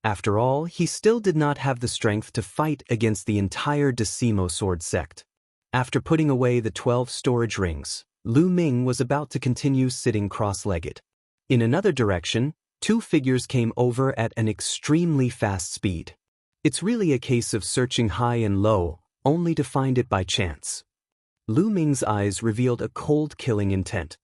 After all, he still did not have the strength to fight against the entire Decimo Sword sect. After putting away the 12 storage rings, Lu Ming was about to continue sitting cross-legged. In another direction, 2 figures came over at an extremely fast speed. It's really a case of searching high and low, only to find it by chance. Lu Ming's eyes revealed a cold killing intent.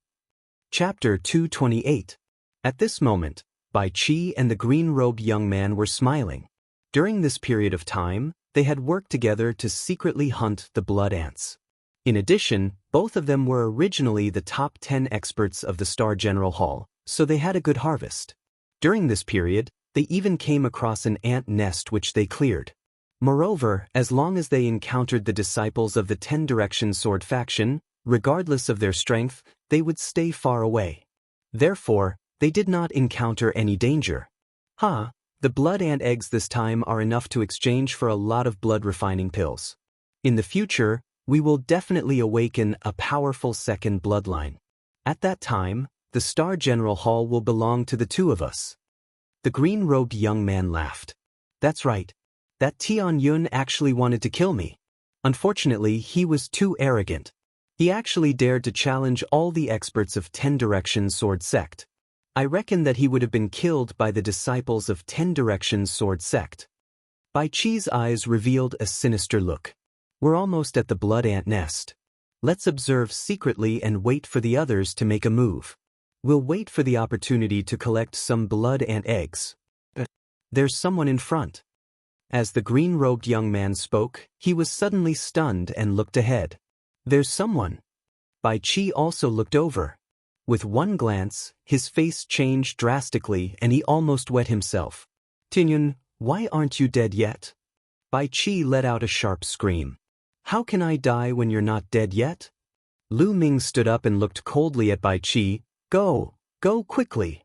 Chapter 228. At this moment, Bai Qi and the green-robed young man were smiling. During this period of time, they had worked together to secretly hunt the blood ants. In addition, both of them were originally the top 10 experts of the Star General Hall, so they had a good harvest. During this period, they even came across an ant nest which they cleared. Moreover, as long as they encountered the disciples of the 10 Directions Sword faction, regardless of their strength, they would stay far away. Therefore, they did not encounter any danger. The blood ant eggs this time are enough to exchange for a lot of blood refining pills. In the future, we will definitely awaken a powerful second bloodline. At that time, the Star General Hall will belong to the 2 of us. The green-robed young man laughed. That's right. That Tian Yun actually wanted to kill me. Unfortunately, he was too arrogant. He actually dared to challenge all the experts of 10 Directions Sword sect. I reckon that he would have been killed by the disciples of 10 Directions Sword sect. Bai Qi's eyes revealed a sinister look. We're almost at the blood ant nest. Let's observe secretly and wait for the others to make a move. We'll wait for the opportunity to collect some blood ant eggs. There's someone in front. As the green-robed young man spoke, he was suddenly stunned and looked ahead. There's someone. Bai Qi also looked over. With one glance, his face changed drastically and he almost wet himself. Tianyun, why aren't you dead yet? Bai Qi let out a sharp scream. How can I die when you're not dead yet? Lu Ming stood up and looked coldly at Bai Qi. Go quickly.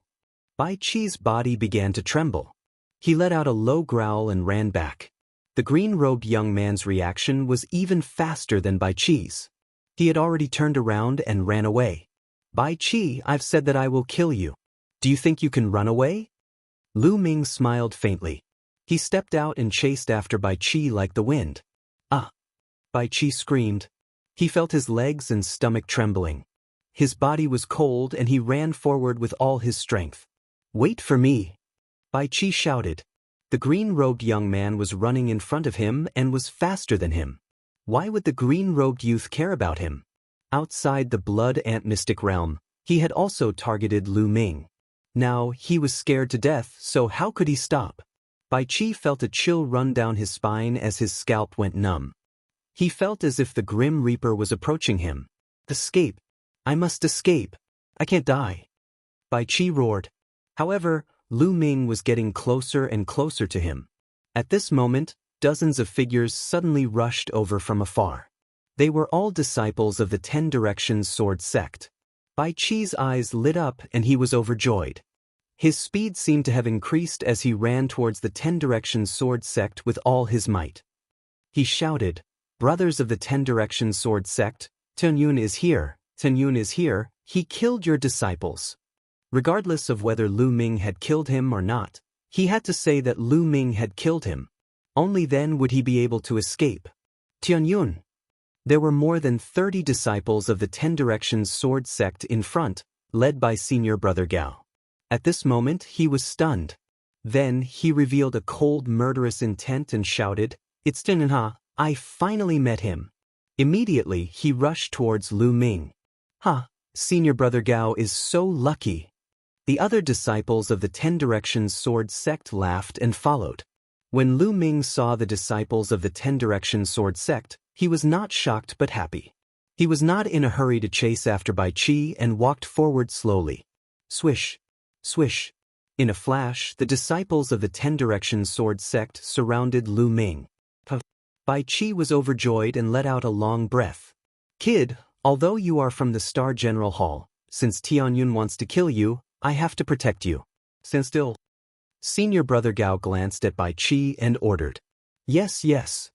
Bai Qi's body began to tremble. He let out a low growl and ran back. The green-robed young man's reaction was even faster than Bai Qi's. He had already turned around and ran away. Bai Qi, I've said that I will kill you. Do you think you can run away? Lu Ming smiled faintly. He stepped out and chased after Bai Qi like the wind. Ah! Bai Qi screamed. He felt his legs and stomach trembling. His body was cold and he ran forward with all his strength. Wait for me! Bai Qi shouted. The green-robed young man was running in front of him and was faster than him. Why would the green-robed youth care about him? Outside the blood ant mystic realm, he had also targeted Lu Ming. Now, he was scared to death, so how could he stop? Bai Qi felt a chill run down his spine as his scalp went numb. He felt as if the Grim Reaper was approaching him. Escape! I must escape! I can't die! Bai Qi roared. However, Lu Ming was getting closer and closer to him. At this moment, dozens of figures suddenly rushed over from afar. They were all disciples of the 10 Directions sword sect. Bai Qi's eyes lit up and he was overjoyed. His speed seemed to have increased as he ran towards the 10 Directions sword sect with all his might. He shouted, "Brothers of the 10 Directions sword sect, Tunyun is here, Tunyun is here, he killed your disciples." Regardless of whether Lu Ming had killed him or not, he had to say that Lu Ming had killed him. Only then would he be able to escape. Tunyun. There were more than 30 disciples of the 10 Directions sword sect in front, led by senior brother Gao. At this moment he was stunned. Then he revealed a cold murderous intent and shouted, "It's Tunyun, I finally met him." Immediately he rushed towards Lu Ming. Senior brother Gao is so lucky." The other disciples of the 10 Directions sword sect laughed and followed. When Lu Ming saw the disciples of the 10 Directions sword sect, he was not shocked but happy. He was not in a hurry to chase after Bai Qi and walked forward slowly. Swish, swish. In a flash, the disciples of the 10 Directions sword sect surrounded Lu Ming. Bai Qi was overjoyed and let out a long breath. "Kid, although you are from the Star General Hall, since Tianyun wants to kill you, I have to protect you. Stand still." Senior brother Gao glanced at Bai Qi and ordered, "Yes, yes."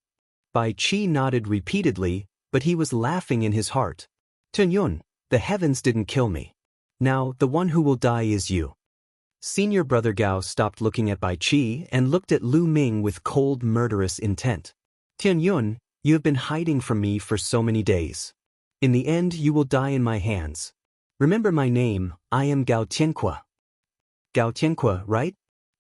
Bai Qi nodded repeatedly, but he was laughing in his heart. "Tunyun, the heavens didn't kill me. Now the one who will die is you." Senior brother Gao stopped looking at Bai Qi and looked at Lu Ming with cold murderous intent. "Tianyun, you have been hiding from me for so many days. In the end you will die in my hands. Remember my name, I am Gao Tianque." "Gao Tianque, right?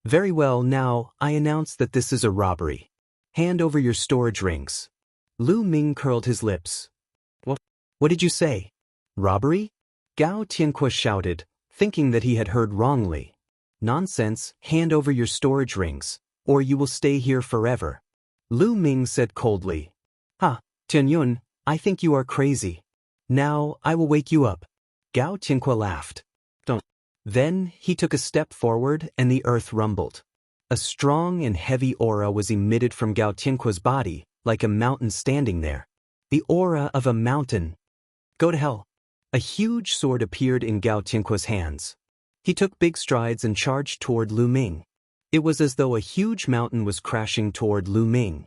Very well, now, I announce that this is a robbery. Hand over your storage rings." Lu Ming curled his lips. What did you say? Robbery?" Gao Tianque shouted, thinking that he had heard wrongly. "Nonsense, hand over your storage rings, or you will stay here forever." Lu Ming said coldly. Tianyun, I think you are crazy. Now, I will wake you up." Gao Tianque laughed. "Don't." Then, he took a step forward and the earth rumbled. A strong and heavy aura was emitted from Gao Tianque's body, like a mountain standing there. The aura of a mountain. "Go to hell." A huge sword appeared in Gao Tianque's hands. He took big strides and charged toward Lu Ming. It was as though a huge mountain was crashing toward Lu Ming.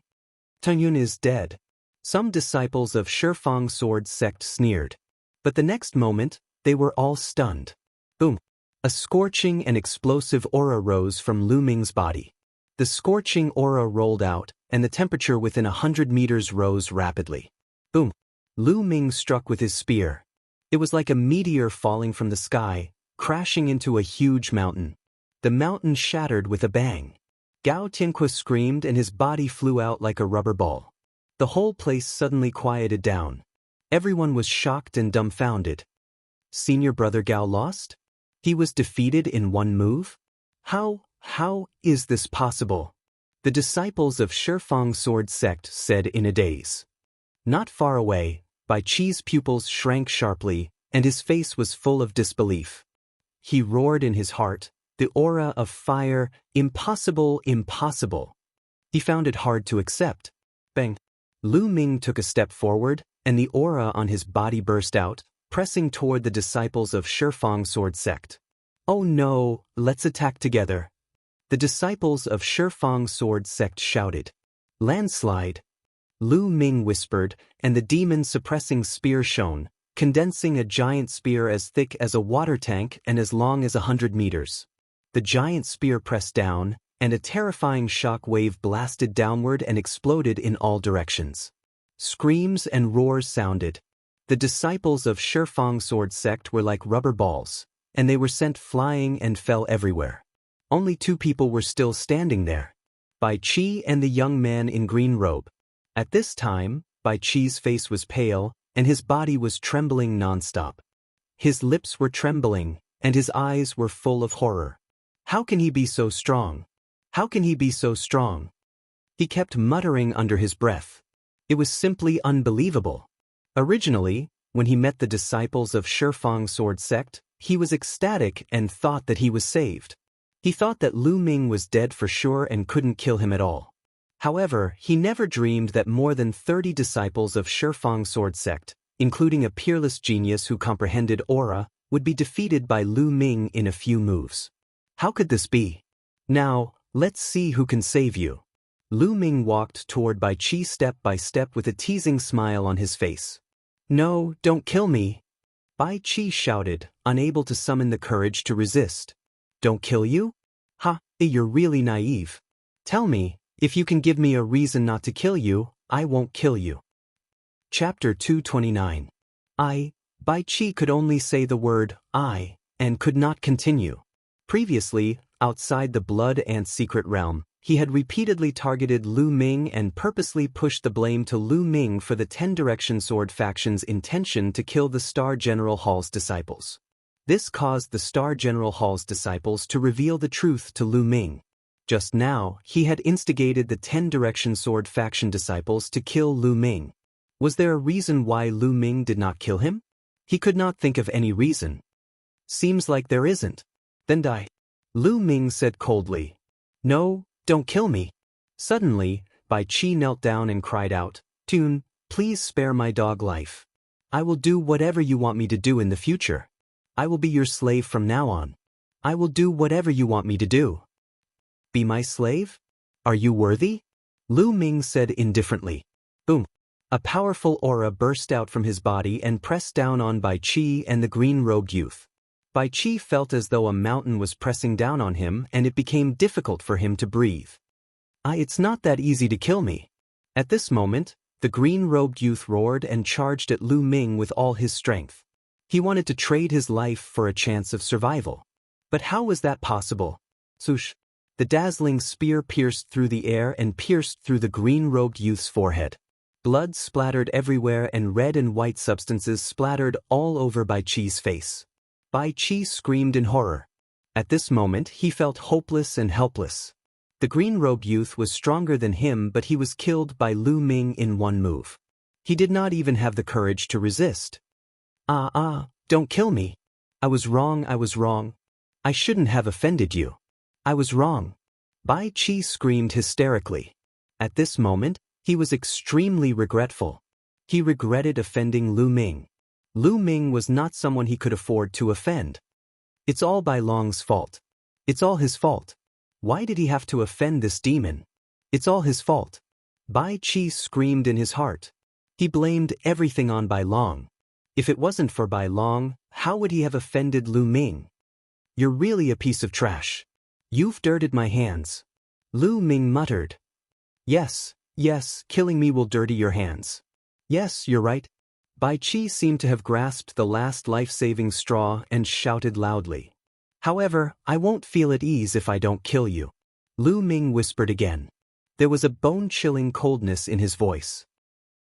"Tunyun is dead." Some disciples of Shifang sword sect sneered. But the next moment, they were all stunned. Boom! A scorching and explosive aura rose from Lu Ming's body. The scorching aura rolled out, and the temperature within 100 meters rose rapidly. Boom! Lu Ming struck with his spear. It was like a meteor falling from the sky, crashing into a huge mountain. The mountain shattered with a bang. Gao Tianque screamed and his body flew out like a rubber ball. The whole place suddenly quieted down. Everyone was shocked and dumbfounded. Senior brother Gao lost? He was defeated in one move? How is this possible? The disciples of Shifang sword sect said in a daze. Not far away, Bai Qi's pupils shrank sharply, and his face was full of disbelief. He roared in his heart, the aura of fire, impossible, impossible. He found it hard to accept. Bang! Lu Ming took a step forward, and the aura on his body burst out, pressing toward the disciples of Shifang sword sect. "Oh no, let's attack together." The disciples of Shifang sword sect shouted. "Landslide!" Lu Ming whispered, and the demon-suppressing spear shone, condensing a giant spear as thick as a water tank and as long as 100 meters. The giant spear pressed down, and a terrifying shock wave blasted downward and exploded in all directions. Screams and roars sounded. The disciples of Shifang sword sect were like rubber balls, and they were sent flying and fell everywhere. Only 2 people were still standing there. Bai Qi and the young man in green robe. At this time, Bai Qi's face was pale, and his body was trembling nonstop. His lips were trembling, and his eyes were full of horror. How can he be so strong? How can he be so strong? He kept muttering under his breath. It was simply unbelievable. Originally, when he met the disciples of Shifang sword sect, he was ecstatic and thought that he was saved. He thought that Lu Ming was dead for sure and couldn't kill him at all. However, he never dreamed that more than 30 disciples of Shifang sword sect, including a peerless genius who comprehended aura, would be defeated by Lu Ming in a few moves. How could this be? Now, let's see who can save you. Lu Ming walked toward Bai Qi step by step with a teasing smile on his face. No, don't kill me. Bai Qi shouted, unable to summon the courage to resist. Don't kill you? Ha, you're really naive. Tell me, if you can give me a reason not to kill you, I won't kill you. Chapter 229. Bai Qi could only say the word, I, and could not continue. Previously, outside the Blood Ant secret realm, he had repeatedly targeted Lu Ming and purposely pushed the blame to Lu Ming for the 10 Direction Sword faction's intention to kill the Star General Hall's disciples. This caused the Star General Hall's disciples to reveal the truth to Lu Ming. Just now, he had instigated the 10 Direction Sword faction disciples to kill Lu Ming. Was there a reason why Lu Ming did not kill him? He could not think of any reason. Seems like there isn't. Then die. Lu Ming said coldly. No, don't kill me. Suddenly, Bai Qi knelt down and cried out, Tune, please spare my dog life. I will do whatever you want me to do in the future. I will be your slave from now on. I will do whatever you want me to do. Be my slave? Are you worthy? Lu Ming said indifferently. Boom. A powerful aura burst out from his body and pressed down on Bai Qi and the green-robed youth. Bai Qi felt as though a mountain was pressing down on him and it became difficult for him to breathe. It's not that easy to kill me. At this moment, the green-robed youth roared and charged at Lu Ming with all his strength. He wanted to trade his life for a chance of survival. But how was that possible? Swoosh! The dazzling spear pierced through the air and pierced through the green-robed youth's forehead. Blood splattered everywhere and red and white substances splattered all over Bai Qi's face. Bai Qi screamed in horror. At this moment he felt hopeless and helpless. The green-robed youth was stronger than him, but he was killed by Lu Ming in one move. He did not even have the courage to resist. Don't kill me. I was wrong. I shouldn't have offended you. I was wrong. Bai Qi screamed hysterically. At this moment, he was extremely regretful. He regretted offending Lu Ming. Lu Ming was not someone he could afford to offend. It's all Bai Long's fault. It's all his fault. Why did he have to offend this demon? It's all his fault. Bai Qi screamed in his heart. He blamed everything on Bai Long. If it wasn't for Bai Long, how would he have offended Lu Ming? You're really a piece of trash. You've dirtied my hands. Lu Ming muttered. Yes, killing me will dirty your hands. Yes, you're right. Bai Qi seemed to have grasped the last life-saving straw and shouted loudly. However, I won't feel at ease if I don't kill you. Lu Ming whispered again. There was a bone-chilling coldness in his voice.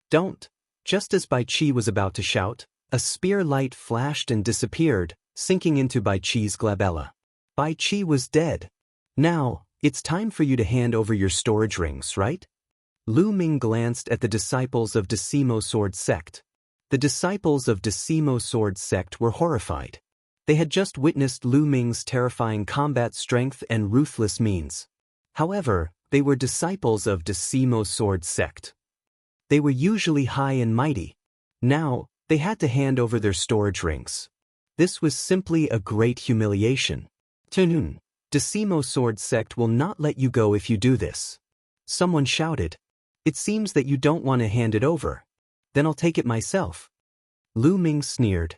Don't. Just as Bai Qi was about to shout, a spear light flashed and disappeared, sinking into Bai Qi's glabella. Bai Qi was dead. Now, it's time for you to hand over your storage rings, right? Lu Ming glanced at the disciples of Decimo Sword Sect. The disciples of Decimo Sword Sect were horrified. They had just witnessed Lu Ming's terrifying combat strength and ruthless means. However, they were disciples of Decimo Sword Sect. They were usually high and mighty. Now, they had to hand over their storage rings. This was simply a great humiliation. Tunun, Decimo Sword Sect will not let you go if you do this. Someone shouted. It seems that you don't want to hand it over. Then I'll take it myself. Lu Ming sneered.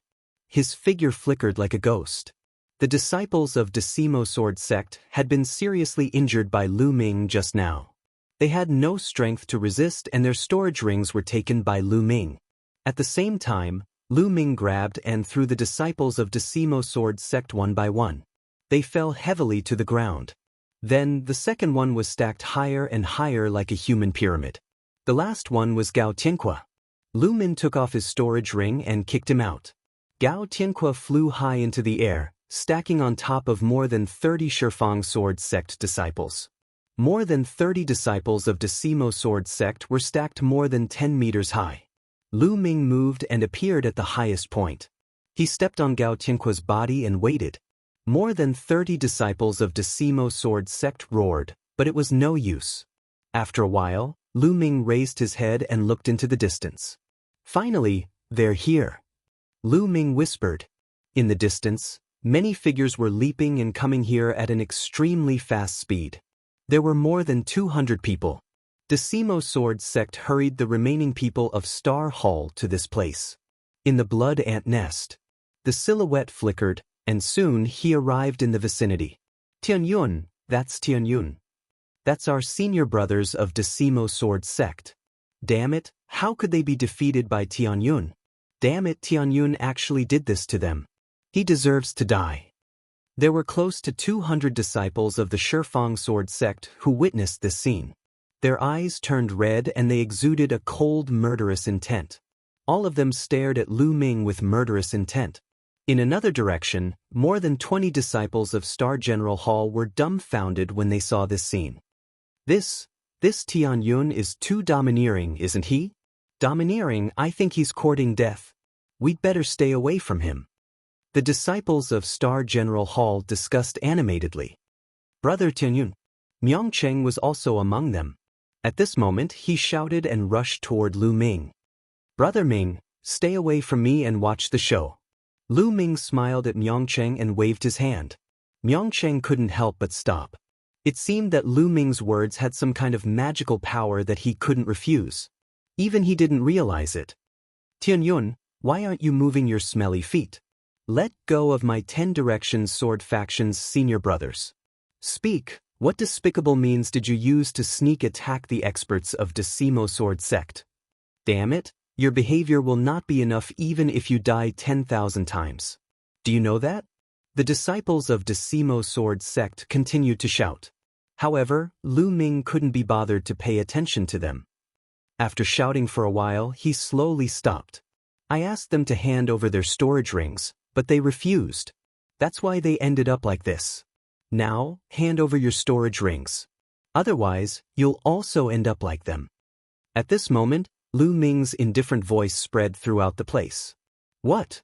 His figure flickered like a ghost. The disciples of Decimo Sword Sect had been seriously injured by Lu Ming just now. They had no strength to resist and their storage rings were taken by Lu Ming. At the same time, Lu Ming grabbed and threw the disciples of Decimo Sword Sect one by one. They fell heavily to the ground. Then, the second one was stacked higher and higher like a human pyramid. The last one was Gao Tianqua. Lu Ming took off his storage ring and kicked him out. Gao Tianqua flew high into the air, stacking on top of more than 30 Shifang Sword Sect disciples. More than 30 disciples of Decimo Sword Sect were stacked more than 10 meters high. Lu Ming moved and appeared at the highest point. He stepped on Gao Tianqua's body and waited. More than 30 disciples of Decimo Sword Sect roared, but it was no use. After a while, Lu Ming raised his head and looked into the distance. Finally, they're here. Lu Ming whispered. In the distance, many figures were leaping and coming here at an extremely fast speed. There were more than 200 people. Decimo Sword Sect hurried the remaining people of Star Hall to this place. In the blood ant nest, the silhouette flickered, and soon he arrived in the vicinity. Tianyun, that's Tianyun. That's our senior brothers of Decimo Sword Sect. Damn it, how could they be defeated by Tianyun? Damn it, Tianyun actually did this to them. He deserves to die. There were close to 200 disciples of the Shifang Sword Sect who witnessed this scene. Their eyes turned red and they exuded a cold, murderous intent. All of them stared at Lu Ming with murderous intent. In another direction, more than 20 disciples of Star General Hall were dumbfounded when they saw this scene. This Tianyun is too domineering, isn't he? Domineering, I think he's courting death. We'd better stay away from him. The disciples of Star General Hall discussed animatedly. Brother Tianyun. Myongcheng was also among them. At this moment he shouted and rushed toward Lu Ming. Brother Ming, stay away from me and watch the show. Lu Ming smiled at Myongcheng and waved his hand. Myongcheng couldn't help but stop. It seemed that Lu Ming's words had some kind of magical power that he couldn't refuse. Even he didn't realize it. Tianyun, why aren't you moving your smelly feet? Let go of my 10 Directions Sword Faction's senior brothers. Speak, what despicable means did you use to sneak attack the experts of Decimo Sword Sect? Damn it, your behavior will not be enough even if you die 10,000 times. Do you know that? The disciples of Decimo Sword Sect continued to shout. However, Lu Ming couldn't be bothered to pay attention to them. After shouting for a while, he slowly stopped. I asked them to hand over their storage rings, but they refused. That's why they ended up like this. Now, hand over your storage rings. Otherwise, you'll also end up like them. At this moment, Lu Ming's indifferent voice spread throughout the place. What?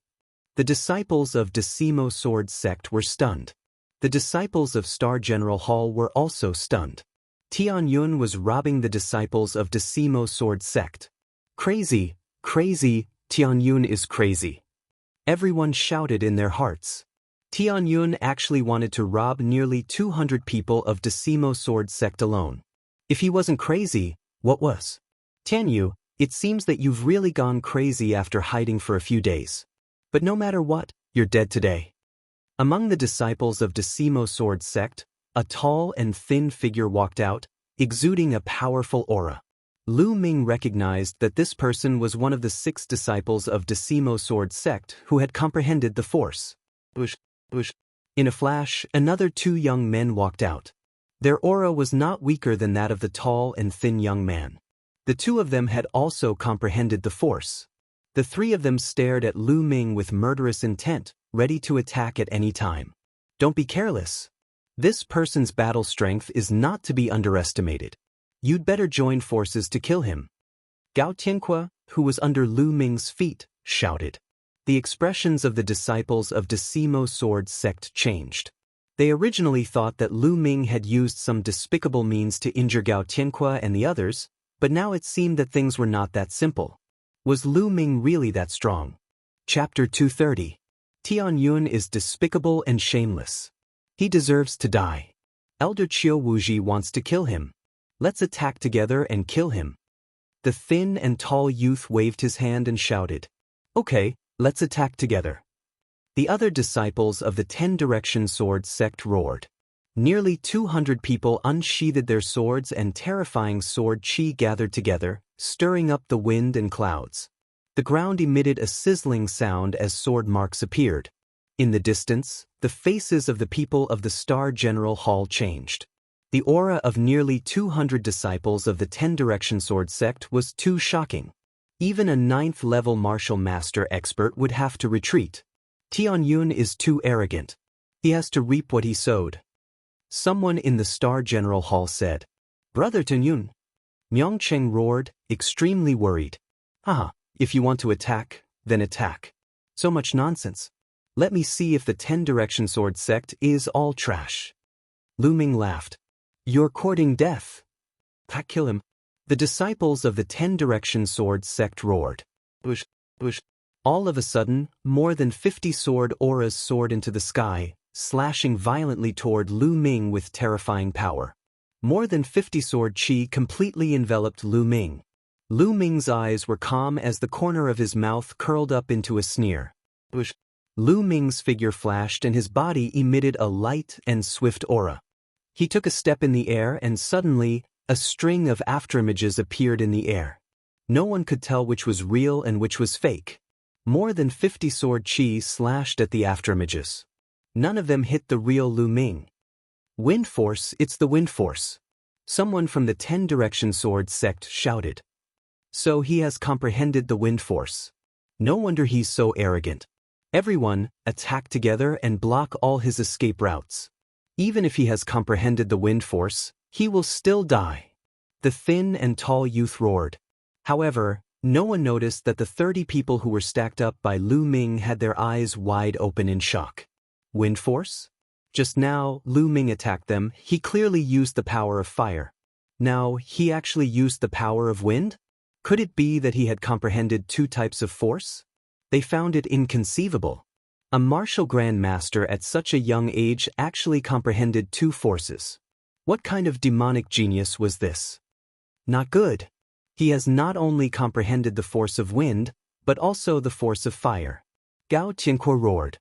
The disciples of Decimo Sword Sect were stunned. The disciples of Star General Hall were also stunned. Tianyun was robbing the disciples of Decimo Sword Sect. Crazy, crazy, Tianyun is crazy. Everyone shouted in their hearts. Tianyun actually wanted to rob nearly 200 people of Decimo Sword Sect alone. If he wasn't crazy, what was? Tianyu, it seems that you've really gone crazy after hiding for a few days. But no matter what, you're dead today. Among the disciples of Decimo Sword Sect, a tall and thin figure walked out, exuding a powerful aura. Lu Ming recognized that this person was one of the 6 disciples of Decimo Sword Sect who had comprehended the force. In a flash, another 2 young men walked out. Their aura was not weaker than that of the tall and thin young man. The 2 of them had also comprehended the force. The 3 of them stared at Lu Ming with murderous intent, ready to attack at any time. Don't be careless. This person's battle strength is not to be underestimated. You'd better join forces to kill him. Gao Tianque, who was under Lu Ming's feet, shouted. The expressions of the disciples of Decimo Sword Sect changed. They originally thought that Lu Ming had used some despicable means to injure Gao Tianque and the others, but now it seemed that things were not that simple. Was Lu Ming really that strong? Chapter 230. Tianyun is despicable and shameless. He deserves to die. Elder Qiu Wuji wants to kill him. Let's attack together and kill him. The thin and tall youth waved his hand and shouted. Okay, let's attack together. The other disciples of the 10 Direction Sword Sect roared. Nearly 200 people unsheathed their swords and terrifying sword chi gathered together, stirring up the wind and clouds. The ground emitted a sizzling sound as sword marks appeared. In the distance, the faces of the people of the Star General Hall changed. The aura of nearly 200 disciples of the 10 Direction Sword Sect was too shocking. Even a 9th-level martial master expert would have to retreat. Tianyun is too arrogant. He has to reap what he sowed. Someone in the Star General Hall said, Brother Tianyun. Myongcheng roared, extremely worried. Haha, if you want to attack, then attack. So much nonsense. Let me see if the 10 Direction Sword Sect is all trash. Lu Ming laughed. You're courting death. Kill him. The disciples of the 10 Direction Sword sect roared. Bush, bush. All of a sudden, more than 50 sword auras soared into the sky, slashing violently toward Lu Ming with terrifying power. More than 50 sword chi completely enveloped Lu Ming. Lu Ming's eyes were calm as the corner of his mouth curled up into a sneer. Bush. Lu Ming's figure flashed and his body emitted a light and swift aura. He took a step in the air and suddenly, a string of afterimages appeared in the air. No one could tell which was real and which was fake. More than 50 sword chi slashed at the afterimages. None of them hit the real Lu Ming. Wind force, it's the wind force. Someone from the 10 Direction Sword sect shouted. So he has comprehended the wind force. No wonder he's so arrogant. Everyone, attack together and block all his escape routes. Even if he has comprehended the wind force, he will still die. The thin and tall youth roared. However, no one noticed that the 30 people who were stacked up by Lu Ming had their eyes wide open in shock. Wind force? Just now, Lu Ming attacked them. He clearly used the power of fire. Now, he actually used the power of wind? Could it be that he had comprehended 2 types of force? They found it inconceivable. A martial grandmaster at such a young age actually comprehended 2 forces. What kind of demonic genius was this? Not good. He has not only comprehended the force of wind, but also the force of fire. Gao Tianque roared.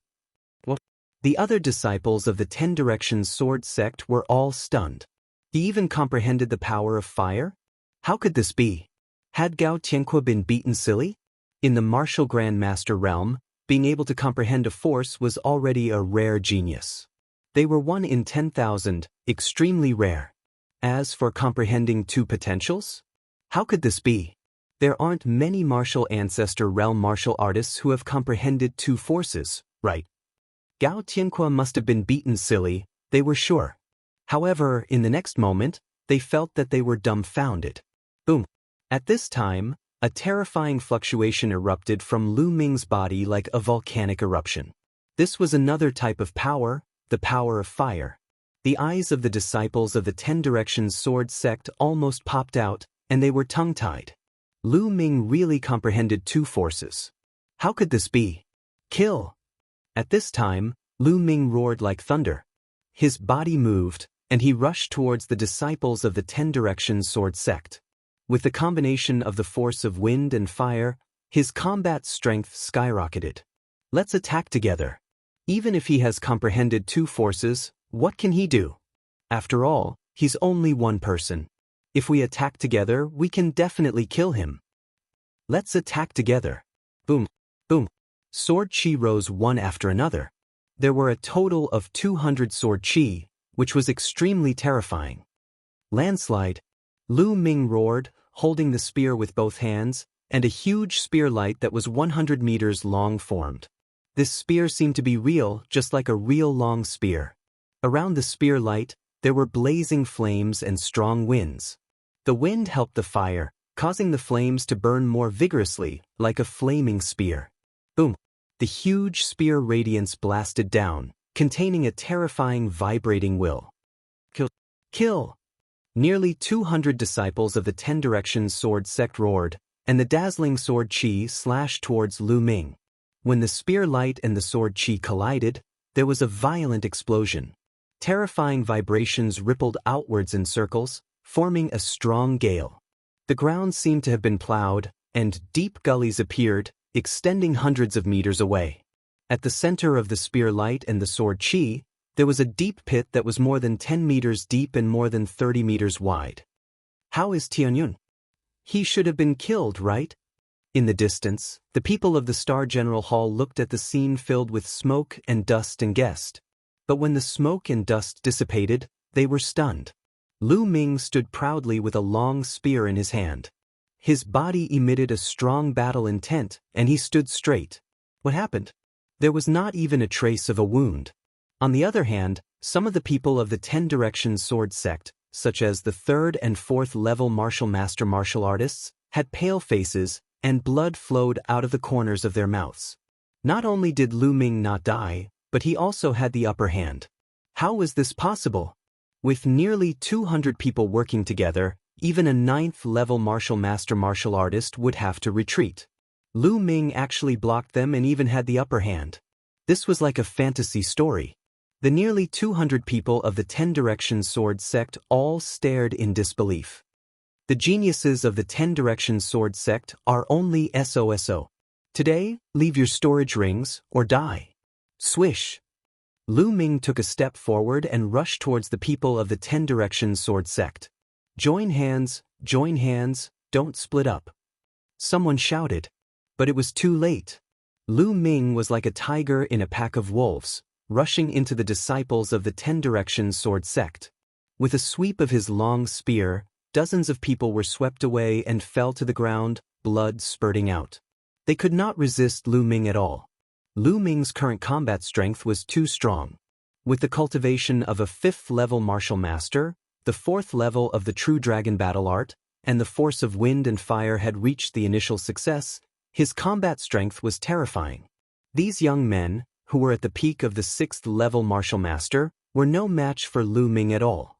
What? The other disciples of the 10 Directions Sword sect were all stunned. He even comprehended the power of fire? How could this be? Had Gao Tianque been beaten silly? In the martial grandmaster realm, being able to comprehend a force was already a rare genius. They were 1 in 10,000, extremely rare. As for comprehending 2 potentials? How could this be? There aren't many martial ancestor realm martial artists who have comprehended 2 forces, right? Gao Tianque must have been beaten silly, they were sure. However, in the next moment, they felt that they were dumbfounded. Boom. At this time, a terrifying fluctuation erupted from Lu Ming's body like a volcanic eruption. This was another type of power, the power of fire. The eyes of the disciples of the 10 Directions Sword sect almost popped out, and they were tongue-tied. Lu Ming really comprehended 2 forces. How could this be? Kill! At this time, Lu Ming roared like thunder. His body moved, and he rushed towards the disciples of the 10 Directions Sword sect. With the combination of the force of wind and fire, his combat strength skyrocketed. Let's attack together. Even if he has comprehended 2 forces, what can he do? After all, he's only one person. If we attack together, we can definitely kill him. Let's attack together. Boom, boom. Sword chi rose one after another. There were a total of 200 sword chi, which was extremely terrifying. Landslide. Lu Ming roared, holding the spear with both hands, and a huge spear light that was 100 meters long formed. This spear seemed to be real, just like a real long spear. Around the spear light, there were blazing flames and strong winds. The wind helped the fire, causing the flames to burn more vigorously, like a flaming spear. Boom! The huge spear radiance blasted down, containing a terrifying vibrating will. Kill! Kill! Nearly 200 disciples of the 10 Directions Sword sect roared, and the dazzling sword chi slashed towards Lu Ming. When the spear light and the sword chi collided, there was a violent explosion. Terrifying vibrations rippled outwards in circles, forming a strong gale. The ground seemed to have been plowed, and deep gullies appeared, extending hundreds of meters away. At the center of the spear light and the sword chi, there was a deep pit that was more than 10 meters deep and more than 30 meters wide. How is Tianyun? He should have been killed, right? In the distance, the people of the Star General Hall looked at the scene filled with smoke and dust and guessed. But when the smoke and dust dissipated, they were stunned. Lu Ming stood proudly with a long spear in his hand. His body emitted a strong battle intent, and he stood straight. What happened? There was not even a trace of a wound. On the other hand, some of the people of the 10 Directions Sword sect, such as the 3rd and 4th level martial master martial artists, had pale faces, and blood flowed out of the corners of their mouths. Not only did Lu Ming not die, but he also had the upper hand. How was this possible? With nearly 200 people working together, even a 9th-level martial martial artist would have to retreat. Lu Ming actually blocked them and even had the upper hand. This was like a fantasy story. The nearly 200 people of the 10 Directions Sword sect all stared in disbelief. The geniuses of the 10 Directions Sword sect are only SOSO. Today, leave your storage rings or die. Swish. Lu Ming took a step forward and rushed towards the people of the 10 Directions Sword sect. Join hands, don't split up. Someone shouted. But it was too late. Lu Ming was like a tiger in a pack of wolves, rushing into the disciples of the 10 Directions Sword sect. With a sweep of his long spear, dozens of people were swept away and fell to the ground, blood spurting out. They could not resist Lu Ming at all. Lu Ming's current combat strength was too strong. With the cultivation of a 5th-level martial master, the 4th level of the true dragon battle art, and the force of wind and fire had reached the initial success, his combat strength was terrifying. These young men, who were at the peak of the 6th-level martial master, were no match for Lu Ming at all.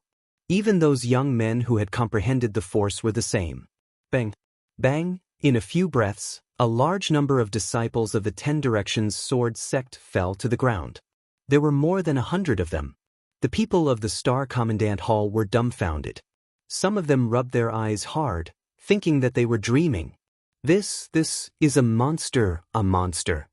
Even those young men who had comprehended the force were the same. Bang! Bang! In a few breaths, a large number of disciples of the 10 Directions Sword sect fell to the ground. There were more than 100 of them. The people of the Star Commandant Hall were dumbfounded. Some of them rubbed their eyes hard, thinking that they were dreaming. This is a monster, a monster.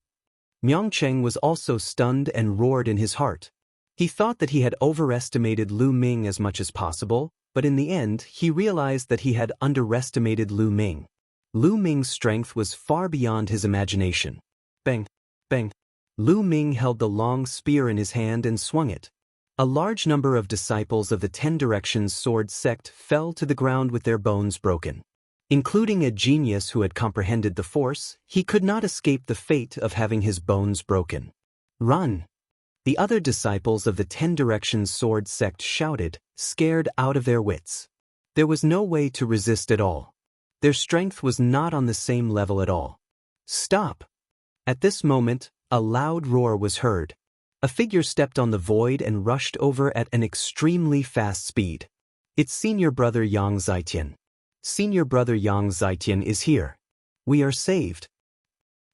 Myongcheng was also stunned and roared in his heart. He thought that he had overestimated Lu Ming as much as possible, but in the end he realized that he had underestimated Lu Ming. Lu Ming's strength was far beyond his imagination. Bang! Bang! Lu Ming held the long spear in his hand and swung it. A large number of disciples of the 10 Directions Sword sect fell to the ground with their bones broken. Including a genius who had comprehended the force, he could not escape the fate of having his bones broken. Run! The other disciples of the 10 Directions Sword sect shouted, scared out of their wits. There was no way to resist at all. Their strength was not on the same level at all. Stop! At this moment, a loud roar was heard. A figure stepped on the void and rushed over at an extremely fast speed. It's senior brother Yang Zhaitian. Senior brother Yang Zhaitian is here. We are saved.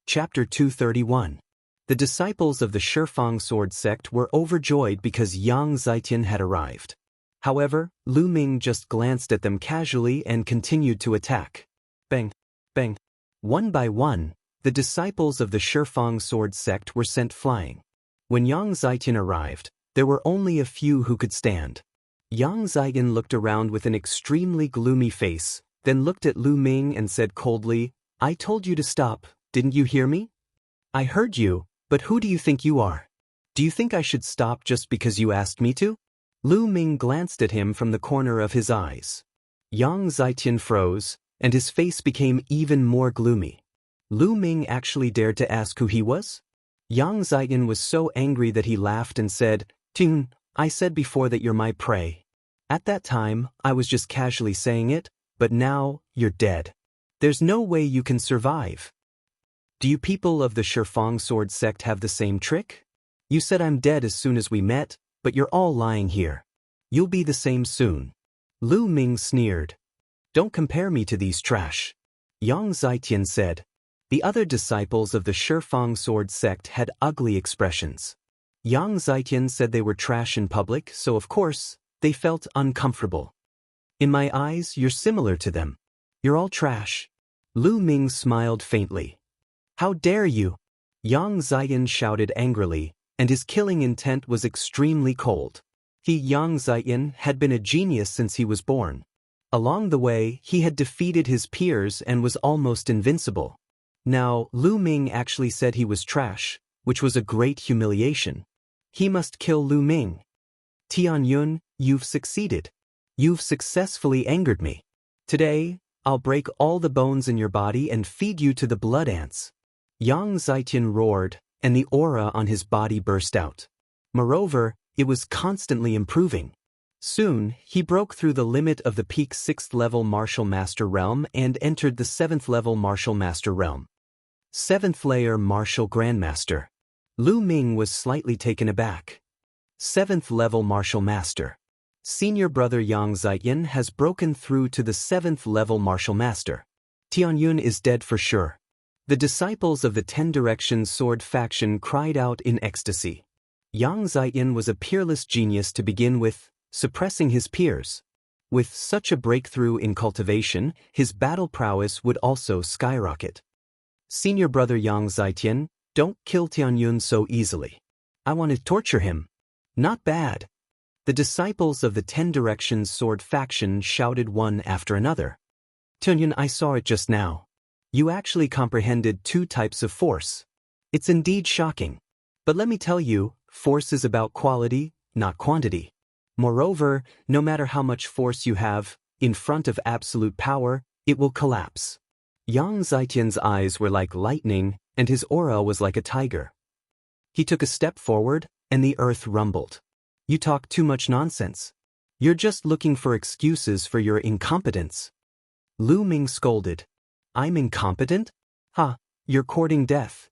Chapter 231. The disciples of the Shifang Sword sect were overjoyed because Yang Zhaitian had arrived. However, Lu Ming just glanced at them casually and continued to attack. Bang! Bang! One by one, the disciples of the Shifang Sword sect were sent flying. When Yang Zhaitian arrived, there were only a few who could stand. Yang Zhaitian looked around with an extremely gloomy face, then looked at Lu Ming and said coldly, I told you to stop, didn't you hear me? I heard you, but who do you think you are? Do you think I should stop just because you asked me to? Lu Ming glanced at him from the corner of his eyes. Yang Zhaitian froze, and his face became even more gloomy. Lu Ming actually dared to ask who he was? Yang Zhaitian was so angry that he laughed and said, Ting, I said before that you're my prey. At that time, I was just casually saying it, but now, you're dead. There's no way you can survive. Do you people of the Shifang Sword sect have the same trick? You said I'm dead as soon as we met, but you're all lying here. You'll be the same soon. Lu Ming sneered. Don't compare me to these trash. Yang Zhaitian said. The other disciples of the Shifang Sword sect had ugly expressions. Yang Zhaitian said they were trash in public, so of course, they felt uncomfortable. In my eyes, you're similar to them. You're all trash. Lu Ming smiled faintly. How dare you? Yang Zhaitian shouted angrily, and his killing intent was extremely cold. Yang Zhaitian had been a genius since he was born. Along the way, he had defeated his peers and was almost invincible. Now, Lu Ming actually said he was trash, which was a great humiliation. He must kill Lu Ming. Tianyun, you've succeeded. You've successfully angered me. Today, I'll break all the bones in your body and feed you to the blood ants. Yang Zhaitian roared, and the aura on his body burst out. Moreover, it was constantly improving. Soon, he broke through the limit of the peak 6th level Martial Master realm and entered the 7th level Martial Master realm. 7th layer Martial Grandmaster. Lu Ming was slightly taken aback. 7th level Martial Master. Senior brother Yang Zietian has broken through to the 7th level martial master. Tianyun is dead for sure. The disciples of the 10 Directions sword faction cried out in ecstasy. Yang Zietian was a peerless genius to begin with, suppressing his peers. With such a breakthrough in cultivation, his battle prowess would also skyrocket. Senior brother Yang Zietian, don't kill Tianyun so easily. I want to torture him. Not bad. The disciples of the 10 Directions sword faction shouted one after another. Tianyun, I saw it just now. You actually comprehended 2 types of force. It's indeed shocking. But let me tell you, force is about quality, not quantity. Moreover, no matter how much force you have, in front of absolute power, it will collapse. Yang Zietian's eyes were like lightning, and his aura was like a tiger. He took a step forward, and the earth rumbled. You talk too much nonsense. You're just looking for excuses for your incompetence. Lu Ming scolded. I'm incompetent? Ha, you're courting death.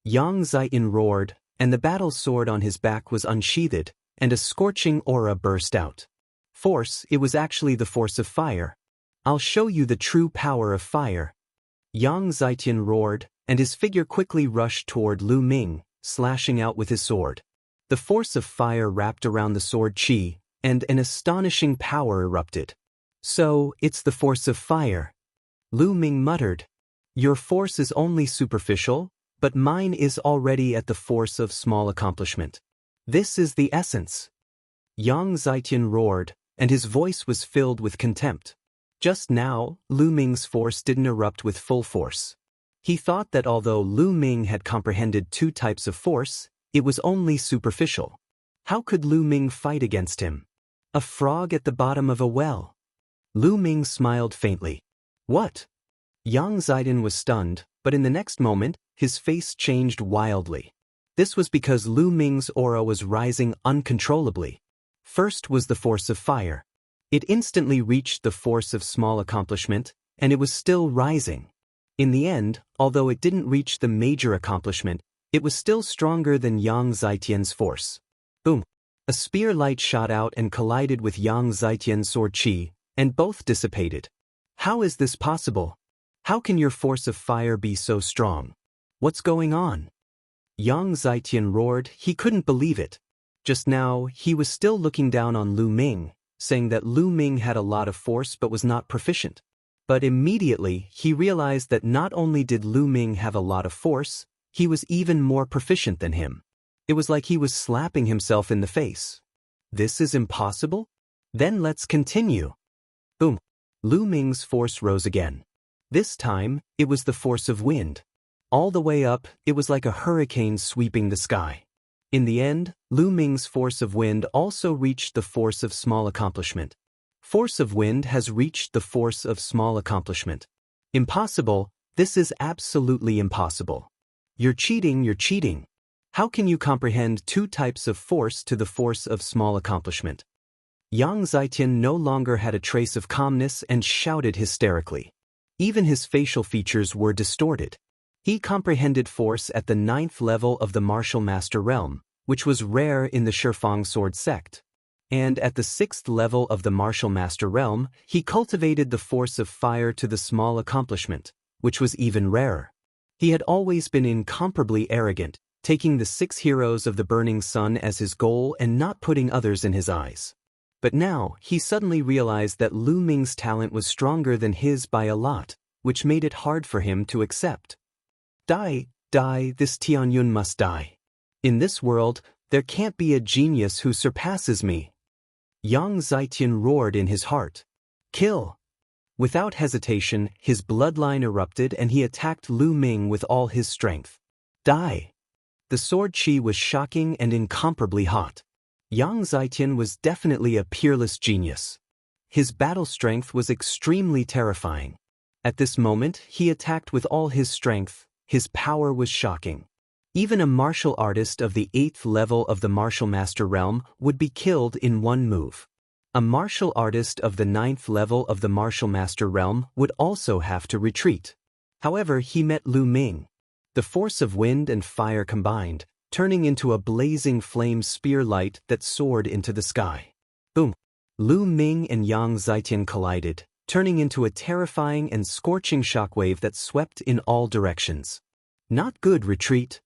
Yang Zietian roared, and the battle sword on his back was unsheathed, and a scorching aura burst out. Force, it was actually the force of fire. I'll show you the true power of fire. Yang Zietian roared, and his figure quickly rushed toward Lu Ming, slashing out with his sword. The force of fire wrapped around the sword chi, and an astonishing power erupted. So, it's the force of fire. Lu Ming muttered. Your force is only superficial, but mine is already at the force of small accomplishment. This is the essence. Yang Zietian roared, and his voice was filled with contempt. Just now, Lu Ming's force didn't erupt with full force. He thought that although Lu Ming had comprehended 2 types of force, it was only superficial. How could Lu Ming fight against him? A frog at the bottom of a well. Lu Ming smiled faintly. What? Yang Zietian was stunned, but in the next moment, his face changed wildly. This was because Lu Ming's aura was rising uncontrollably. First was the force of fire. It instantly reached the force of small accomplishment, and it was still rising. In the end, although it didn't reach the major accomplishment, it was still stronger than Yang Zietian's force. Boom! A spear light shot out and collided with Yang Zietian's sword chi, and both dissipated. How is this possible? How can your force of fire be so strong? What's going on? Yang Zietian roared. He couldn't believe it. Just now, he was still looking down on Lu Ming, saying that Lu Ming had a lot of force but was not proficient. But immediately, he realized that not only did Lu Ming have a lot of force, he was even more proficient than him. It was like he was slapping himself in the face. This is impossible? Then let's continue. Boom! Lu Ming's force rose again. This time, it was the force of wind. All the way up, it was like a hurricane sweeping the sky. In the end, Lu Ming's force of wind also reached the force of small accomplishment. Force of wind has reached the force of small accomplishment. Impossible, this is absolutely impossible. You're cheating. How can you comprehend 2 types of force to the force of small accomplishment? Yang Zietian no longer had a trace of calmness and shouted hysterically. Even his facial features were distorted. He comprehended force at the 9th level of the martial master realm, which was rare in the Shifang sword sect. And at the 6th level of the martial master realm, he cultivated the force of fire to the small accomplishment, which was even rarer. He had always been incomparably arrogant, taking the 6 heroes of the burning sun as his goal and not putting others in his eyes. But now, he suddenly realized that Lu Ming's talent was stronger than his by a lot, which made it hard for him to accept. Die, this Tianyun must die. In this world, there can't be a genius who surpasses me. Yang Zietian roared in his heart. Kill! Without hesitation, his bloodline erupted and he attacked Lu Ming with all his strength. Die! The sword chi was shocking and incomparably hot. Yang Zietian was definitely a peerless genius. His battle strength was extremely terrifying. At this moment, he attacked with all his strength. His power was shocking. Even a martial artist of the 8th level of the martial master realm would be killed in one move. A martial artist of the 9th level of the martial master realm would also have to retreat. However, he met Lu Ming. The force of wind and fire combined, turning into a blazing flame spear light that soared into the sky. Boom! Lu Ming and Yang Zitian collided, turning into a terrifying and scorching shockwave that swept in all directions. Not good, retreat.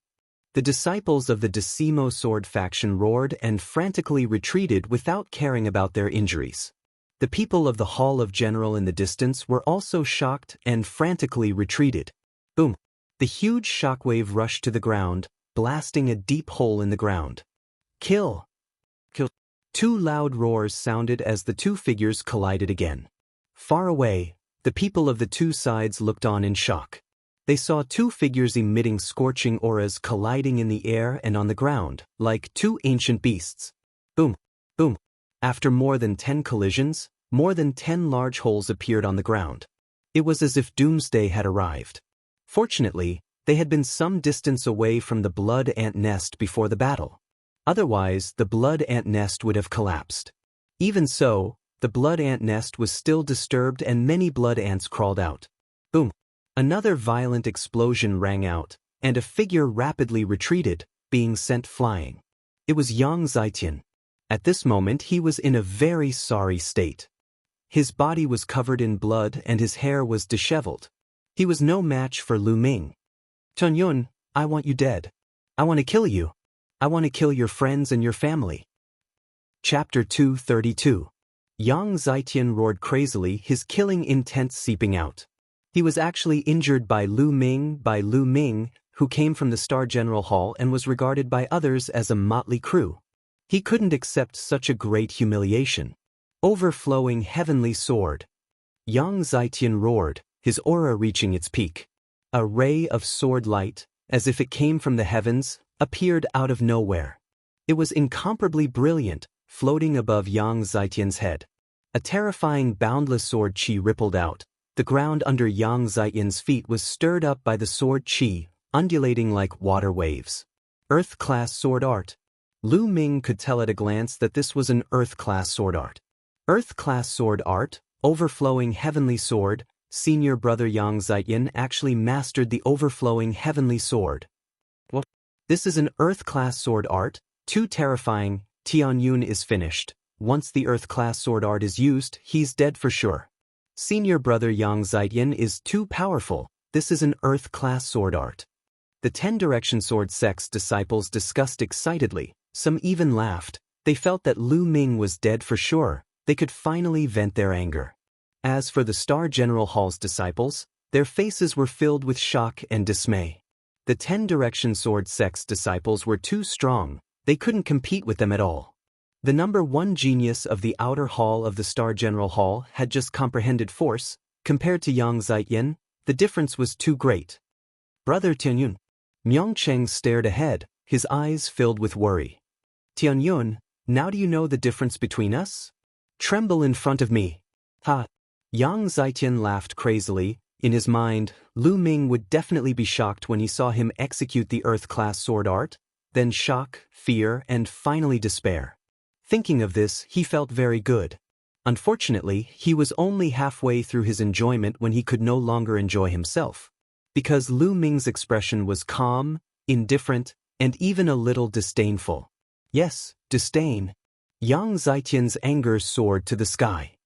The disciples of the Decimo Sword faction roared and frantically retreated without caring about their injuries. The people of the Hall of General in the distance were also shocked and frantically retreated. Boom! The huge shockwave rushed to the ground, blasting a deep hole in the ground. Kill! Kill! Two loud roars sounded as the two figures collided again. Far away, the people of the two sides looked on in shock. They saw two figures emitting scorching auras colliding in the air and on the ground, like two ancient beasts. Boom! Boom! After more than 10 collisions, more than 10 large holes appeared on the ground. It was as if doomsday had arrived. Fortunately, they had been some distance away from the blood ant nest before the battle. Otherwise, the blood ant nest would have collapsed. Even so, the blood ant nest was still disturbed and many blood ants crawled out. Boom! Another violent explosion rang out, and a figure rapidly retreated, being sent flying. It was Yang Zitian. At this moment he was in a very sorry state. His body was covered in blood and his hair was disheveled. He was no match for Lu Ming. Tunyun, I want you dead. I want to kill you. I want to kill your friends and your family. Chapter 232. Yang Zitian roared crazily, his killing intent seeping out. He was actually injured by Lu Ming, who came from the Star General Hall and was regarded by others as a motley crew. He couldn't accept such a great humiliation. Overflowing heavenly sword. Yang Zitian roared, his aura reaching its peak. A ray of sword light, as if it came from the heavens, appeared out of nowhere. It was incomparably brilliant, floating above Yang Zitian's head. A terrifying boundless sword chi rippled out. The ground under Yang Zitian's feet was stirred up by the sword chi, undulating like water waves. Earth-class sword art. Lu Ming could tell at a glance that this was an Earth-class sword art. Earth-class sword art, overflowing heavenly sword. Senior brother Yang Zitian actually mastered the overflowing heavenly sword. What? This is an Earth-class sword art, too terrifying. Tianyun is finished. Once the Earth-class sword art is used, he's dead for sure. Senior brother Yang Zitian is too powerful. This is an Earth-class sword art. The 10 Direction Sword Sect's disciples discussed excitedly. Some even laughed. They felt that Lu Ming was dead for sure. They could finally vent their anger. As for the Star General Hall's disciples, their faces were filled with shock and dismay. The 10 Direction Sword Sect's disciples were too strong. They couldn't compete with them at all. The number 1 genius of the outer hall of the Star General Hall had just comprehended force. Compared to Yang Zitian, the difference was too great. Brother Tianyun. Myeongcheng stared ahead, his eyes filled with worry. Tianyun, now do you know the difference between us? Tremble in front of me. Ha! Yang Zitian laughed crazily. In his mind, Lu Ming would definitely be shocked when he saw him execute the Earth-class sword art, then shock, fear, and finally despair. Thinking of this, he felt very good. Unfortunately, he was only halfway through his enjoyment when he could no longer enjoy himself. Because Lu Ming's expression was calm, indifferent, and even a little disdainful. Yes, disdain. Yang Zitian's anger soared to the sky.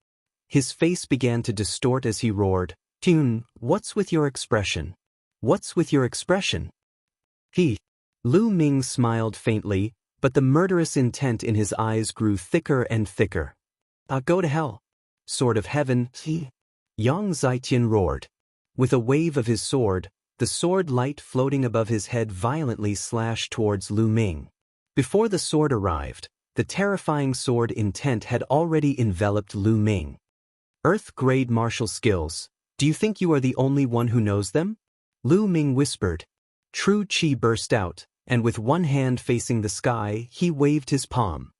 His face began to distort as he roared, "Tune, what's with your expression? What's with your expression?" Lu Ming smiled faintly, but the murderous intent in his eyes grew thicker and thicker. Go to hell. Sword of heaven, Yang Zitian roared. With a wave of his sword, the sword light floating above his head violently slashed towards Lu Ming. Before the sword arrived, the terrifying sword intent had already enveloped Lu Ming. Earth-grade martial skills. Do you think you are the only one who knows them? Lu Ming whispered. True chi burst out, and with one hand facing the sky, he waved his palm.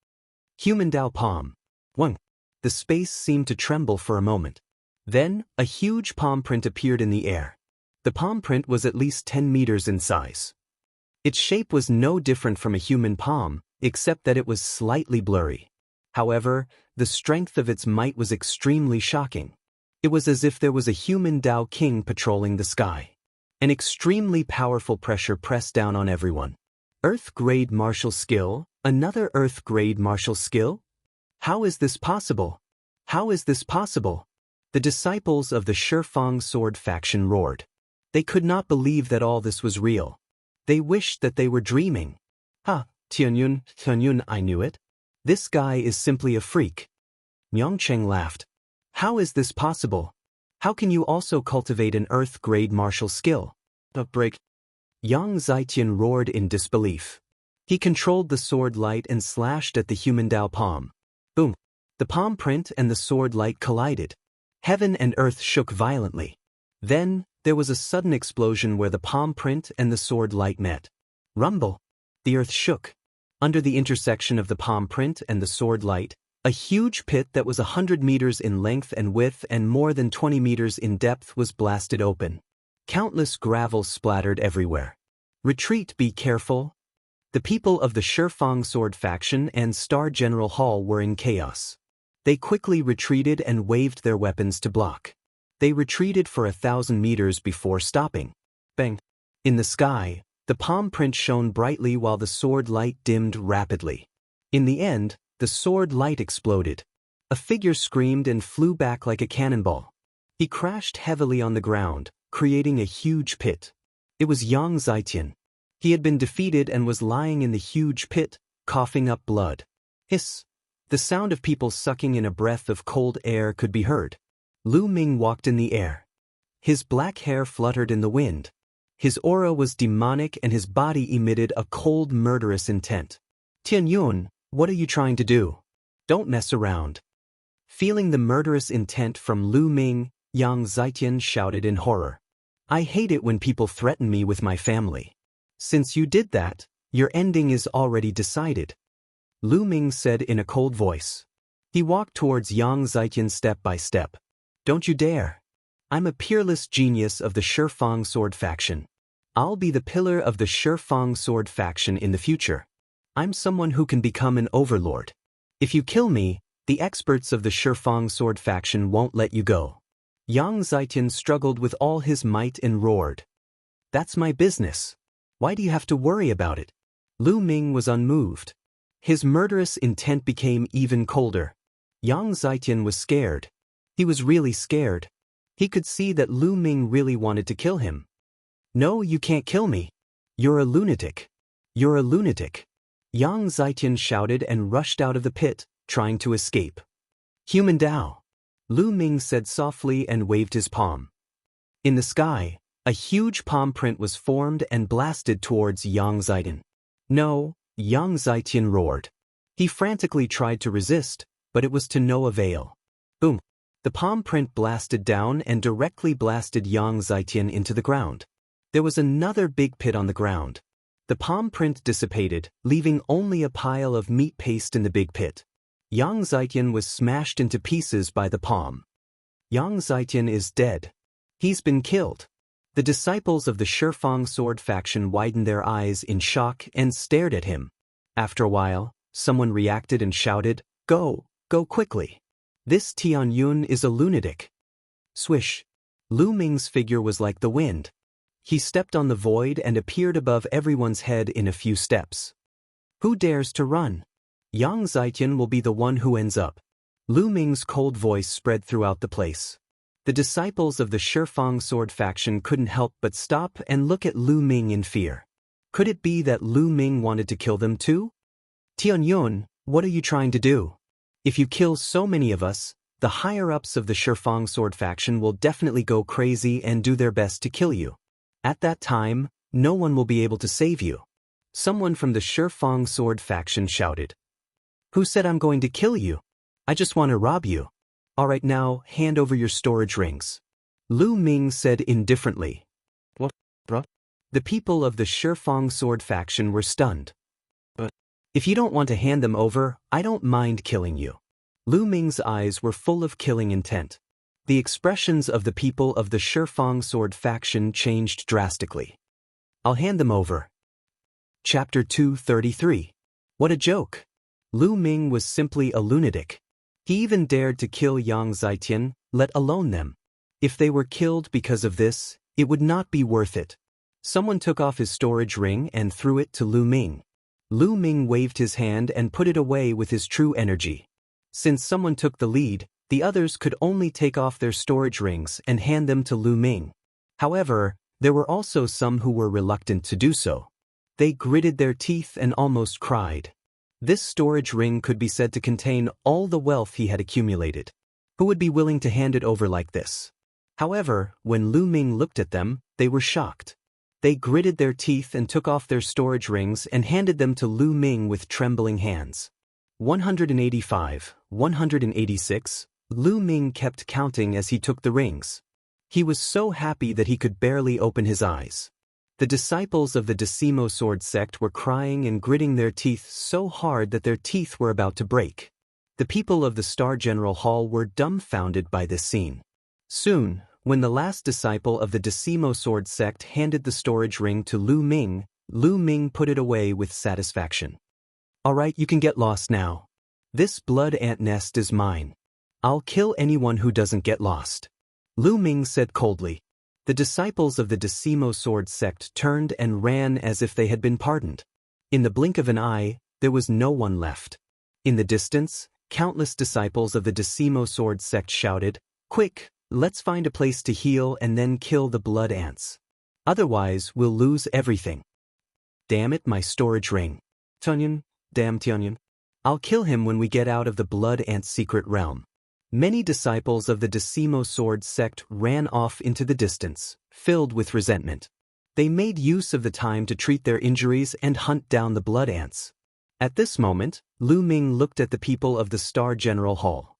Human Dao palm. One. The space seemed to tremble for a moment. Then, a huge palm print appeared in the air. The palm print was at least 10 meters in size. Its shape was no different from a human palm, except that it was slightly blurry. However, the strength of its might was extremely shocking. It was as if there was a human Dao King patrolling the sky. An extremely powerful pressure pressed down on everyone. Earth-grade martial skill? Another Earth-grade martial skill? How is this possible? How is this possible? The disciples of the Shifang sword faction roared. They could not believe that all this was real. They wished that they were dreaming. Tianyun, I knew it. This guy is simply a freak. Myongcheng laughed. How is this possible? How can you also cultivate an earth-grade martial skill? Break. Yang Zhaitian roared in disbelief. He controlled the sword light and slashed at the human Dao palm. Boom. The palm print and the sword light collided. Heaven and earth shook violently. Then, there was a sudden explosion where the palm print and the sword light met. Rumble. The earth shook. Under the intersection of the palm print and the sword light, a huge pit that was 100 meters in length and width and more than 20 meters in depth was blasted open. Countless gravel splattered everywhere. Retreat, be careful. The people of the Shifang sword faction and Star General Hall were in chaos. They quickly retreated and waved their weapons to block. They retreated for 1,000 meters before stopping. Bang! In the sky, the palm print shone brightly while the sword light dimmed rapidly. In the end, the sword light exploded. A figure screamed and flew back like a cannonball. He crashed heavily on the ground, creating a huge pit. It was Yang Zhaitian. He had been defeated and was lying in the huge pit, coughing up blood. Hiss! The sound of people sucking in a breath of cold air could be heard. Lu Ming walked in the air. His black hair fluttered in the wind. His aura was demonic and his body emitted a cold, murderous intent. Tianyun, what are you trying to do? Don't mess around. Feeling the murderous intent from Lu Ming, Yang Zhaitian shouted in horror. I hate it when people threaten me with my family. Since you did that, your ending is already decided. Lu Ming said in a cold voice. He walked towards Yang Zhaitian step by step. Don't you dare. I'm a peerless genius of the Shifang sword faction. I'll be the pillar of the Shifang sword faction in the future. I'm someone who can become an overlord. If you kill me, the experts of the Shifang sword faction won't let you go. Yang Zhaitian struggled with all his might and roared. That's my business. Why do you have to worry about it? Lu Ming was unmoved. His murderous intent became even colder. Yang Zhaitian was scared. He was really scared. He could see that Lu Ming really wanted to kill him. No, you can't kill me. You're a lunatic. You're a lunatic. Yang Zhaitian shouted and rushed out of the pit, trying to escape. Human Dao. Lu Ming said softly and waved his palm. In the sky, a huge palm print was formed and blasted towards Yang Zhaitian. No, Yang Zhaitian roared. He frantically tried to resist, but it was to no avail. Boom! The palm print blasted down and directly blasted Yang Zhaitian into the ground. There was another big pit on the ground. The palm print dissipated, leaving only a pile of meat paste in the big pit. Yang Zhaitian was smashed into pieces by the palm. Yang Zhaitian is dead. He's been killed. The disciples of the Shifang sword faction widened their eyes in shock and stared at him. After a while, someone reacted and shouted, Go quickly. This Tianyun is a lunatic. Swish. Lu Ming's figure was like the wind. He stepped on the void and appeared above everyone's head in a few steps. Who dares to run? Yang Zhaitian will be the one who ends up. Lu Ming's cold voice spread throughout the place. The disciples of the Shifang sword faction couldn't help but stop and look at Lu Ming in fear. Could it be that Lu Ming wanted to kill them too? Tianyun, what are you trying to do? If you kill so many of us, the higher-ups of the Shifang sword faction will definitely go crazy and do their best to kill you. At that time, no one will be able to save you. Someone from the Shifang sword faction shouted. Who said I'm going to kill you? I just want to rob you. Alright, now, hand over your storage rings. Lu Ming said indifferently. What, bruh? The people of the Shifang sword faction were stunned. But if you don't want to hand them over, I don't mind killing you. Lu Ming's eyes were full of killing intent. The expressions of the people of the Shifang sword faction changed drastically. I'll hand them over. Chapter 233. What a joke. Lu Ming was simply a lunatic. He even dared to kill Yang Zhaitian, let alone them. If they were killed because of this, it would not be worth it. Someone took off his storage ring and threw it to Lu Ming. Lu Ming waved his hand and put it away with his true energy. Since someone took the lead, the others could only take off their storage rings and hand them to Lu Ming. However, there were also some who were reluctant to do so. They gritted their teeth and almost cried. This storage ring could be said to contain all the wealth he had accumulated. Who would be willing to hand it over like this? However, when Lu Ming looked at them, they were shocked. They gritted their teeth and took off their storage rings and handed them to Lu Ming with trembling hands. 185, 186, Lu Ming kept counting as he took the rings. He was so happy that he could barely open his eyes. The disciples of the Decimo Sword sect were crying and gritting their teeth so hard that their teeth were about to break. The people of the Star General Hall were dumbfounded by this scene. Soon, when the last disciple of the Decimo Sword sect handed the storage ring to Lu Ming put it away with satisfaction. Alright, you can get lost now. This blood ant nest is mine. I'll kill anyone who doesn't get lost. Lu Ming said coldly. The disciples of the Decimo Sword sect turned and ran as if they had been pardoned. In the blink of an eye, there was no one left. In the distance, countless disciples of the Decimo Sword sect shouted, "Quick, let's find a place to heal and then kill the blood ants. Otherwise, we'll lose everything." Damn it, my storage ring. Tunyon, damn Tunyon. I'll kill him when we get out of the blood ant's secret realm. Many disciples of the Decimo Sword sect ran off into the distance, filled with resentment. They made use of the time to treat their injuries and hunt down the blood ants. At this moment, Lu Ming looked at the people of the Star General Hall.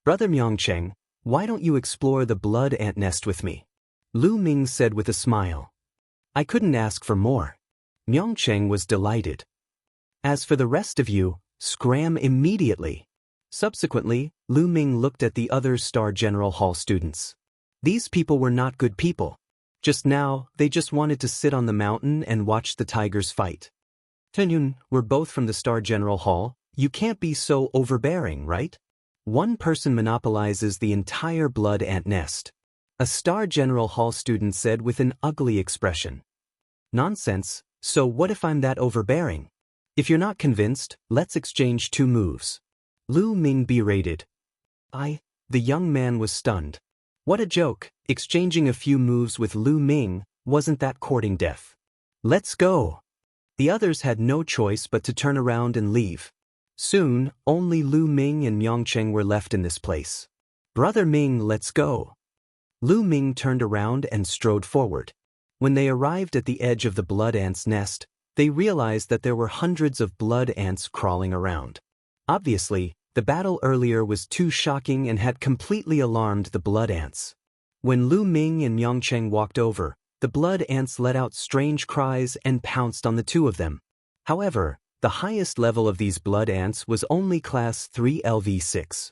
"Brother Myongcheng, why don't you explore the blood ant nest with me?" Lu Ming said with a smile. I couldn't ask for more. Myongcheng was delighted. As for the rest of you, scram immediately. Subsequently, Lu Ming looked at the other Star General Hall students. These people were not good people. Just now, they just wanted to sit on the mountain and watch the tigers fight. Tenyun, we're both from the Star General Hall. You can't be so overbearing, right? One person monopolizes the entire blood ant nest. A Star General Hall student said with an ugly expression. Nonsense, so what if I'm that overbearing? If you're not convinced, let's exchange 2 moves. Lu Ming berated. The young man was stunned. What a joke, exchanging a few moves with Lu Ming, wasn't that courting death? Let's go. The others had no choice but to turn around and leave. Soon, only Lu Ming and Myongcheng were left in this place. Brother Ming, let's go. Lu Ming turned around and strode forward. When they arrived at the edge of the blood ant's nest, they realized that there were hundreds of blood ants crawling around. Obviously, the battle earlier was too shocking and had completely alarmed the blood ants. When Lu Ming and Myongcheng walked over, the blood ants let out strange cries and pounced on the 2 of them. However, the highest level of these blood ants was only class 3 LV6.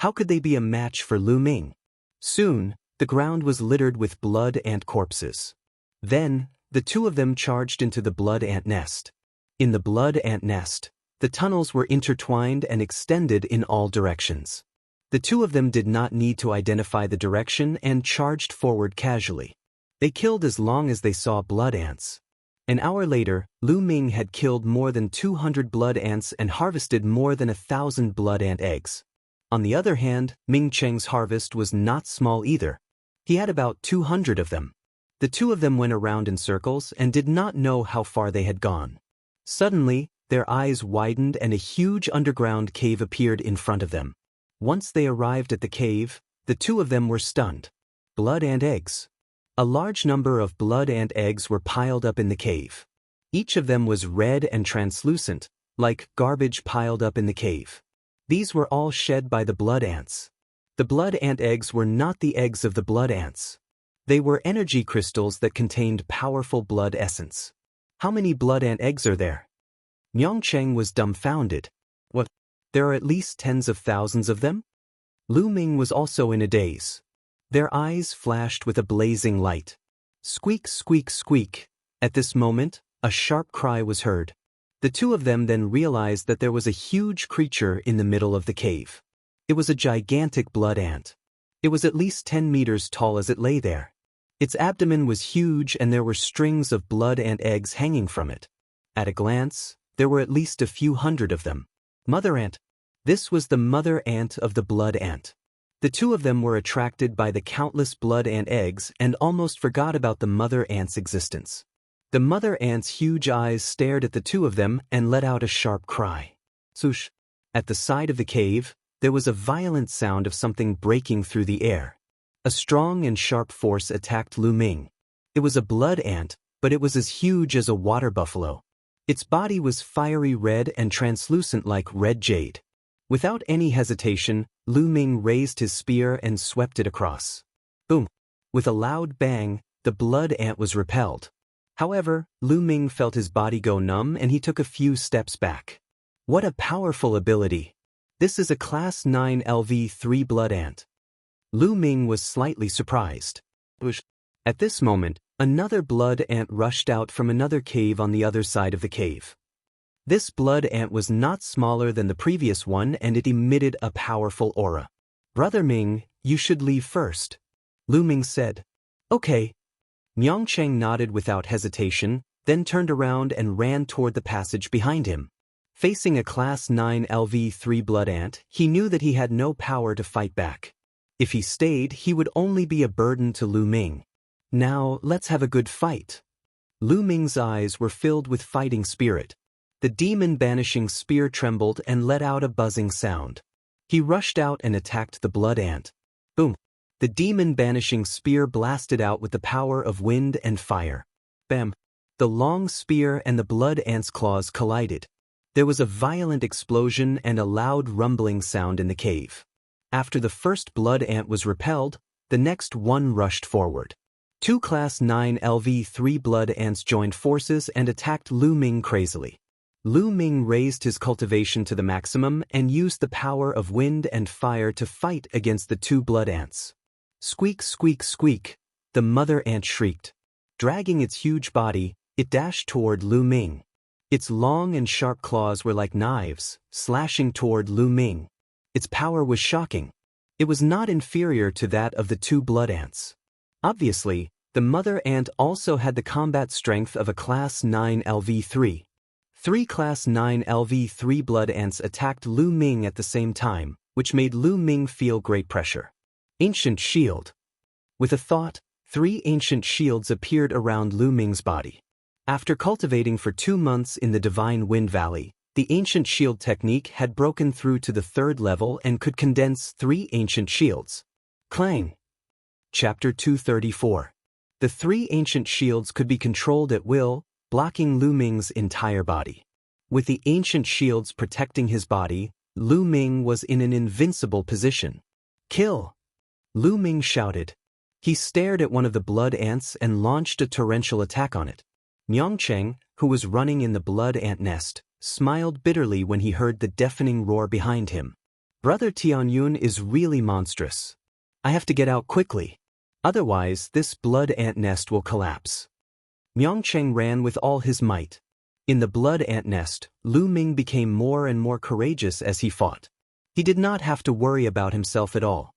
How could they be a match for Lu Ming? Soon, the ground was littered with blood ant corpses. Then, the 2 of them charged into the blood ant nest. In the blood ant nest, the tunnels were intertwined and extended in all directions. The 2 of them did not need to identify the direction and charged forward casually. They killed as long as they saw blood ants. An hour later, Lu Ming had killed more than 200 blood ants and harvested more than 1,000 blood ant eggs. On the other hand, Ming Cheng's harvest was not small either. He had about 200 of them. The 2 of them went around in circles and did not know how far they had gone. Suddenly, their eyes widened and a huge underground cave appeared in front of them. Once they arrived at the cave, the 2 of them were stunned. Blood ant eggs. A large number of blood ant eggs were piled up in the cave. Each of them was red and translucent, like garbage piled up in the cave. These were all shed by the blood ants. The blood ant eggs were not the eggs of the blood ants. They were energy crystals that contained powerful blood essence. How many blood ant eggs are there? Myongcheng was dumbfounded. What? There are at least tens of thousands of them? Lu Ming was also in a daze. Their eyes flashed with a blazing light. Squeak, squeak, squeak. At this moment, a sharp cry was heard. The 2 of them then realized that there was a huge creature in the middle of the cave. It was a gigantic blood ant. It was at least 10 meters tall as it lay there. Its abdomen was huge and there were strings of blood ant eggs hanging from it. At a glance, there were at least a few hundred of them. Mother ant. This was the mother ant of the blood ant. The two of them were attracted by the countless blood ant eggs and almost forgot about the mother ant's existence. The mother ant's huge eyes stared at the two of them and let out a sharp cry. Swoosh! At the side of the cave, there was a violent sound of something breaking through the air. A strong and sharp force attacked Lu Ming. It was a blood ant, but it was as huge as a water buffalo. Its body was fiery red and translucent like red jade. Without any hesitation, Lu Ming raised his spear and swept it across. Boom! With a loud bang, the blood ant was repelled. However, Lu Ming felt his body go numb and he took a few steps back. What a powerful ability! This is a Class 9 LV3 blood ant. Lu Ming was slightly surprised. At this moment, another blood ant rushed out from another cave on the other side of the cave. This blood ant was not smaller than the previous one and it emitted a powerful aura. Brother Ming, you should leave first. Lu Ming said. Okay. Myongcheng nodded without hesitation, then turned around and ran toward the passage behind him. Facing a Class 9 LV3 blood ant, he knew that he had no power to fight back. If he stayed, he would only be a burden to Lu Ming. Now, let's have a good fight. Lu Ming's eyes were filled with fighting spirit. The demon-banishing spear trembled and let out a buzzing sound. He rushed out and attacked the blood ant. Boom! The demon-banishing spear blasted out with the power of wind and fire. Bam! The long spear and the blood ant's claws collided. There was a violent explosion and a loud rumbling sound in the cave. After the first blood ant was repelled, the next one rushed forward. Two Class 9 LV3 blood ants joined forces and attacked Lu Ming crazily. Lu Ming raised his cultivation to the maximum and used the power of wind and fire to fight against the two blood ants. Squeak, squeak, squeak, the mother ant shrieked. Dragging its huge body, it dashed toward Lu Ming. Its long and sharp claws were like knives, slashing toward Lu Ming. Its power was shocking. It was not inferior to that of the two blood ants. Obviously, the mother ant also had the combat strength of a Class 9 LV3. Three Class 9 LV3 blood ants attacked Lu Ming at the same time, which made Lu Ming feel great pressure. Ancient Shield. With a thought, 3 ancient shields appeared around Lu Ming's body. After cultivating for 2 months in the Divine Wind Valley, the ancient shield technique had broken through to the 3rd level and could condense 3 ancient shields. Clang! Chapter 234. The 3 ancient shields could be controlled at will, blocking Lu Ming's entire body. With the ancient shields protecting his body, Lu Ming was in an invincible position. Kill! Lu Ming shouted. He stared at one of the blood ants and launched a torrential attack on it. Myongcheng, who was running in the blood ant nest, smiled bitterly when he heard the deafening roar behind him. Brother Tianyun is really monstrous. I have to get out quickly. Otherwise, this blood ant nest will collapse. Myongcheng ran with all his might. In the blood ant nest, Lu Ming became more and more courageous as he fought. He did not have to worry about himself at all.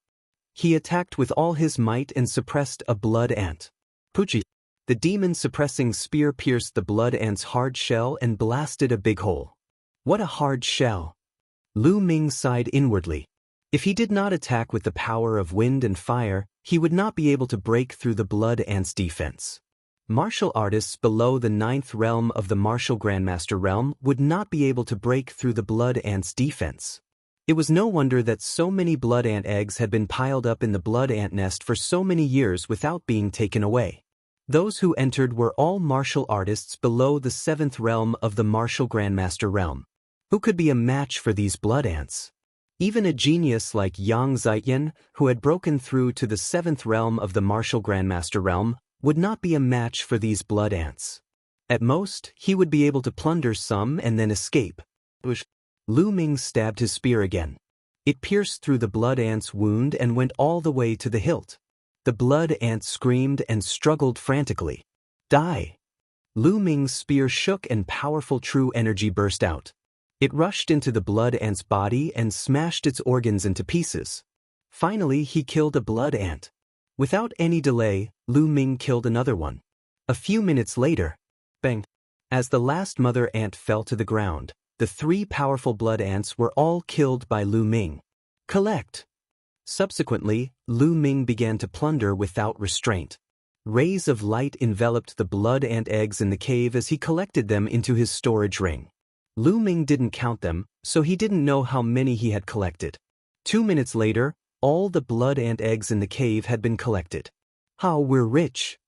He attacked with all his might and suppressed a blood ant. Puchi! The demon-suppressing spear pierced the blood ant's hard shell and blasted a big hole. What a hard shell! Lu Ming sighed inwardly. If he did not attack with the power of wind and fire, he would not be able to break through the blood ant's defense. Martial artists below the 9th realm of the Martial Grandmaster realm would not be able to break through the blood ant's defense. It was no wonder that so many blood ant eggs had been piled up in the blood ant nest for so many years without being taken away. Those who entered were all martial artists below the 7th realm of the Martial Grandmaster realm. Who could be a match for these blood ants? Even a genius like Yang Zietian, who had broken through to the 7th realm of the Martial Grandmaster realm, would not be a match for these blood ants. At most, he would be able to plunder some and then escape. Lu Ming stabbed his spear again. It pierced through the blood ant's wound and went all the way to the hilt. The blood ant screamed and struggled frantically. Die! Lu Ming's spear shook and powerful true energy burst out. It rushed into the blood ant's body and smashed its organs into pieces. Finally, he killed a blood ant. Without any delay, Lu Ming killed another one. A few minutes later, bang! As the last mother ant fell to the ground, the 3 powerful blood ants were all killed by Lu Ming. Collect. Subsequently, Lu Ming began to plunder without restraint. Rays of light enveloped the blood ant eggs in the cave as he collected them into his storage ring. Lu Ming didn't count them, so he didn't know how many he had collected. 2 minutes later, all the blood ant eggs in the cave had been collected. How we're rich!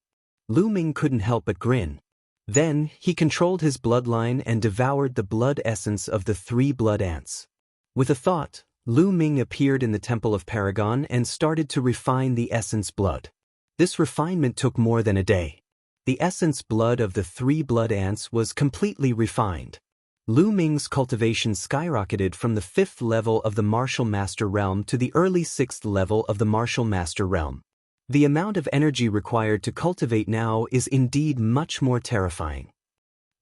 Lu Ming couldn't help but grin. Then, he controlled his bloodline and devoured the blood essence of the 3 blood ants. With a thought, Lu Ming appeared in the Temple of Paragon and started to refine the essence blood. This refinement took more than a day. The essence blood of the 3 blood ants was completely refined. Lu Ming's cultivation skyrocketed from the 5th level of the Martial Master Realm to the early 6th level of the Martial Master Realm. The amount of energy required to cultivate now is indeed much more terrifying.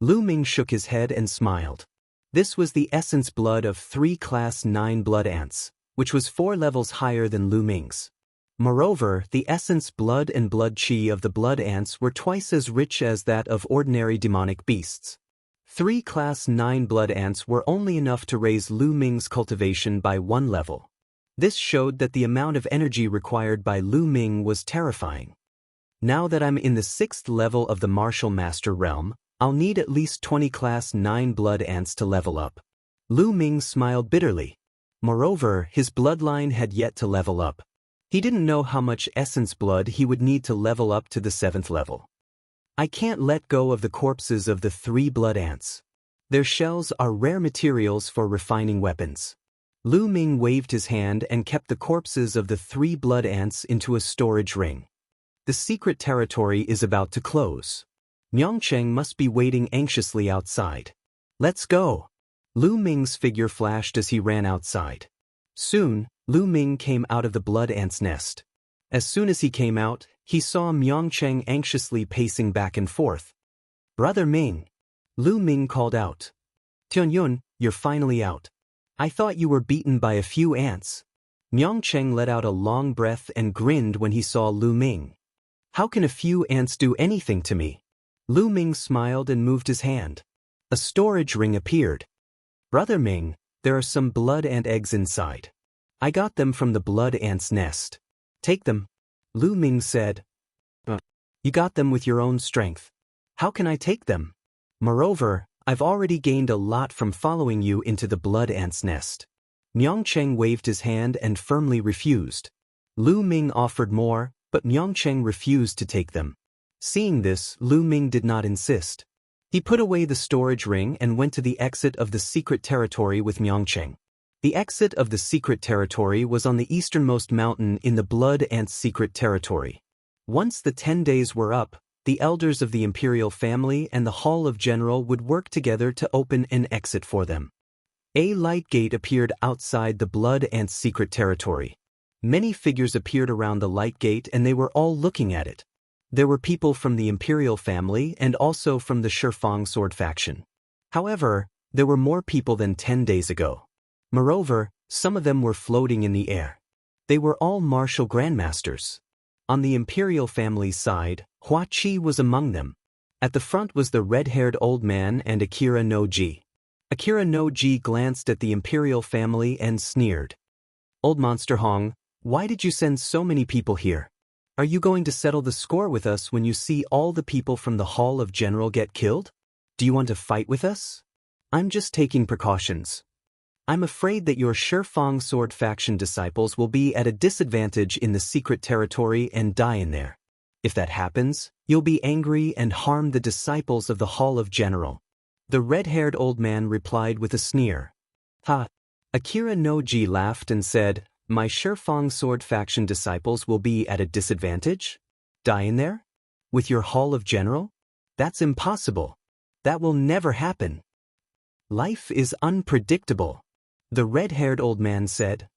Lu Ming shook his head and smiled. This was the essence blood of 3 Class 9 blood ants, which was 4 levels higher than Lu Ming's. Moreover, the essence blood and blood chi of the blood ants were twice as rich as that of ordinary demonic beasts. 3 Class 9 blood ants were only enough to raise Lu Ming's cultivation by 1 level. This showed that the amount of energy required by Lu Ming was terrifying. Now that I'm in the 6th level of the Martial Master Realm, I'll need at least 20 Class 9 blood ants to level up. Lu Ming smiled bitterly. Moreover, his bloodline had yet to level up. He didn't know how much essence blood he would need to level up to the 7th level. I can't let go of the corpses of the 3 blood ants. Their shells are rare materials for refining weapons. Lu Ming waved his hand and kept the corpses of the 3 blood ants into a storage ring. The secret territory is about to close. Myongcheng must be waiting anxiously outside. Let's go. Lu Ming's figure flashed as he ran outside. Soon, Lu Ming came out of the blood ant's nest. As soon as he came out, he saw Myongcheng anxiously pacing back and forth. Brother Ming. Lu Ming called out. Tianyun, you're finally out. I thought you were beaten by a few ants. Myongcheng let out a long breath and grinned when he saw Lu Ming. How can a few ants do anything to me? Lu Ming smiled and moved his hand. A storage ring appeared. Brother Ming, there are some blood ant eggs inside. I got them from the blood ant's nest. Take them. Lu Ming said. You got them with your own strength. How can I take them? Moreover, I've already gained a lot from following you into the blood ant's nest. Myongcheng waved his hand and firmly refused. Lu Ming offered more, but Myongcheng refused to take them. Seeing this, Lu Ming did not insist. He put away the storage ring and went to the exit of the secret territory with Myongcheng. The exit of the secret territory was on the easternmost mountain in the blood ant's secret territory. Once the 10 days were up, the elders of the imperial family and the Hall of General would work together to open an exit for them. A light gate appeared outside the blood ant's secret territory. Many figures appeared around the light gate and they were all looking at it. There were people from the imperial family and also from the Shifang sword faction. However, there were more people than 10 days ago. Moreover, some of them were floating in the air. They were all martial grandmasters. On the imperial family's side, Hua Qi was among them. At the front was the red-haired old man and Akira no Ji. Akira no Ji glanced at the imperial family and sneered. Old Monster Hong, why did you send so many people here? Are you going to settle the score with us when you see all the people from the Hall of General get killed? Do you want to fight with us? I'm just taking precautions. I'm afraid that your Shifang sword faction disciples will be at a disadvantage in the secret territory and die in there. If that happens, you'll be angry and harm the disciples of the Hall of General. The red-haired old man replied with a sneer. Ha! Akira no Ji laughed and said, My Shifang sword faction disciples will be at a disadvantage? Die in there? With your Hall of General? That's impossible. That will never happen. Life is unpredictable. The red-haired old man said.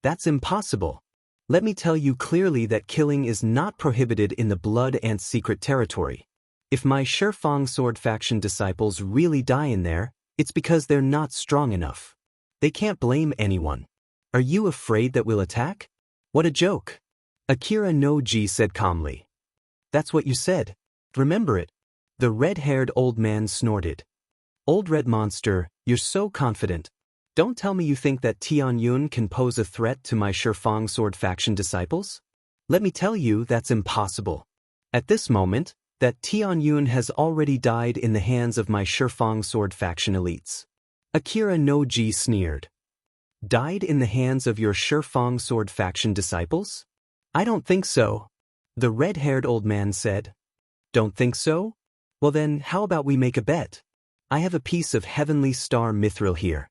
That's impossible. Let me tell you clearly that killing is not prohibited in the blood ant's secret territory. If my Shifang sword faction disciples really die in there, it's because they're not strong enough. They can't blame anyone. Are you afraid that we'll attack? What a joke. Akira no Ji said calmly. That's what you said. Remember it. The red-haired old man snorted. Old red monster, you're so confident. Don't tell me you think that Tianyun can pose a threat to my Shifang sword faction disciples? Let me tell you that's impossible. At this moment, that Tianyun has already died in the hands of my Shifang sword faction elites. Akira no Ji sneered. Died in the hands of your Shifang sword faction disciples? I don't think so. The red-haired old man said. Don't think so? Well then, how about we make a bet? I have a piece of heavenly star mithril here.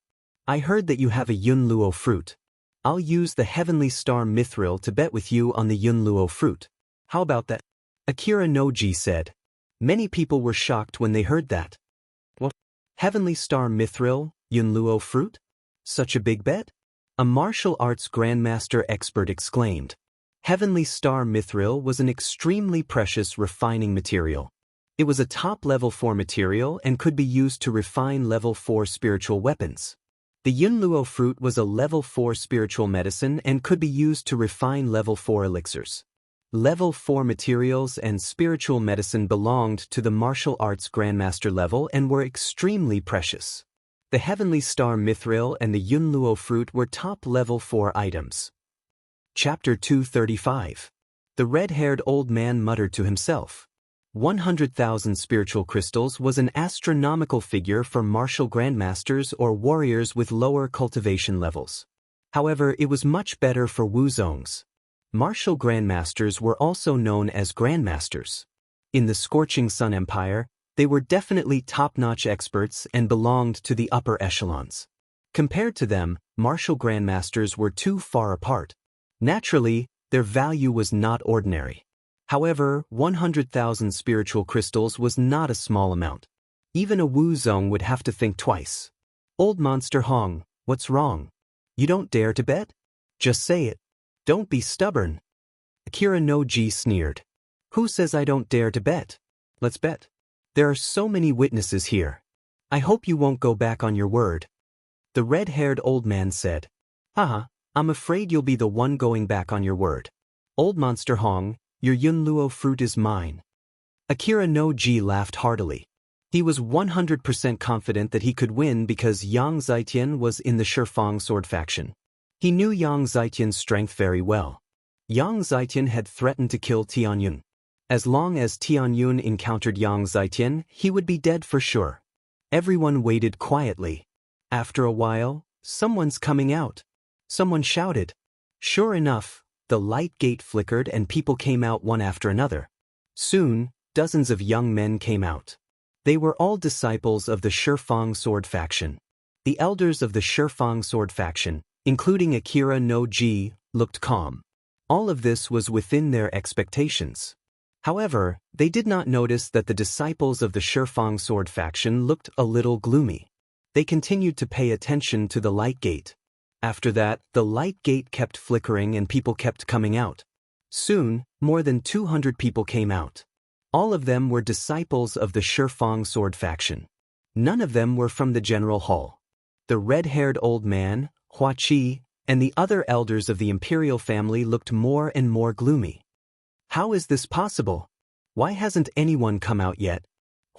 I heard that you have a Yunluo fruit. I'll use the heavenly star mithril to bet with you on the Yunluo fruit. How about that? Akira no Ji said. Many people were shocked when they heard that. What? Heavenly star mithril, Yunluo fruit? Such a big bet? A martial arts grandmaster expert exclaimed. Heavenly star mithril was an extremely precious refining material. It was a top level 4 material and could be used to refine level 4 spiritual weapons. The Yunluo fruit was a level 4 spiritual medicine and could be used to refine level 4 elixirs. Level 4 materials and spiritual medicine belonged to the martial arts grandmaster level and were extremely precious. The Heavenly Star Mithril and the Yunluo fruit were top level 4 items. Chapter 235. The red-haired old man muttered to himself. 100,000 spiritual crystals was an astronomical figure for martial grandmasters or warriors with lower cultivation levels. However, it was much better for Wuzongs. Martial grandmasters were also known as grandmasters. In the Scorching Sun Empire, they were definitely top-notch experts and belonged to the upper echelons. Compared to them, martial grandmasters were too far apart. Naturally, their value was not ordinary. However, 100,000 spiritual crystals was not a small amount. Even a Wuzong would have to think twice. Old Monster Hong, what's wrong? You don't dare to bet? Just say it. Don't be stubborn. Akira no Ji sneered. Who says I don't dare to bet? Let's bet. There are so many witnesses here. I hope you won't go back on your word. The red-haired old man said. Haha, I'm afraid you'll be the one going back on your word. Old Monster Hong, your Yunluo fruit is mine. Akira no Ji laughed heartily. He was 100% confident that he could win because Yang Zitian was in the Shifang sword faction. He knew Yang Zitian's strength very well. Yang Zitian had threatened to kill Tianyun. As long as Tianyun encountered Yang Zitian, he would be dead for sure. Everyone waited quietly. After a while, someone's coming out. Someone shouted. Sure enough, the light gate flickered and people came out one after another. Soon, dozens of young men came out. They were all disciples of the Shifang sword faction. The elders of the Shifang sword faction, including Akira no Ji, looked calm. All of this was within their expectations. However, they did not notice that the disciples of the Shifang sword faction looked a little gloomy. They continued to pay attention to the light gate. After that, the light gate kept flickering and people kept coming out. Soon, more than 200 people came out. All of them were disciples of the Shifang sword faction. None of them were from the general hall. The red-haired old man, Hua Qi, and the other elders of the imperial family looked more and more gloomy. How is this possible? Why hasn't anyone come out yet?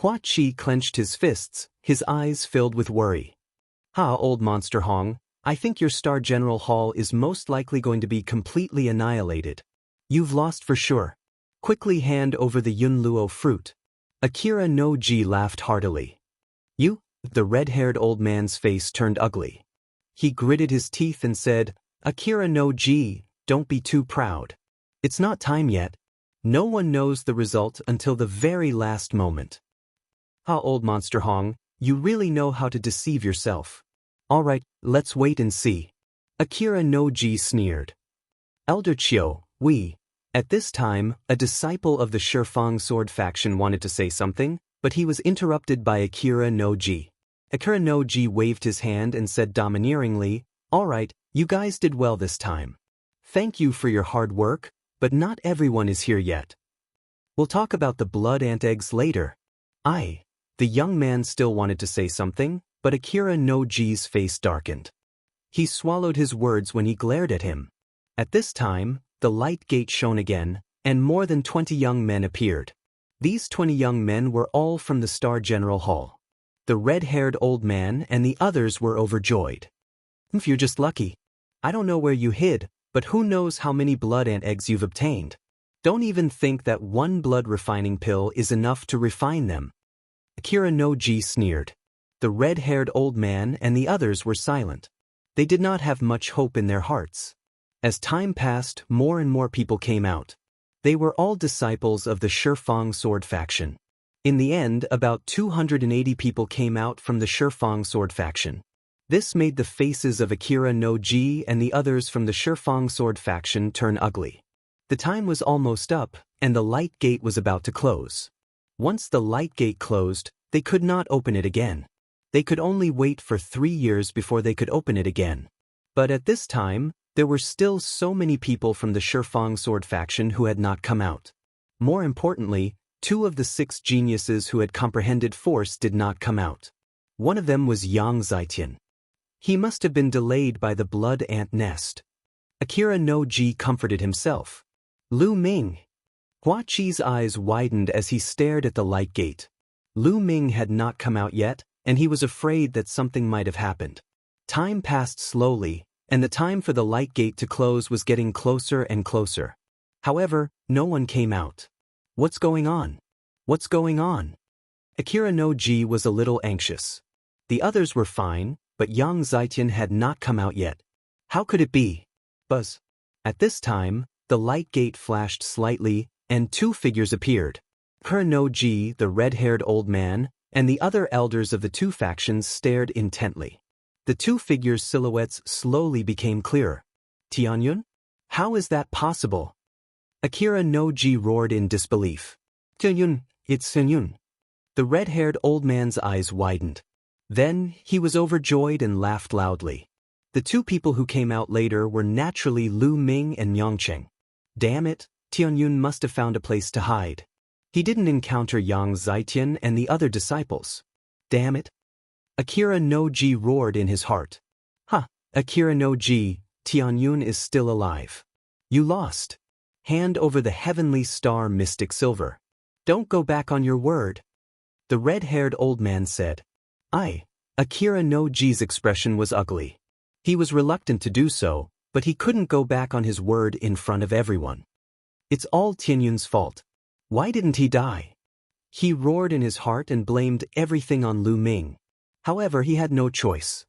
Hua Qi clenched his fists, his eyes filled with worry. Old Monster Hong, I think your Star General Hall is most likely going to be completely annihilated. You've lost for sure. Quickly hand over the Yunluo fruit. Akira no Ji laughed heartily. You? The red-haired old man's face turned ugly. He gritted his teeth and said, Akira no Ji, don't be too proud. It's not time yet. No one knows the result until the very last moment. Old Monster Hong, you really know how to deceive yourself. Alright, let's wait and see. Akira no Ji sneered. Elder Chiu, At this time, a disciple of the Shifang sword faction wanted to say something, but he was interrupted by Akira no Ji. Akira no Ji waved his hand and said domineeringly, Alright, you guys did well this time. Thank you for your hard work, but not everyone is here yet. We'll talk about the blood ant eggs later. The young man still wanted to say something, but Akira no Ji's face darkened. He swallowed his words when he glared at him. At this time, the light gate shone again, and more than 20 young men appeared. These 20 young men were all from the Star General Hall. The red-haired old man and the others were overjoyed. You're just lucky. I don't know where you hid, but who knows how many blood ant eggs you've obtained. Don't even think that one blood refining pill is enough to refine them. Akira no Ji sneered. The red-haired old man and the others were silent. They did not have much hope in their hearts. As time passed, more and more people came out. They were all disciples of the Shifang sword faction. In the end, about 280 people came out from the Shifang sword faction. This made the faces of Akira no Ji and the others from the Shifang sword faction turn ugly. The time was almost up, and the light gate was about to close. Once the light gate closed, they could not open it again. They could only wait for 3 years before they could open it again. But at this time, there were still so many people from the Shifang sword faction who had not come out. More importantly, 2 of the 6 geniuses who had comprehended force did not come out. One of them was Yang Zitian. He must have been delayed by the blood ant nest. Akira no Ji comforted himself. Lu Ming. Hua Qi's eyes widened as he stared at the light gate. Lu Ming had not come out yet, and he was afraid that something might have happened. Time passed slowly, and the time for the light gate to close was getting closer and closer. However, no one came out. What's going on? What's going on? Akira no Ji was a little anxious. The others were fine, but Yang Zitian had not come out yet. How could it be? Buzz. At this time, the light gate flashed slightly, and 2 figures appeared. Akira no Ji, the red-haired old man, and the other elders of the 2 factions stared intently. The 2 figures' silhouettes slowly became clearer. Tianyun? How is that possible? Akira no Ji roared in disbelief. Tianyun, it's Tianyun. The red-haired old man's eyes widened. Then, he was overjoyed and laughed loudly. The 2 people who came out later were naturally Lu Ming and Yangcheng. Damn it, Tianyun must have found a place to hide. He didn't encounter Yang Zitian and the other disciples. Damn it. Akira no Ji roared in his heart. Akira no Ji, Tianyun is still alive. You lost. Hand over the heavenly star mystic silver. Don't go back on your word. The red-haired old man said. Akira no Ji's expression was ugly. He was reluctant to do so, but he couldn't go back on his word in front of everyone. It's all Tianyun's fault. Why didn't he die? He roared in his heart and blamed everything on Lu Ming. However, he had no choice.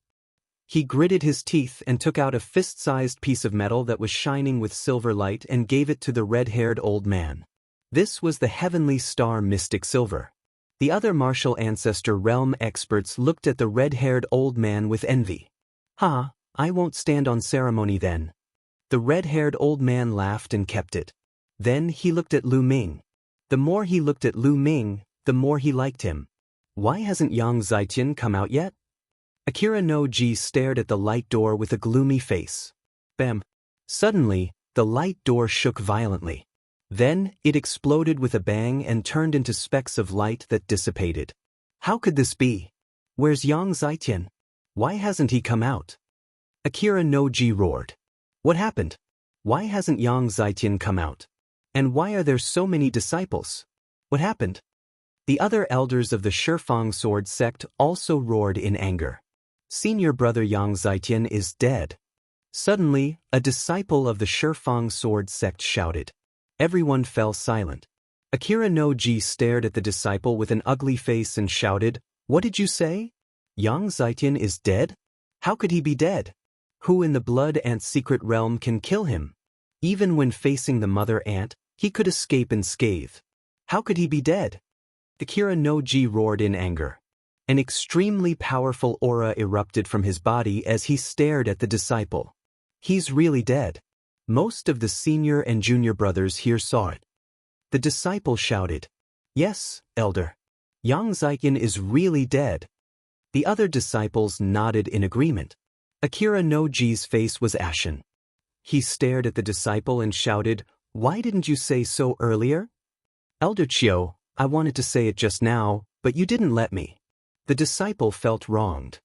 He gritted his teeth and took out a fist-sized piece of metal that was shining with silver light and gave it to the red-haired old man. This was the heavenly star mystic silver. The other martial ancestor realm experts looked at the red-haired old man with envy. I won't stand on ceremony then. The red-haired old man laughed and kept it. Then he looked at Lu Ming. The more he looked at Lu Ming, the more he liked him. Why hasn't Yang Zitian come out yet? Akira no Ji stared at the light door with a gloomy face. Bam! Suddenly, the light door shook violently. Then, it exploded with a bang and turned into specks of light that dissipated. How could this be? Where's Yang Zitian? Why hasn't he come out? Akira no Ji roared. What happened? Why hasn't Yang Zitian come out? And why are there so many disciples? What happened? The other elders of the Shifang sword sect also roared in anger. Senior brother Yang Zitian is dead. Suddenly, a disciple of the Shifang sword sect shouted. Everyone fell silent. Akira no Ji stared at the disciple with an ugly face and shouted, What did you say? Yang Zitian is dead? How could he be dead? Who in the blood ant secret realm can kill him? Even when facing the mother ant, he could escape unscathed. How could he be dead? Akira no Ji roared in anger. An extremely powerful aura erupted from his body as he stared at the disciple. He's really dead. Most of the senior and junior brothers here saw it. The disciple shouted, Yes, elder. Yang Zitian is really dead. The other disciples nodded in agreement. Akira no Ji's face was ashen. He stared at the disciple and shouted, Why didn't you say so earlier? Elder Chiu, I wanted to say it just now, but you didn't let me. The disciple felt wronged.